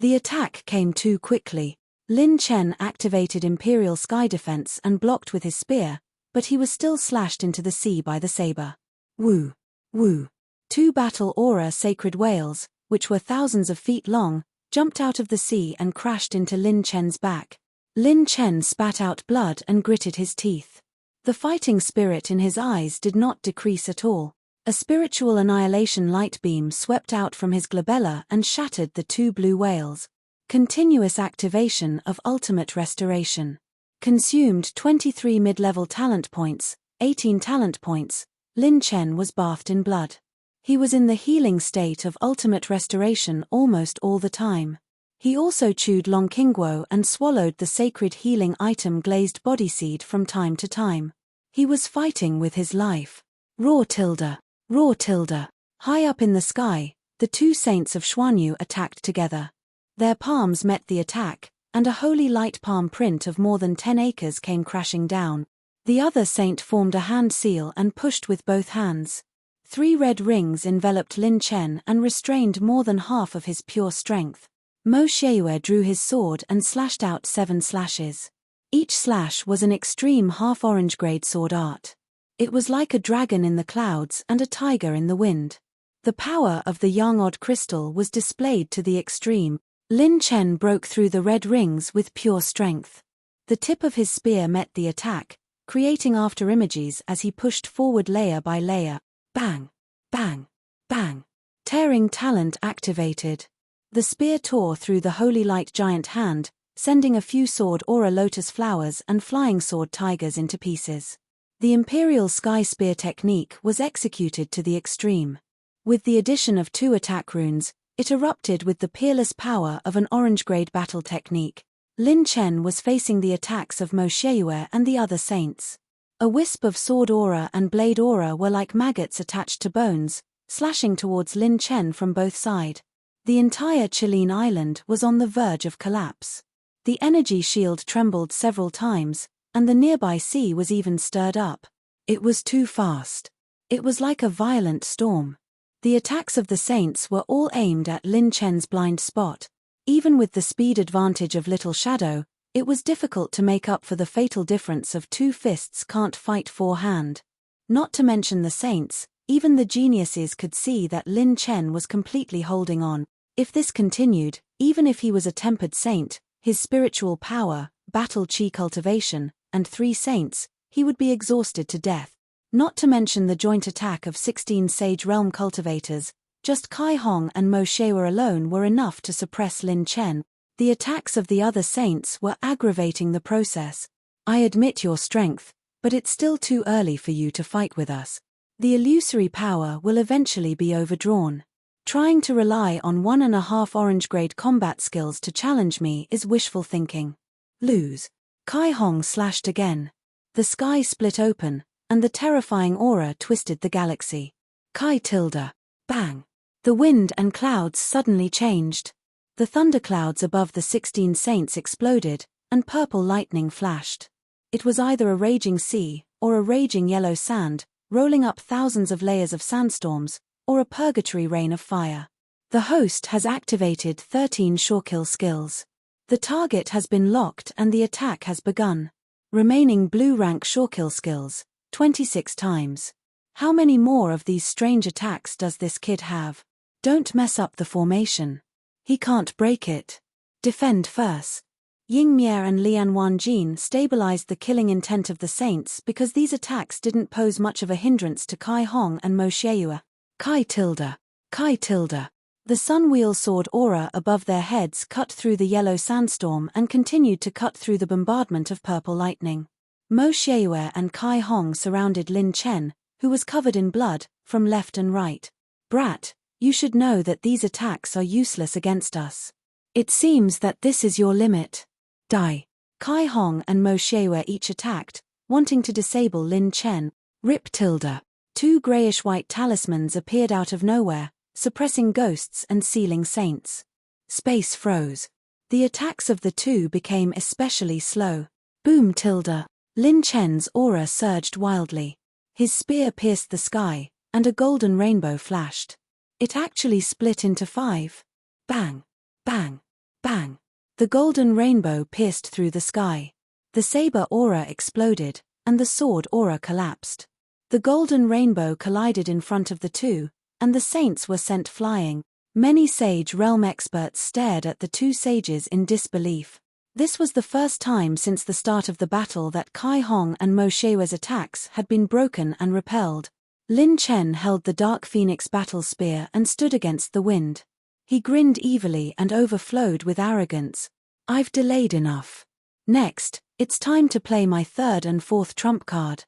The attack came too quickly. Lin Chen activated Imperial Sky Defense and blocked with his spear, but he was still slashed into the sea by the saber. Woo! Woo! Two battle aura sacred whales, which were thousands of feet long, jumped out of the sea and crashed into Lin Chen's back. Lin Chen spat out blood and gritted his teeth. The fighting spirit in his eyes did not decrease at all. A spiritual annihilation light beam swept out from his glabella and shattered the two blue whales. Continuous activation of ultimate restoration. Consumed 23 mid-level talent points, 18 talent points. Lin Chen was bathed in blood. He was in the healing state of ultimate restoration almost all the time. He also chewed Longqingguo and swallowed the sacred healing item Glazed Body Seed from time to time. He was fighting with his life. Roar tilde. Roar tilde. High up in the sky, the two saints of Xuanyu attacked together. Their palms met the attack, and a holy light palm print of more than 10 acres came crashing down. The other saint formed a hand seal and pushed with both hands. 3 red rings enveloped Lin Chen and restrained more than half of his pure strength. Mo Xieyue drew his sword and slashed out 7 slashes. Each slash was an extreme half-orange grade sword art. It was like a dragon in the clouds and a tiger in the wind. The power of the Yang Odd crystal was displayed to the extreme. Lin Chen broke through the red rings with pure strength. The tip of his spear met the attack, creating afterimages as he pushed forward layer by layer. Bang! Bang! Bang! Tearing talent activated. The spear tore through the holy light giant hand, sending a few sword aura lotus flowers and flying sword tigers into pieces. The Imperial Sky Spear technique was executed to the extreme. With the addition of 2 attack runes, it erupted with the peerless power of an orange-grade battle technique. Lin Chen was facing the attacks of Mo Xieyue and the other saints. A wisp of sword aura and blade aura were like maggots attached to bones, slashing towards Lin Chen from both sides. The entire Chilean island was on the verge of collapse. The energy shield trembled several times, and the nearby sea was even stirred up. It was too fast. It was like a violent storm. The attacks of the saints were all aimed at Lin Chen's blind spot. Even with the speed advantage of Little Shadow, it was difficult to make up for the fatal difference of 2 fists can't fight 4 hand. Not to mention the saints, even the geniuses could see that Lin Chen was completely holding on. If this continued, even if he was a tempered saint, his spiritual power, battle chi cultivation, and 3 saints, he would be exhausted to death. Not to mention the joint attack of 16 Sage Realm cultivators, just Kai Hong and Mo Xieyue alone were enough to suppress Lin Chen. The attacks of the other saints were aggravating the process. I admit your strength, but it's still too early for you to fight with us. The illusory power will eventually be overdrawn. Trying to rely on 1.5 orange-grade combat skills to challenge me is wishful thinking. Lose. Kai Hong slashed again. The sky split open, and the terrifying aura twisted the galaxy. Kai tilde. Bang. The wind and clouds suddenly changed. The thunderclouds above the 16 saints exploded, and purple lightning flashed. It was either a raging sea, or a raging yellow sand, rolling up thousands of layers of sandstorms, or a purgatory rain of fire. The host has activated 13 Shorekill skills. The target has been locked and the attack has begun. Remaining blue rank Shorekill skills, 26 times. How many more of these strange attacks does this kid have? Don't mess up the formation. He can't break it. Defend first. Ying Mier and Lian Wanjin stabilized the killing intent of the saints because these attacks didn't pose much of a hindrance to Kai Hong and Mo Xieyue. Kai tilde. Kai tilde. The sun-wheel sword aura above their heads cut through the yellow sandstorm and continued to cut through the bombardment of purple lightning. Mo Xieyue and Kai Hong surrounded Lin Chen, who was covered in blood, from left and right. Brat, you should know that these attacks are useless against us. It seems that this is your limit. Die. Kai Hong and Mo Xieyue each attacked, wanting to disable Lin Chen. Rip tilde. Two grayish-white talismans appeared out of nowhere, suppressing ghosts and sealing saints. Space froze. The attacks of the two became especially slow. Boom tilde. Lin Chen's aura surged wildly. His spear pierced the sky, and a golden rainbow flashed. It actually split into 5. Bang. Bang. Bang. The golden rainbow pierced through the sky. The saber aura exploded, and the sword aura collapsed. The golden rainbow collided in front of the two, and the saints were sent flying. Many Sage Realm experts stared at the two sages in disbelief. This was the first time since the start of the battle that Kai Hong and Mo Xieyue's attacks had been broken and repelled. Lin Chen held the Dark Phoenix battle spear and stood against the wind. He grinned evilly and overflowed with arrogance. I've delayed enough. Next, it's time to play my third and fourth trump card.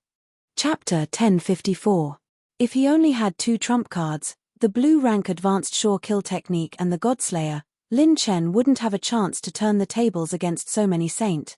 Chapter 1054. If he only had 2 trump cards, the blue rank advanced sure kill technique and the Godslayer, Lin Chen wouldn't have a chance to turn the tables against so many saint.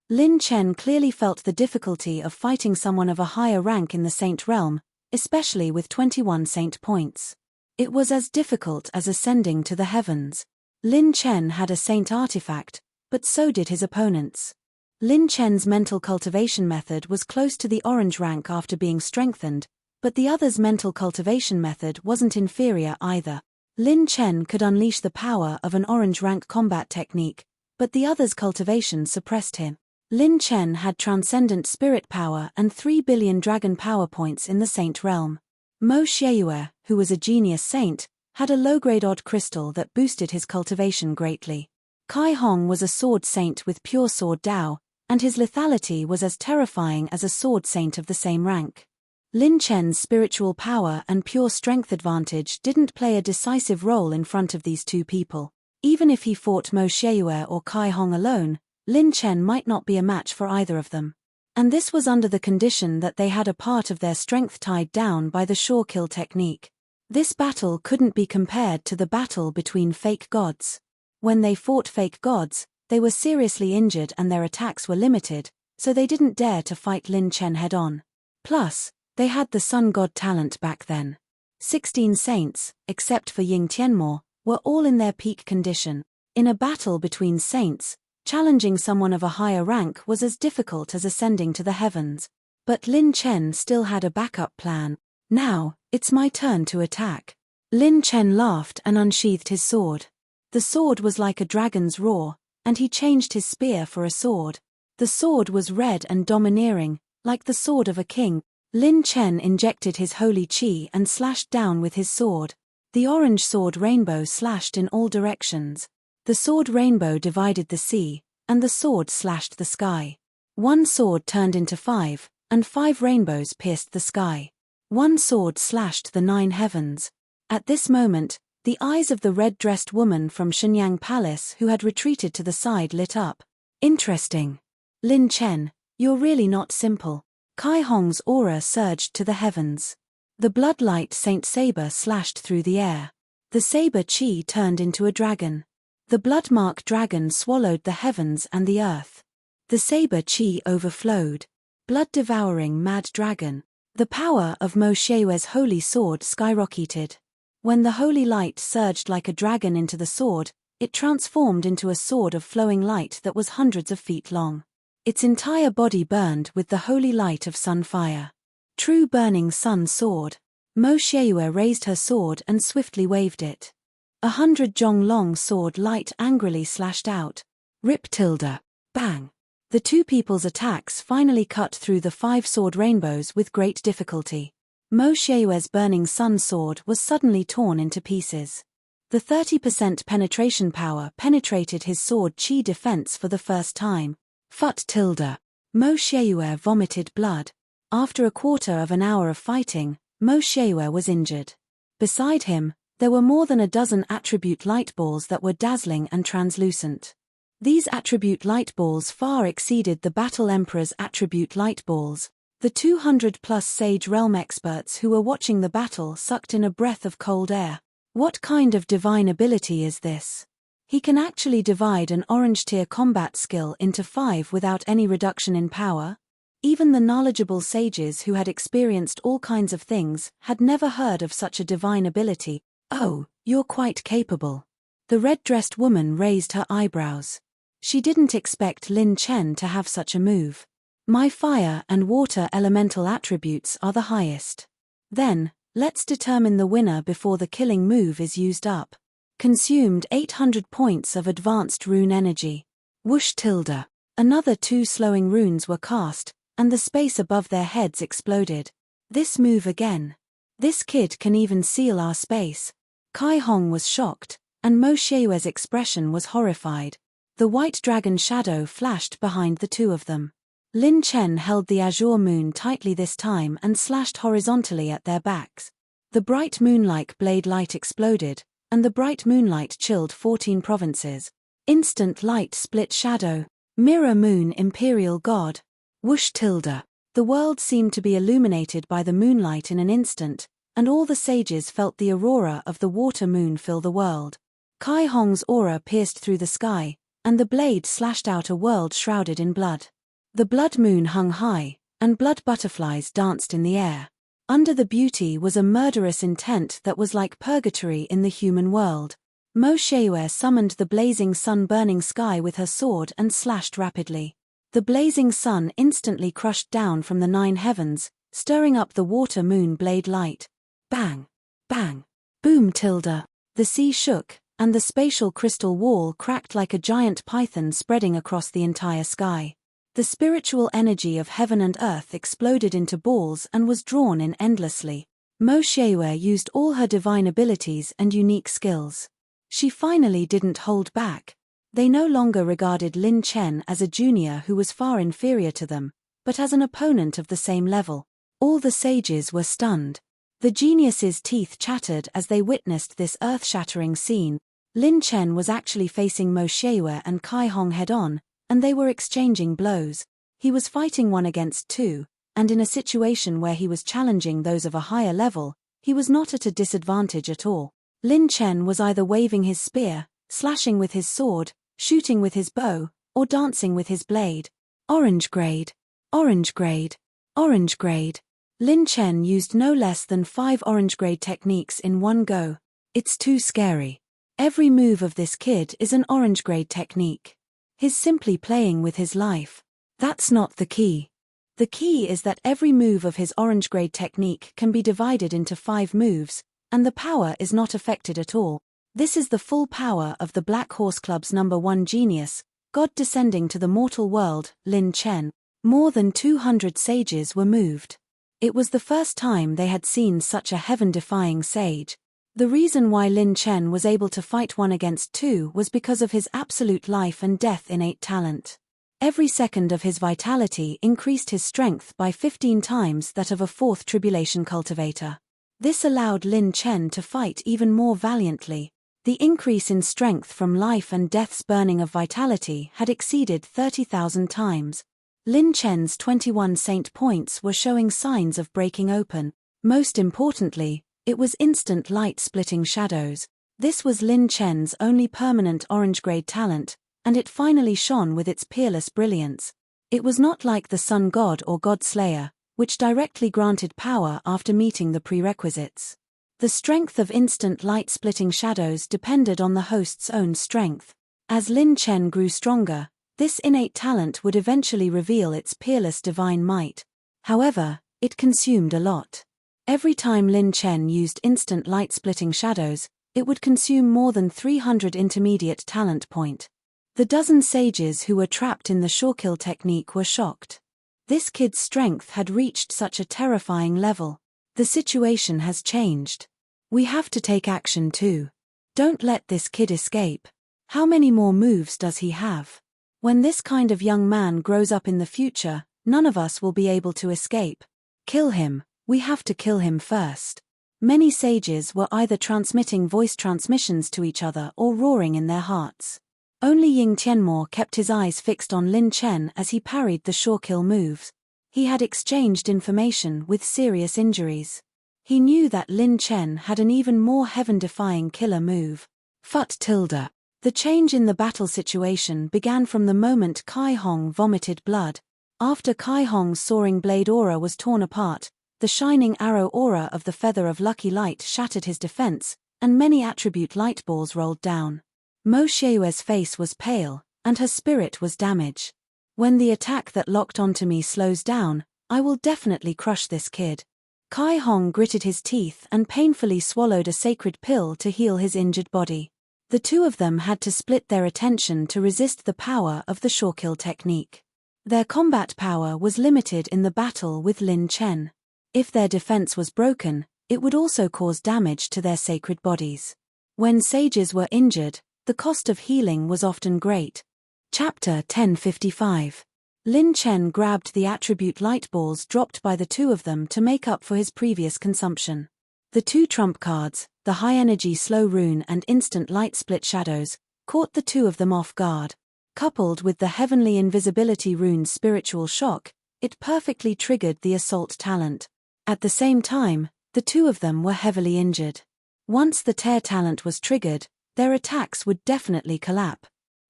Lin Chen clearly felt the difficulty of fighting someone of a higher rank in the saint realm, especially with 21 saint points. It was as difficult as ascending to the heavens. Lin Chen had a saint artifact, but so did his opponents. Lin Chen's mental cultivation method was close to the orange rank after being strengthened, but the other's mental cultivation method wasn't inferior either. Lin Chen could unleash the power of an orange rank combat technique, but the other's cultivation suppressed him. Lin Chen had transcendent spirit power and 3 billion dragon power points in the saint realm. Mo Xieyue, who was a genius saint, had a low-grade odd crystal that boosted his cultivation greatly. Kai Hong was a sword saint with pure sword Dao, and his lethality was as terrifying as a sword saint of the same rank. Lin Chen's spiritual power and pure strength advantage didn't play a decisive role in front of these two people. Even if he fought Mo Xieyue or Kai Hong alone, Lin Chen might not be a match for either of them. And this was under the condition that they had a part of their strength tied down by the sure kill technique. This battle couldn't be compared to the battle between fake gods. When they fought fake gods, they were seriously injured and their attacks were limited, so they didn't dare to fight Lin Chen head-on. Plus, they had the sun god talent back then. 16 saints, except for Ying Tianmo, were all in their peak condition. In a battle between saints, challenging someone of a higher rank was as difficult as ascending to the heavens. But Lin Chen still had a backup plan. Now, it's my turn to attack. Lin Chen laughed and unsheathed his sword. The sword was like a dragon's roar, and he changed his spear for a sword. The sword was red and domineering, like the sword of a king. Lin Chen injected his holy qi and slashed down with his sword. The orange sword rainbow slashed in all directions. The sword rainbow divided the sea, and the sword slashed the sky. One sword turned into 5, and 5 rainbows pierced the sky. One sword slashed the 9 heavens. At this moment, the eyes of the red-dressed woman from Shenyang Palace who had retreated to the side lit up. Interesting. Lin Chen, you're really not simple. Kai Hong's aura surged to the heavens. The bloodlight Saint Saber slashed through the air. The saber chi turned into a dragon. The bloodmark dragon swallowed the heavens and the earth. The saber chi overflowed. Blood-devouring mad dragon. The power of Mo Xieyue's holy sword skyrocketed. When the holy light surged like a dragon into the sword, it transformed into a sword of flowing light that was hundreds of feet long. Its entire body burned with the holy light of sun fire. True burning sun sword. Mo Xieyue raised her sword and swiftly waved it. 100 jong long sword light angrily slashed out. Rip tilde. Bang. The two people's attacks finally cut through the 5 sword rainbows with great difficulty. Mo Xieyue's burning sun sword was suddenly torn into pieces. The 30% penetration power penetrated his sword chi defense for the first time. Phut tilde. Mo Xieyue vomited blood. After a quarter of an hour of fighting, Mo Xieyue was injured. Beside him, there were more than a dozen attribute light balls that were dazzling and translucent. These attribute light balls far exceeded the Battle Emperor's attribute light balls. The 200-plus Sage Realm experts who were watching the battle sucked in a breath of cold air. What kind of divine ability is this? He can actually divide an orange-tier combat skill into 5 without any reduction in power? Even the knowledgeable sages who had experienced all kinds of things had never heard of such a divine ability. Oh, you're quite capable. The red-dressed woman raised her eyebrows. She didn't expect Lin Chen to have such a move. My fire and water elemental attributes are the highest. Then, let's determine the winner before the killing move is used up. Consumed 800 points of advanced rune energy. Whoosh tilde. Another 2 slowing runes were cast, and the space above their heads exploded. This move again. This kid can even seal our space. Kai Hong was shocked, and Mo Xue's expression was horrified. The white dragon shadow flashed behind the two of them. Lin Chen held the azure moon tightly this time and slashed horizontally at their backs. The bright moon-like blade light exploded, and the bright moonlight chilled 14 provinces. Instant light split shadow. Mirror moon imperial god. Whoosh tilde. The world seemed to be illuminated by the moonlight in an instant, and all the sages felt the aurora of the water moon fill the world. Kai Hong's aura pierced through the sky, and the blade slashed out a world shrouded in blood. The blood moon hung high, and blood butterflies danced in the air. Under the beauty was a murderous intent that was like purgatory in the human world. Mo Xue summoned the blazing sun-burning sky with her sword and slashed rapidly. The blazing sun instantly crushed down from the 9 heavens, stirring up the water moon blade light. Bang! Bang! Boom tilde! The sea shook, and the spatial crystal wall cracked like a giant python spreading across the entire sky. The spiritual energy of heaven and earth exploded into balls and was drawn in endlessly. Mo Xue used all her divine abilities and unique skills. She finally didn't hold back. They no longer regarded Lin Chen as a junior who was far inferior to them, but as an opponent of the same level. All the sages were stunned. The geniuses' teeth chattered as they witnessed this earth-shattering scene. Lin Chen was actually facing Mo Xue and Kai Hong head-on, and they were exchanging blows. He was fighting 1 against 2, and in a situation where he was challenging those of a higher level, he was not at a disadvantage at all. Lin Chen was either waving his spear, slashing with his sword, shooting with his bow, or dancing with his blade. Orange grade. Orange grade. Orange grade. Lin Chen used no less than 5 orange grade techniques in one go. It's too scary. Every move of this kid is an orange grade technique. He's simply playing with his life. That's not the key. The key is that every move of his orange grade technique can be divided into 5 moves, and the power is not affected at all. This is the full power of the Black Horse Club's #1 genius, God descending to the mortal world, Lin Chen. More than 200 sages were moved. It was the first time they had seen such a heaven-defying sage. The reason why Lin Chen was able to fight 1 against 2 was because of his absolute life and death innate talent. Every second of his vitality increased his strength by 15 times that of a 4th tribulation cultivator. This allowed Lin Chen to fight even more valiantly. The increase in strength from life and death's burning of vitality had exceeded 30,000 times. Lin Chen's 21 saint points were showing signs of breaking open. Most importantly, it was instant light splitting shadows. This was Lin Chen's only permanent orange grade talent, and it finally shone with its peerless brilliance. It was not like the Sun God or God Slayer, which directly granted power after meeting the prerequisites. The strength of instant light-splitting shadows depended on the host's own strength. As Lin Chen grew stronger, this innate talent would eventually reveal its peerless divine might. However, it consumed a lot. Every time Lin Chen used instant light-splitting shadows, it would consume more than 300 intermediate talent point. The dozen sages who were trapped in the Shawkill technique were shocked. This kid's strength had reached such a terrifying level. The situation has changed. We have to take action too. Don't let this kid escape. How many more moves does he have? When this kind of young man grows up in the future, none of us will be able to escape. Kill him. We have to kill him first. Many sages were either transmitting voice transmissions to each other or roaring in their hearts. Only Ying Tianmo kept his eyes fixed on Lin Chen as he parried the sure-kill moves. He had exchanged information with serious injuries. He knew that Lin Chen had an even more heaven-defying killer move. Phut tilde. The change in the battle situation began from the moment Kai Hong vomited blood. After Kai Hong's soaring blade aura was torn apart, the shining arrow aura of the feather of lucky light shattered his defense, and many attribute light balls rolled down. Mo Xieyue's face was pale, and her spirit was damaged. When the attack that locked onto me slows down, I will definitely crush this kid. Kai Hong gritted his teeth and painfully swallowed a sacred pill to heal his injured body. The two of them had to split their attention to resist the power of the sure-kill technique. Their combat power was limited in the battle with Lin Chen. If their defense was broken, it would also cause damage to their sacred bodies. When sages were injured, the cost of healing was often great. Chapter 1055. Lin Chen grabbed the attribute light balls dropped by the two of them to make up for his previous consumption. The two trump cards, the high-energy slow rune and instant light split shadows, caught the two of them off guard. Coupled with the heavenly invisibility rune's spiritual shock, it perfectly triggered the assault talent. At the same time, the two of them were heavily injured. Once the tear talent was triggered, their attacks would definitely collapse.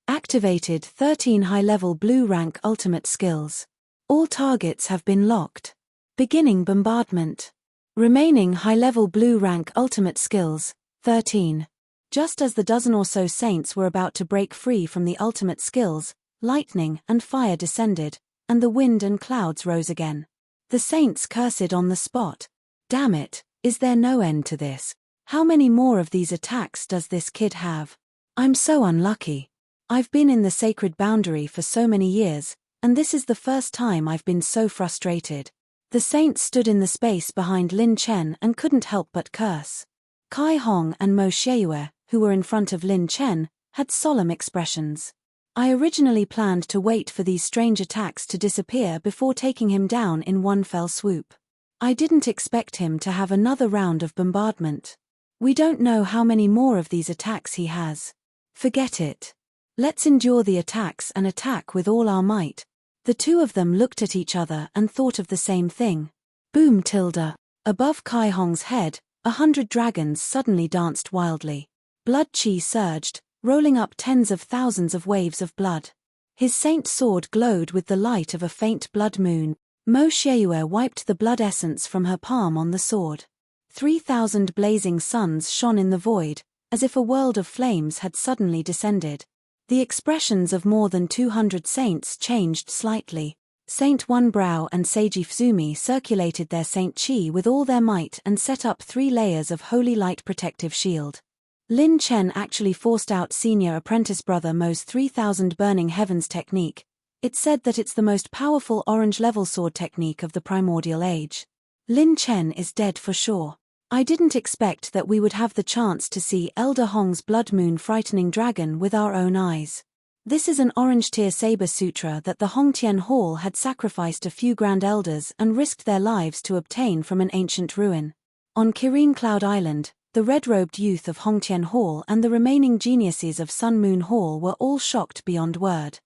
Activated 13 high-level blue rank ultimate skills. All targets have been locked. Beginning bombardment. Remaining high-level blue rank ultimate skills, 13. Just as the dozen or so saints were about to break free from the ultimate skills, lightning and fire descended, and the wind and clouds rose again. The saints cursed on the spot. Damn it, is there no end to this? How many more of these attacks does this kid have? I'm so unlucky. I've been in the sacred boundary for so many years, and this is the first time I've been so frustrated. The saints stood in the space behind Lin Chen and couldn't help but curse. Kai Hong and Mo Xieyue, who were in front of Lin Chen, had solemn expressions. I originally planned to wait for these strange attacks to disappear before taking him down in one fell swoop. I didn't expect him to have another round of bombardment. We don't know how many more of these attacks he has. Forget it. Let's endure the attacks and attack with all our might. The two of them looked at each other and thought of the same thing. Boom tilde. Above Kai Hong's head, 100 dragons suddenly danced wildly. Blood chi surged, rolling up tens of thousands of waves of blood. His saint sword glowed with the light of a faint blood moon. Mo Xieyue wiped the blood essence from her palm on the sword. 3,000 blazing suns shone in the void, as if a world of flames had suddenly descended. The expressions of more than 200 saints changed slightly. Saint One Brow and Seiji Fuzumi circulated their saint chi with all their might and set up 3 layers of holy light protective shield. Lin Chen actually forced out senior apprentice brother Mo's 3000 Burning Heavens technique. It's said that it's the most powerful orange-level sword technique of the primordial age. Lin Chen is dead for sure. I didn't expect that we would have the chance to see Elder Hong's Blood Moon frightening dragon with our own eyes. This is an orange tier saber sutra that the Hongtian Hall had sacrificed a few grand elders and risked their lives to obtain from an ancient ruin. On Kirin Cloud Island, the red-robed youth of Hongtian Hall and the remaining geniuses of Sun Moon Hall were all shocked beyond word.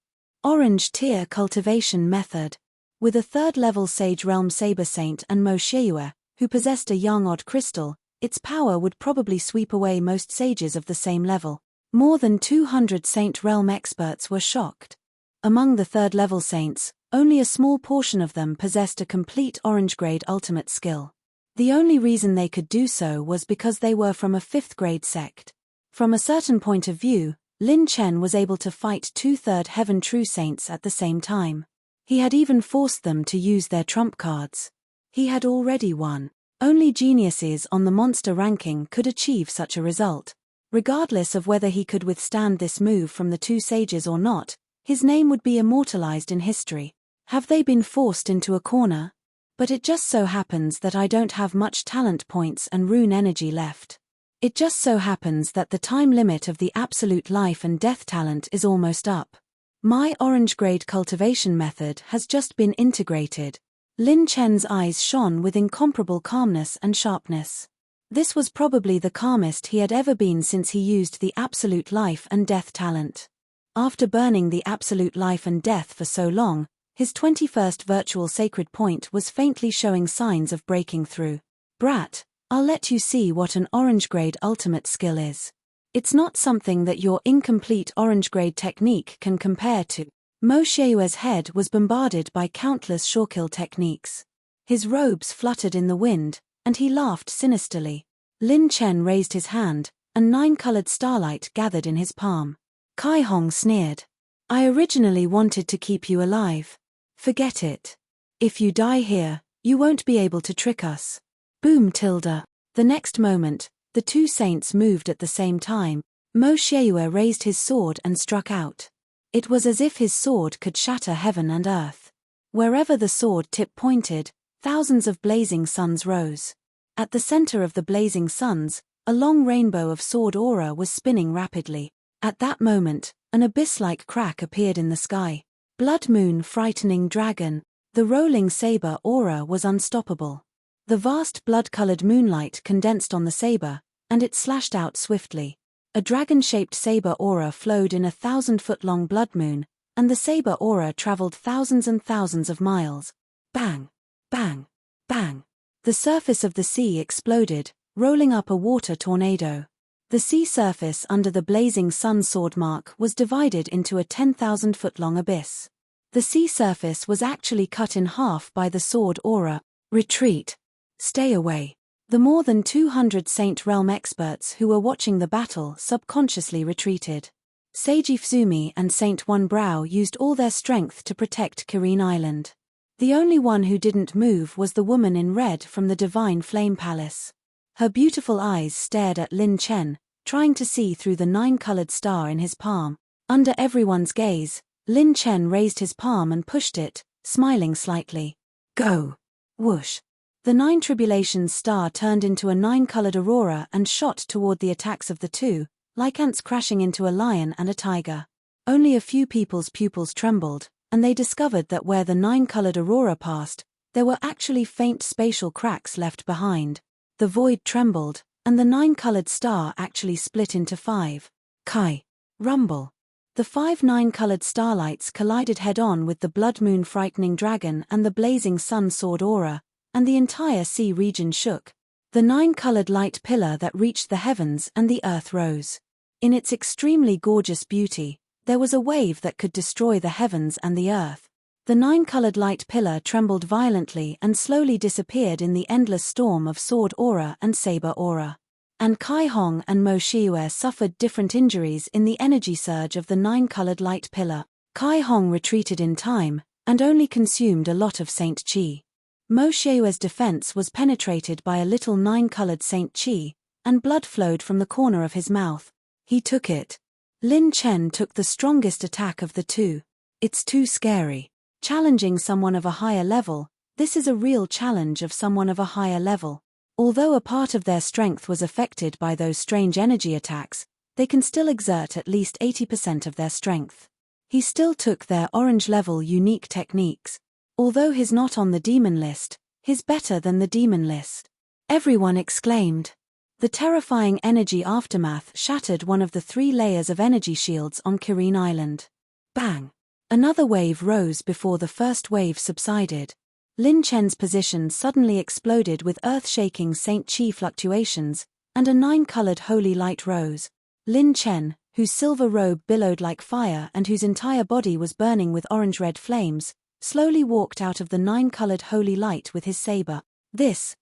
Orange tier cultivation method. With a 3rd-level Sage Realm Saber Saint and Mo Xieyue, who possessed a young odd crystal, its power would probably sweep away most sages of the same level. More than 200 Saint Realm experts were shocked. Among the 3rd-level saints, only a small portion of them possessed a complete orange-grade ultimate skill. The only reason they could do so was because they were from a 5th-grade sect. From a certain point of view, Lin Chen was able to fight 2/3 Heaven True Saints at the same time. He had even forced them to use their trump cards. He had already won. Only geniuses on the monster ranking could achieve such a result. Regardless of whether he could withstand this move from the two sages or not, his name would be immortalized in history. Have they been forced into a corner? But it just so happens that I don't have much talent points and rune energy left. It just so happens that the time limit of the absolute life and death talent is almost up. My orange-grade cultivation method has just been integrated. Lin Chen's eyes shone with incomparable calmness and sharpness. This was probably the calmest he had ever been since he used the absolute life and death talent. After burning the absolute life and death for so long, his 21st virtual sacred point was faintly showing signs of breaking through. Brat, I'll let you see what an orange grade ultimate skill is. It's not something that your incomplete orange grade technique can compare to. Mo Xiaoyue's head was bombarded by countless shortkill techniques. His robes fluttered in the wind, and he laughed sinisterly. Lin Chen raised his hand, and 9-colored starlight gathered in his palm. Kai Hong sneered. I originally wanted to keep you alive. Forget it. If you die here, you won't be able to trick us. Boom tilde. The next moment, the two saints moved at the same time. Mo Xiaoyue raised his sword and struck out. It was as if his sword could shatter heaven and earth. Wherever the sword tip pointed, thousands of blazing suns rose. At the center of the blazing suns, a long rainbow of sword aura was spinning rapidly. At that moment, an abyss-like crack appeared in the sky. Blood Moon frightening dragon. The rolling saber aura was unstoppable. The vast blood-colored moonlight condensed on the saber, and it slashed out swiftly. A dragon-shaped saber aura flowed in a 1,000-foot-long blood moon, and the saber aura traveled thousands and thousands of miles. Bang! Bang! Bang! The surface of the sea exploded, rolling up a water tornado. The sea surface under the blazing sun sword mark was divided into a 10,000-foot-long abyss. The sea surface was actually cut in half by the sword aura. Retreat. Stay away. The more than 200 Saint Realm experts who were watching the battle subconsciously retreated. Seiji Fuzumi and Saint One Brow used all their strength to protect Kirin Island. The only one who didn't move was the woman in red from the Divine Flame Palace. Her beautiful eyes stared at Lin Chen, trying to see through the 9-colored star in his palm. Under everyone's gaze, Lin Chen raised his palm and pushed it, smiling slightly. Go! Whoosh! The 9 Tribulations star turned into a 9-colored aurora and shot toward the attacks of the two, like ants crashing into a lion and a tiger. Only a few people's pupils trembled, and they discovered that where the 9-colored aurora passed, there were actually faint spatial cracks left behind. The void trembled, and the 9-colored star actually split into 5. Kai. Rumble. The 5 9-colored starlights collided head-on with the blood moon frightening dragon and the blazing sun sword aura, and the entire sea region shook. The 9-colored light pillar that reached the heavens and the earth rose. In its extremely gorgeous beauty, there was a wave that could destroy the heavens and the earth. The 9-colored light pillar trembled violently and slowly disappeared in the endless storm of sword aura and saber aura. And Kai Hong and Mo Xiaoyue suffered different injuries in the energy surge of the 9-colored light pillar. Kai Hong retreated in time, and only consumed a lot of Saint Qi. Mo Xiaoyue's defense was penetrated by a little 9-colored Saint Qi, and blood flowed from the corner of his mouth. He took it. Lin Chen took the strongest attack of the two. It's too scary. Challenging someone of a higher level, this is a real challenge of someone of a higher level. Although a part of their strength was affected by those strange energy attacks, they can still exert at least 80% of their strength. He still took their orange-level unique techniques. Although he's not on the demon list, he's better than the demon list. Everyone exclaimed. The terrifying energy aftermath shattered one of the 3 layers of energy shields on Kirin Island. Bang! Another wave rose before the first wave subsided. Lin Chen's position suddenly exploded with earth-shaking Saint Qi fluctuations, and a 9-colored holy light rose. Lin Chen, whose silver robe billowed like fire and whose entire body was burning with orange-red flames, slowly walked out of the 9-colored holy light with his saber. This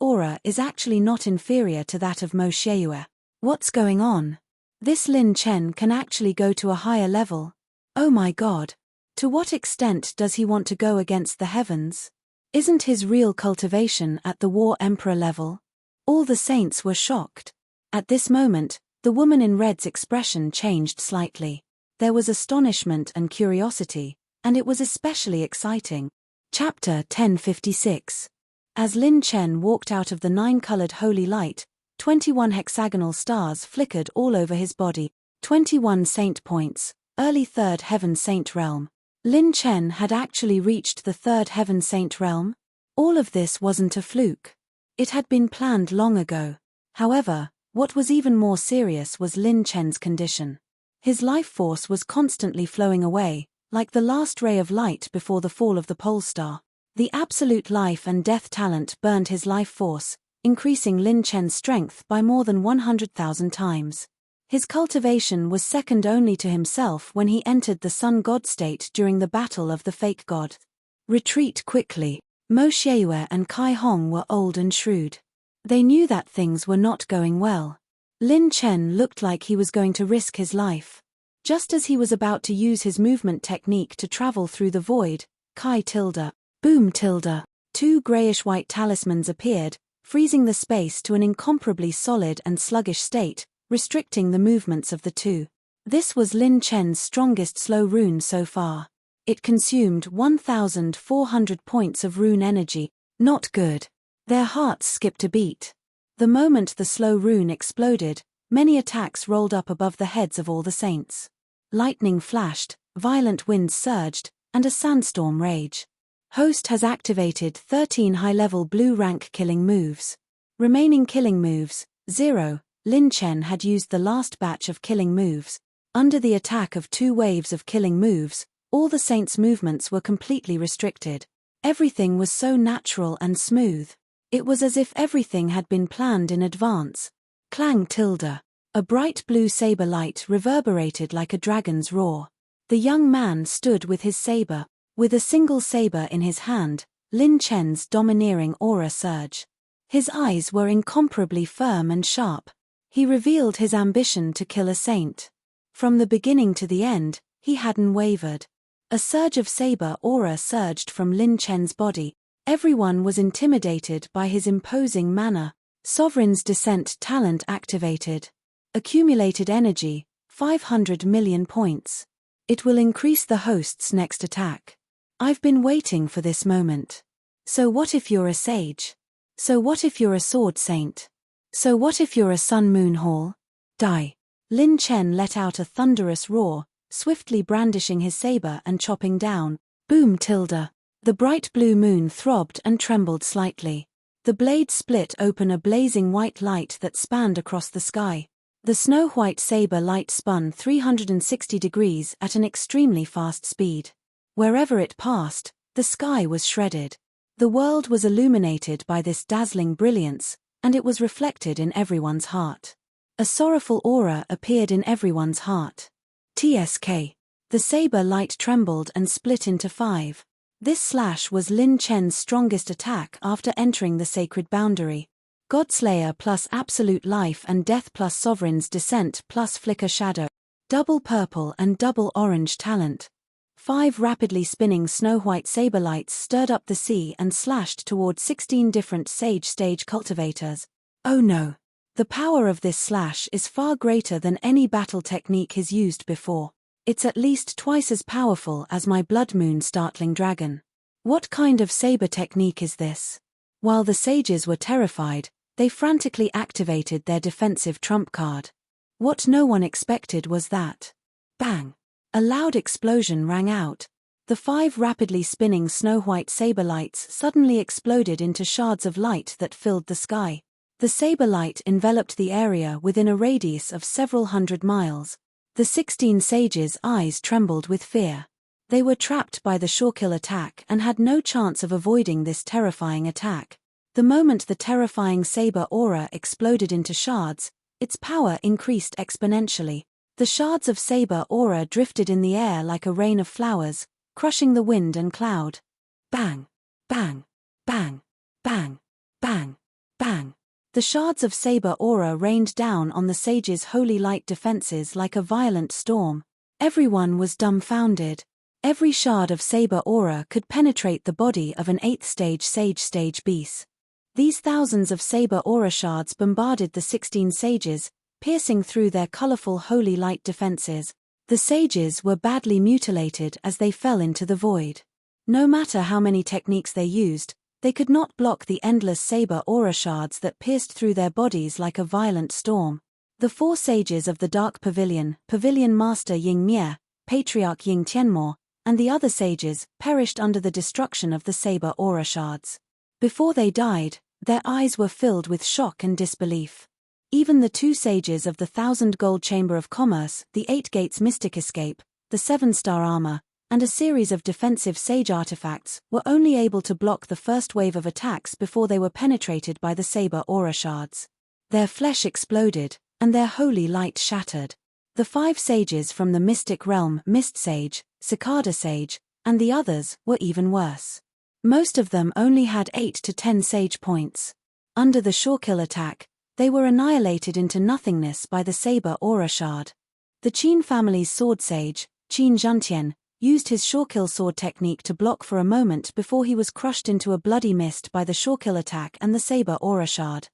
aura is actually not inferior to that of Mo Xiaoyue. What's going on? This Lin Chen can actually go to a higher level. Oh my god. To what extent does he want to go against the heavens? Isn't his real cultivation at the War Emperor level? All the saints were shocked. At this moment, the woman in red's expression changed slightly. There was astonishment and curiosity, and it was especially exciting. Chapter 1056. As Lin Chen walked out of the 9-colored holy light, 21 hexagonal stars flickered all over his body. 21 saint points, early 3rd heaven saint realm. Lin Chen had actually reached the 3rd heaven saint realm? All of this wasn't a fluke. It had been planned long ago. However, what was even more serious was Lin Chen's condition. His life force was constantly flowing away, like the last ray of light before the fall of the pole star. The absolute life and death talent burned his life force, increasing Lin Chen's strength by more than 100,000 times. His cultivation was second only to himself when he entered the sun god state during the battle of the fake god. Retreat quickly. Mo Xieyue and Kai Hong were old and shrewd. They knew that things were not going well. Lin Chen looked like he was going to risk his life. Just as he was about to use his movement technique to travel through the void, Kai tilde, boom tilde, two grayish-white talismans appeared, freezing the space to an incomparably solid and sluggish state, restricting the movements of the two. This was Lin Chen's strongest slow rune so far. It consumed 1,400 points of rune energy. Not good. Their hearts skipped a beat. The moment the slow rune exploded, many attacks rolled up above the heads of all the saints. Lightning flashed, violent winds surged, and a sandstorm raged. Host has activated 13 high-level blue rank killing moves. Remaining killing moves, 0. Lin Chen had used the last batch of killing moves. Under the attack of 2 waves of killing moves, all the saints' movements were completely restricted. Everything was so natural and smooth. It was as if everything had been planned in advance. Clang tilde. A bright blue saber light reverberated like a dragon's roar. The young man stood with his saber. With a single saber in his hand, Lin Chen's domineering aura surged. His eyes were incomparably firm and sharp. He revealed his ambition to kill a saint. From the beginning to the end, he hadn't wavered. A surge of saber aura surged from Lin Chen's body. Everyone was intimidated by his imposing manner. Sovereign's Descent talent activated. Accumulated energy, 500 million points. It will increase the host's next attack. I've been waiting for this moment. So what if you're a sage? So what if you're a sword saint? So what if you're a sun-moon hall? Die. Lin Chen let out a thunderous roar, swiftly brandishing his saber and chopping down. Boom tilde. The bright blue moon throbbed and trembled slightly. The blade split open a blazing white light that spanned across the sky. The snow-white saber light spun 360 degrees at an extremely fast speed. Wherever it passed, the sky was shredded. The world was illuminated by this dazzling brilliance, and it was reflected in everyone's heart. A sorrowful aura appeared in everyone's heart. TSK. The saber light trembled and split into 5. This slash was Lin Chen's strongest attack after entering the sacred boundary. Godslayer plus Absolute Life and Death plus Sovereign's Descent plus Flicker Shadow. Double purple and double orange talent. 5 rapidly spinning snow-white saber lights stirred up the sea and slashed toward 16 different sage stage cultivators. Oh no! The power of this slash is far greater than any battle technique he's used before. It's at least twice as powerful as my Blood Moon startling dragon. What kind of saber technique is this? While the sages were terrified, they frantically activated their defensive trump card. What no one expected was that. Bang! A loud explosion rang out. The 5 rapidly spinning snow-white saber lights suddenly exploded into shards of light that filled the sky. The saber light enveloped the area within a radius of several hundred miles. The 16 sages' eyes trembled with fear. They were trapped by the Shorekill attack and had no chance of avoiding this terrifying attack. The moment the terrifying saber aura exploded into shards, its power increased exponentially. The shards of saber aura drifted in the air like a rain of flowers, crushing the wind and cloud. Bang! Bang! Bang! Bang! Bang! Bang! The shards of saber aura rained down on the sages' holy light defenses like a violent storm. Everyone was dumbfounded. Every shard of saber aura could penetrate the body of an 8th stage sage stage beast. These thousands of saber aura shards bombarded the 16 sages, piercing through their colorful holy light defenses. The sages were badly mutilated as they fell into the void. No matter how many techniques they used, they could not block the endless saber aura shards that pierced through their bodies like a violent storm. The 4 sages of the Dark Pavilion, Pavilion Master Ying Mie, Patriarch Ying Tianmo, and the other sages, perished under the destruction of the saber aura shards. Before they died, their eyes were filled with shock and disbelief. Even the 2 sages of the 1,000 gold chamber of commerce, the 8 gates mystic escape, the 7-star armor, and a series of defensive sage artifacts were only able to block the first wave of attacks before they were penetrated by the saber aura shards. Their flesh exploded, and their holy light shattered. The 5 sages from the mystic realm, Mist Sage, Cicada Sage, and the others, were even worse. Most of them only had 8 to 10 sage points. Under the Shorekill attack, they were annihilated into nothingness by the saber aura shard. The Qin family's sword sage, Qin Zhentian, used his Shorekill sword technique to block for a moment before he was crushed into a bloody mist by the Shorekill attack and the saber aura shard.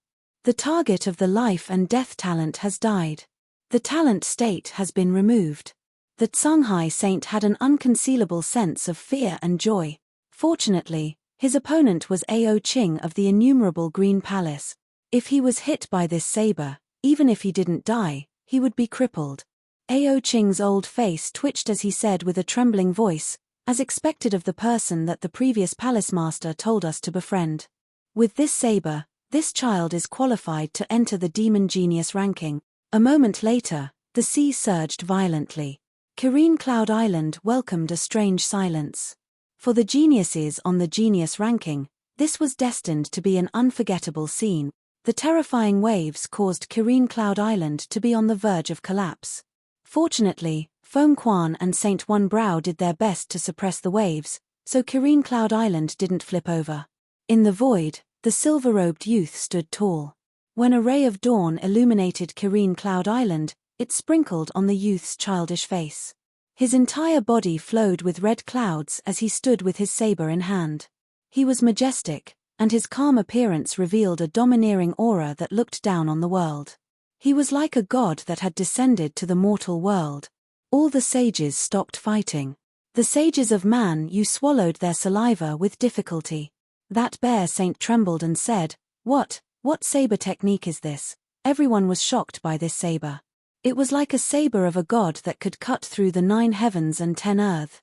The target of the life and death talent has died. The talent state has been removed. The Tsunghai saint had an unconcealable sense of fear and joy. Fortunately, his opponent was Ao Qing of the innumerable Green Palace. If he was hit by this saber, even if he didn't die, he would be crippled. Ao Qing's old face twitched as he said with a trembling voice, as expected of the person that the previous palace master told us to befriend. With this saber, this child is qualified to enter the demon genius ranking. A moment later, the sea surged violently. Kirin Cloud Island welcomed a strange silence. For the geniuses on the genius ranking, this was destined to be an unforgettable scene. The terrifying waves caused Kirin Cloud Island to be on the verge of collapse. Fortunately, Foam Quan and Saint One Brow did their best to suppress the waves, so Kirin Cloud Island didn't flip over. In the void, the silver-robed youth stood tall. When a ray of dawn illuminated Kirin Cloud Island, it sprinkled on the youth's childish face. His entire body flowed with red clouds as he stood with his saber in hand. He was majestic, and his calm appearance revealed a domineering aura that looked down on the world. He was like a god that had descended to the mortal world. All the sages stopped fighting. The sages of man, you swallowed their saliva with difficulty. That bear saint trembled and said, What saber technique is this? Everyone was shocked by this saber. It was like a saber of a god that could cut through the 9 heavens and 10 earth.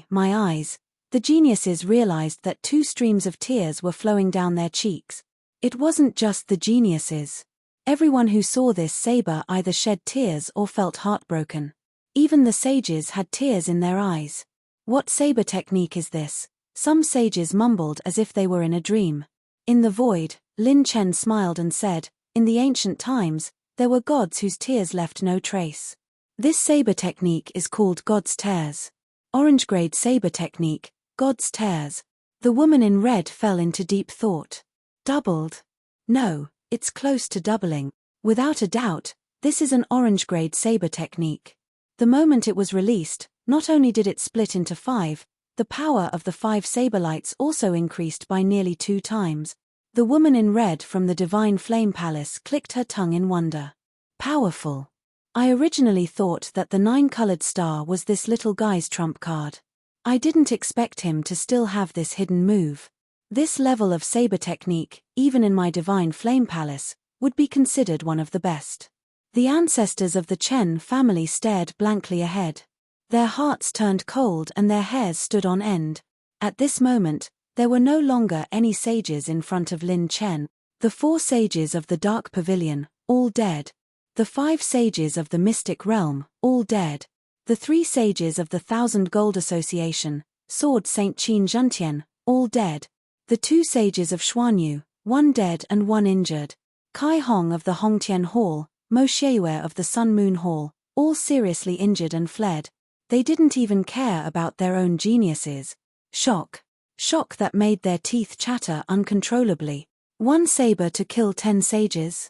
My eyes. The geniuses realized that 2 streams of tears were flowing down their cheeks. It wasn't just the geniuses. Everyone who saw this saber either shed tears or felt heartbroken. Even the sages had tears in their eyes. What saber technique is this? Some sages mumbled as if they were in a dream. In the void, Lin Chen smiled and said, In the ancient times, there were gods whose tears left no trace. This saber technique is called God's Tears. Orange grade saber technique, God's Tears. The woman in red fell into deep thought. Doubled? No. It's close to doubling. Without a doubt, this is an orange grade saber technique. The moment it was released, not only did it split into 5, the power of the 5 saber lights also increased by nearly 2 times. The woman in red from the Divine Flame Palace clicked her tongue in wonder. Powerful. I originally thought that the 9-colored star was this little guy's trump card. I didn't expect him to still have this hidden move. This level of saber technique, even in my Divine Flame Palace, would be considered one of the best. The ancestors of the Chen family stared blankly ahead. Their hearts turned cold and their hairs stood on end. At this moment, there were no longer any sages in front of Lin Chen. The 4 sages of the Dark Pavilion, all dead. The 5 sages of the Mystic Realm, all dead. The 3 sages of the 1,000 Gold Association, Sword Saint Qin Zhentian, all dead. The 2 sages of Xuanyu, 1 dead and 1 injured. Kai Hong of the Hongtian Hall, Mo Xieyue of the Sun Moon Hall, all seriously injured and fled. They didn't even care about their own geniuses. Shock. Shock that made their teeth chatter uncontrollably. 1 saber to kill 10 sages?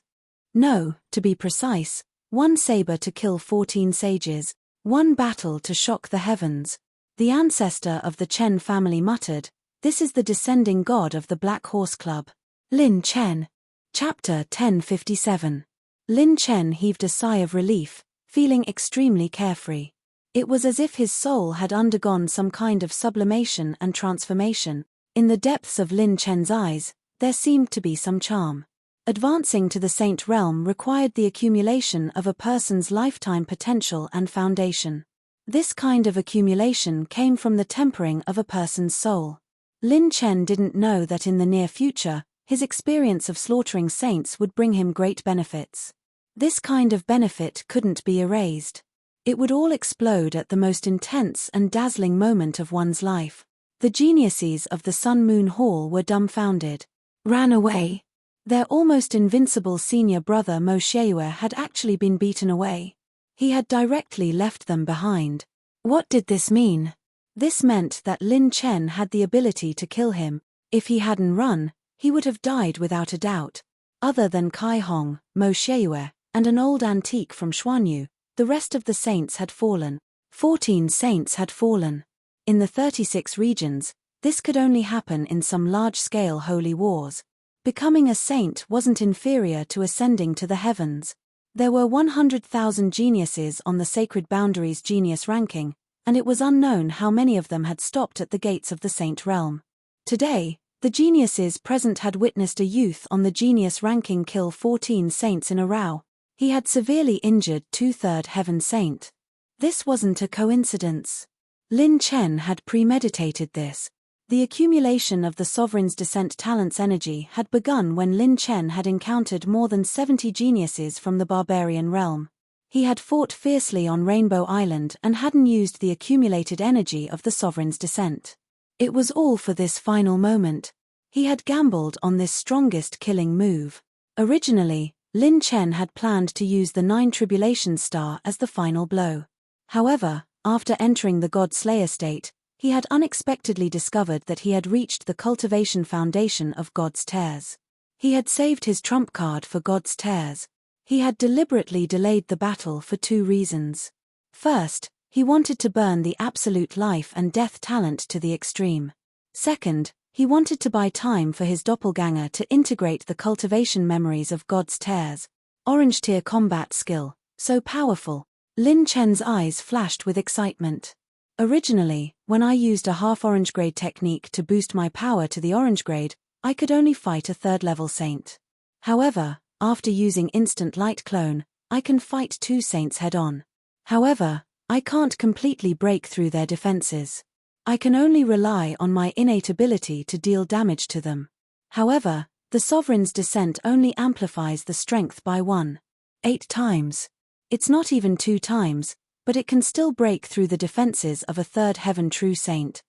No, to be precise, 1 saber to kill 14 sages. 1 battle to shock the heavens. The ancestor of the Chen family muttered, This is the descending god of the Black Horse Club. Lin Chen. Chapter 1057. Lin Chen heaved a sigh of relief, feeling extremely carefree. It was as if his soul had undergone some kind of sublimation and transformation. In the depths of Lin Chen's eyes, there seemed to be some charm. Advancing to the Saint Realm required the accumulation of a person's lifetime potential and foundation. This kind of accumulation came from the tempering of a person's soul. Lin Chen didn't know that in the near future, his experience of slaughtering saints would bring him great benefits. This kind of benefit couldn't be erased. It would all explode at the most intense and dazzling moment of one's life. The geniuses of the Sun Moon Hall were dumbfounded. Ran away. Their almost invincible senior brother Moshewe had actually been beaten away. He had directly left them behind. What did this mean? This meant that Lin Chen had the ability to kill him. If he hadn't run, he would have died without a doubt. Other than Kai Hong, Moshewe, and an old antique from Xuanyu, the rest of the saints had fallen. 14 saints had fallen. In the 36 regions, this could only happen in some large-scale holy wars. Becoming a saint wasn't inferior to ascending to the heavens. There were 100,000 geniuses on the Sacred Boundaries genius ranking, and it was unknown how many of them had stopped at the gates of the saint realm. Today, the geniuses present had witnessed a youth on the genius ranking kill 14 saints in a row. He had severely injured 2/3 heaven saint. This wasn't a coincidence. Lin Chen had premeditated this. The accumulation of the Sovereign's Descent talent's energy had begun when Lin Chen had encountered more than 70 geniuses from the barbarian realm. He had fought fiercely on Rainbow Island and hadn't used the accumulated energy of the Sovereign's Descent. It was all for this final moment. He had gambled on this strongest killing move. Originally, Lin Chen had planned to use the 9 Tribulation Star as the final blow. However, after entering the God Slayer state, he had unexpectedly discovered that he had reached the cultivation foundation of God's Tears. He had saved his trump card for God's Tears. He had deliberately delayed the battle for 2 reasons. First, he wanted to burn the absolute life and death talent to the extreme. Second, he wanted to buy time for his doppelganger to integrate the cultivation memories of God's Tears. Orange tier combat skill, so powerful. Lin Chen's eyes flashed with excitement. Originally, when I used a half-orange grade technique to boost my power to the orange grade, I could only fight a 3rd level saint. However, after using instant light clone, I can fight 2 saints head-on. However, I can't completely break through their defenses. I can only rely on my innate ability to deal damage to them. However, the Sovereign's Descent only amplifies the strength by 1.8 times. It's not even 2 times, but it can still break through the defenses of a 3rd heaven true saint.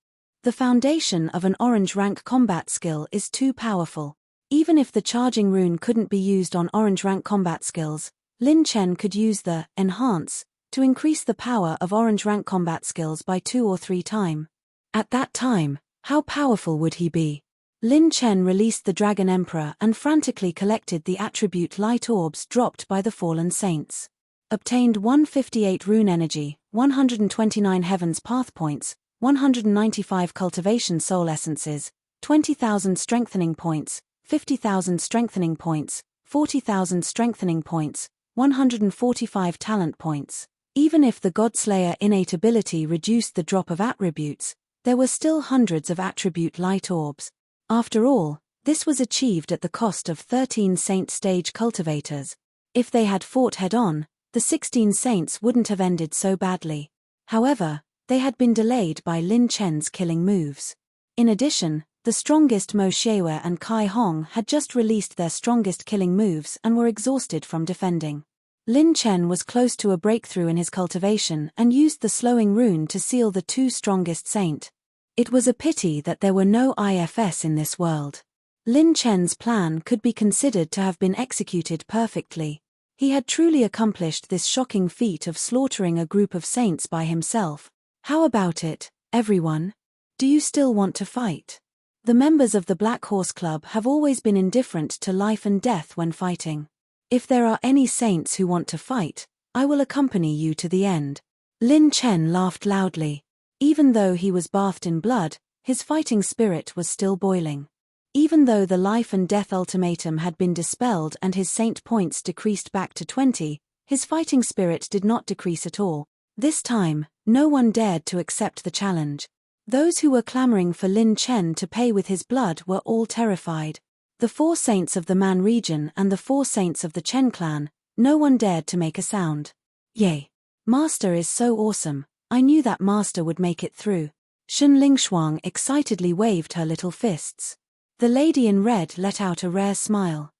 The foundation of an orange rank combat skill is too powerful. Even if the charging rune couldn't be used on orange rank combat skills, Lin Chen could use the enhance to increase the power of orange rank combat skills by 2 or 3 times. At that time, how powerful would he be? Lin Chen released the Dragon Emperor and frantically collected the attribute light orbs dropped by the fallen saints. Obtained 158 rune energy, 129 heavens path points, 195 cultivation soul essences, 20,000 strengthening points, 50,000 strengthening points, 40,000 strengthening points, 145 talent points. Even if the Godslayer innate ability reduced the drop of attributes, there were still hundreds of attribute light orbs. After all, this was achieved at the cost of 13 saint stage cultivators. If they had fought head-on, the 16 saints wouldn't have ended so badly. However, they had been delayed by Lin Chen's killing moves. In addition, the strongest Moshewe and Kai Hong had just released their strongest killing moves and were exhausted from defending. Lin Chen was close to a breakthrough in his cultivation and used the slowing rune to seal the 2 strongest saint. It was a pity that there were no IFS in this world. Lin Chen's plan could be considered to have been executed perfectly. He had truly accomplished this shocking feat of slaughtering a group of saints by himself. How about it, everyone? Do you still want to fight? The members of the Black Horse Club have always been indifferent to life and death when fighting. If there are any saints who want to fight, I will accompany you to the end. Lin Chen laughed loudly. Even though he was bathed in blood, his fighting spirit was still boiling. Even though the life and death ultimatum had been dispelled and his saint points decreased back to 20, his fighting spirit did not decrease at all. This time, no one dared to accept the challenge. Those who were clamoring for Lin Chen to pay with his blood were all terrified. The 4 saints of the Man region and the 4 saints of the Chen clan, no one dared to make a sound. Yay! Master is so awesome, I knew that Master would make it through. Shen Lingshuang excitedly waved her little fists. The lady in red let out a rare smile.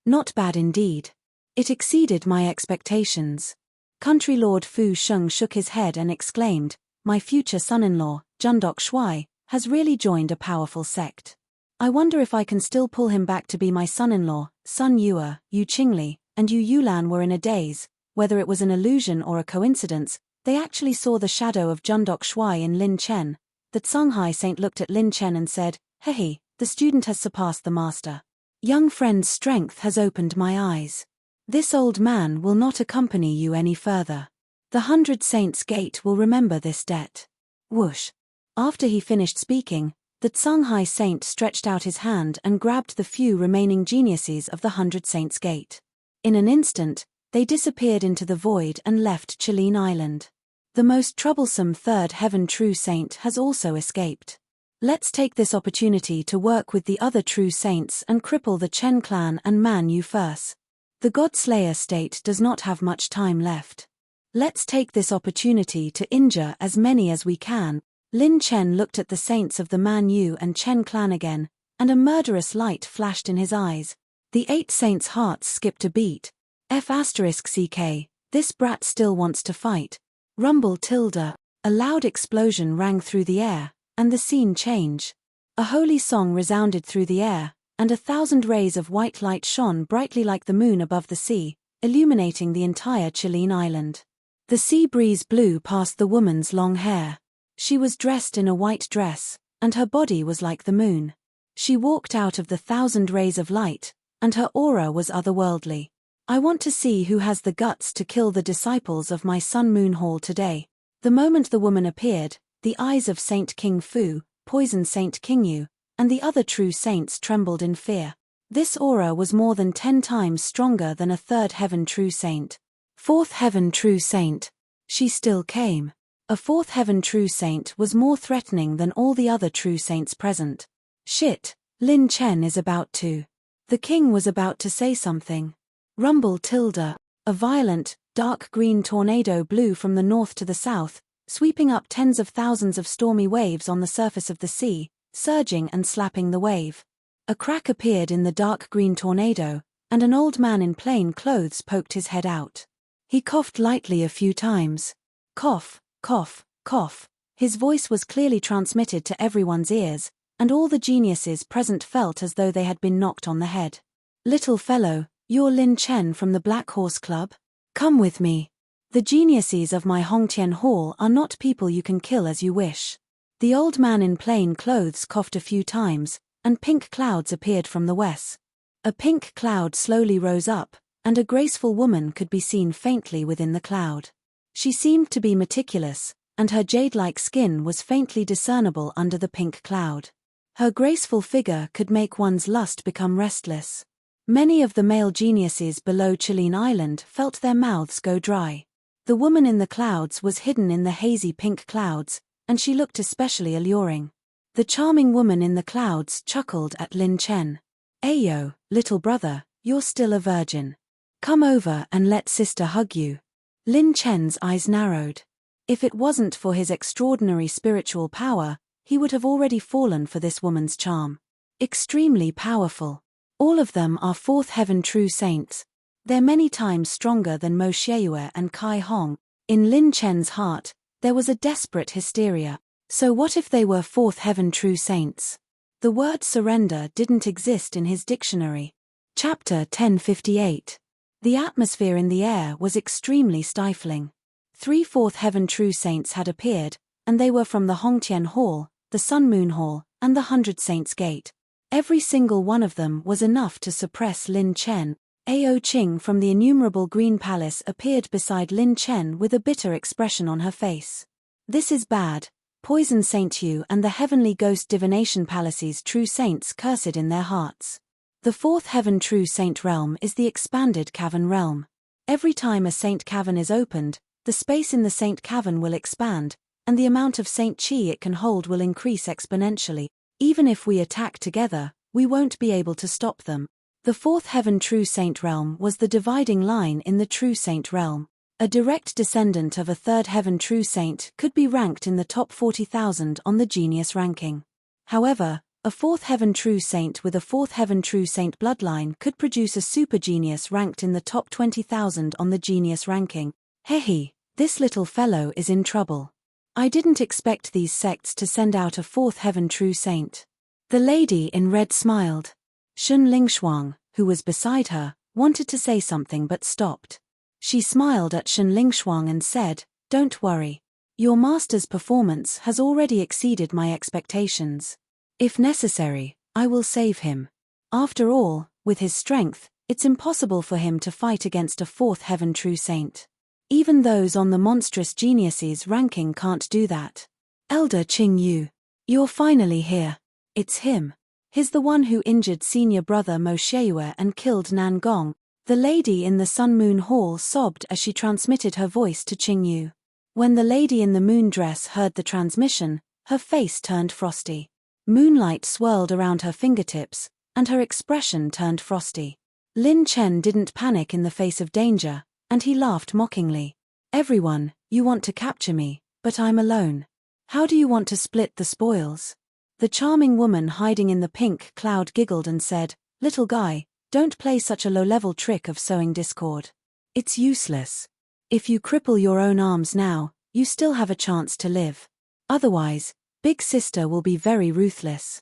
Not bad indeed. It exceeded my expectations. Country Lord Fu Sheng shook his head and exclaimed, my future son-in-law, Jundok Shuai, has really joined a powerful sect. I wonder if I can still pull him back to be my son-in-law. Sun Yue, Yu Qingli, and Yu Yulan were in a daze. Whether it was an illusion or a coincidence, they actually saw the shadow of Jundok Shuai in Lin Chen. The Songhai saint looked at Lin Chen and said, Hehe, the student has surpassed the master. Young friend's strength has opened my eyes. This old man will not accompany you any further. The 100 Saints' Gate will remember this debt. Whoosh. After he finished speaking, the Songhai saint stretched out his hand and grabbed the few remaining geniuses of the 100 Saints' Gate. In an instant, they disappeared into the void and left Qilin Island. The most troublesome third heaven true saint has also escaped. Let's take this opportunity to work with the other true saints and cripple the Chen clan and Man Yu first. The God-Slayer state does not have much time left. Let's take this opportunity to injure as many as we can. Lin Chen looked at the saints of the Man Yu and Chen clan again, and a murderous light flashed in his eyes. The 8 saints' hearts skipped a beat. F***ck, this brat still wants to fight. Rumble tilde. A loud explosion rang through the air, and the scene changed. A holy song resounded through the air, and 1,000 rays of white light shone brightly like the moon above the sea, illuminating the entire Qilin Island. The sea breeze blew past the woman's long hair. She was dressed in a white dress, and her body was like the moon. She walked out of the 1,000 rays of light, and her aura was otherworldly. I want to see who has the guts to kill the disciples of my Sun Moon Hall today. The moment the woman appeared, the eyes of Saint King Fu, Poison Saint Qingyu, and the other true saints trembled in fear. This aura was more than 10 times stronger than a third heaven true saint. Fourth heaven true saint. She still came. A fourth heaven true saint was more threatening than all the other true saints present. Shit, Lin Chen is about to. The king was about to say something. Rumble tilde. A violent, dark green tornado blew from the north to the south, sweeping up tens of thousands of stormy waves on the surface of the sea, surging and slapping the wave. A crack appeared in the dark green tornado, and an old man in plain clothes poked his head out. He coughed lightly a few times. Cough, cough, cough. His voice was clearly transmitted to everyone's ears, and all the geniuses present felt as though they had been knocked on the head. Little fellow, you're Lin Chen from the Black Horse Club? Come with me. The geniuses of my Hongtian Hall are not people you can kill as you wish. The old man in plain clothes coughed a few times, and pink clouds appeared from the west. A pink cloud slowly rose up, and a graceful woman could be seen faintly within the cloud. She seemed to be meticulous, and her jade-like skin was faintly discernible under the pink cloud. Her graceful figure could make one's lust become restless. Many of the male geniuses below Qilin Island felt their mouths go dry. The woman in the clouds was hidden in the hazy pink clouds, and she looked especially alluring. The charming woman in the clouds chuckled at Lin Chen. Ayo, little brother, you're still a virgin. Come over and let sister hug you. Lin Chen's eyes narrowed. If it wasn't for his extraordinary spiritual power, he would have already fallen for this woman's charm. Extremely powerful. All of them are fourth heaven true saints. They're many times stronger than Mo Xieyue and Kai Hong. In Lin Chen's heart, there was a desperate hysteria. So what if they were fourth heaven true saints? The word surrender didn't exist in his dictionary. Chapter 1058. The atmosphere in the air was extremely stifling. 3 fourth heaven true saints had appeared, and they were from the Hongtian Hall, the Sun Moon Hall, and the 100 Saints' Gate. Every single one of them was enough to suppress Lin Chen. Ao Qing from the innumerable Green Palace appeared beside Lin Chen with a bitter expression on her face. This is bad. Poison Saint Yu and the Heavenly Ghost Divination Palace's true saints cursed in their hearts. The fourth heaven true saint realm is the expanded cavern realm. Every time a saint cavern is opened, the space in the saint cavern will expand, and the amount of saint chi it can hold will increase exponentially. Even if we attack together, we won't be able to stop them. The fourth heaven true saint realm was the dividing line in the true saint realm. A direct descendant of a third heaven true saint could be ranked in the top 40,000 on the genius ranking. However, A fourth heaven true saint with a fourth heaven true saint bloodline could produce a super genius ranked in the top 20,000 on the genius ranking. Hehe, this little fellow is in trouble. I didn't expect these sects to send out a fourth heaven true saint. The lady in red smiled. Shun Lingshuang, who was beside her, wanted to say something but stopped. She smiled at Shun Lingshuang and said, "Don't worry. Your master's performance has already exceeded my expectations. If necessary, I will save him. After all, with his strength, it's impossible for him to fight against a fourth heaven true saint. Even those on the monstrous geniuses ranking can't do that. Elder Qing Yu, you're finally here. It's him. He's the one who injured senior brother Mo Sheiyue and killed Nan Gong." The lady in the Sun Moon Hall sobbed as she transmitted her voice to Qing Yu. When the lady in the moon dress heard the transmission, her face turned frosty. Moonlight swirled around her fingertips, and her expression turned frosty. Lin Chen didn't panic in the face of danger, and he laughed mockingly. "Everyone, you want to capture me, but I'm alone. How do you want to split the spoils?" The charming woman hiding in the pink cloud giggled and said, "Little guy, don't play such a low-level trick of sowing discord. It's useless. If you cripple your own arms now, you still have a chance to live. Otherwise, Big Sister will be very ruthless."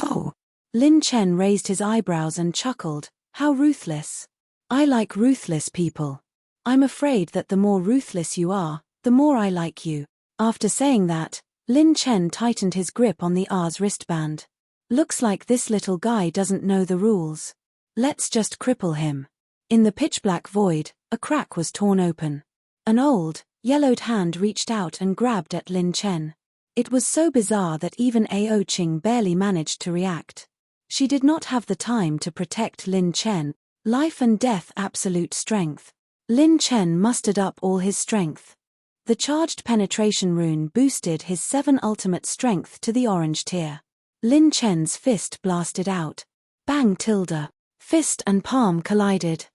"Oh." Lin Chen raised his eyebrows and chuckled, "How ruthless? I like ruthless people. I'm afraid that the more ruthless you are, the more I like you." After saying that, Lin Chen tightened his grip on the R's wristband. "Looks like this little guy doesn't know the rules. Let's just cripple him." In the pitch-black void, a crack was torn open. An old, yellowed hand reached out and grabbed at Lin Chen. It was so bizarre that even Ao Qing barely managed to react. She did not have the time to protect Lin Chen. Life and death absolute strength. Lin Chen mustered up all his strength. The charged penetration rune boosted his 7 ultimate strength to the orange tier. Lin Chen's fist blasted out. Bang tilde. Fist and palm collided.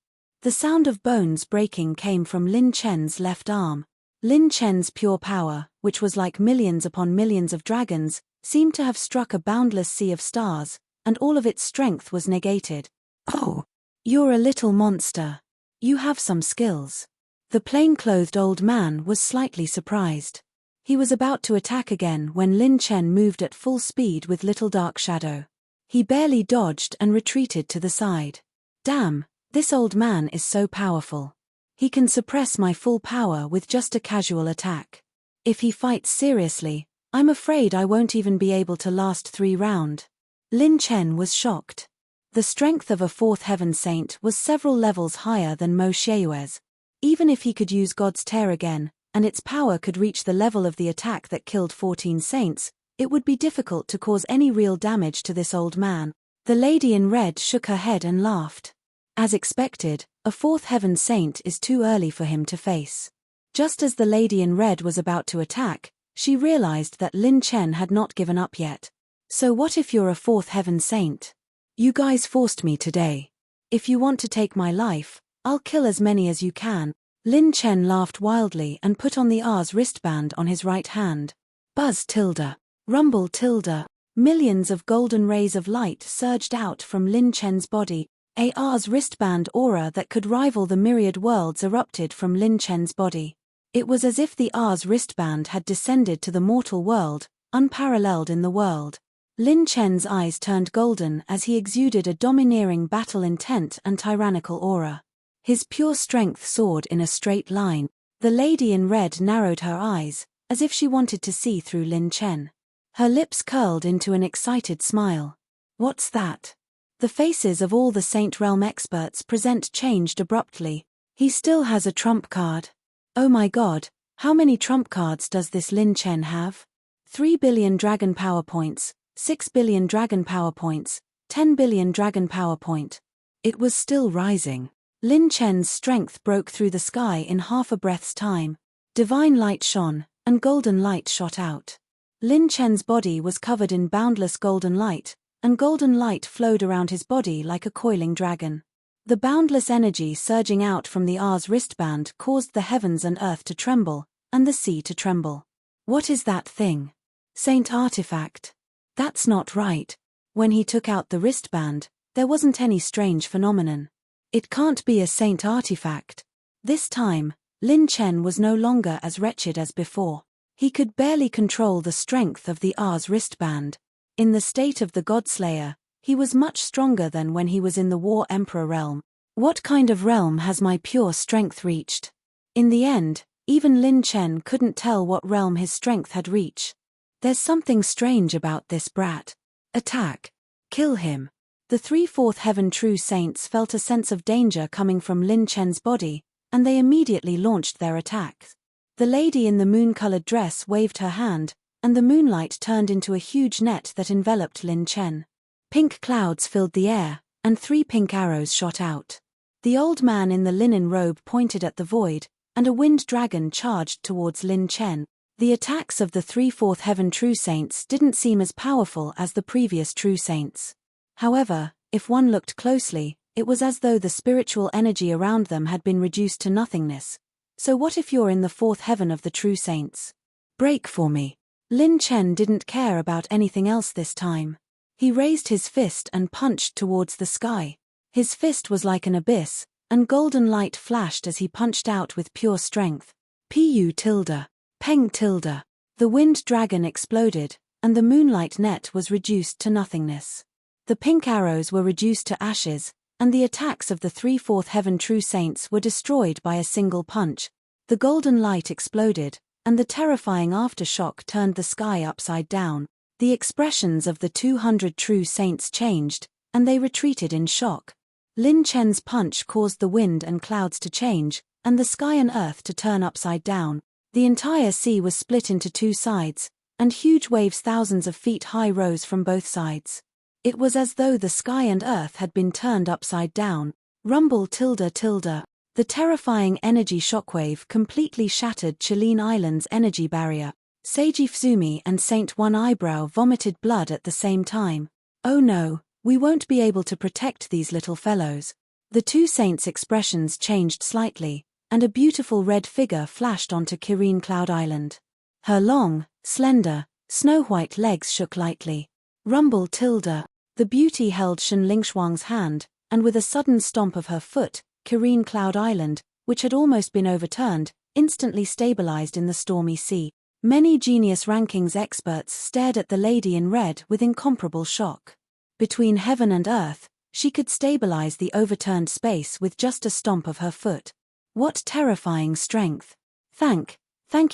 The sound of bones breaking came from Lin Chen's left arm. Lin Chen's pure power, which was like millions upon millions of dragons, seemed to have struck a boundless sea of stars, and all of its strength was negated. "Oh, you're a little monster. You have some skills." The plain-clothed old man was slightly surprised. He was about to attack again when Lin Chen moved at full speed with little dark shadow. He barely dodged and retreated to the side. "Damn, this old man is so powerful. He can suppress my full power with just a casual attack. If he fights seriously, I'm afraid I won't even be able to last 3 rounds. Lin Chen was shocked. The strength of a fourth heaven saint was several levels higher than Mo Sheiyue's. Even if he could use God's tear again, and its power could reach the level of the attack that killed 14 saints, it would be difficult to cause any real damage to this old man. The lady in red shook her head and laughed. As expected, a fourth heaven saint is too early for him to face. Just as the lady in red was about to attack, she realized that Lin Chen had not given up yet. "So what if you're a fourth heaven saint? You guys forced me today. If you want to take my life, I'll kill as many as you can." Lin Chen laughed wildly and put on the R's wristband on his right hand. Buzz tilde. Rumble tilde. Millions of golden rays of light surged out from Lin Chen's body. A R's wristband aura that could rival the myriad worlds erupted from Lin Chen's body. It was as if the R's wristband had descended to the mortal world, unparalleled in the world. Lin Chen's eyes turned golden as he exuded a domineering battle intent and tyrannical aura. His pure strength soared in a straight line. The lady in red narrowed her eyes, as if she wanted to see through Lin Chen. Her lips curled into an excited smile. "What's that?" The faces of all the Saint Realm experts present changed abruptly. "He still has a trump card. Oh my god, how many trump cards does this Lin Chen have? 3 billion dragon power points, 6 billion dragon power points, 10 billion dragon power point." It was still rising. Lin Chen's strength broke through the sky in half a breath's time. Divine light shone, and golden light shot out. Lin Chen's body was covered in boundless golden light, and golden light flowed around his body like a coiling dragon. The boundless energy surging out from the R's wristband caused the heavens and earth to tremble, and the sea to tremble. "What is that thing? Saint artifact? That's not right. When he took out the wristband, there wasn't any strange phenomenon. It can't be a saint artifact. This time, Lin Chen was no longer as wretched as before. He could barely control the strength of the R's wristband. In the state of the Godslayer, he was much stronger than when he was in the War Emperor realm. What kind of realm has my pure strength reached? In the end, even Lin Chen couldn't tell what realm his strength had reached. There's something strange about this brat. Attack. Kill him. The 3/4 Heaven True Saints felt a sense of danger coming from Lin Chen's body, and they immediately launched their attacks. The lady in the moon-colored dress waved her hand, and the moonlight turned into a huge net that enveloped Lin Chen. Pink clouds filled the air, and 3 pink arrows shot out. The old man in the linen robe pointed at the void, and a wind dragon charged towards Lin Chen. The attacks of the 3/4 Heaven True Saints didn't seem as powerful as the previous True Saints. However, if one looked closely, it was as though the spiritual energy around them had been reduced to nothingness. So what if you're in the 4th heaven of the True Saints? Break for me. Lin Chen didn't care about anything else this time. He raised his fist and punched towards the sky. His fist was like an abyss, and golden light flashed as he punched out with pure strength. Pu tilde. Peng tilde. The wind dragon exploded, and the moonlight net was reduced to nothingness. The pink arrows were reduced to ashes, and the attacks of the 3/4 Heaven True Saints were destroyed by a single punch. The golden light exploded, and the terrifying aftershock turned the sky upside down. The expressions of the 200 True Saints changed, and they retreated in shock. Lin Chen's punch caused the wind and clouds to change, and the sky and earth to turn upside down. The entire sea was split into 2 sides, and huge waves thousands of feet high rose from both sides. It was as though the sky and earth had been turned upside down. Rumble tilde tilde. The terrifying energy shockwave completely shattered Chilean Island's energy barrier. Seiji Fuzumi and Saint One Eyebrow vomited blood at the same time. Oh no, we won't be able to protect these little fellows. The 2 saints' expressions changed slightly, and a beautiful red figure flashed onto Kirin Cloud Island. Her long, slender, snow-white legs shook lightly. Rumble tilde. The beauty held Shen Lingshuang's hand, and with a sudden stomp of her foot, Kirin Cloud Island, which had almost been overturned, instantly stabilized in the stormy sea. Many Genius Rankings experts stared at the lady in red with incomparable shock. Between heaven and earth, she could stabilize the overturned space with just a stomp of her foot. What terrifying strength! Thank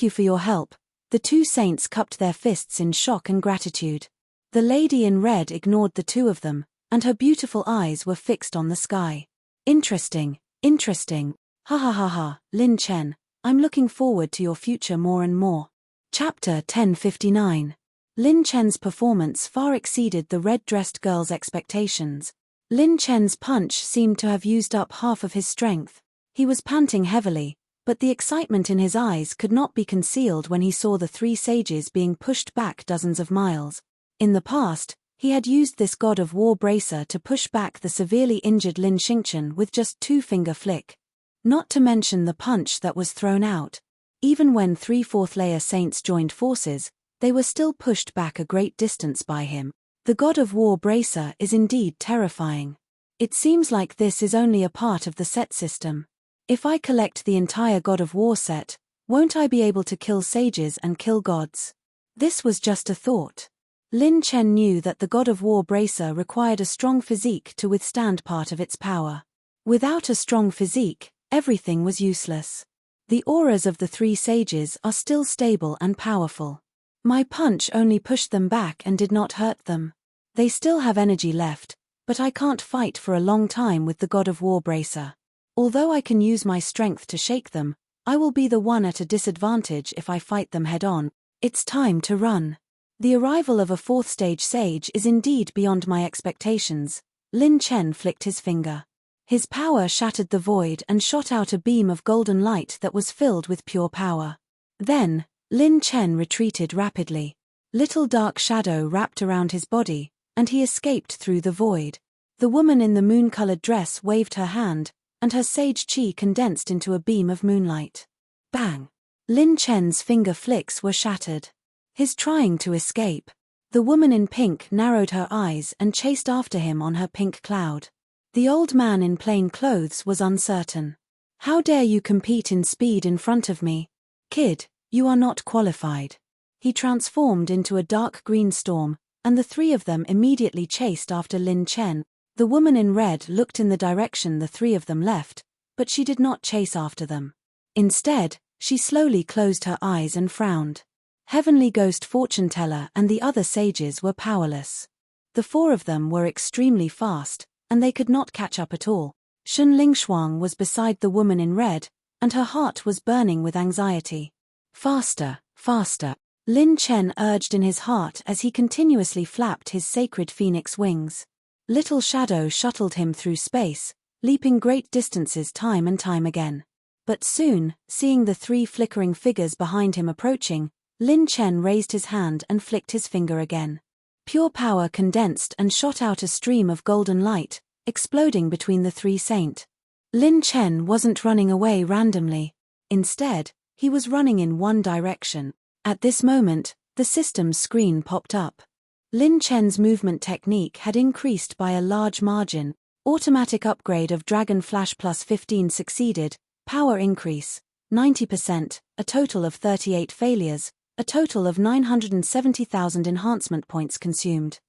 you for your help. The 2 saints cupped their fists in shock and gratitude. The lady in red ignored the 2 of them, and her beautiful eyes were fixed on the sky. Interesting. Ha ha ha ha, Lin Chen, I'm looking forward to your future more and more. Chapter 1059. Lin Chen's performance far exceeded the red-dressed girl's expectations. Lin Chen's punch seemed to have used up half of his strength. He was panting heavily, but the excitement in his eyes could not be concealed when he saw the 3 sages being pushed back dozens of miles. In the past, he had used this god of war bracer to push back the severely injured Lin Xingchen with just 2-finger flick. Not to mention the punch that was thrown out. Even when 3/4 layer saints joined forces, they were still pushed back a great distance by him. The god of war bracer is indeed terrifying. It seems like this is only a part of the set system. If I collect the entire god of war set, won't I be able to kill sages and kill gods? This was just a thought. Lin Chen knew that the god of war bracer required a strong physique to withstand part of its power. Without a strong physique, everything was useless. The auras of the 3 sages are still stable and powerful. My punch only pushed them back and did not hurt them. They still have energy left, but I can't fight for a long time with the god of war bracer. Although I can use my strength to shake them, I will be the one at a disadvantage if I fight them head-on. It's time to run. The arrival of a 4th stage sage is indeed beyond my expectations. Lin Chen flicked his finger. His power shattered the void and shot out a beam of golden light that was filled with pure power. Then, Lin Chen retreated rapidly. Little dark shadow wrapped around his body, and he escaped through the void. The woman in the moon-colored dress waved her hand, and her sage chi condensed into a beam of moonlight. Bang! Lin Chen's finger flicks were shattered. His trying to escape. The woman in pink narrowed her eyes and chased after him on her pink cloud. The old man in plain clothes was uncertain. How dare you compete in speed in front of me? Kid, you are not qualified. He transformed into a dark green storm, and the three of them immediately chased after Lin Chen. The woman in red looked in the direction the three of them left, but she did not chase after them. Instead, she slowly closed her eyes and frowned. Heavenly Ghost Fortune Teller and the other sages were powerless. The four of them were extremely fast, and they could not catch up at all. Shun Lingshuang was beside the woman in red, and her heart was burning with anxiety. Faster, faster, Lin Chen urged in his heart as he continuously flapped his sacred phoenix wings. Little Shadow shuttled him through space, leaping great distances time and time again. But soon, seeing the three flickering figures behind him approaching, Lin Chen raised his hand and flicked his finger again. Pure power condensed and shot out a stream of golden light, exploding between the three saints. Lin Chen wasn't running away randomly. Instead, he was running in one direction. At this moment, the system's screen popped up. Lin Chen's movement technique had increased by a large margin. Automatic upgrade of Dragon Flash plus 15 succeeded. Power increase, 90%, a total of 38 failures, a total of 970,000 enhancement points consumed.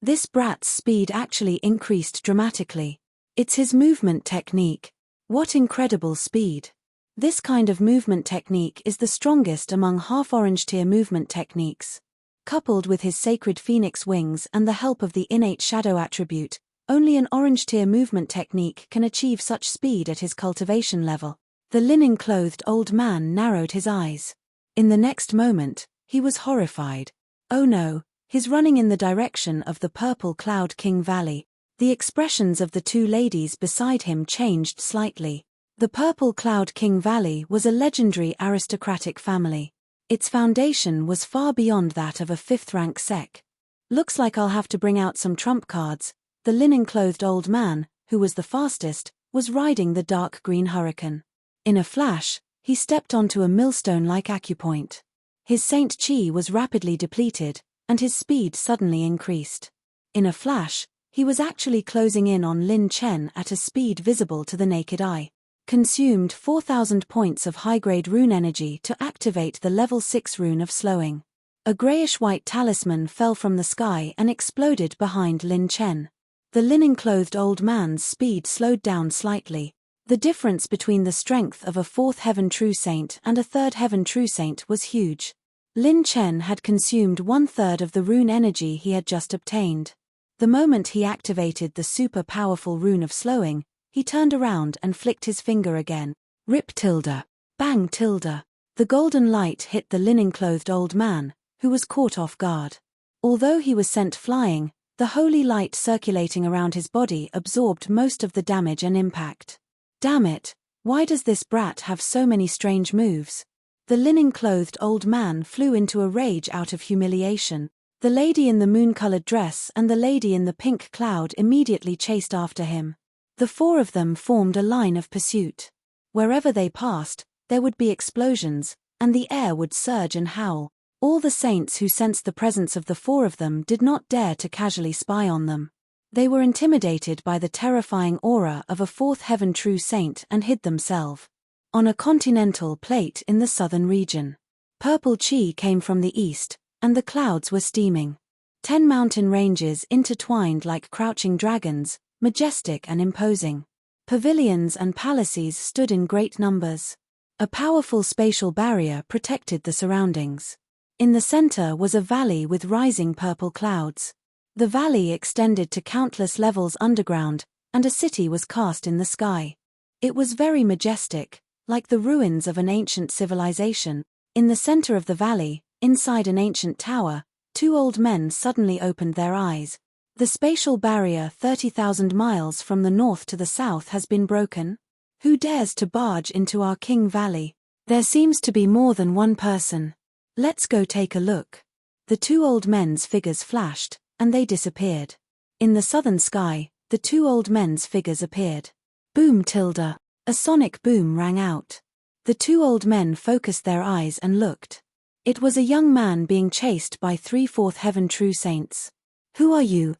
This brat's speed actually increased dramatically. It's his movement technique. What incredible speed. This kind of movement technique is the strongest among half-orange tier movement techniques. Coupled with his sacred phoenix wings and the help of the innate shadow attribute, only an orange tier movement technique can achieve such speed at his cultivation level. The linen-clothed old man narrowed his eyes. In the next moment, he was horrified. Oh no, he's running in the direction of the Purple Cloud King Valley. The expressions of the two ladies beside him changed slightly. The Purple Cloud King Valley was a legendary aristocratic family. Its foundation was far beyond that of a fifth-rank sect. Looks like I'll have to bring out some trump cards. The linen-clothed old man, who was the fastest, was riding the dark green hurricane. In a flash, he stepped onto a millstone-like acupoint. His Saint Chi was rapidly depleted, and his speed suddenly increased. In a flash, he was actually closing in on Lin Chen at a speed visible to the naked eye. Consumed 4,000 points of high-grade rune energy to activate the level 6 rune of slowing. A grayish-white talisman fell from the sky and exploded behind Lin Chen. The linen-clothed old man's speed slowed down slightly. The difference between the strength of a 4th Heaven True Saint and a 3rd Heaven True Saint was huge. Lin Chen had consumed 1/3 of the rune energy he had just obtained. The moment he activated the super-powerful rune of slowing, he turned around and flicked his finger again. Rip tilde. Bang tilde. The golden light hit the linen-clothed old man, who was caught off guard. Although he was sent flying, the holy light circulating around his body absorbed most of the damage and impact. Damn it, why does this brat have so many strange moves? The linen-clothed old man flew into a rage out of humiliation. The lady in the moon-colored dress and the lady in the pink cloud immediately chased after him. The four of them formed a line of pursuit. Wherever they passed, there would be explosions, and the air would surge and howl. All the saints who sensed the presence of the four of them did not dare to casually spy on them. They were intimidated by the terrifying aura of a 4th Heaven True Saint and hid themselves on a continental plate in the southern region. Purple chi came from the east, and the clouds were steaming. 10 mountain ranges intertwined like crouching dragons, majestic and imposing. Pavilions and palaces stood in great numbers. A powerful spatial barrier protected the surroundings. In the center was a valley with rising purple clouds. The valley extended to countless levels underground, and a city was cast in the sky. It was very majestic, like the ruins of an ancient civilization. In the center of the valley, inside an ancient tower, 2 old men suddenly opened their eyes. The spatial barrier 30,000 miles from the north to the south has been broken. Who dares to barge into our King Valley? There seems to be more than one person. Let's go take a look. The 2 old men's figures flashed, and they disappeared. In the southern sky, the 2 old men's figures appeared. Boom tilde. A sonic boom rang out. The 2 old men focused their eyes and looked. It was a young man being chased by 3 fourth heaven true saints. Who are you,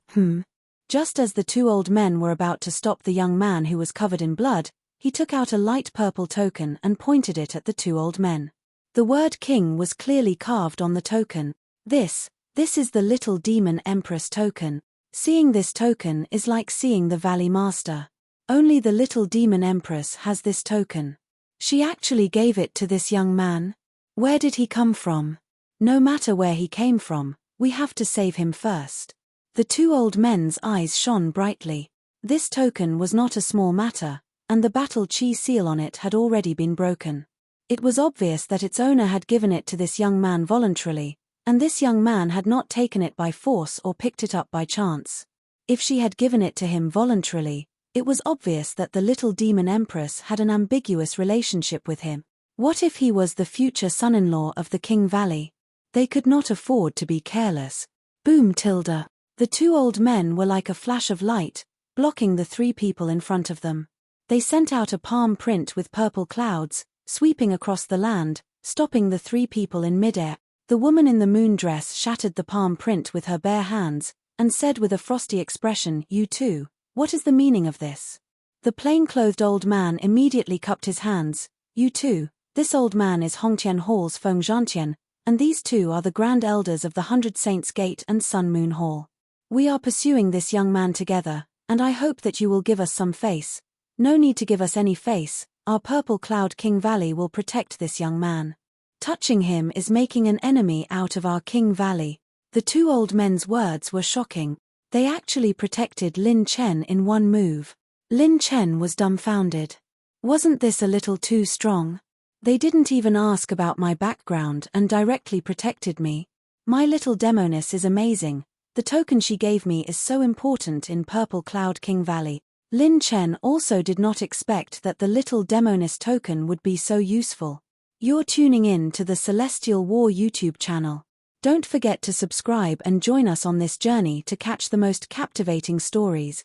Just as the 2 old men were about to stop the young man who was covered in blood, he took out a light purple token and pointed it at the 2 old men. The word king was clearly carved on the token. This is the little demon empress token. Seeing this token is like seeing the Valley Master. Only the little demon empress has this token. She actually gave it to this young man. Where did he come from? No matter where he came from, we have to save him first. The 2 old men's eyes shone brightly. This token was not a small matter, and the battle chi seal on it had already been broken. It was obvious that its owner had given it to this young man voluntarily, and this young man had not taken it by force or picked it up by chance. If she had given it to him voluntarily, it was obvious that the little demon empress had an ambiguous relationship with him. What if he was the future son-in-law of the King Valley? They could not afford to be careless. Boom tilde. The 2 old men were like a flash of light, blocking the 3 people in front of them. They sent out a palm print with purple clouds, sweeping across the land, stopping the 3 people in midair. The woman in the moon dress shattered the palm print with her bare hands, and said with a frosty expression, "You too, what is the meaning of this?" The plain-clothed old man immediately cupped his hands. "You too, this old man is Hongtian Hall's Feng Zhantian, and these 2 are the grand elders of the 100 Saints Gate and Sun Moon Hall. We are pursuing this young man together, and I hope that you will give us some face." "No need to give us any face, our purple cloud King Valley will protect this young man. Touching him is making an enemy out of our King Valley." The 2 old men's words were shocking. They actually protected Lin Chen in one move. Lin Chen was dumbfounded. Wasn't this a little too strong? They didn't even ask about my background and directly protected me. My little demoness is amazing. The token she gave me is so important in Purple Cloud King Valley. Lin Chen also did not expect that the little demoness token would be so useful. You're tuning in to the Celestial War YouTube channel. Don't forget to subscribe and join us on this journey to catch the most captivating stories.